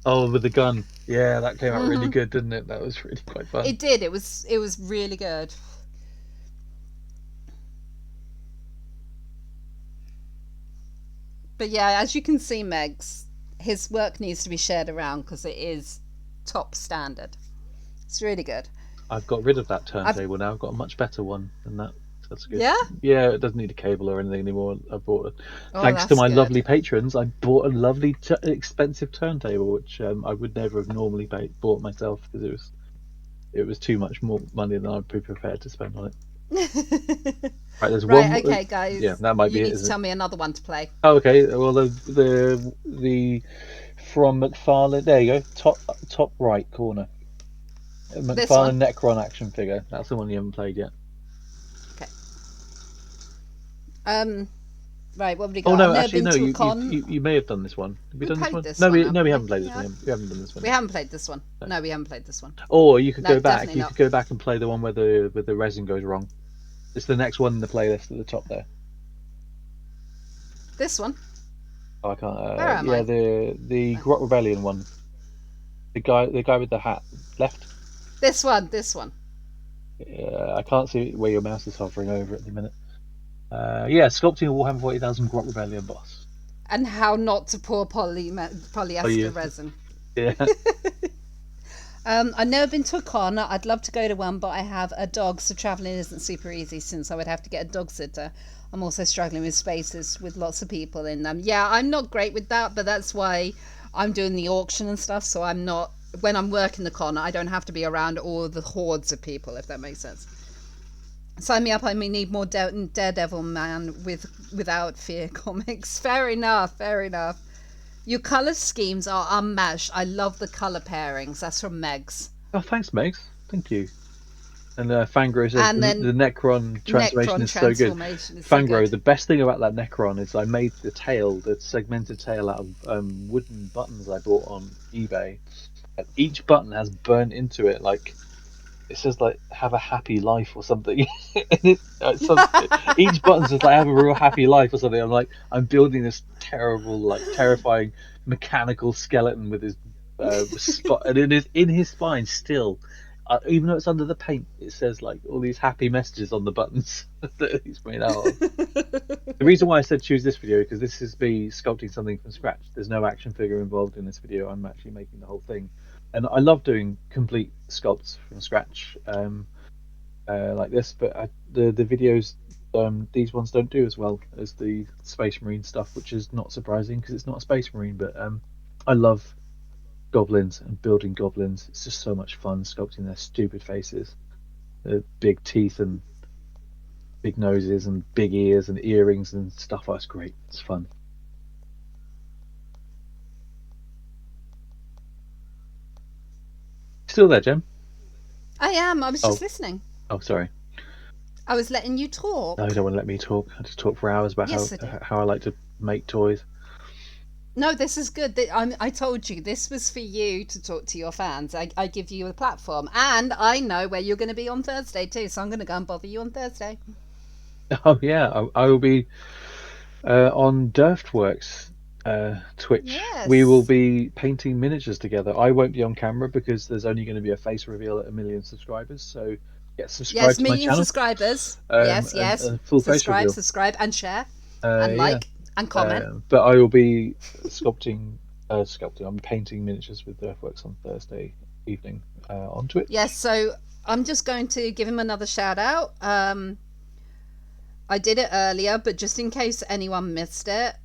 Oh, with the gun. Yeah, that came out really good, didn't it? That was really quite fun. It did. It was really good. But yeah, as you can see, Megs, his work needs to be shared around because it is top standard. It's really good. I've got rid of that turntable now. I've got a much better one than that. So that's good. Yeah? Yeah, it doesn't need a cable or anything anymore. I bought it. Thanks to my lovely patrons, I bought a lovely, expensive turntable, which I would never have normally bought myself because it was too much more money than I'd be prepared to spend on it. Right, there's one. Okay, guys. Yeah, that might be it. You need to tell me another one to play. Oh, okay. Well, the from McFarlane. There you go. Top right corner. McFarlane Necron action figure. That's the one you haven't played yet. Okay. Right, what have we Oh got? no, I've never actually been no. to a You, con. you may have done this one. Have you We done this played one? this No, one, we haven't haven't played this we? one. We haven't done this one. We haven't played this one. No, we haven't played this one. Or you could No, go back. definitely You not. could go back and play the one where the resin goes wrong. It's the next one in the playlist at the top there. This one? Oh, I can't. Where am yeah, I? the Grot Rebellion one. The guy with the hat left. This one. I can't see where your mouse is hovering over at the minute. Yeah, sculpting a Warhammer 40,000 Grot Rebellion boss. And how not to pour polyester yeah. resin. Yeah. I've never been to a con. I'd love to go to one, but I have a dog, so travelling isn't super easy since I would have to get a dog sitter. I'm also struggling with spaces with lots of people in them. Yeah, I'm not great with that, but that's why I'm doing the auction and stuff, so I'm not... When I'm working the con, I don't have to be around all the hordes of people, if that makes sense. Sign me up, I may need more Daredevil Man without fear comics. Fair enough. Your colour schemes are unmatched. I love the colour pairings. That's from Megs. Oh, thanks, Megs. Thank you. And Fangro says And the then Necron transformation is so good. Fangro, the best thing about that Necron is I made the segmented tail out of wooden buttons I bought on eBay. And each button has burnt into it, like it says like "have a happy life" or something. Each button says like "have a real happy life" or something. I'm building this terrifying mechanical skeleton with his spot, and in his spine still. Even though it's under the paint, it says like all these happy messages on the buttons that he's made out of. The reason why I said choose this video because this is me sculpting something from scratch. There's no action figure involved in this video. I'm actually making the whole thing, and I love doing complete sculpts from scratch like this. But the videos, these ones don't do as well as the Space Marine stuff, which is not surprising because it's not a Space Marine. But I love goblins and building goblins. It's just so much fun sculpting their stupid faces, their big teeth and big noses and big ears and earrings and stuff. Oh, it's great. It's fun. Still there, Jem? I am. I was just listening. Oh, sorry. I was letting you talk. No, you don't want to let me talk. I just talk for hours about how I like to make toys. No, this is good. I told you this was for you to talk to your fans. I give you a platform, and I know where you're going to be on Thursday too. So I'm going to go and bother you on Thursday. Oh yeah, I will be on Durftworks Twitch. Yes. We will be painting miniatures together. I won't be on camera because there's only going to be a face reveal at 1 million subscribers. So subscribe to my channel. Subscribers. Yes. And full face reveal. Subscribe and share and like. Yeah. And comment. But I will be sculpting. I'm painting miniatures with Durftworks on Thursday evening on Twitch. Yes, so I'm just going to give him another shout out. I did it earlier, but just in case anyone missed it,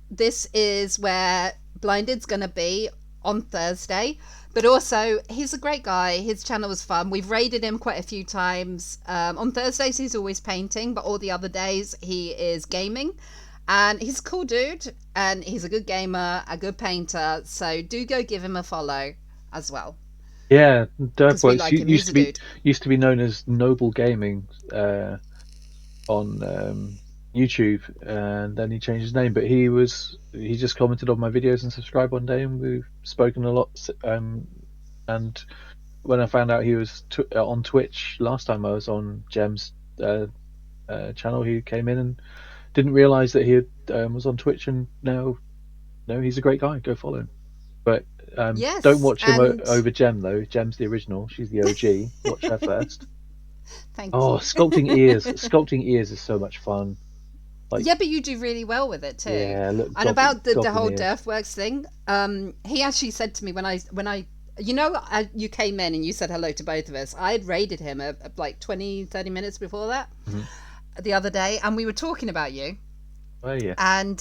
this is where Blinded's going to be on Thursday. But also, he's a great guy. His channel was fun. We've raided him quite a few times. On Thursdays, he's always painting, but all the other days, he is gaming. And he's a cool dude, and he's a good gamer, a good painter, so do go give him a follow as well. Yeah, Durftworks like used to be known as Noble Gaming on YouTube, and then he changed his name. But he just commented on my videos and subscribed one day, and we've spoken a lot. And when I found out he was on Twitch last time I was on Jem's channel, he came in and didn't realise that he was on Twitch, and now he's a great guy. Go follow him. But yes, don't watch him over Jem though. Jem's the original. She's the OG. Watch her first. Thank you. Sculpting ears. Sculpting ears is so much fun. Yeah, but you do really well with it too. Yeah, and about the whole Durftworks thing, he actually said to me when I you came in and you said hello to both of us. I had raided him like 20-30 minutes before that. Mm-hmm. The other day, and we were talking about you. Oh yeah. And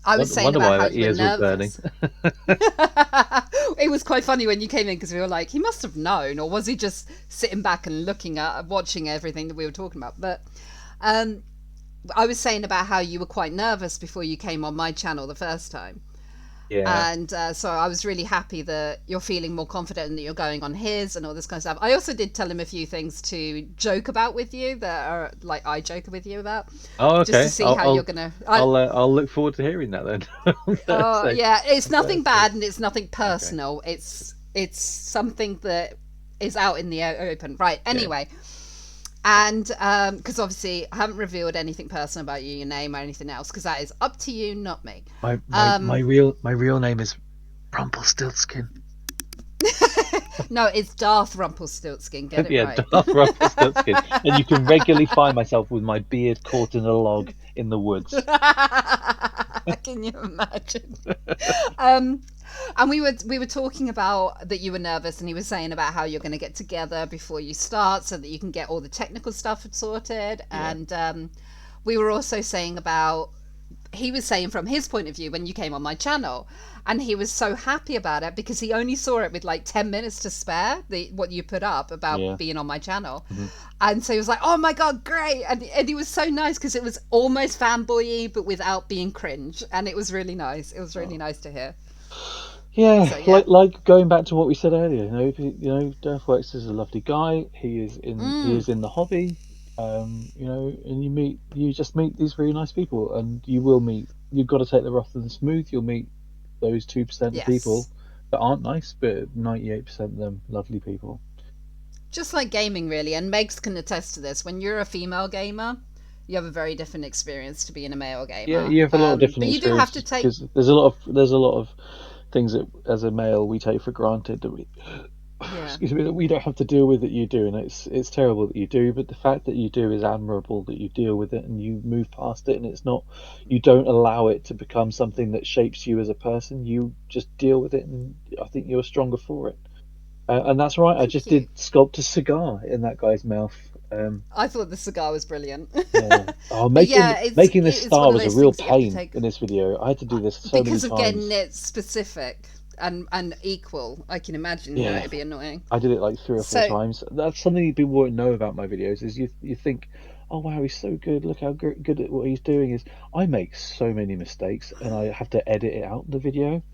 I was saying about how you were nervous. It was quite funny when you came in because we were like, he must have known, or was he just sitting back and watching everything that we were talking about? But I was saying about how you were quite nervous before you came on my channel the first time. Yeah. And so I was really happy that you're feeling more confident and that you're going on his and all this kind of stuff. I also did tell him a few things to joke about with you that are like I joke with you about, Oh, just okay. to see how you're gonna. I'll look forward to hearing that then. Oh So, yeah, it's nothing that's bad and it's nothing okay. personal. It's something that is out in the open, right? Anyway. And because obviously I haven't revealed anything personal about you, your name or anything else, because that is up to you, not me. My real name is Rumpelstiltskin. No, it's Darth Rumpelstiltskin. Get it Yeah, right. Darth Rumpelstiltskin, and you can regularly find myself with my beard caught in a log in the woods. Can you imagine? And we were talking about that you were nervous, and he was saying about how you're going to get together before you start, so that you can get all the technical stuff sorted. Yeah. And we were also saying about, he was saying from his point of view when you came on my channel, and he was so happy about it because he only saw it with like 10 minutes to spare, what you put up about being on my channel. And so he was like, oh my god, great. And he was so nice because it was almost fanboy-y but without being cringe, and it was really nice. It was really nice to hear. Yeah, So, yeah. like going back to what we said earlier, Dirtworks is a lovely guy. He is in the hobby, and you just meet these really nice people, and you've got to take the rough and the smooth. You'll meet those 2% of people that aren't nice, but 98% of them lovely people. Just like gaming, really, and Megs can attest to this. When you're a female gamer, you have a very different experience to being a male gamer. Yeah, you have a lot of different but you do have to take, because there's a lot of things that as a male we take for granted that we that we don't have to deal with that you do, and it's terrible that you do, but the fact that you do is admirable, that you deal with it and you move past it, and it's not, you don't allow it to become something that shapes you as a person. You just deal with it, and I think you're stronger for it. And that's right. I just did sculpt a cigar in that guy's mouth. I thought the cigar was brilliant. Yeah. Oh, making this star was a real pain in this video. I had to do this so many times. Because of getting it specific and equal. I can imagine how it'd be annoying. I did it like 3 or 4 times. That's something people won't know about my videos, is you think, oh wow, he's so good, look how good at what he's doing is. I make so many mistakes and I have to edit it out in the video.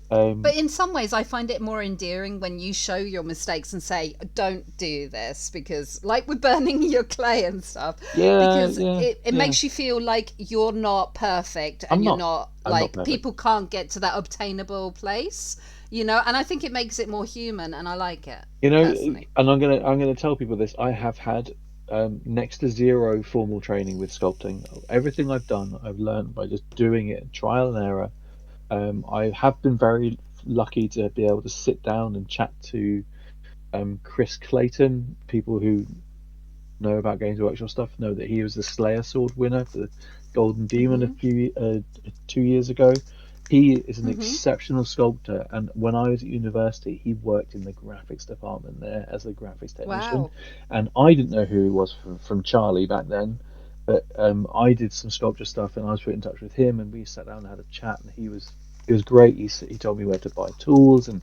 But in some ways I find it more endearing when you show your mistakes and say, don't do this, because like with burning your clay and stuff, because it makes you feel like you're not perfect, and you're not like, people can't get to that obtainable place, and I think it makes it more human, and I like it, personally. And I'm gonna tell people this. I have had next to zero formal training with sculpting. Everything I've done, I've learned by just doing it, trial and error. I have been very lucky to be able to sit down and chat to Chris Clayton. People who know about Games Workshop stuff know that he was the Slayer Sword winner for the Golden Demon a few 2 years ago. He is an exceptional sculptor, and when I was at university, he worked in the graphics department there as a graphics technician. Wow. And I didn't know who he was from Charlie back then. But I did some sculpture stuff, and I was put in touch with him, and we sat down and had a chat, and he was great. He told me where to buy tools and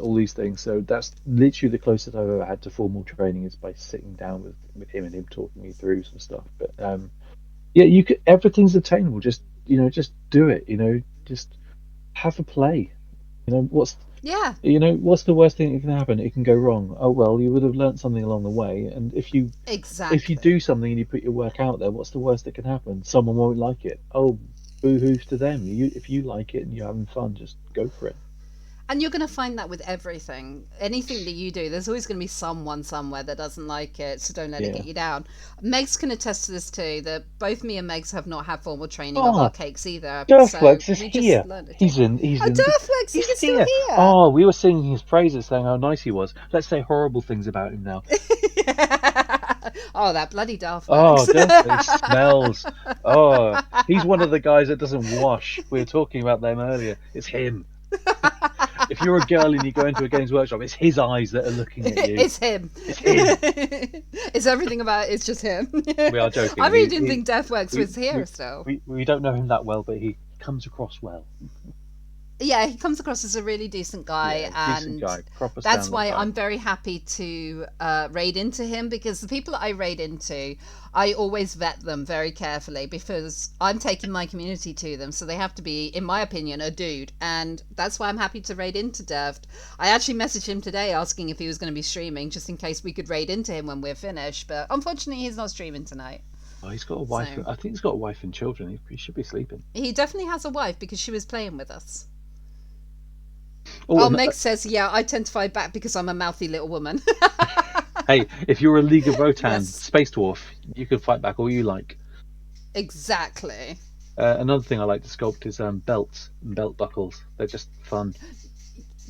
all these things. So that's literally the closest I've ever had to formal training, is by sitting down with him and him talking me through some stuff. But you could, everything's attainable. Just do it. Just have a play. What's the worst thing that can happen? It can go wrong. Oh well, you would have learned something along the way. And if you do something and you put your work out there, what's the worst that can happen? Someone won't like it. Oh, boo-hoos to them. If you like it and you're having fun, just go for it. And you're going to find that with everything. Anything that you do, there's always going to be someone somewhere that doesn't like it, so don't let it get you down. Megs can attest to this too, that both me and Megs have not had formal training of our cakes either. Dirtworks is here. He's in. Dirtworks, he's still here. Oh, we were singing his praises, saying how nice he was. Let's say horrible things about him now. Oh, that bloody Dirtworks. Oh, Dirtworks smells. Oh, he's one of the guys that doesn't wash. We were talking about them earlier. It's him. If you're a girl and you go into a Games Workshop, it's his eyes that are looking at you. It's him. It's everything about it. It's just him. We are joking. I really didn't think Dirtworks was here still. We don't know him that well, but he comes across well. Yeah, he comes across as a really decent guy, Yeah, decent and guy, proper that's stand-up why guy. I'm very happy to raid into him, because the people that I raid into, I always vet them very carefully, because I'm taking my community to them, so they have to be, in my opinion, a dude, and that's why I'm happy to raid into Deft. I actually messaged him today asking if he was going to be streaming, just in case we could raid into him when we're finished, but unfortunately he's not streaming tonight. Oh, he's got a wife. So I think he's got a wife and children. He should be sleeping. he definitely has a wife, because she was playing with us. Oh, Oh, and, Meg says, yeah, I tend to fight back because I'm a mouthy little woman. hey, if you're a League of Votan Yes. space dwarf, you can fight back all you like. Exactly. Another thing I like to sculpt is belts and belt buckles. They're just fun.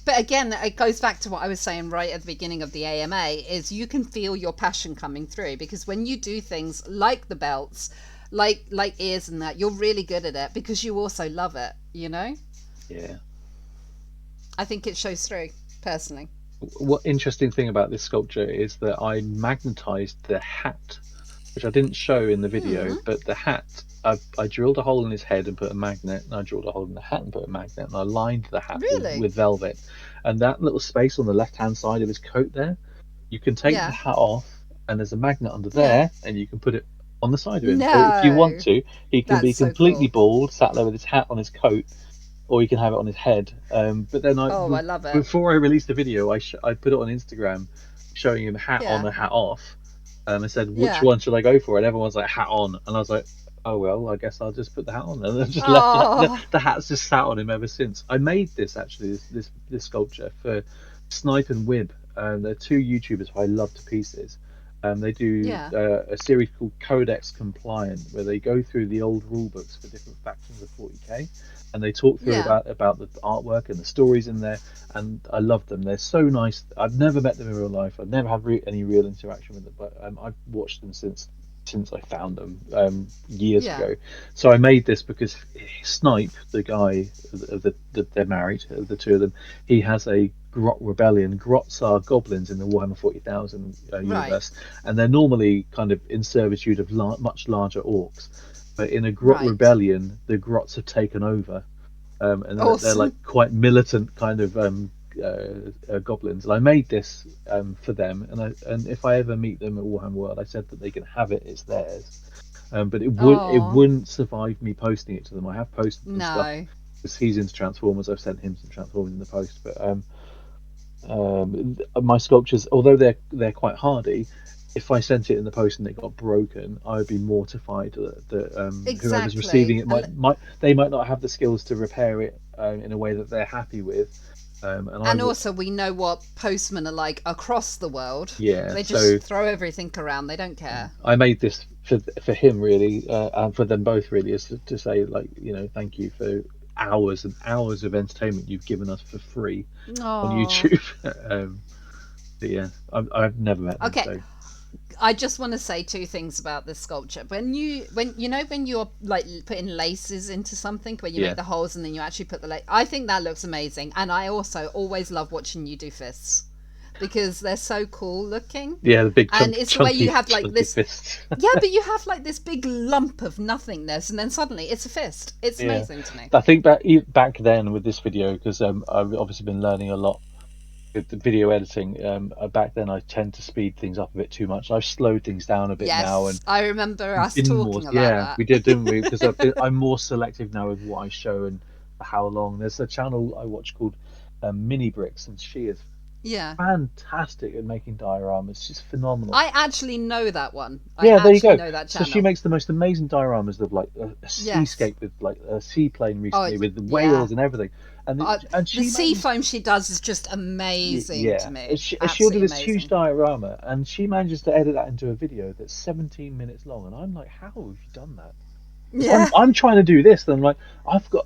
But again, it goes back to what I was saying right at the beginning of the AMA, is you can feel your passion coming through, because when you do things like the belts, like ears and that, you're really good at it because you also love it, you know? Yeah. I think it shows through, personally. What interesting thing about this sculpture is that I magnetized the hat, which I didn't show in the video, but the hat, I drilled a hole in his head and put a magnet, and I drilled a hole in the hat and put a magnet, and I lined the hat Really? with velvet. And that little space on the left-hand side of his coat there, you can take Yeah. the hat off, and there's a magnet under there, and you can put it on the side of him. So if you No. want to, he can be That's so completely cool. bald, sat there with his hat on his coat, or you can have it on his head. But then Oh, I love it. before I released the video, I put it on Instagram, showing him hat Yeah. on and hat off. I said, which Yeah. one should I go for? And everyone's like, hat on. And I was like, oh well, I guess I'll just put the hat on. And I just Oh. the hat's just sat on him ever since. I made this actually, this sculpture for Snipe and Wib. They're two YouTubers who I love to pieces. They do Yeah. a series called Codex Compliant, where they go through the old rule books for different factions of 40k, and they talk through Yeah. about the artwork and the stories in there. And I love them. They're so nice. I've never met them in real life. I've never had any real interaction with them, but I've watched them since I found them years Yeah. ago. So I made this because Snipe, the guy that they're married, the two of them, he has a Grot rebellion. Grots are goblins in the Warhammer 40,000 universe, and they're normally kind of in servitude of much larger orcs. But in a Grot Right. rebellion, the Grots have taken over, and they're Awesome. like quite militant kind of goblins. And I made this for them, and if I ever meet them at Warhammer World, I said that they can have it; it's theirs. But it Aw. wouldn't survive me posting it to them. I have posted some stuff No. because he's into Transformers. I've sent him some Transformers in the post, but my sculptures, although they're quite hardy, if I sent it in the post and it got broken, I would be mortified that whoever's Exactly. receiving it And- might not have the skills to repair it in a way that they're happy with. And also, we know what postmen are like across the world. Yeah, They just so throw everything around. They don't care. I made this for him really, and for them both really, is to say, like, thank you for hours and hours of entertainment you've given us for free on Aw. YouTube. But yeah, I've never met them. Okay. So. I just want to say two things about this sculpture. When you're like putting laces into something, where you Yeah. make the holes and then you actually put the lace, I think that looks amazing. And I also always love watching you do fists, because they're so cool looking. Yeah, the big And it's the way you have, like, chunky this- fists. Yeah, but you have like this big lump of nothingness, and then suddenly it's a fist. It's Yeah. amazing to me. I think back then with this video, because I've obviously been learning a lot with the video editing. Back then I tend to speed things up a bit too much. I've slowed things down a bit Yes, now, and I remember us been talking about yeah, that. we did, didn't we? Because I'm more selective now with what I show and for how long. There's a channel I watch called Mini Bricks, and she is Yeah. fantastic at making dioramas. She's phenomenal. I actually know that one. Yeah, there you go. know that So channel. she makes the most amazing dioramas of like a seascape with like a seaplane recently with the whales and everything. And the she sea foam she does is just amazing to me. She'll do Absolutely this amazing. huge diorama, and she manages to edit that into a video that's 17 minutes long, and I'm like, how have you done that? Yeah. I'm trying to do this, and I'm like,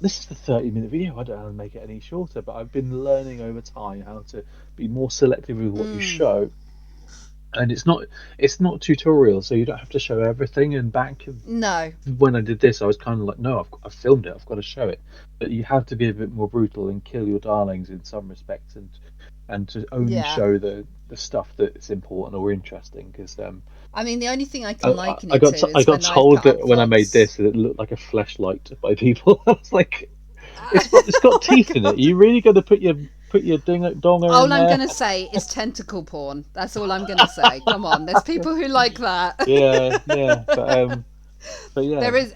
this is the 30-minute video. I don't know how to make it any shorter, but I've been learning over time how to be more selective with what you show. And it's not tutorial, so you don't have to show everything. And back No. when I did this, I was kind of like, no, I've filmed it, I've got to show it. But you have to be a bit more brutal and kill your darlings in some respects, and to only show the stuff that's important or interesting. Because I mean, the only thing I can liken I it got to is I got when told I cut that when I made vlogs. this, that it looked like a fleshlight by people. I was like, It's got teeth in it. Are you really going to put your donger All in I'm there? gonna say is tentacle porn. That's all I'm gonna say. Come on, there's people who like that. Yeah, yeah, but yeah. There is.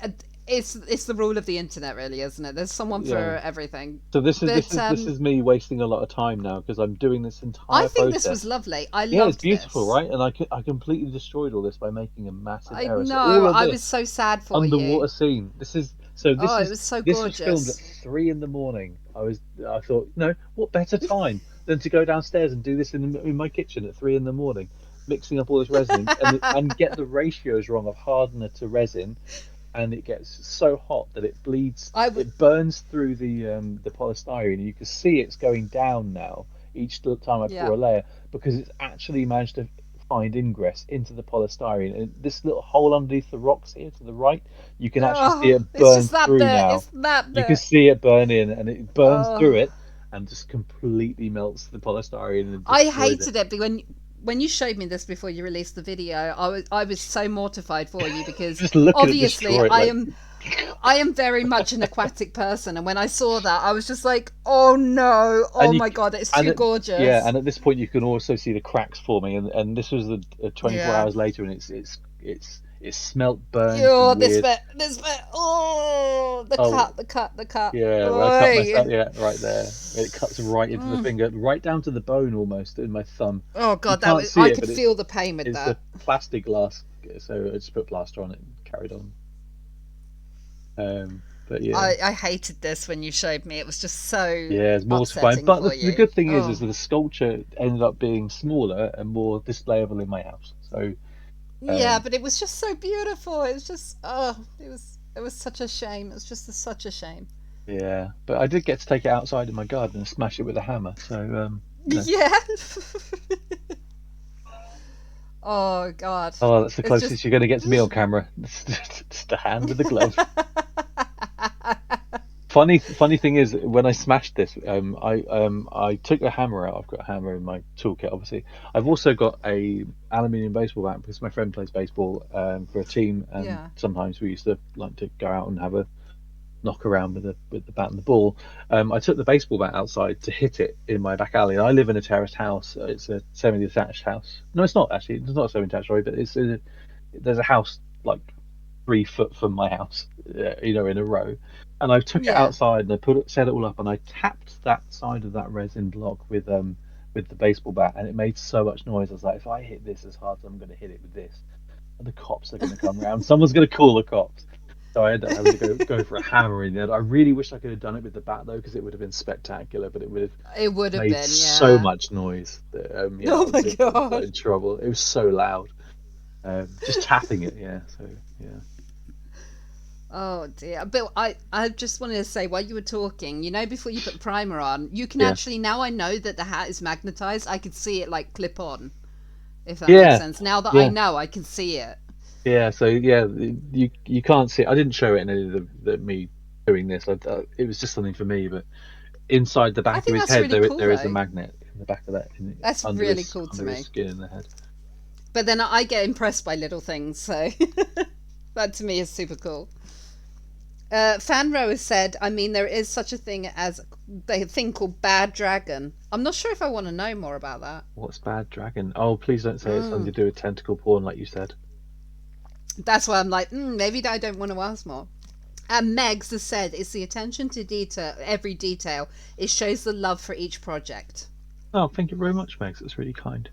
It's the rule of the internet, really, isn't it? There's someone for Yeah. everything. So this But is me wasting a lot of time now because I'm doing this entire I think process. this was lovely. I Yeah, loved it's beautiful, this. right? And I completely destroyed all this by making a massive I error. So know. all of I this was so sad for underwater you. scene. This Oh, it was so this was filmed at gorgeous. 3 in the morning. I thought, no, what better time than to go downstairs and do this in my kitchen at 3 in the morning, mixing up all this resin and get the ratios wrong of hardener to resin, and it gets so hot that it bleeds. It burns through the polystyrene. You can see it's going down now each time I Yeah. pour a layer because it's actually managed to find ingress into the polystyrene, and this little hole underneath the rocks here to the right, you can actually see it It's burn just that through bit. now. It's that You bit. can see it burn in, and it burns through Oh. it and just completely melts the polystyrene. And I destroys hated it, but when you showed me this before you released the video, I was so mortified for you because Just look at it obviously destroy it, I am very much an aquatic person, and when I saw that, I was just like, oh no, oh my god, it's too gorgeous. Yeah, and at this point you can also see the cracks forming, and this was the 24 Yeah. hours later, and it's smelt burnt. Oh, and this weird. bit. Oh, the cut. Yeah, well, I cut Oi. myself. Yeah, right there. It cuts right into the finger, right down to the bone almost in my thumb. Oh god, can't see I it, could but feel the pain with It's that. a plastic glass, so I just put plaster on it and carried on. But yeah. I hated this when you showed me. It was just so Yeah, it's mortifying. upsetting But for the you. good thing is Oh. that the sculpture ended up being smaller and more displayable in my house. So Yeah, but it was just so beautiful. It was just it was such a shame. It was just such a shame. yeah, but I did get to take it outside in my garden and smash it with a hammer. So you know. Yeah. Oh god. Oh, that's the It's closest just- you're going to get to me on camera. Just a hand with a glove. Funny thing is, when I smashed this, I took a hammer out. I've got a hammer in my toolkit, obviously. I've also got a aluminium baseball bat because my friend plays baseball for a team, and Yeah. sometimes we used to like to go out and have a knock around with the bat and the ball. I took the baseball bat outside to hit it in my back alley. I live in a terraced house. It's a semi-detached house. No, it's not actually. It's not a semi-detached, sorry, but there's a house like 3 foot from my house, in a row. And I took it Yeah. outside and I set it all up, and I tapped that side of that resin block with the baseball bat, and it made so much noise. I was like, if I hit this as hard as I'm going to hit it with this, the cops are going to come around. Someone's going to call the cops. So I ended up having to go for a hammer in there. I really wish I could have done it with the bat though, because it would have been spectacular. But it would have It would have made been, yeah. so much noise that Oh my I was God. in trouble. It was so loud. Just tapping it, yeah. So yeah. Oh dear. But I just wanted to say while you were talking, before you put primer on, you can Yeah. actually, now I know that the hat is magnetized, I could see it like clip on. If that Yeah. makes sense. Now that I Yeah. know, I can see it. Yeah, so yeah, you can't see. I didn't show it in any of me doing this. It was just something for me. But inside the I back of think his that's head, really cool, there is a though. magnet in the back of that. That's under really his, cool to under me. his skin in the head. But then I get impressed by little things, so that to me is super cool. Fanro has said, there is such a thing as a thing called Bad Dragon. I'm not sure if I want to know more about that. What's Bad Dragon? Oh, please don't say it's Mm. something to do with tentacle porn, like you said. That's why I'm like, maybe I don't want to ask more. And Megs has said, it's the attention to detail, every detail. It shows the love for each project. Oh, thank you very much, Megs. That's really kind.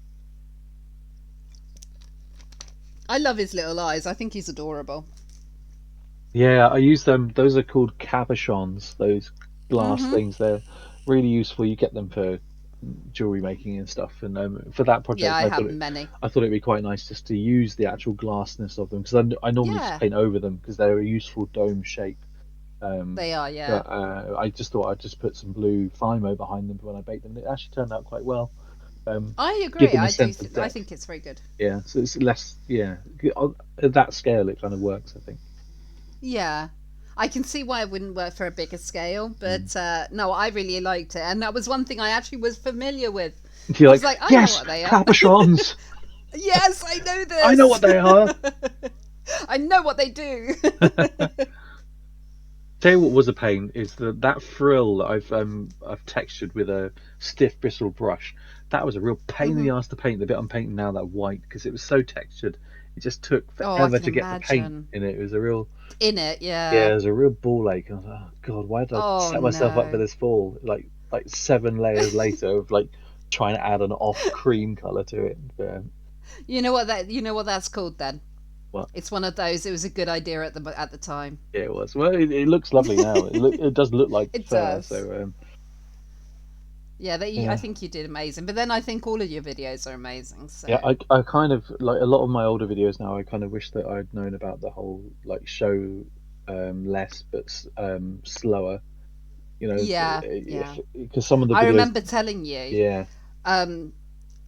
I love his little eyes. I think he's adorable. Yeah, I use them. Those are called cabochons. Those glass Mhm. things. They're really useful. You get them for jewelry making and stuff. And for that project, Yeah, I thought have many. I thought it'd be quite nice just to use the actual glassness of them, because I normally Yeah. just paint over them because they're a useful dome shape. They are, yeah. But I just thought I'd just put some blue Fimo behind them when I baked them, and it actually turned out quite well. I agree. give them a I sense of depth. think it's very good. Yeah, so it's less. Yeah, at that scale, it kind of works, I think. Yeah. I can see why it wouldn't work for a bigger scale, but Mm. no, I really liked it. And that was one thing I actually was familiar with. You're I was like, like, I know yes, what they are." cabochons. Yes, I know this. I know what they are. I know what they do. tell you what was a pain is that frill that I've textured with a stiff bristle brush. That was a real pain in the ass to paint. The bit I'm painting now, that white, because it was so textured. It just took Oh, I forever can to get the paint imagine. in it. It was a real In it, yeah, yeah. it was a real ball ache. I was like, oh god, why did I Oh set myself up for no. this fall? Like 7 layers later of like trying to add an off cream color to it. But, You know what that's called then? what? It's one of those. It was a good idea at the time. Yeah, it was. Well, it looks lovely now. It does look like It fur. does. So Yeah, yeah. I think you did amazing. But then I think all of your videos are amazing. So Yeah, I kind of like a lot of my older videos now. I kind of wish that I'd known about the whole like show less but slower. You know, yeah, yeah. because some of the I videos. remember telling you, Yeah.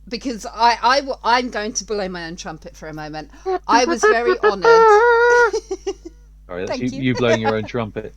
because I'm going to blow my own trumpet for a moment. I was very honoured. Sorry, that's Thank you, you. blowing your own trumpet.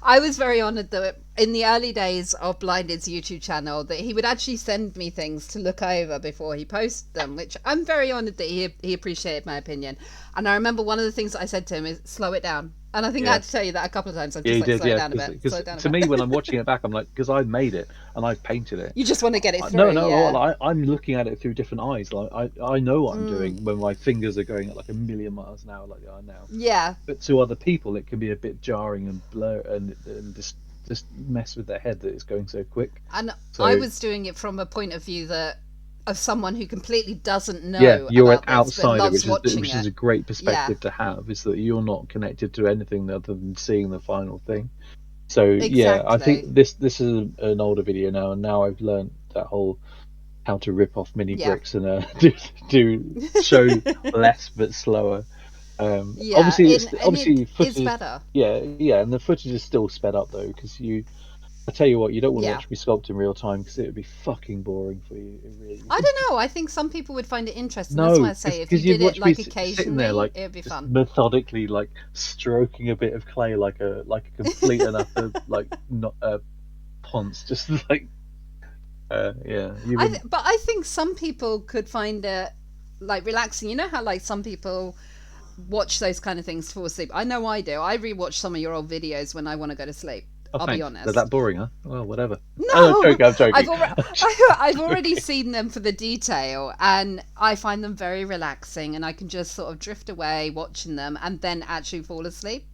I was very honoured that in the early days of Blinded's YouTube channel that he would actually send me things to look over before he posted them, which I'm very honoured that he appreciated my opinion. And I remember one of the things that I said to him is slow it down. And I think I Yeah. had to tell you that a couple of times. I'm Yeah, just you like, did. slow it Yeah, down a bit. Slow it down a to bit. me when I'm watching it back, I'm like, because I made it and I painted it. You just want to get it through. No, yeah. well, I'm looking at it through different eyes. Like I know what I'm doing when my fingers are going at like 1,000,000 miles an hour, like they are now. Yeah. But to other people, it can be a bit jarring and blur and just mess with their head that it's going so quick. And So- I was doing it from a point of view of someone who completely doesn't know. Yeah, you're an about this, but outsider, loves watching which is it. a great perspective to have. Is that you're not connected to anything other than seeing the final thing. So yeah, I Exactly. think this is an older video now, and now I've learned that whole how to rip off mini Yeah. bricks and do show less but slower. Yeah, Obviously, it's footage. better. Yeah, and the footage is still sped up though, because I tell you what, you don't want to Yeah. watch me sculpt in real time because it would be fucking boring for you. It really. I don't know. I think some people would find it interesting. No, That's why I say if you you'd did watch it me like sitting occasionally, there, like, it'd be just fun. methodically, like stroking a bit of clay, like a complete enough like not ponce, just like yeah. You wouldn't- But I think some people could find it like relaxing. You know how like some people watch those kind of things to fall asleep. I know I do. I rewatch some of your old videos when I want to go to sleep. Oh, I'll be thanks. honest. They're that boring, huh? Well, whatever. No, Oh, I'm joking. I've already seen them for the detail, and I find them very relaxing, and I can just sort of drift away watching them, and then actually fall asleep.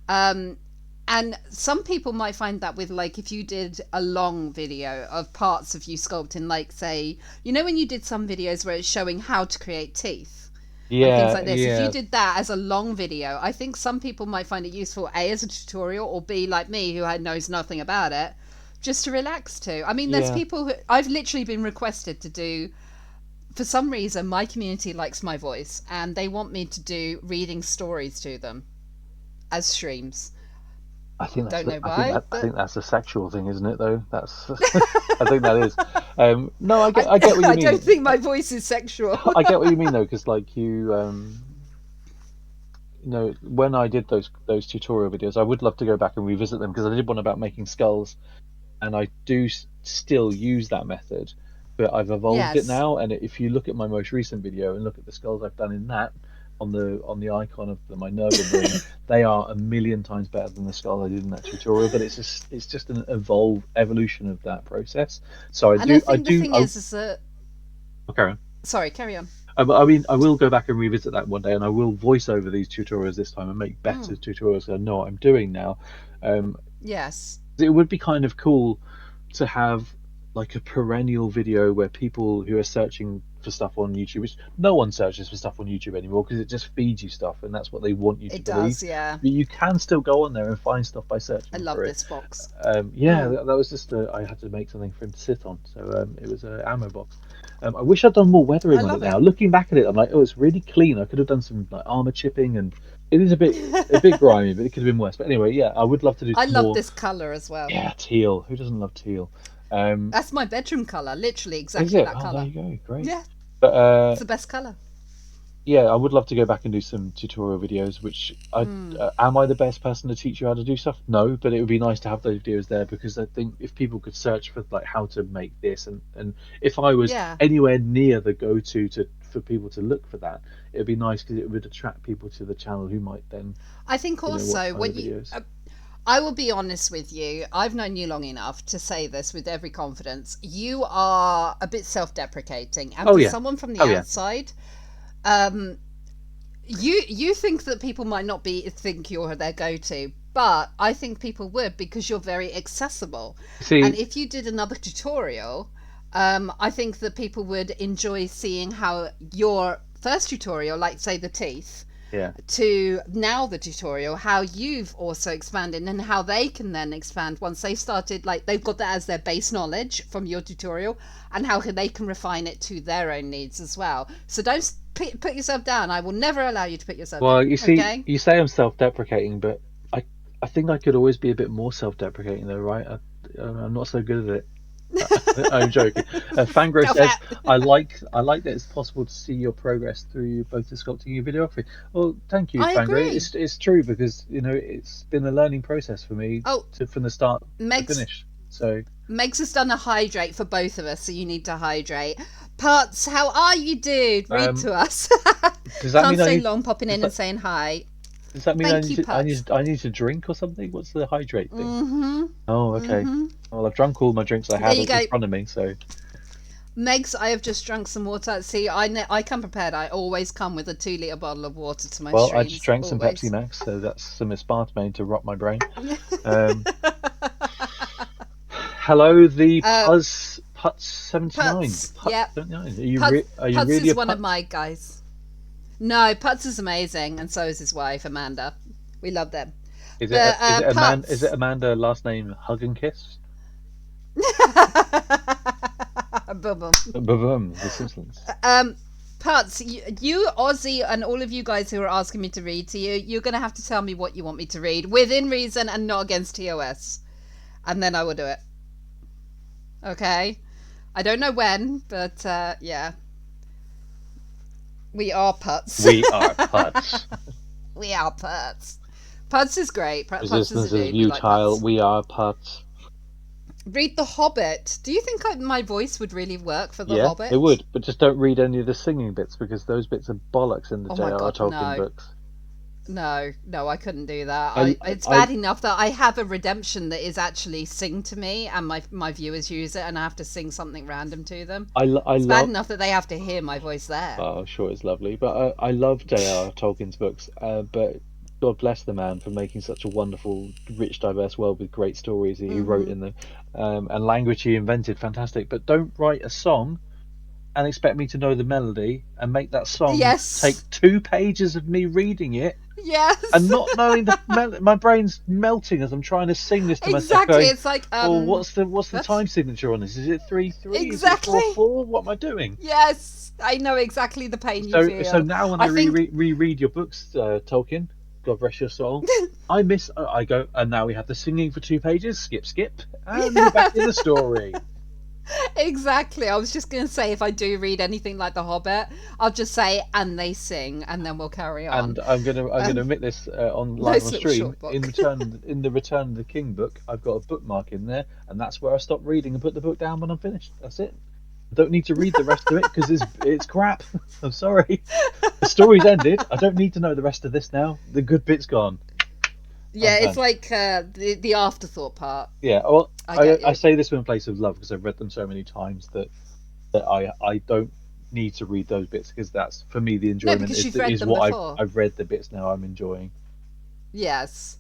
And some people might find that with like if you did a long video of parts of you sculpting, like say, you know, when you did some videos where it's showing how to create teeth. Yeah, Things like this. yeah. If you did that as a long video, I think some people might find it useful, A, as a tutorial, or B, like me, who knows nothing about it, just to relax to. I mean, there's Yeah. people who I've literally been requested to do. For some reason, my community likes my voice, and they want me to do reading stories to them as streams. I think that's Don't know I why, think, I but- think that's a sexual thing, isn't it? Though that's I think that is. No, I get what you I mean. don't think my voice is sexual. I get what you mean though, because like you know, when I did those tutorial videos, I would love to go back and revisit them because I did one about making skulls, and I do still use that method, but I've evolved Yes. it now. And if you look at my most recent video and look at the skulls I've done in that, on the icon of the Minerva ring, they are 1,000,000 times better than the skull I did in that tutorial. But it's just an evolution of that process. So And I think the thing is that. Okay. Sorry, carry on. I mean, I will go back and revisit that one day, and I will voice over these tutorials this time and make better Hmm. tutorials. I know what I'm doing now. Yes. It would be kind of cool to have like a perennial video where people who are searching for stuff on YouTube, which no one searches for stuff on YouTube anymore because it just feeds you stuff, and that's what they want you to It believe. does, yeah. But you can still go on there and find stuff by searching I love for this box. it. That was just I had to make something for him to sit on, so it was an ammo box. I wish I'd done more weathering I on it love now. it. Looking back at it, I'm like, oh, it's really clean. I could have done some like armor chipping, and it is a bit grimy, but it could have been worse. But anyway, yeah, I would love to do. I some love more. this colour as well. Yeah, teal. Who doesn't love teal? That's my bedroom colour, literally Is exactly it? that Oh, colour. there you go. Great. Yeah, But it's the best colour. yeah, I would love to go back and do some tutorial videos. Which am I the best person to teach you how to do stuff? No, but it would be nice to have those videos there because I think if people could search for like how to make this, and if I was Yeah. anywhere near the go-to for people to look for that. It'd be nice because it would attract people to the channel who might then. I think also watch when other you, videos. I will be honest with you. I've known you long enough to say this with every confidence. You are a bit self-deprecating, and Oh, for yeah. someone from the Oh, yeah. outside, you think that people might not think you're their go-to, but I think people would because you're very accessible. See, And if you did another tutorial, I think that people would enjoy seeing how your first tutorial, like say the teeth, yeah, to now the tutorial, how you've also expanded and how they can then expand once they've started, like they've got that as their base knowledge from your tutorial, and how they can refine it to their own needs as well. So don't put yourself down. I will never allow you to put yourself well, down. you see, okay? you say I'm self-deprecating, but I think I could always be a bit more self-deprecating, though, right? I'm not so good at it. I'm joking. Fangro Go says, for it. I like that it's possible to see your progress through both the sculpting and videography. Well, thank you, I Fangro. agree. It's true because it's been a learning process for me Oh, from the start to Meg's finish. So Meg's has done a hydrate for both of us, so you need to hydrate. Putz, how are you, dude? Read to us. does that Can't mean I stay need, long popping in that- and saying hi. does that mean Thank you, I Putz. need to drink or something? What's the hydrate thing? Mm-hmm. Oh, okay. Mm-hmm. Well, I've drunk all my drinks I There had you in go. front of me, so Megs, I have just drunk some water. See, I come prepared. I always come with a 2-litre bottle of water to my well, streams. I just drank some always. Pepsi Max, so that's some aspartame to rot my brain. Um, hello, the Putz 79. Putz, yeah. 79. Are you Putz really is a one of Putz? my guys. No, Putz is amazing, and so is his wife, Amanda. We love them. Is But, Putz- is it Amanda last name Hug and Kiss? Boom, boom. Boom, The Simpsons. Putz, you, Ozzy, and all of you guys who are asking me to read to you, you're going to have to tell me what you want me to read, within reason and not against TOS. And then I will do it. Okay? I don't know when, but yeah. We are Putz. We are Putz. We are Putz. Putz is great. Putz is Resistance a is dude. We like futile. Putz. We are Putz. Read The Hobbit. Do you think my voice would really work for The Yeah, Hobbit? it would, but just don't read any of the singing bits because those bits are bollocks in the Oh my J.R.R. God, Tolkien no. books. No, I couldn't do that. I- It's I- bad enough that I have a redemption that is actually sing to me, and my viewers use it, and I have to sing something random to them. I It's bad love. enough that they have to hear my voice there. Oh, I'm sure it's lovely, but I love J.R.R. Tolkien's books. But God bless the man for making such a wonderful, rich, diverse world with great stories that he wrote in them, and language he invented. Fantastic. But don't write a song and expect me to know the melody and make that song Yes. take 2 pages of me reading it Yes. and not knowing my brain's melting as I'm trying to sing this to myself. Exactly. Going, It's like well, what's the that's- time signature on this? Is it 3/3? Exactly. Is it 4/4? What am I doing? yes, I know exactly the pain you feel. So now when I, I think- reread your books, Tolkien, God rest your soul, I go, and now we have the singing for 2 pages. Skip, and we're back in the story. Exactly. I was just going to say, if I do read anything like The Hobbit, I'll just say, and they sing, and then we'll carry on. And I'm gonna admit this on live nice on little stream. short book. In the Return of the King book, I've got a bookmark in there, and that's where I stop reading and put the book down when I'm finished. That's it. I don't need to read the rest of it because it's crap. I'm sorry. The story's ended. I don't need to know the rest of this now. The good bit's gone. yeah, I'm it's like the afterthought part. Yeah. Well, I get you. I say this in place of love because I've read them so many times that I don't need to read those bits because that's for me the enjoyment because you've read is them what before. I've read the bits now I'm enjoying. Yes.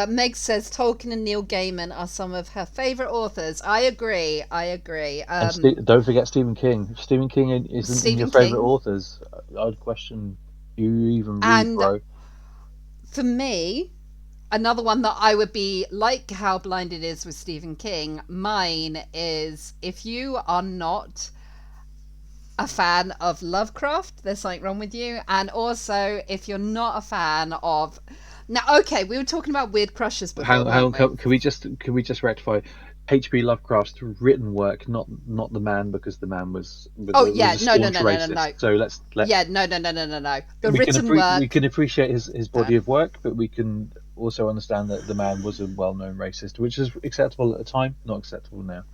Meg says Tolkien and Neil Gaiman are some of her favourite authors. I agree. And don't forget Stephen King. If Stephen King isn't in Stephen your favourite King. authors, I'd question you even read, And- bro. For me, another one that I would be like How Blind It Is with Stephen King, mine is if you are not a fan of Lovecraft, there's something wrong with you. And also, if you're not a fan of... Now, okay, we were talking about weird crushes before, Hang on, weren't we? can we just rectify H.P. Lovecraft's written work, not the man, because the man was Oh, was yeah, a no, staunch no. racist. So let's Yeah, no. The we written can work... we can appreciate his body of work, but we can also understand that the man was a well-known racist, which is acceptable at the time, not acceptable now.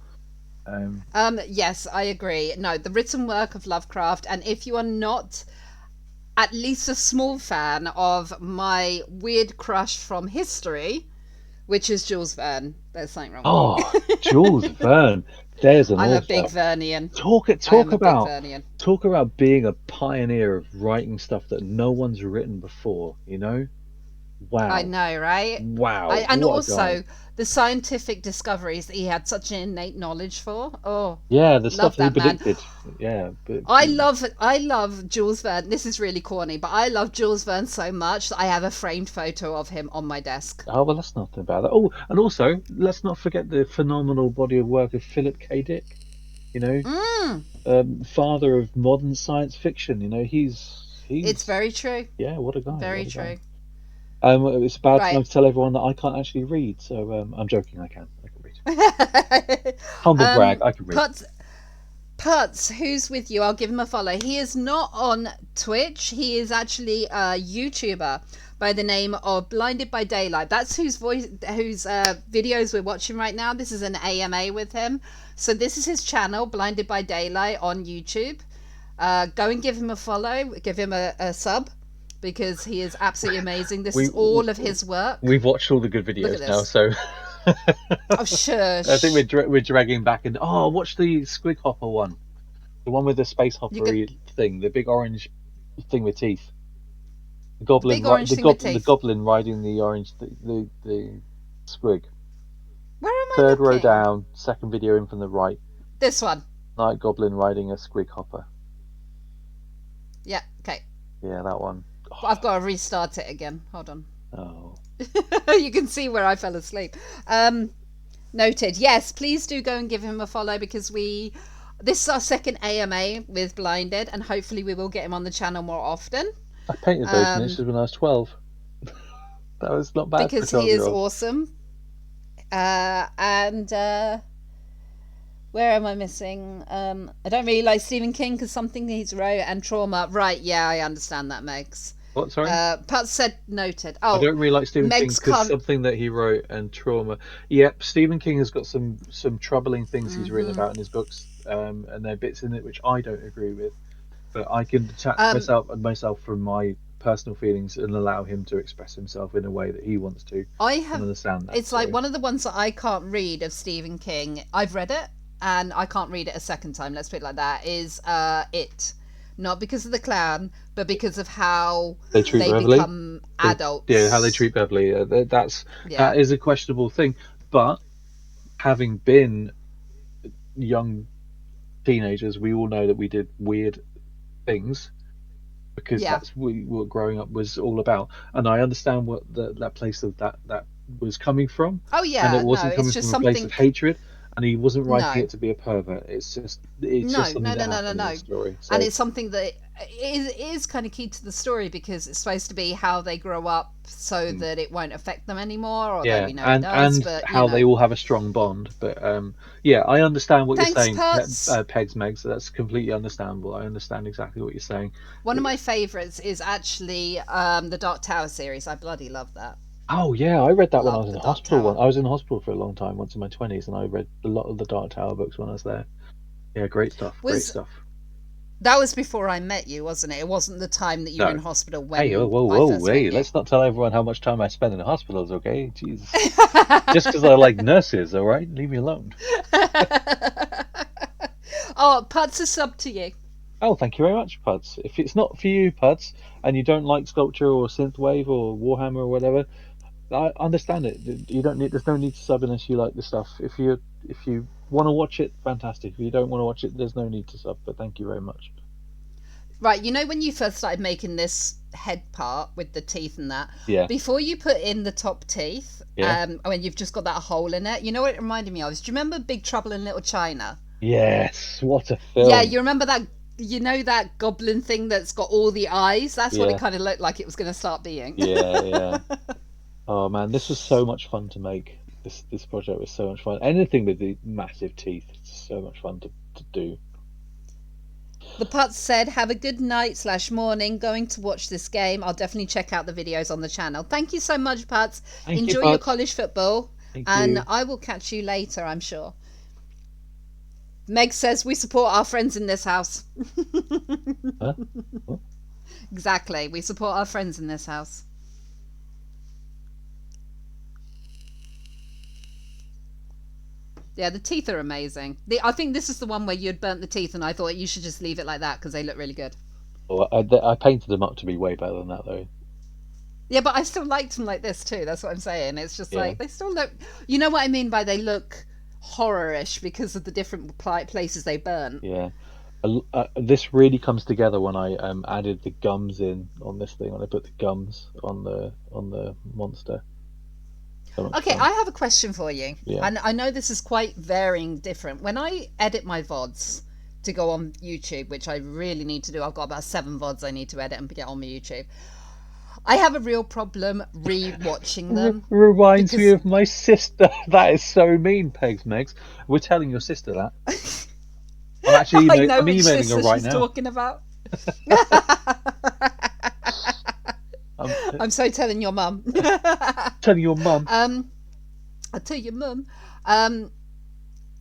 Yes, I agree. No, the written work of Lovecraft, and if you are not at least a small fan of my weird crush from history, which is Jules Verne, there's something wrong with Oh, Jules Verne. There's you. an I'm a author. big Vernian. Talk I am a big about Vernian. being a pioneer of writing stuff that no one's written before. You know, I wow, know, right? wow, And what a guy. also the scientific discoveries that he had such an innate knowledge for. Oh, Yeah, the stuff love that he that man. predicted. Yeah, but I love Jules Verne. This is really corny, but I love Jules Verne so much that I have a framed photo of him on my desk. oh well, that's nothing about that. Oh, and also let's not forget the phenomenal body of work of Philip K. Dick. You know, Mm, father of modern science fiction. You know, it's he's very true. yeah, what a guy, Very what a guy. true. It's about Right. time to tell everyone that I can't actually read. So I'm joking. I can read. Humble brag. I can read. Putz, who's with you? I'll give him a follow. He is not on Twitch. He is actually a YouTuber by the name of Blinded by Daylight. That's whose videos we're watching right now. This is an AMA with him. So this is his channel, Blinded by Daylight on YouTube. Go and give him a follow. Give him a sub because he is absolutely amazing. This is all of his work. We've watched all the good Look videos at now, this. so Oh, shush. I think we're dragging back and watch the Squig Hopper one, the one with the space hopper thing, the big orange thing with teeth. The goblin, big orange thing with the teeth. goblin riding the orange, the squig. Where am I Third row looking? down, second video in from the right. This one. Night goblin riding a squig hopper. Yeah, okay. Yeah, that one. But I've got to restart it again. Hold on. Oh, You can see where I fell asleep. Noted. Yes, please do go and give him a follow because this is our second AMA with Blinded, and hopefully we will get him on the channel more often I painted those miniatures when I was 12. That was not bad because for a he is 12-year-old. awesome. And where am I missing? I don't really like Stephen King because something he's wrote and Trauma. Right? Yeah, I understand that, Megs. What? Sorry. Pat said noted. I Oh, don't really like Stephen King Megs because can't. something that he wrote and Trauma. Yep, Stephen King has got some troubling things he's written about in his books, and there are bits in it which I don't agree with. But I can detach myself from my personal feelings and allow him to express himself in a way that he wants to. I And have. understand that. It's like one of the ones that I can't read of Stephen King. I've read it and I can't read it a second time. Let's put it like that. Is It, not because of the clown, but because of how they treat Beverly. become adults. Yeah, how they treat Beverly. That Yeah. is a questionable thing. But having been young teenagers, we all know that we did weird things because Yeah. that's what growing up was all about. And I understand what that place of that was coming from, Oh and yeah. it wasn't No, coming it's just from a place something. of hatred. And he wasn't writing No. it to be a pervert. It's just No, something no, that no, happened no. in the story. So, And it's something that is kind of key to the story because it's supposed to be how they grow up so that it won't affect them anymore. Although yeah, we know and it does, and but how they all have a strong bond. But yeah, I understand what Thanks, you're saying, Putz. Pegs Meg. So that's completely understandable. I understand exactly what you're saying. One of my favourites is actually the Dark Tower series. I bloody love that. Oh yeah, I read that when I Love was in the the Dark hospital. Tower. I was in the hospital for a long time, once in my 20s, and I read a lot of the Dark Tower books when I was there. Yeah, great stuff. Great stuff. That was before I met you, wasn't it? It wasn't the time that you were No. in hospital when Hey, whoa, I first met hey! you. Let's not tell everyone how much time I spend in the hospitals, okay? Jesus. Just because I like nurses, all right? Leave me alone. Oh, Putz a sub to you. Oh, thank you very much, Puds. If it's not for you, Puds, and you don't like sculpture or synthwave or Warhammer or whatever, I understand it. You don't need. There's no need to sub unless you like the stuff. If you want to watch it, fantastic. If you don't want to watch it, there's no need to sub. But thank you very much. Right, you know when you first started making this head part with the teeth and that, Yeah. before you put in the top teeth, Yeah. when you've just got that hole in it, you know what it reminded me of? Do you remember Big Trouble in Little China? Yes. What a film. Yeah, you remember that? You know that goblin thing that's got all the eyes? That's what Yeah. it kind of looked like it was going to start being. Yeah. Oh man, this was so much fun to make. This project was so much fun. Anything with the massive teeth, it's so much fun to do. The Putz said, have a good night / morning. Going to watch this game. I'll definitely check out the videos on the channel. Thank you so much, Putz. Thank you, Enjoy your Putz. college football. Thank and you. I will catch you later, I'm sure. Meg says we support our friends in this house. Huh? What? Exactly. We support our friends in this house. Yeah, the teeth are amazing. I think this is the one where you'd burnt the teeth, and I thought you should just leave it like that because they look really good. Well, I painted them up to be way better than that, though. Yeah, but I still liked them like this too. That's what I'm saying. It's just Yeah. like they still look. You know what I mean by they look horror-ish because of the different places they burnt. Yeah. This really comes together when I added the gums in on this thing. When I put the gums on the monster. So much Okay, fun. I have a question for you. Yeah. And I know this is quite varying different. When I edit my VODs to go on YouTube, which I really need to do, I've got about 7 VODs I need to edit and get on my YouTube. I have a real problem re-watching them. Reminds me because- of my sister. That is so mean, Megs. We're telling your sister that. I'm actually I know I'm which emailing sister her right she's now. talking about. I'm I'm so telling your mum. telling your mum. I'll tell your mum.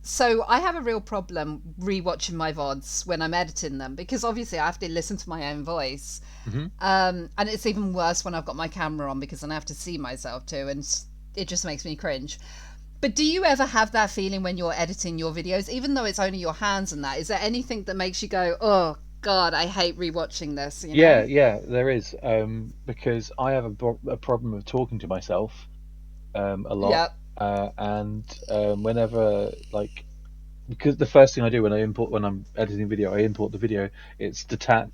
So I have a real problem rewatching my VODs when I'm editing them because obviously I have to listen to my own voice. Mhm. And it's even worse when I've got my camera on because then I have to see myself too, and it just makes me cringe. But do you ever have that feeling when you're editing your videos, even though it's only your hands and that? Is there anything that makes you go, "Oh God, I hate rewatching this"? You know? Yeah, there is. Because I have a problem of talking to myself a lot. Yeah. And whenever like, because the first thing I do when I'm editing video, I import the video. It's detach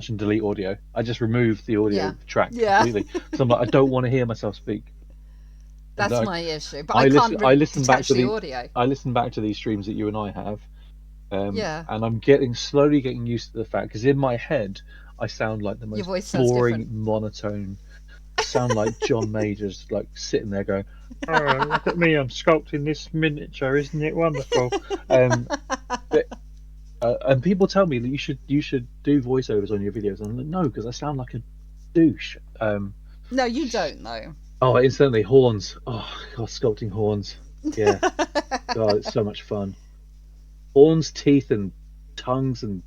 and delete audio. I just remove the audio Yeah. track Yeah. completely. So I'm like, I don't want to hear myself speak. That's And my issue. But I I can't I listen back detach to the the audio. I listen back to these streams that you and I have. Yeah. And I'm slowly getting used to the fact, because in my head I sound like the Your most voice sounds boring, different. monotone. Sound like John Major's, like sitting there going, "Oh, look at me! I'm sculpting this miniature. Isn't it wonderful?" And people tell me that you should do voiceovers on your videos. I'm like, no, because I sound like a douche. No, you don't know. Oh, instantly horns. Oh God, sculpting horns. Yeah, God, it's so much fun. Horns, teeth, and tongues, and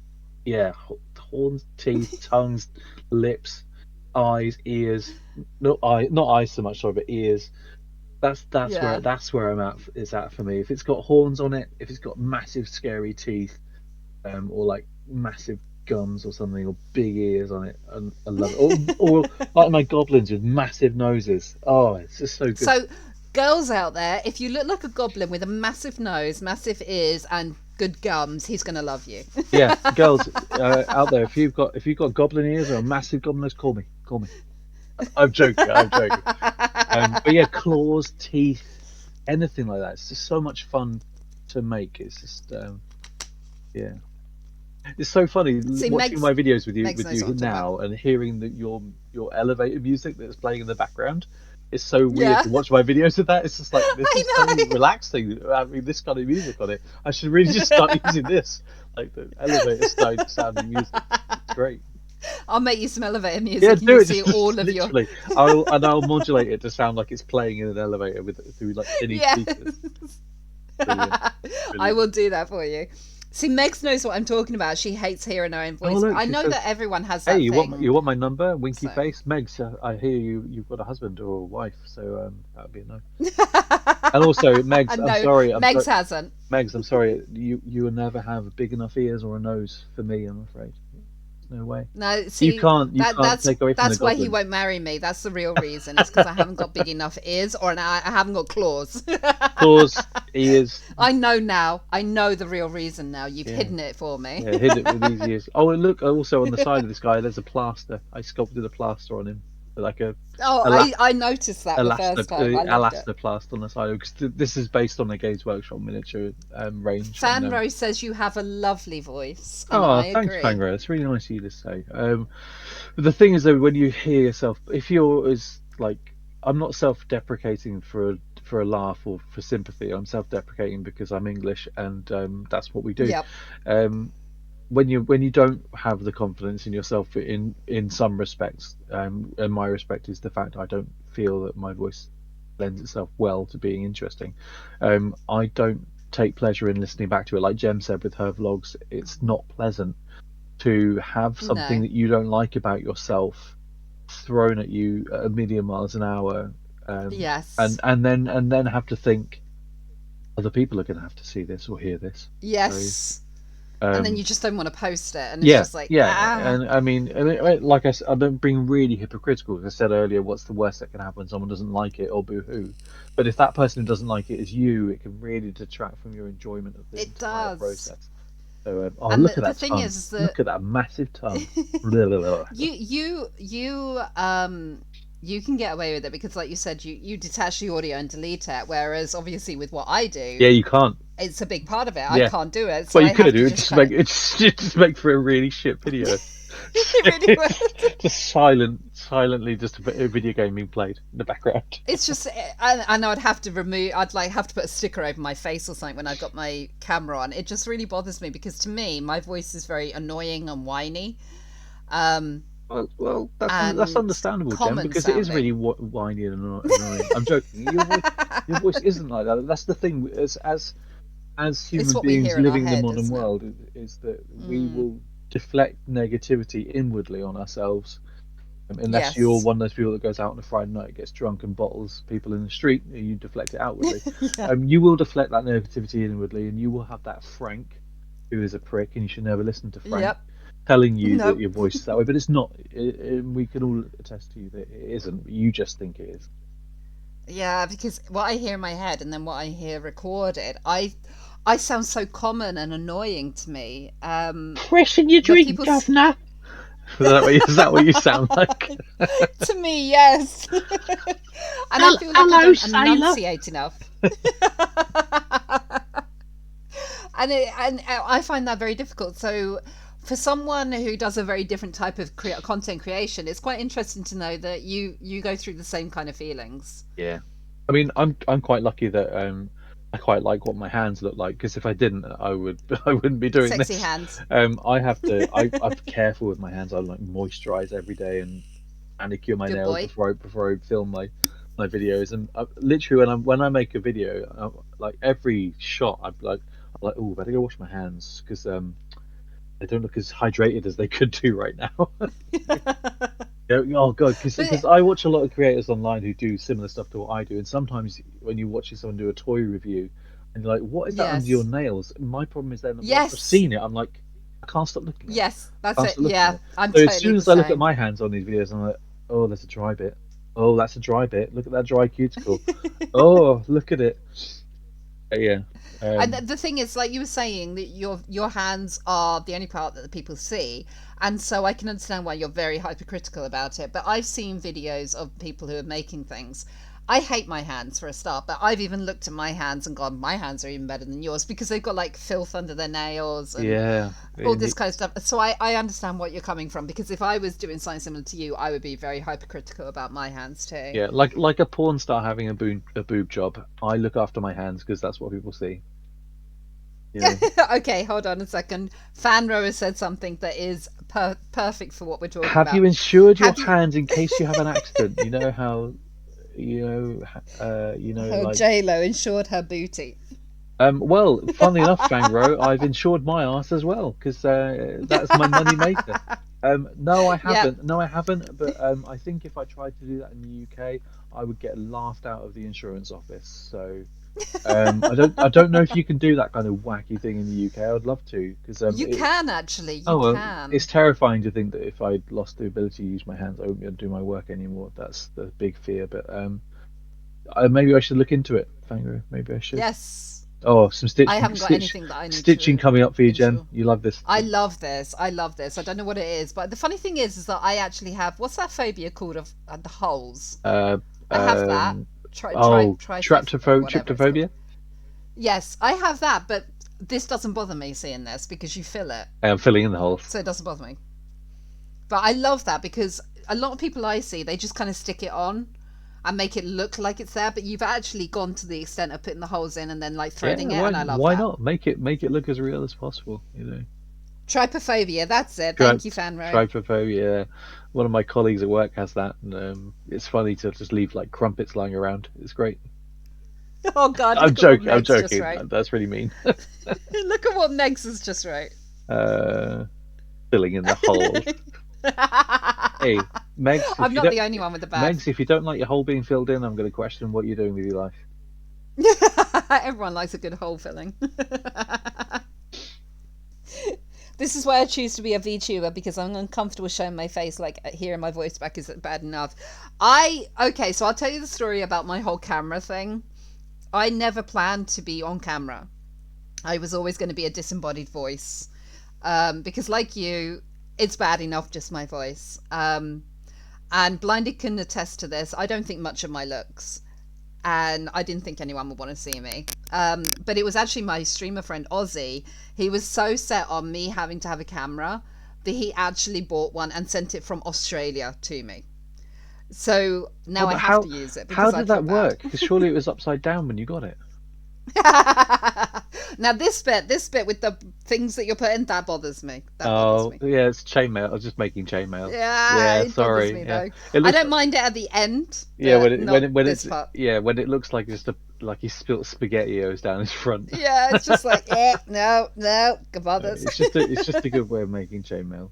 yeah, horns, teeth, tongues, lips, eyes, ears. Not eyes so much, sorry, but ears. That's Yeah. where I'm at. It's at for me. If it's got horns on it, if it's got massive scary teeth, or like massive gums or something, or big ears on it, and I love it. Or like my goblins with massive noses. Oh, it's just so good. So, girls out there, if you look like a goblin with a massive nose, massive ears, and good gums, he's gonna love you. Yeah, girls out there, if you've got goblin ears or a massive goblin nose, call me. I'm joking. But yeah, claws, teeth, anything like that. It's just so much fun to make. It's just yeah. It's so funny See, watching Meg's- my videos with you Meg's knows what I'm talking now and hearing that your elevator music that's playing in the background. It's so weird Yeah. to watch my videos with that. It's just like, this is so I know. relaxing having this kind of music on it. I should really just start using this, like the elevator sounding music. It's great. I'll make you some elevator music. Yeah, and do you'll it. see just all of your. literally. I'll modulate it to sound like it's playing in an elevator through like tinny Yes. speakers. Brilliant. I will do that for you. See, Megs knows what I'm talking about. She hates hearing her own voice. look, I she know says, that everyone has that Hey, you thing. want my number? Winky So. face, Megs. I hear you've got a husband or a wife, so that would be a no. And also, Megs, No, I'm sorry. Megs hasn't. Megs, I'm sorry. You will never have big enough ears or a nose for me. I'm afraid. No way. No, see, You can't that's take away from that's the why he goblin. won't marry me. That's the real reason. It's because I haven't got big enough ears, or I haven't got claws. Claws, ears. I know now. I know the real reason now. You've Yeah. hidden it for me. Yeah, hid it with these ears. Oh, and look! Also on the side of this guy, there's a plaster. I sculpted a plaster on him, like a Oh, Ela- I noticed that the first time. I loved it. elastoplast on the side, because this is based on a Games Workshop miniature range. Fan and, Rose says you have a lovely voice. And Oh, I thanks, agree. Pangra. It's really nice of you to say. But the thing is, though, when you hear yourself, if you're as like, I'm not self-deprecating for a laugh or for sympathy. I'm self-deprecating because I'm English, and that's what we do. Yep. When you don't have the confidence in yourself in some respects, and my respect is the fact I don't feel that my voice lends itself well to being interesting. I don't take pleasure in listening back to it. Like Jem said with her vlogs, it's not pleasant to have something No. that you don't like about yourself thrown at you at 1,000,000 miles an hour, Yes. and then have to think other people are going to have to see this or hear this. Yes. So, And then you just don't want to post it, and it's yeah, just like, yeah, ah. and I mean, like I said, I'm not being really hypocritical. As I said earlier, what's the worst that can happen? Someone doesn't like it or boo-hoo. But if that person who doesn't like it is you, it can really detract from your enjoyment of the It entire does. process. So, And look at the that thing tongue! is that Look at that massive tongue! Blah, blah, blah. you can get away with it because, like you said, you detach the audio and delete it. Whereas, obviously, with what I do, Yeah, you can't. it's a big part of it. I Yeah. can't do it, so Well, I you have could. to It would just just kind make it just make for a really shit video. It really would. Just silently, just a video game being played in the background. It's just, and I'd have to have to put a sticker over my face or something when I've got my camera on. It just really bothers me because to me, my voice is very annoying and whiny. Well, that's And understandable, Jen, common because it is sounding. really whiny and annoying. I'm joking. Your voice isn't like that. That's the thing. As human what we beings hear in our living in the head, modern isn't it? world, is that we will deflect negativity inwardly on ourselves. Unless you're Yes. one of those people that goes out on a Friday night, gets drunk, and bottles people in the street, you deflect it outwardly. Yeah. You will deflect that negativity inwardly, and you will have that Frank, who is a prick, and you should never listen to Frank, Yep. telling you Nope. that your voice is that way. But it's not. We can all attest to you that it isn't. You just think it is. Yeah, because what I hear in my head and then what I hear recorded, I sound so common and annoying to me. Pressing your drink, people governor. Is that what you sound like? To me, yes. And I feel like I Hello, don't sailor. enunciate enough. and I find that very difficult. So for someone who does a very different type of content creation, it's quite interesting to know that you go through the same kind of feelings. Yeah, I mean, I'm quite lucky that I quite like what my hands look like, because if I didn't, I wouldn't be doing Sexy this. hands. I have to. I'm careful with my hands. I like moisturize every day and manicure my Good nails boy. before I film my videos. And literally, when I make a video, like every shot, I'm like, oh, better go wash my hands, because they don't look as hydrated as they could do right now. Yeah, oh god, because I watch a lot of creators online who do similar stuff to what I do, and sometimes when you're watching someone do a toy review, and you're like, "What is that under your nails?" My problem is then once I've seen it, I'm like, I can't stop looking at it. Yes, that's Can't it. stop looking Yeah, at it. I'm So totally as soon as the I look at same. my hands on these videos, I'm like, "Oh, there's a dry bit. Oh, that's a dry bit. Look at that dry cuticle. Oh, look at it." Yeah. And the thing is, like you were saying, that your hands are the only part that the people see, and so I can understand why you're very hypercritical about it. But I've seen videos of people who are making things. I hate my hands for a start, but I've even looked at my hands and gone, my hands are even better than yours, because they've got like filth under their nails and Yeah. all this kind of stuff. So I understand what you're coming from, because if I was doing something similar to you, I would be very hypercritical about my hands too. Yeah, like a porn star having a boob job. I look after my hands because that's what people see. You know? Okay, hold on a second. Fanro has said something that is perfect for what we're talking Have about. you insured your Have you- hands in case you have an accident? You know how, Her like. J-Lo insured her booty. Well, funnily enough, Fangro, I've insured my ass as well, because that's my money maker. No, I haven't. Yeah. No, I haven't. But I think if I tried to do that in the UK, I would get laughed out of the insurance office. So I don't know if you can do that kind of wacky thing in the UK. I'd love to, because You can actually. You well, can. it's terrifying to think that if I lost the ability to use my hands, I wouldn't be able to do my work anymore. That's the big fear. But maybe I should look into it, Fangro. Maybe I should. Yes. Oh, some stitching. I haven't got anything that I need Stitching to coming up for you, Jen. insure. You love this. I love this. I love this. I don't know what it is, but the funny thing is that I actually have, what's that phobia called of the holes? I have that. Tryptophobia. Yes, I have that, but this doesn't bother me seeing this because you feel it, I'm filling in the holes. so it doesn't bother me. But I love that because a lot of people I see, they just kind of stick it on and make it look like it's there, but you've actually gone to the extent of putting the holes in and then like threading it, and I love why that. not make it look as real as possible? You know. Trypophobia, that's it. Thank you, Fanro. Trypophobia. One of my colleagues at work has that, and it's funny to just leave like crumpets lying around. It's great. Oh God! I'm look at what joking. I'm Megs just joking. wrote. That's really mean. Look at what Megs has just wrote. Filling in the hole. Hey, Megs, I'm not the only one with the bad. Megs, if you don't like your hole being filled in, I'm going to question what you're doing with your life. Everyone likes a good hole filling. This is why I choose to be a VTuber, because I'm uncomfortable showing my face, like hearing my voice back isn't bad enough. Okay, so I'll tell you the story about my whole camera thing. I never planned to be on camera. I was always going to be a disembodied voice. Because like you, it's bad enough just my voice. And Blinded can attest to this. I don't think much of my looks. And I didn't think anyone would want to see me. But it was actually my streamer friend Ozzy. He was so set on me having to have a camera that he actually bought one and sent it from Australia to me. So now I have to use it. How Because did that work? Because surely it was upside down when you got it. Now this bit with the things that you're putting, that bothers me. That bothers me. Yeah, it's chainmail. I was just making chainmail. Yeah, it sorry. bothers me Yeah. though. I don't mind it at the end. Yeah, but when not when this it's part. when it looks like just like he spilt spaghettios down his front. Yeah, it's just like no, bothers. It's just a good way of making chainmail.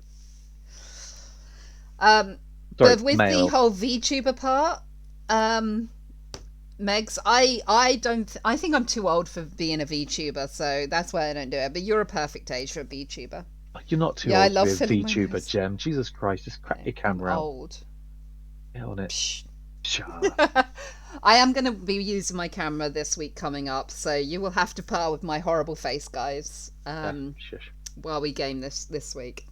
But with mail. the whole VTuber part, Megs, I think I'm too old for being a VTuber, so that's why I don't do it. But you're a perfect age for a VTuber. You're not too Yeah, I old love to be a filling my VTuber, nose. Gem. Jesus Christ, just crack your camera out. Old. Get on it. Psh. Shut I am going to be using my camera this week coming up, so you will have to put up with my horrible face, guys. Shush. While we game this week.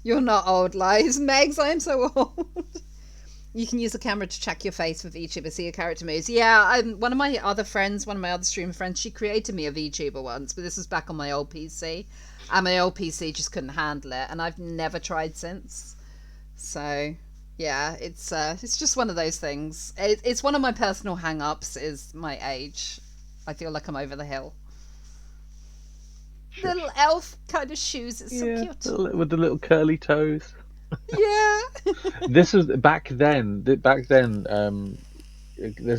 You're not old, lies, Megs. I am so old. You can use a camera to track your face with VTuber, see your character moves. Yeah, one of my other streamer friends, she created me a VTuber once, but this was back on my old PC, and my old PC just couldn't handle it, and I've never tried since. So, yeah, it's just one of those things. It's one of my personal hang-ups is my age. I feel like I'm over the hill. Shush. Little elf kind of shoes. It's so cute. With the little curly toes. Yeah. This was back then. There's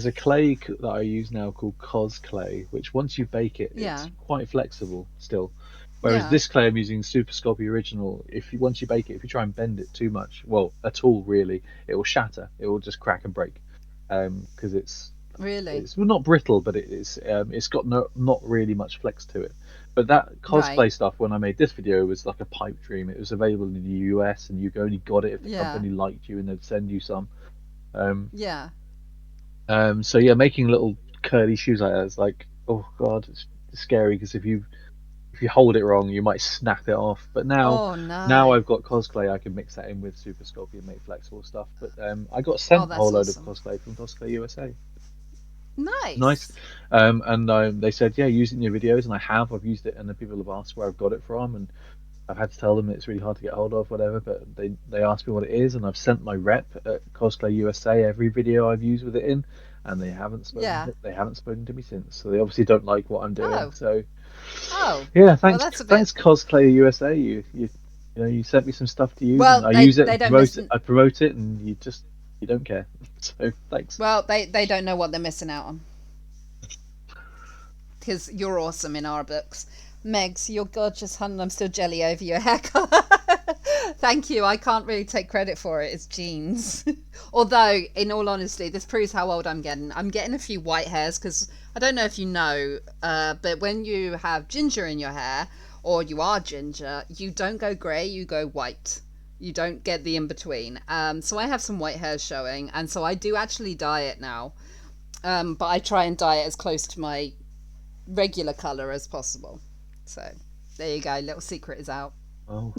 a clay that I use now called Cos clay, which once you bake it, it's quite flexible still. Whereas this clay I'm using, Super Sculpey Original, once you bake it, if you try and bend it too much, well, at all really, it will shatter. It will just crack and break, because it's not brittle, but it's got not really much flex to it. But that cosplay stuff, when I made this video, was like a pipe dream. It was available in the US, and you only got it if the company liked you, and they'd send you some. So making little curly shoes like that is like, oh god, it's scary, because if you hold it wrong, you might snap it off. But now I've got cosplay, I can mix that in with Super Sculpey and make flexible stuff. But I got sent a whole load of cosplay from Cosplay USA. Nice. And they said, use it in your videos, and I've used it, and the people have asked where I've got it from, and I've had to tell them it's really hard to get hold of, whatever, but they asked me what it is, and I've sent my rep at Cosplay USA every video I've used with it in, and they haven't spoken to me since. So they obviously don't like what I'm doing. So thanks Cosplay USA. You sent me some stuff to use, and I use it, I promote it, and you don't care. So thanks. Well, they don't know what they're missing out on, because you're awesome in our books. Megs, you're gorgeous, hun. I'm still jelly over your hair colour. Thank you. I can't really take credit for it. It's genes. Although, in all honesty, this proves how old I'm getting. I'm getting a few white hairs, because I don't know if you know, but when you have ginger in your hair, or you are ginger, you don't go grey, you go white. You don't get the in-between. So I have some white hairs showing, and so I do actually dye it now. But I try and dye it as close to my regular colour as possible. So there you go, little secret is out. Oh.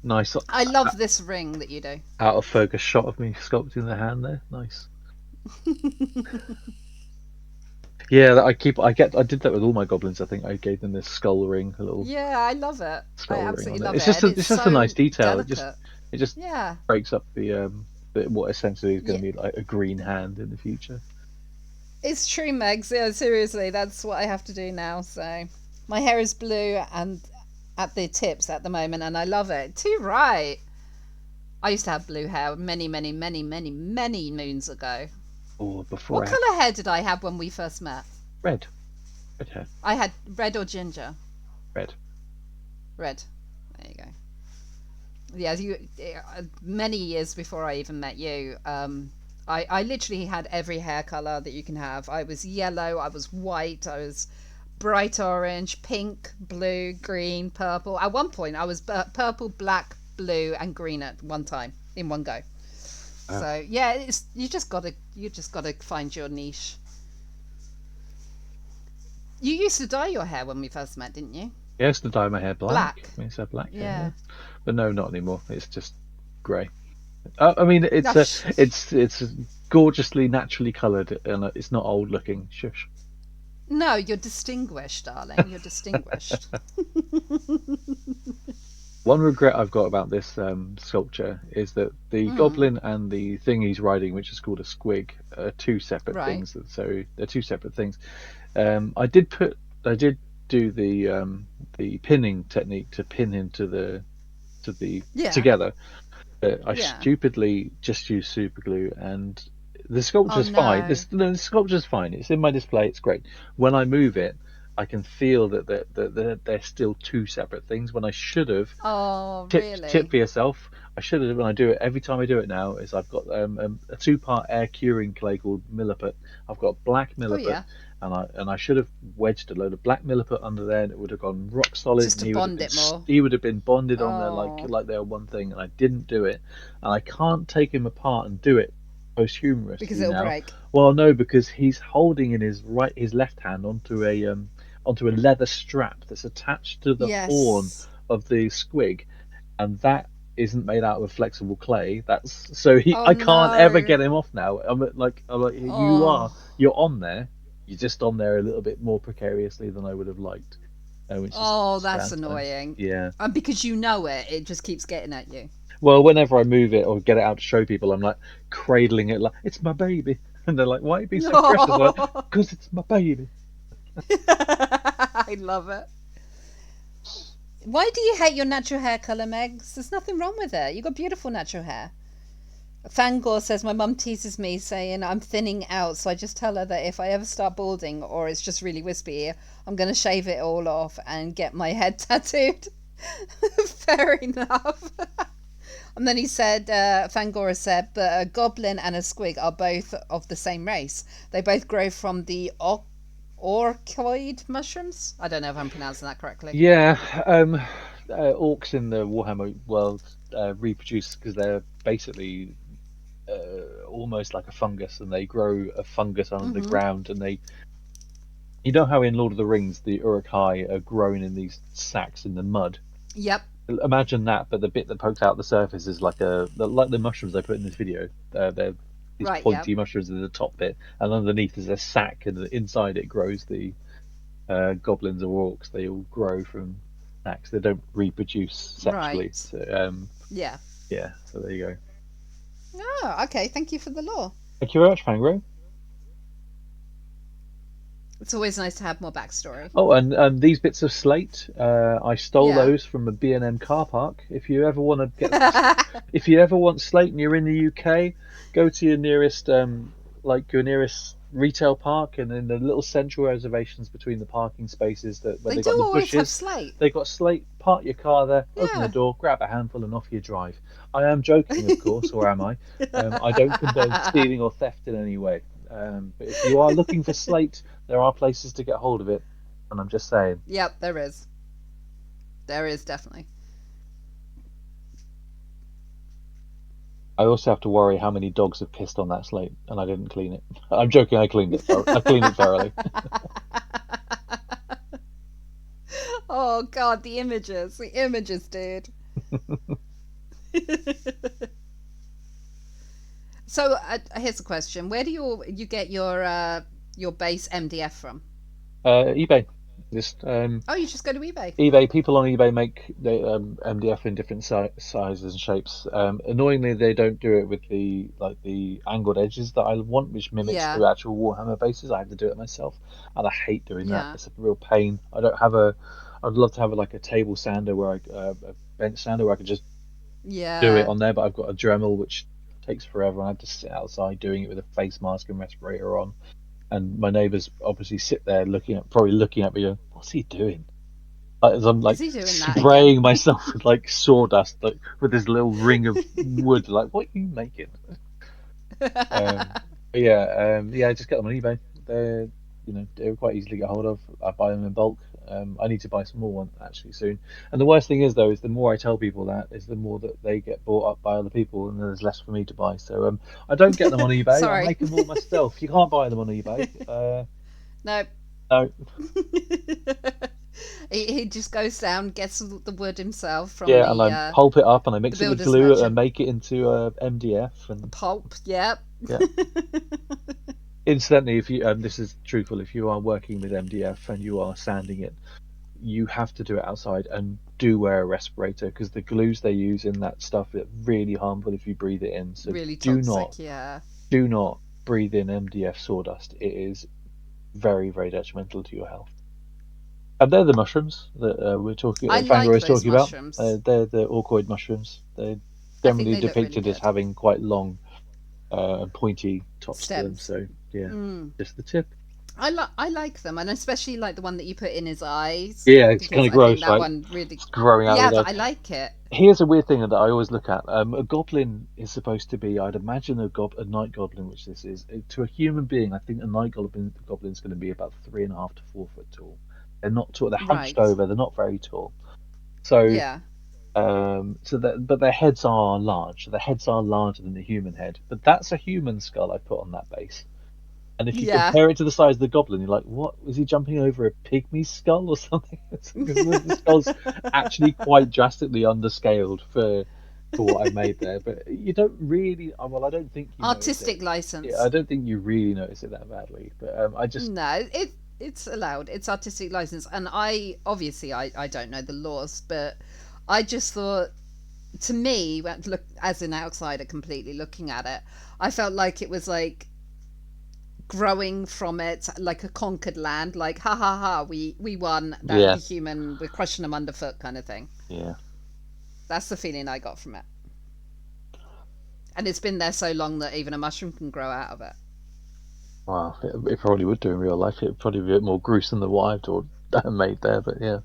Nice. I love this ring that you do. Out of focus shot of me sculpting the hand there. Nice. Yeah, I did that with all my goblins. I think I gave them this skull ring, a little. Yeah, I love it. I absolutely love it. It's just a nice detail. Delicate. It just breaks up the what essentially is going to be like a green hand in the future. It's true, Megs. Yeah, seriously, that's what I have to do now. So my hair is blue and at the tips at the moment, and I love it. Too right. I used to have blue hair many, many, many, many, many moons ago. or before What I had colour hair did I have when we first met? red hair, I had red or ginger. red. Red. There you go. Yeah, many years before I even met you, I literally had every hair color that you can have. I was yellow, I was white, I was bright orange, pink, blue, green, purple. At one point, I was purple, black, blue, and green at one time in one go. Wow. So yeah, you just gotta find your niche. You used to dye your hair when we first met, didn't you? I used to dye my hair black. Black. I used to have black hair, Yeah. but no, not anymore. It's just grey. I mean, it's Gosh. it's gorgeously naturally coloured, and it's not old looking. Shush. No, you're distinguished, darling. You're distinguished. One regret I've got about this sculpture is that the goblin and the thing he's riding, which is called a squig, are two separate Right. things. So they're two separate things. I did do the pinning technique to pin him to the Yeah. together. But I Yeah. stupidly just used super glue, and the sculpture's Oh, fine. no. The sculpture's fine. It's in my display. It's great. When I move it, I can feel that they're still two separate things. When I should have Oh, tip really? for yourself. I should have, when I do it, every time I do it now, is I've got a two-part air curing clay called milliput. I've got black milliput, yeah. and I should have wedged a load of black milliput under there, and it would have gone rock solid. Just to and he would have bond been it more. He would have been bonded on there Oh. like they were one thing, and I didn't do it, and I can't take him apart and do it posthumously Because it'll now. break. Well, no, because he's holding in his left hand onto a leather strap that's attached to the Yes. horn of the squig, and that isn't made out of flexible clay. That's so Oh, I can't ever no. get him off now. I'm like Oh. you're on there. You're just on there a little bit more precariously than I would have liked. Which is Oh, that's sad, though. annoying. Yeah. And because you know it just keeps getting at you. Well, whenever I move it or get it out to show people, I'm like cradling it like it's my baby, and they're like, "Why are you being so precious?" I'm like, because it's my baby. I love it. Why do you hate your natural hair colour, Megs? There's nothing wrong with it. You've got beautiful natural hair. Fangor says, my mum teases me saying I'm thinning out, so I just tell her that if I ever start balding or it's just really wispy, I'm going to shave it all off and get my head tattooed. Fair enough. And then he said, Fangora said, but a goblin and a squig are both of the same race. They both grow from the orchoid mushrooms. I don't know if I'm pronouncing that correctly. Yeah, orcs in the Warhammer world reproduce because they're basically almost like a fungus, and they grow a fungus under the ground, and you know how in Lord of the Rings the Uruk-hai are growing in these sacks in the mud. Yep. Imagine that, but the bit that pokes out the surface is like the mushrooms I put in this video. They're these Right, pointy mushrooms in the top bit, and underneath is a sack, and inside it grows the goblins or orcs. They all grow from sacks. They don't reproduce sexually. Right. So, Yeah. yeah, so there you go. Oh, okay. Thank you for the lore. Thank you very much, Fangro. It's always nice to have more backstory. Oh, and these bits of slate, I stole Yeah. those from a B&M car park. If you ever want to if you ever want slate and you're in the UK, go to your nearest retail park, and in the little central reservations between the parking spaces where They they've do got the always bushes. have slate. They got slate. Park your car there, open Yeah. the door, grab a handful, and off you drive. I am joking, of course, or am I? I don't condone stealing or theft in any way. But if you are looking for slate, there are places to get hold of it, and I'm just saying. Yep, there is. There is definitely. I also have to worry how many dogs have pissed on that slate, and I didn't clean it. I'm joking. I cleaned it. I cleaned it thoroughly. Oh God, the images, dude. So here's a question: where do you get your base MDF from? eBay. Just Oh, you just go to eBay. eBay. People on eBay make the MDF in different sizes and shapes. Annoyingly, they don't do it with the angled edges that I want, which mimics Yeah. the actual Warhammer bases. I have to do it myself, and I hate doing Yeah. that. It's a real pain. I don't have a. I'd love to have a table sander a bench sander where I could just Yeah. do it on there, but I've got a Dremel which takes forever. I had to sit outside doing it with a face mask and respirator on, and my neighbours obviously sit there probably looking at me, going, "What's he doing?" As I'm like Is he doing that spraying again? myself with like sawdust, like with this little ring of wood. Like, what are you making? But yeah, I just get them on eBay. They're quite easy to get hold of. I buy them in bulk. I need to buy some more one actually soon. And the worst thing is though, is the more I tell people that, is the more that they get bought up by other people, and there's less for me to buy. So I don't get them on eBay. I Sorry. make them all myself. You can't buy them on eBay. No. No. He just goes down, gets the wood himself from Yeah, and I pulp it up and I mix the it with builder's glue merchant. and make it into MDF and pulp. Yep. Yeah. Incidentally, if you this is truthful, if you are working with MDF and you are sanding it, you have to do it outside and do wear a respirator, because the glues they use in that stuff are really harmful if you breathe it in. So Really do toxic. not Yeah. do not breathe in MDF sawdust. It is very, very detrimental to your health. And they're the mushrooms that we're talking. I Fangor like is those talking mushrooms. about. They're the orchoid mushrooms. They're I think generally they look really depicted as good. having quite long and pointy tops to them. Stems. So yeah, Mm. just the tip. I like them, and especially like the one that you put in his eyes. Yeah, it's because kind of I gross, think that right? one really. It's growing out Yeah, of the but I like it. Here's a weird thing that I always look at. A goblin is supposed to be, I'd imagine, a night goblin, which this is. To a human being, I think a night goblin's going to be about 3.5 to 4 foot tall. They're not tall. They're hunched Right. over. They're not very tall. So, Yeah. but their heads are large. Their heads are larger than the human head. But that's a human skull I put on that base. And if you Yeah. compare it to the size of the goblin, you're like, what? Is he jumping over a pygmy skull or something? Because the skull's actually quite drastically underscaled for what I made there. But you don't really, well, I don't think you Artistic notice it. license. Yeah, I don't think you really notice it that badly. But I just, No, it's allowed. It's artistic license, and I don't know the laws, but I just thought, to me, look as an outsider, completely looking at it, I felt like it was like growing from it, like a conquered land, like ha ha ha, we won. That Yeah. the human, we're crushing them underfoot, kind of thing. yeah. That's the feeling I got from it. And it's been there so long that even a mushroom can grow out of it. Wow, it probably would do in real life. It'd probably be a bit more gruesome than what I've made there, but yeah.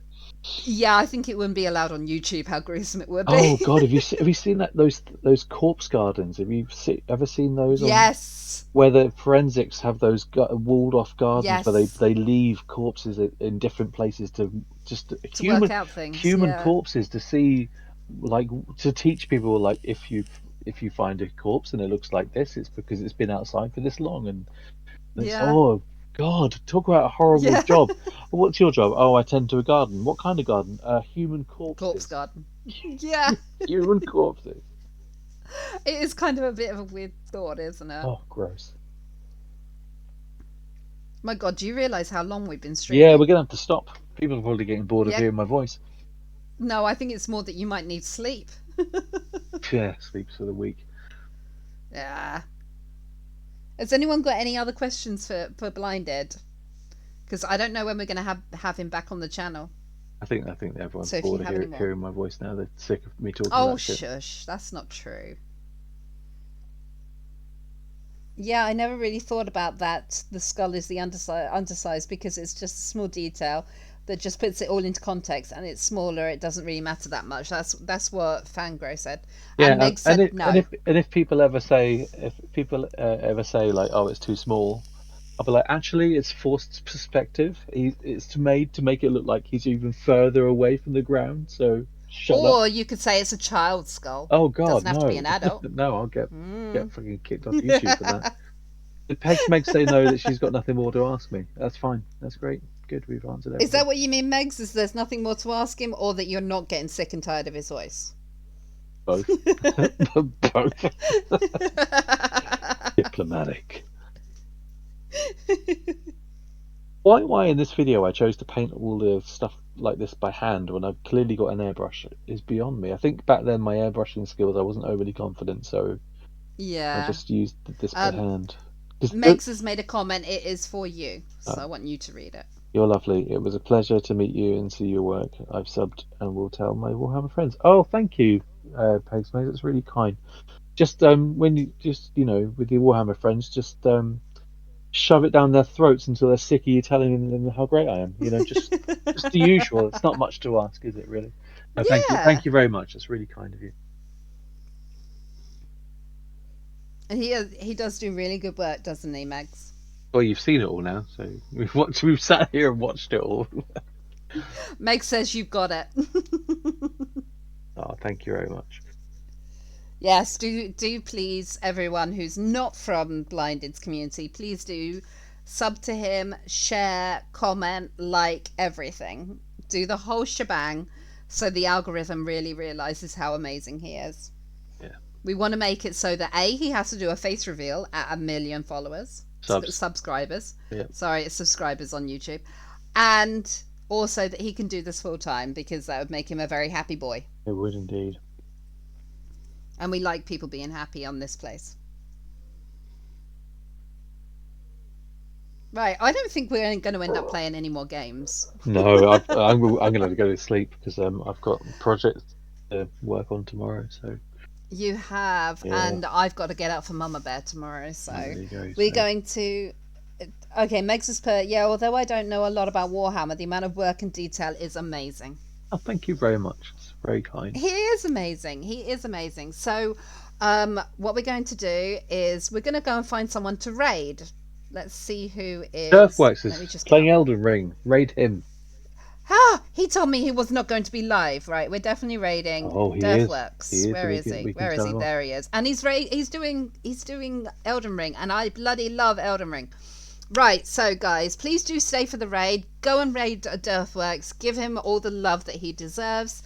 Yeah, I think it wouldn't be allowed on YouTube how gruesome it would be. Oh God, have you seen that those corpse gardens? Have you ever seen those? Yes. Where the forensics have those walled off gardens Yes. where they leave corpses in different places to To work out things. human yeah. corpses to see, like, to teach people, like, if you find a corpse and it looks like this, it's because it's been outside for this long. And it's, Yeah. oh God, talk about a horrible Yeah. job. What's your job? Oh, I tend to a garden. What kind of garden? Human corpses. Corpse garden. Yeah. Human corpses. It is kind of a bit of a weird thought, isn't it? Oh, gross. My God, do you realise how long we've been streaming? Yeah, we're gonna have to stop. People are probably getting bored of Yeah. hearing my voice. No, I think it's more that you might need sleep. Yeah, sleeps for the week. Yeah. Has anyone got any other questions for Blinded? Because I don't know when we're going to have him back on the channel. I think everyone's So if you bored of have any more. hearing my voice now. They're sick of me talking Oh, about shit. shush. That's not true. Yeah, I never really thought about that. The skull is the undersized because it's just a small detail that just puts it all into context, and it's smaller. It doesn't really matter that much. That's what Fangro said. Yeah, And Meg said no. and if people ever say like, oh, it's too small, I'll be like, actually, it's forced perspective. It's made to make it look like he's even further away from the ground. So shut up. Or you could say it's a child's skull. Oh God, Doesn't have no. to be an adult. No, I'll get Mm. fucking kicked off YouTube for that. Did Meg say no, that she's got nothing more to ask me? That's fine. That's great. Good, we've answered everything. Is that what you mean, Megs? Is there's nothing more to ask him, or that you're not getting sick and tired of his voice? Both. Both. Diplomatic. Why in this video I chose to paint all the stuff like this by hand when I've clearly got an airbrush is beyond me. I think back then my airbrushing skills, I wasn't overly confident, so Yeah. I just used this by hand. Megs has made a comment. It is for you, so I want you to read it. You're lovely. It was a pleasure to meet you and see your work. I've subbed and will tell my Warhammer friends. Oh, thank you, Pegsmaze. That's really kind. just when you just with your Warhammer friends, just shove it down their throats until they're sick of you telling them how great I am. Just the usual. It's not much to ask, is it? Really? No, Yeah. thank you very much. That's really kind of you. And he does do really good work, doesn't he, Megs? Well, you've seen it all now, so we've sat here and watched it all. Meg says you've got it. Oh, thank you very much. Yes, do please, everyone who's not from Blinded's community, please do sub to him, share, comment, like everything. Do the whole shebang so the algorithm really realizes how amazing he is. Yeah. We want to make it so that he has to do a face reveal at 1 million followers. Subscribers. Yeah. Sorry, it's subscribers on YouTube. And also that he can do this full time, because that would make him a very happy boy. It would indeed. And we like people being happy on this place. Right, I don't think we're going to end up playing any more games. No, I'm going to go to sleep because I've got projects to work on tomorrow. So You have, Yeah. and I've got to get up for Mama Bear tomorrow, so there you go. we're So, going to... Okay, Megs has put, yeah, although I don't know a lot about Warhammer, the amount of work and detail is amazing. Oh, thank you very much. It's very kind. He is amazing. He is amazing. So, what we're going to do is we're going to go and find someone to raid. Let's see who is. Surfworks Let me is just playing Elden Ring. Raid him. He told me he was not going to be live. Right, we're definitely raiding. Oh, he is. Dirtworks. He is, Where we is can- he? we can Where is tell he? him off. There he is. And he's doing Elden Ring, and I bloody love Elden Ring. Right, so guys, please do stay for the raid. Go and raid Dirtworks. Give him all the love that he deserves.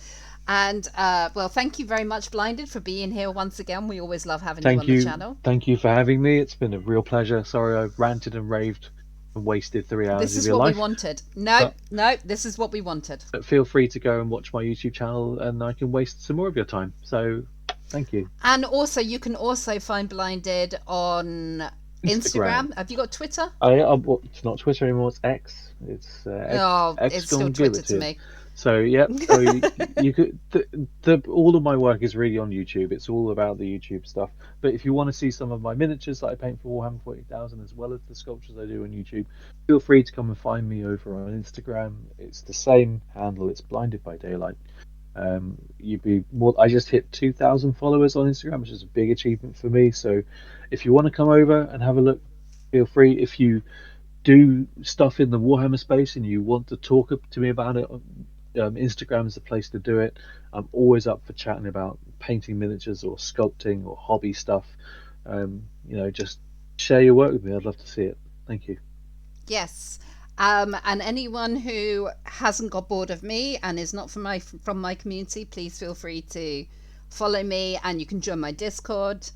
And well, thank you very much, Blinded, for being here once again. We always love having you on the channel. Thank you for having me. It's been a real pleasure. Sorry I've ranted and raved and wasted 3 hours This of is your what life. we wanted. No, this is what we wanted. But feel free to go and watch my YouTube channel, and I can waste some more of your time. So, thank you. And also, you can also find Blinded on Instagram. Have you got Twitter? It's not Twitter anymore. It's X. It's X It's still gonna give Twitter it to you. me. So yeah, so you could all of my work is really on YouTube. It's all about the YouTube stuff. But if you want to see some of my miniatures that I paint for Warhammer 40,000, as well as the sculptures I do on YouTube, feel free to come and find me over on Instagram. It's the same handle. It's Blinded by Daylight. I just hit 2,000 followers on Instagram, which is a big achievement for me. So if you want to come over and have a look, feel free. If you do stuff in the Warhammer space and you want to talk to me about it, Instagram is the place to do it. I'm always up for chatting about painting miniatures or sculpting or hobby stuff. Just share your work with me. I'd love to see it. Thank you. Yes. And anyone who hasn't got bored of me and is not from my community, please feel free to follow me, and you can join my Discord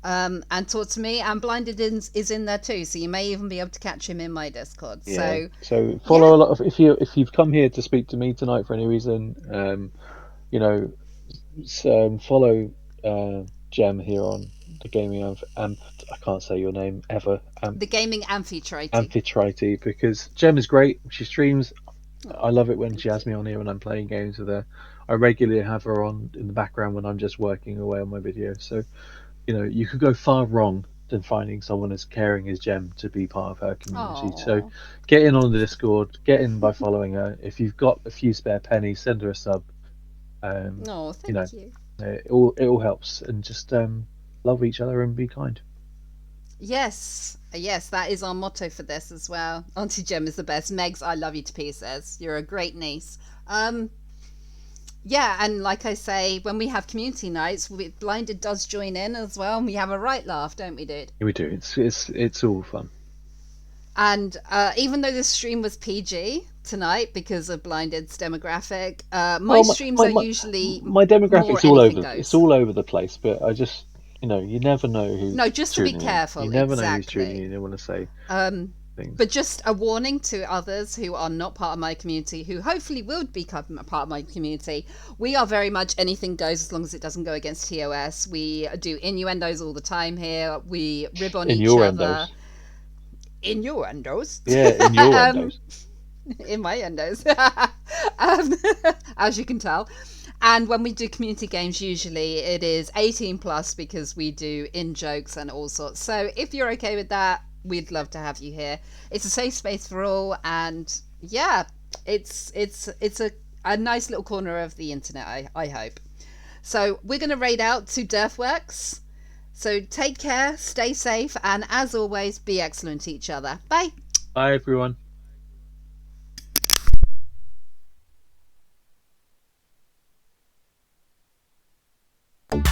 and talk to me. And Blinded is in there too, so you may even be able to catch him in my Discord. Yeah. So follow a lot of if you've come here to speak to me tonight for any reason, follow Gem here on the gaming I can't say your name ever. The gaming Amphitrite. Amphitrite, because Gem is great. She streams. I love it when she has me on here when I'm playing games with her. I regularly have her on in the background when I'm just working away on my videos. So, you could go far wrong than finding someone as caring as Gem to be part of her community. Aww. So, get in on the Discord. Get in by following her. If you've got a few spare pennies, send her a sub. Thank you. It all helps, and just love each other and be kind. Yes, that is our motto for this as well. Auntie Gem is the best. Megs, I love you to pieces. You're a great niece. Yeah, and like I say, when we have community nights, Blinded does join in as well, and we have a right laugh, don't we, dude? Yeah, we do. It's all fun. And even though this stream was PG tonight because of Blinded's demographic, my streams are usually my demographic's more all anything over. goes. It's all over the place, but I just you never know who. No, just to be careful. You never know who's exactly. tuning in. You don't want to say things. But just a warning to others who are not part of my community, who hopefully will become a part of my community. We are very much anything goes as long as it doesn't go against TOS. We do innuendos all the time here. We rib on each other. Innuendos? Yeah, innuendos. In my endos. As you can tell. And when we do community games, usually it is 18 plus because we do in jokes and all sorts. So if you're okay with that, we'd love to have you here. It's a safe space for all, and yeah, it's a nice little corner of the internet, I hope. So we're going to raid out to Deathworks. So take care, stay safe, and as always, be excellent to each other. Bye. Bye, everyone. You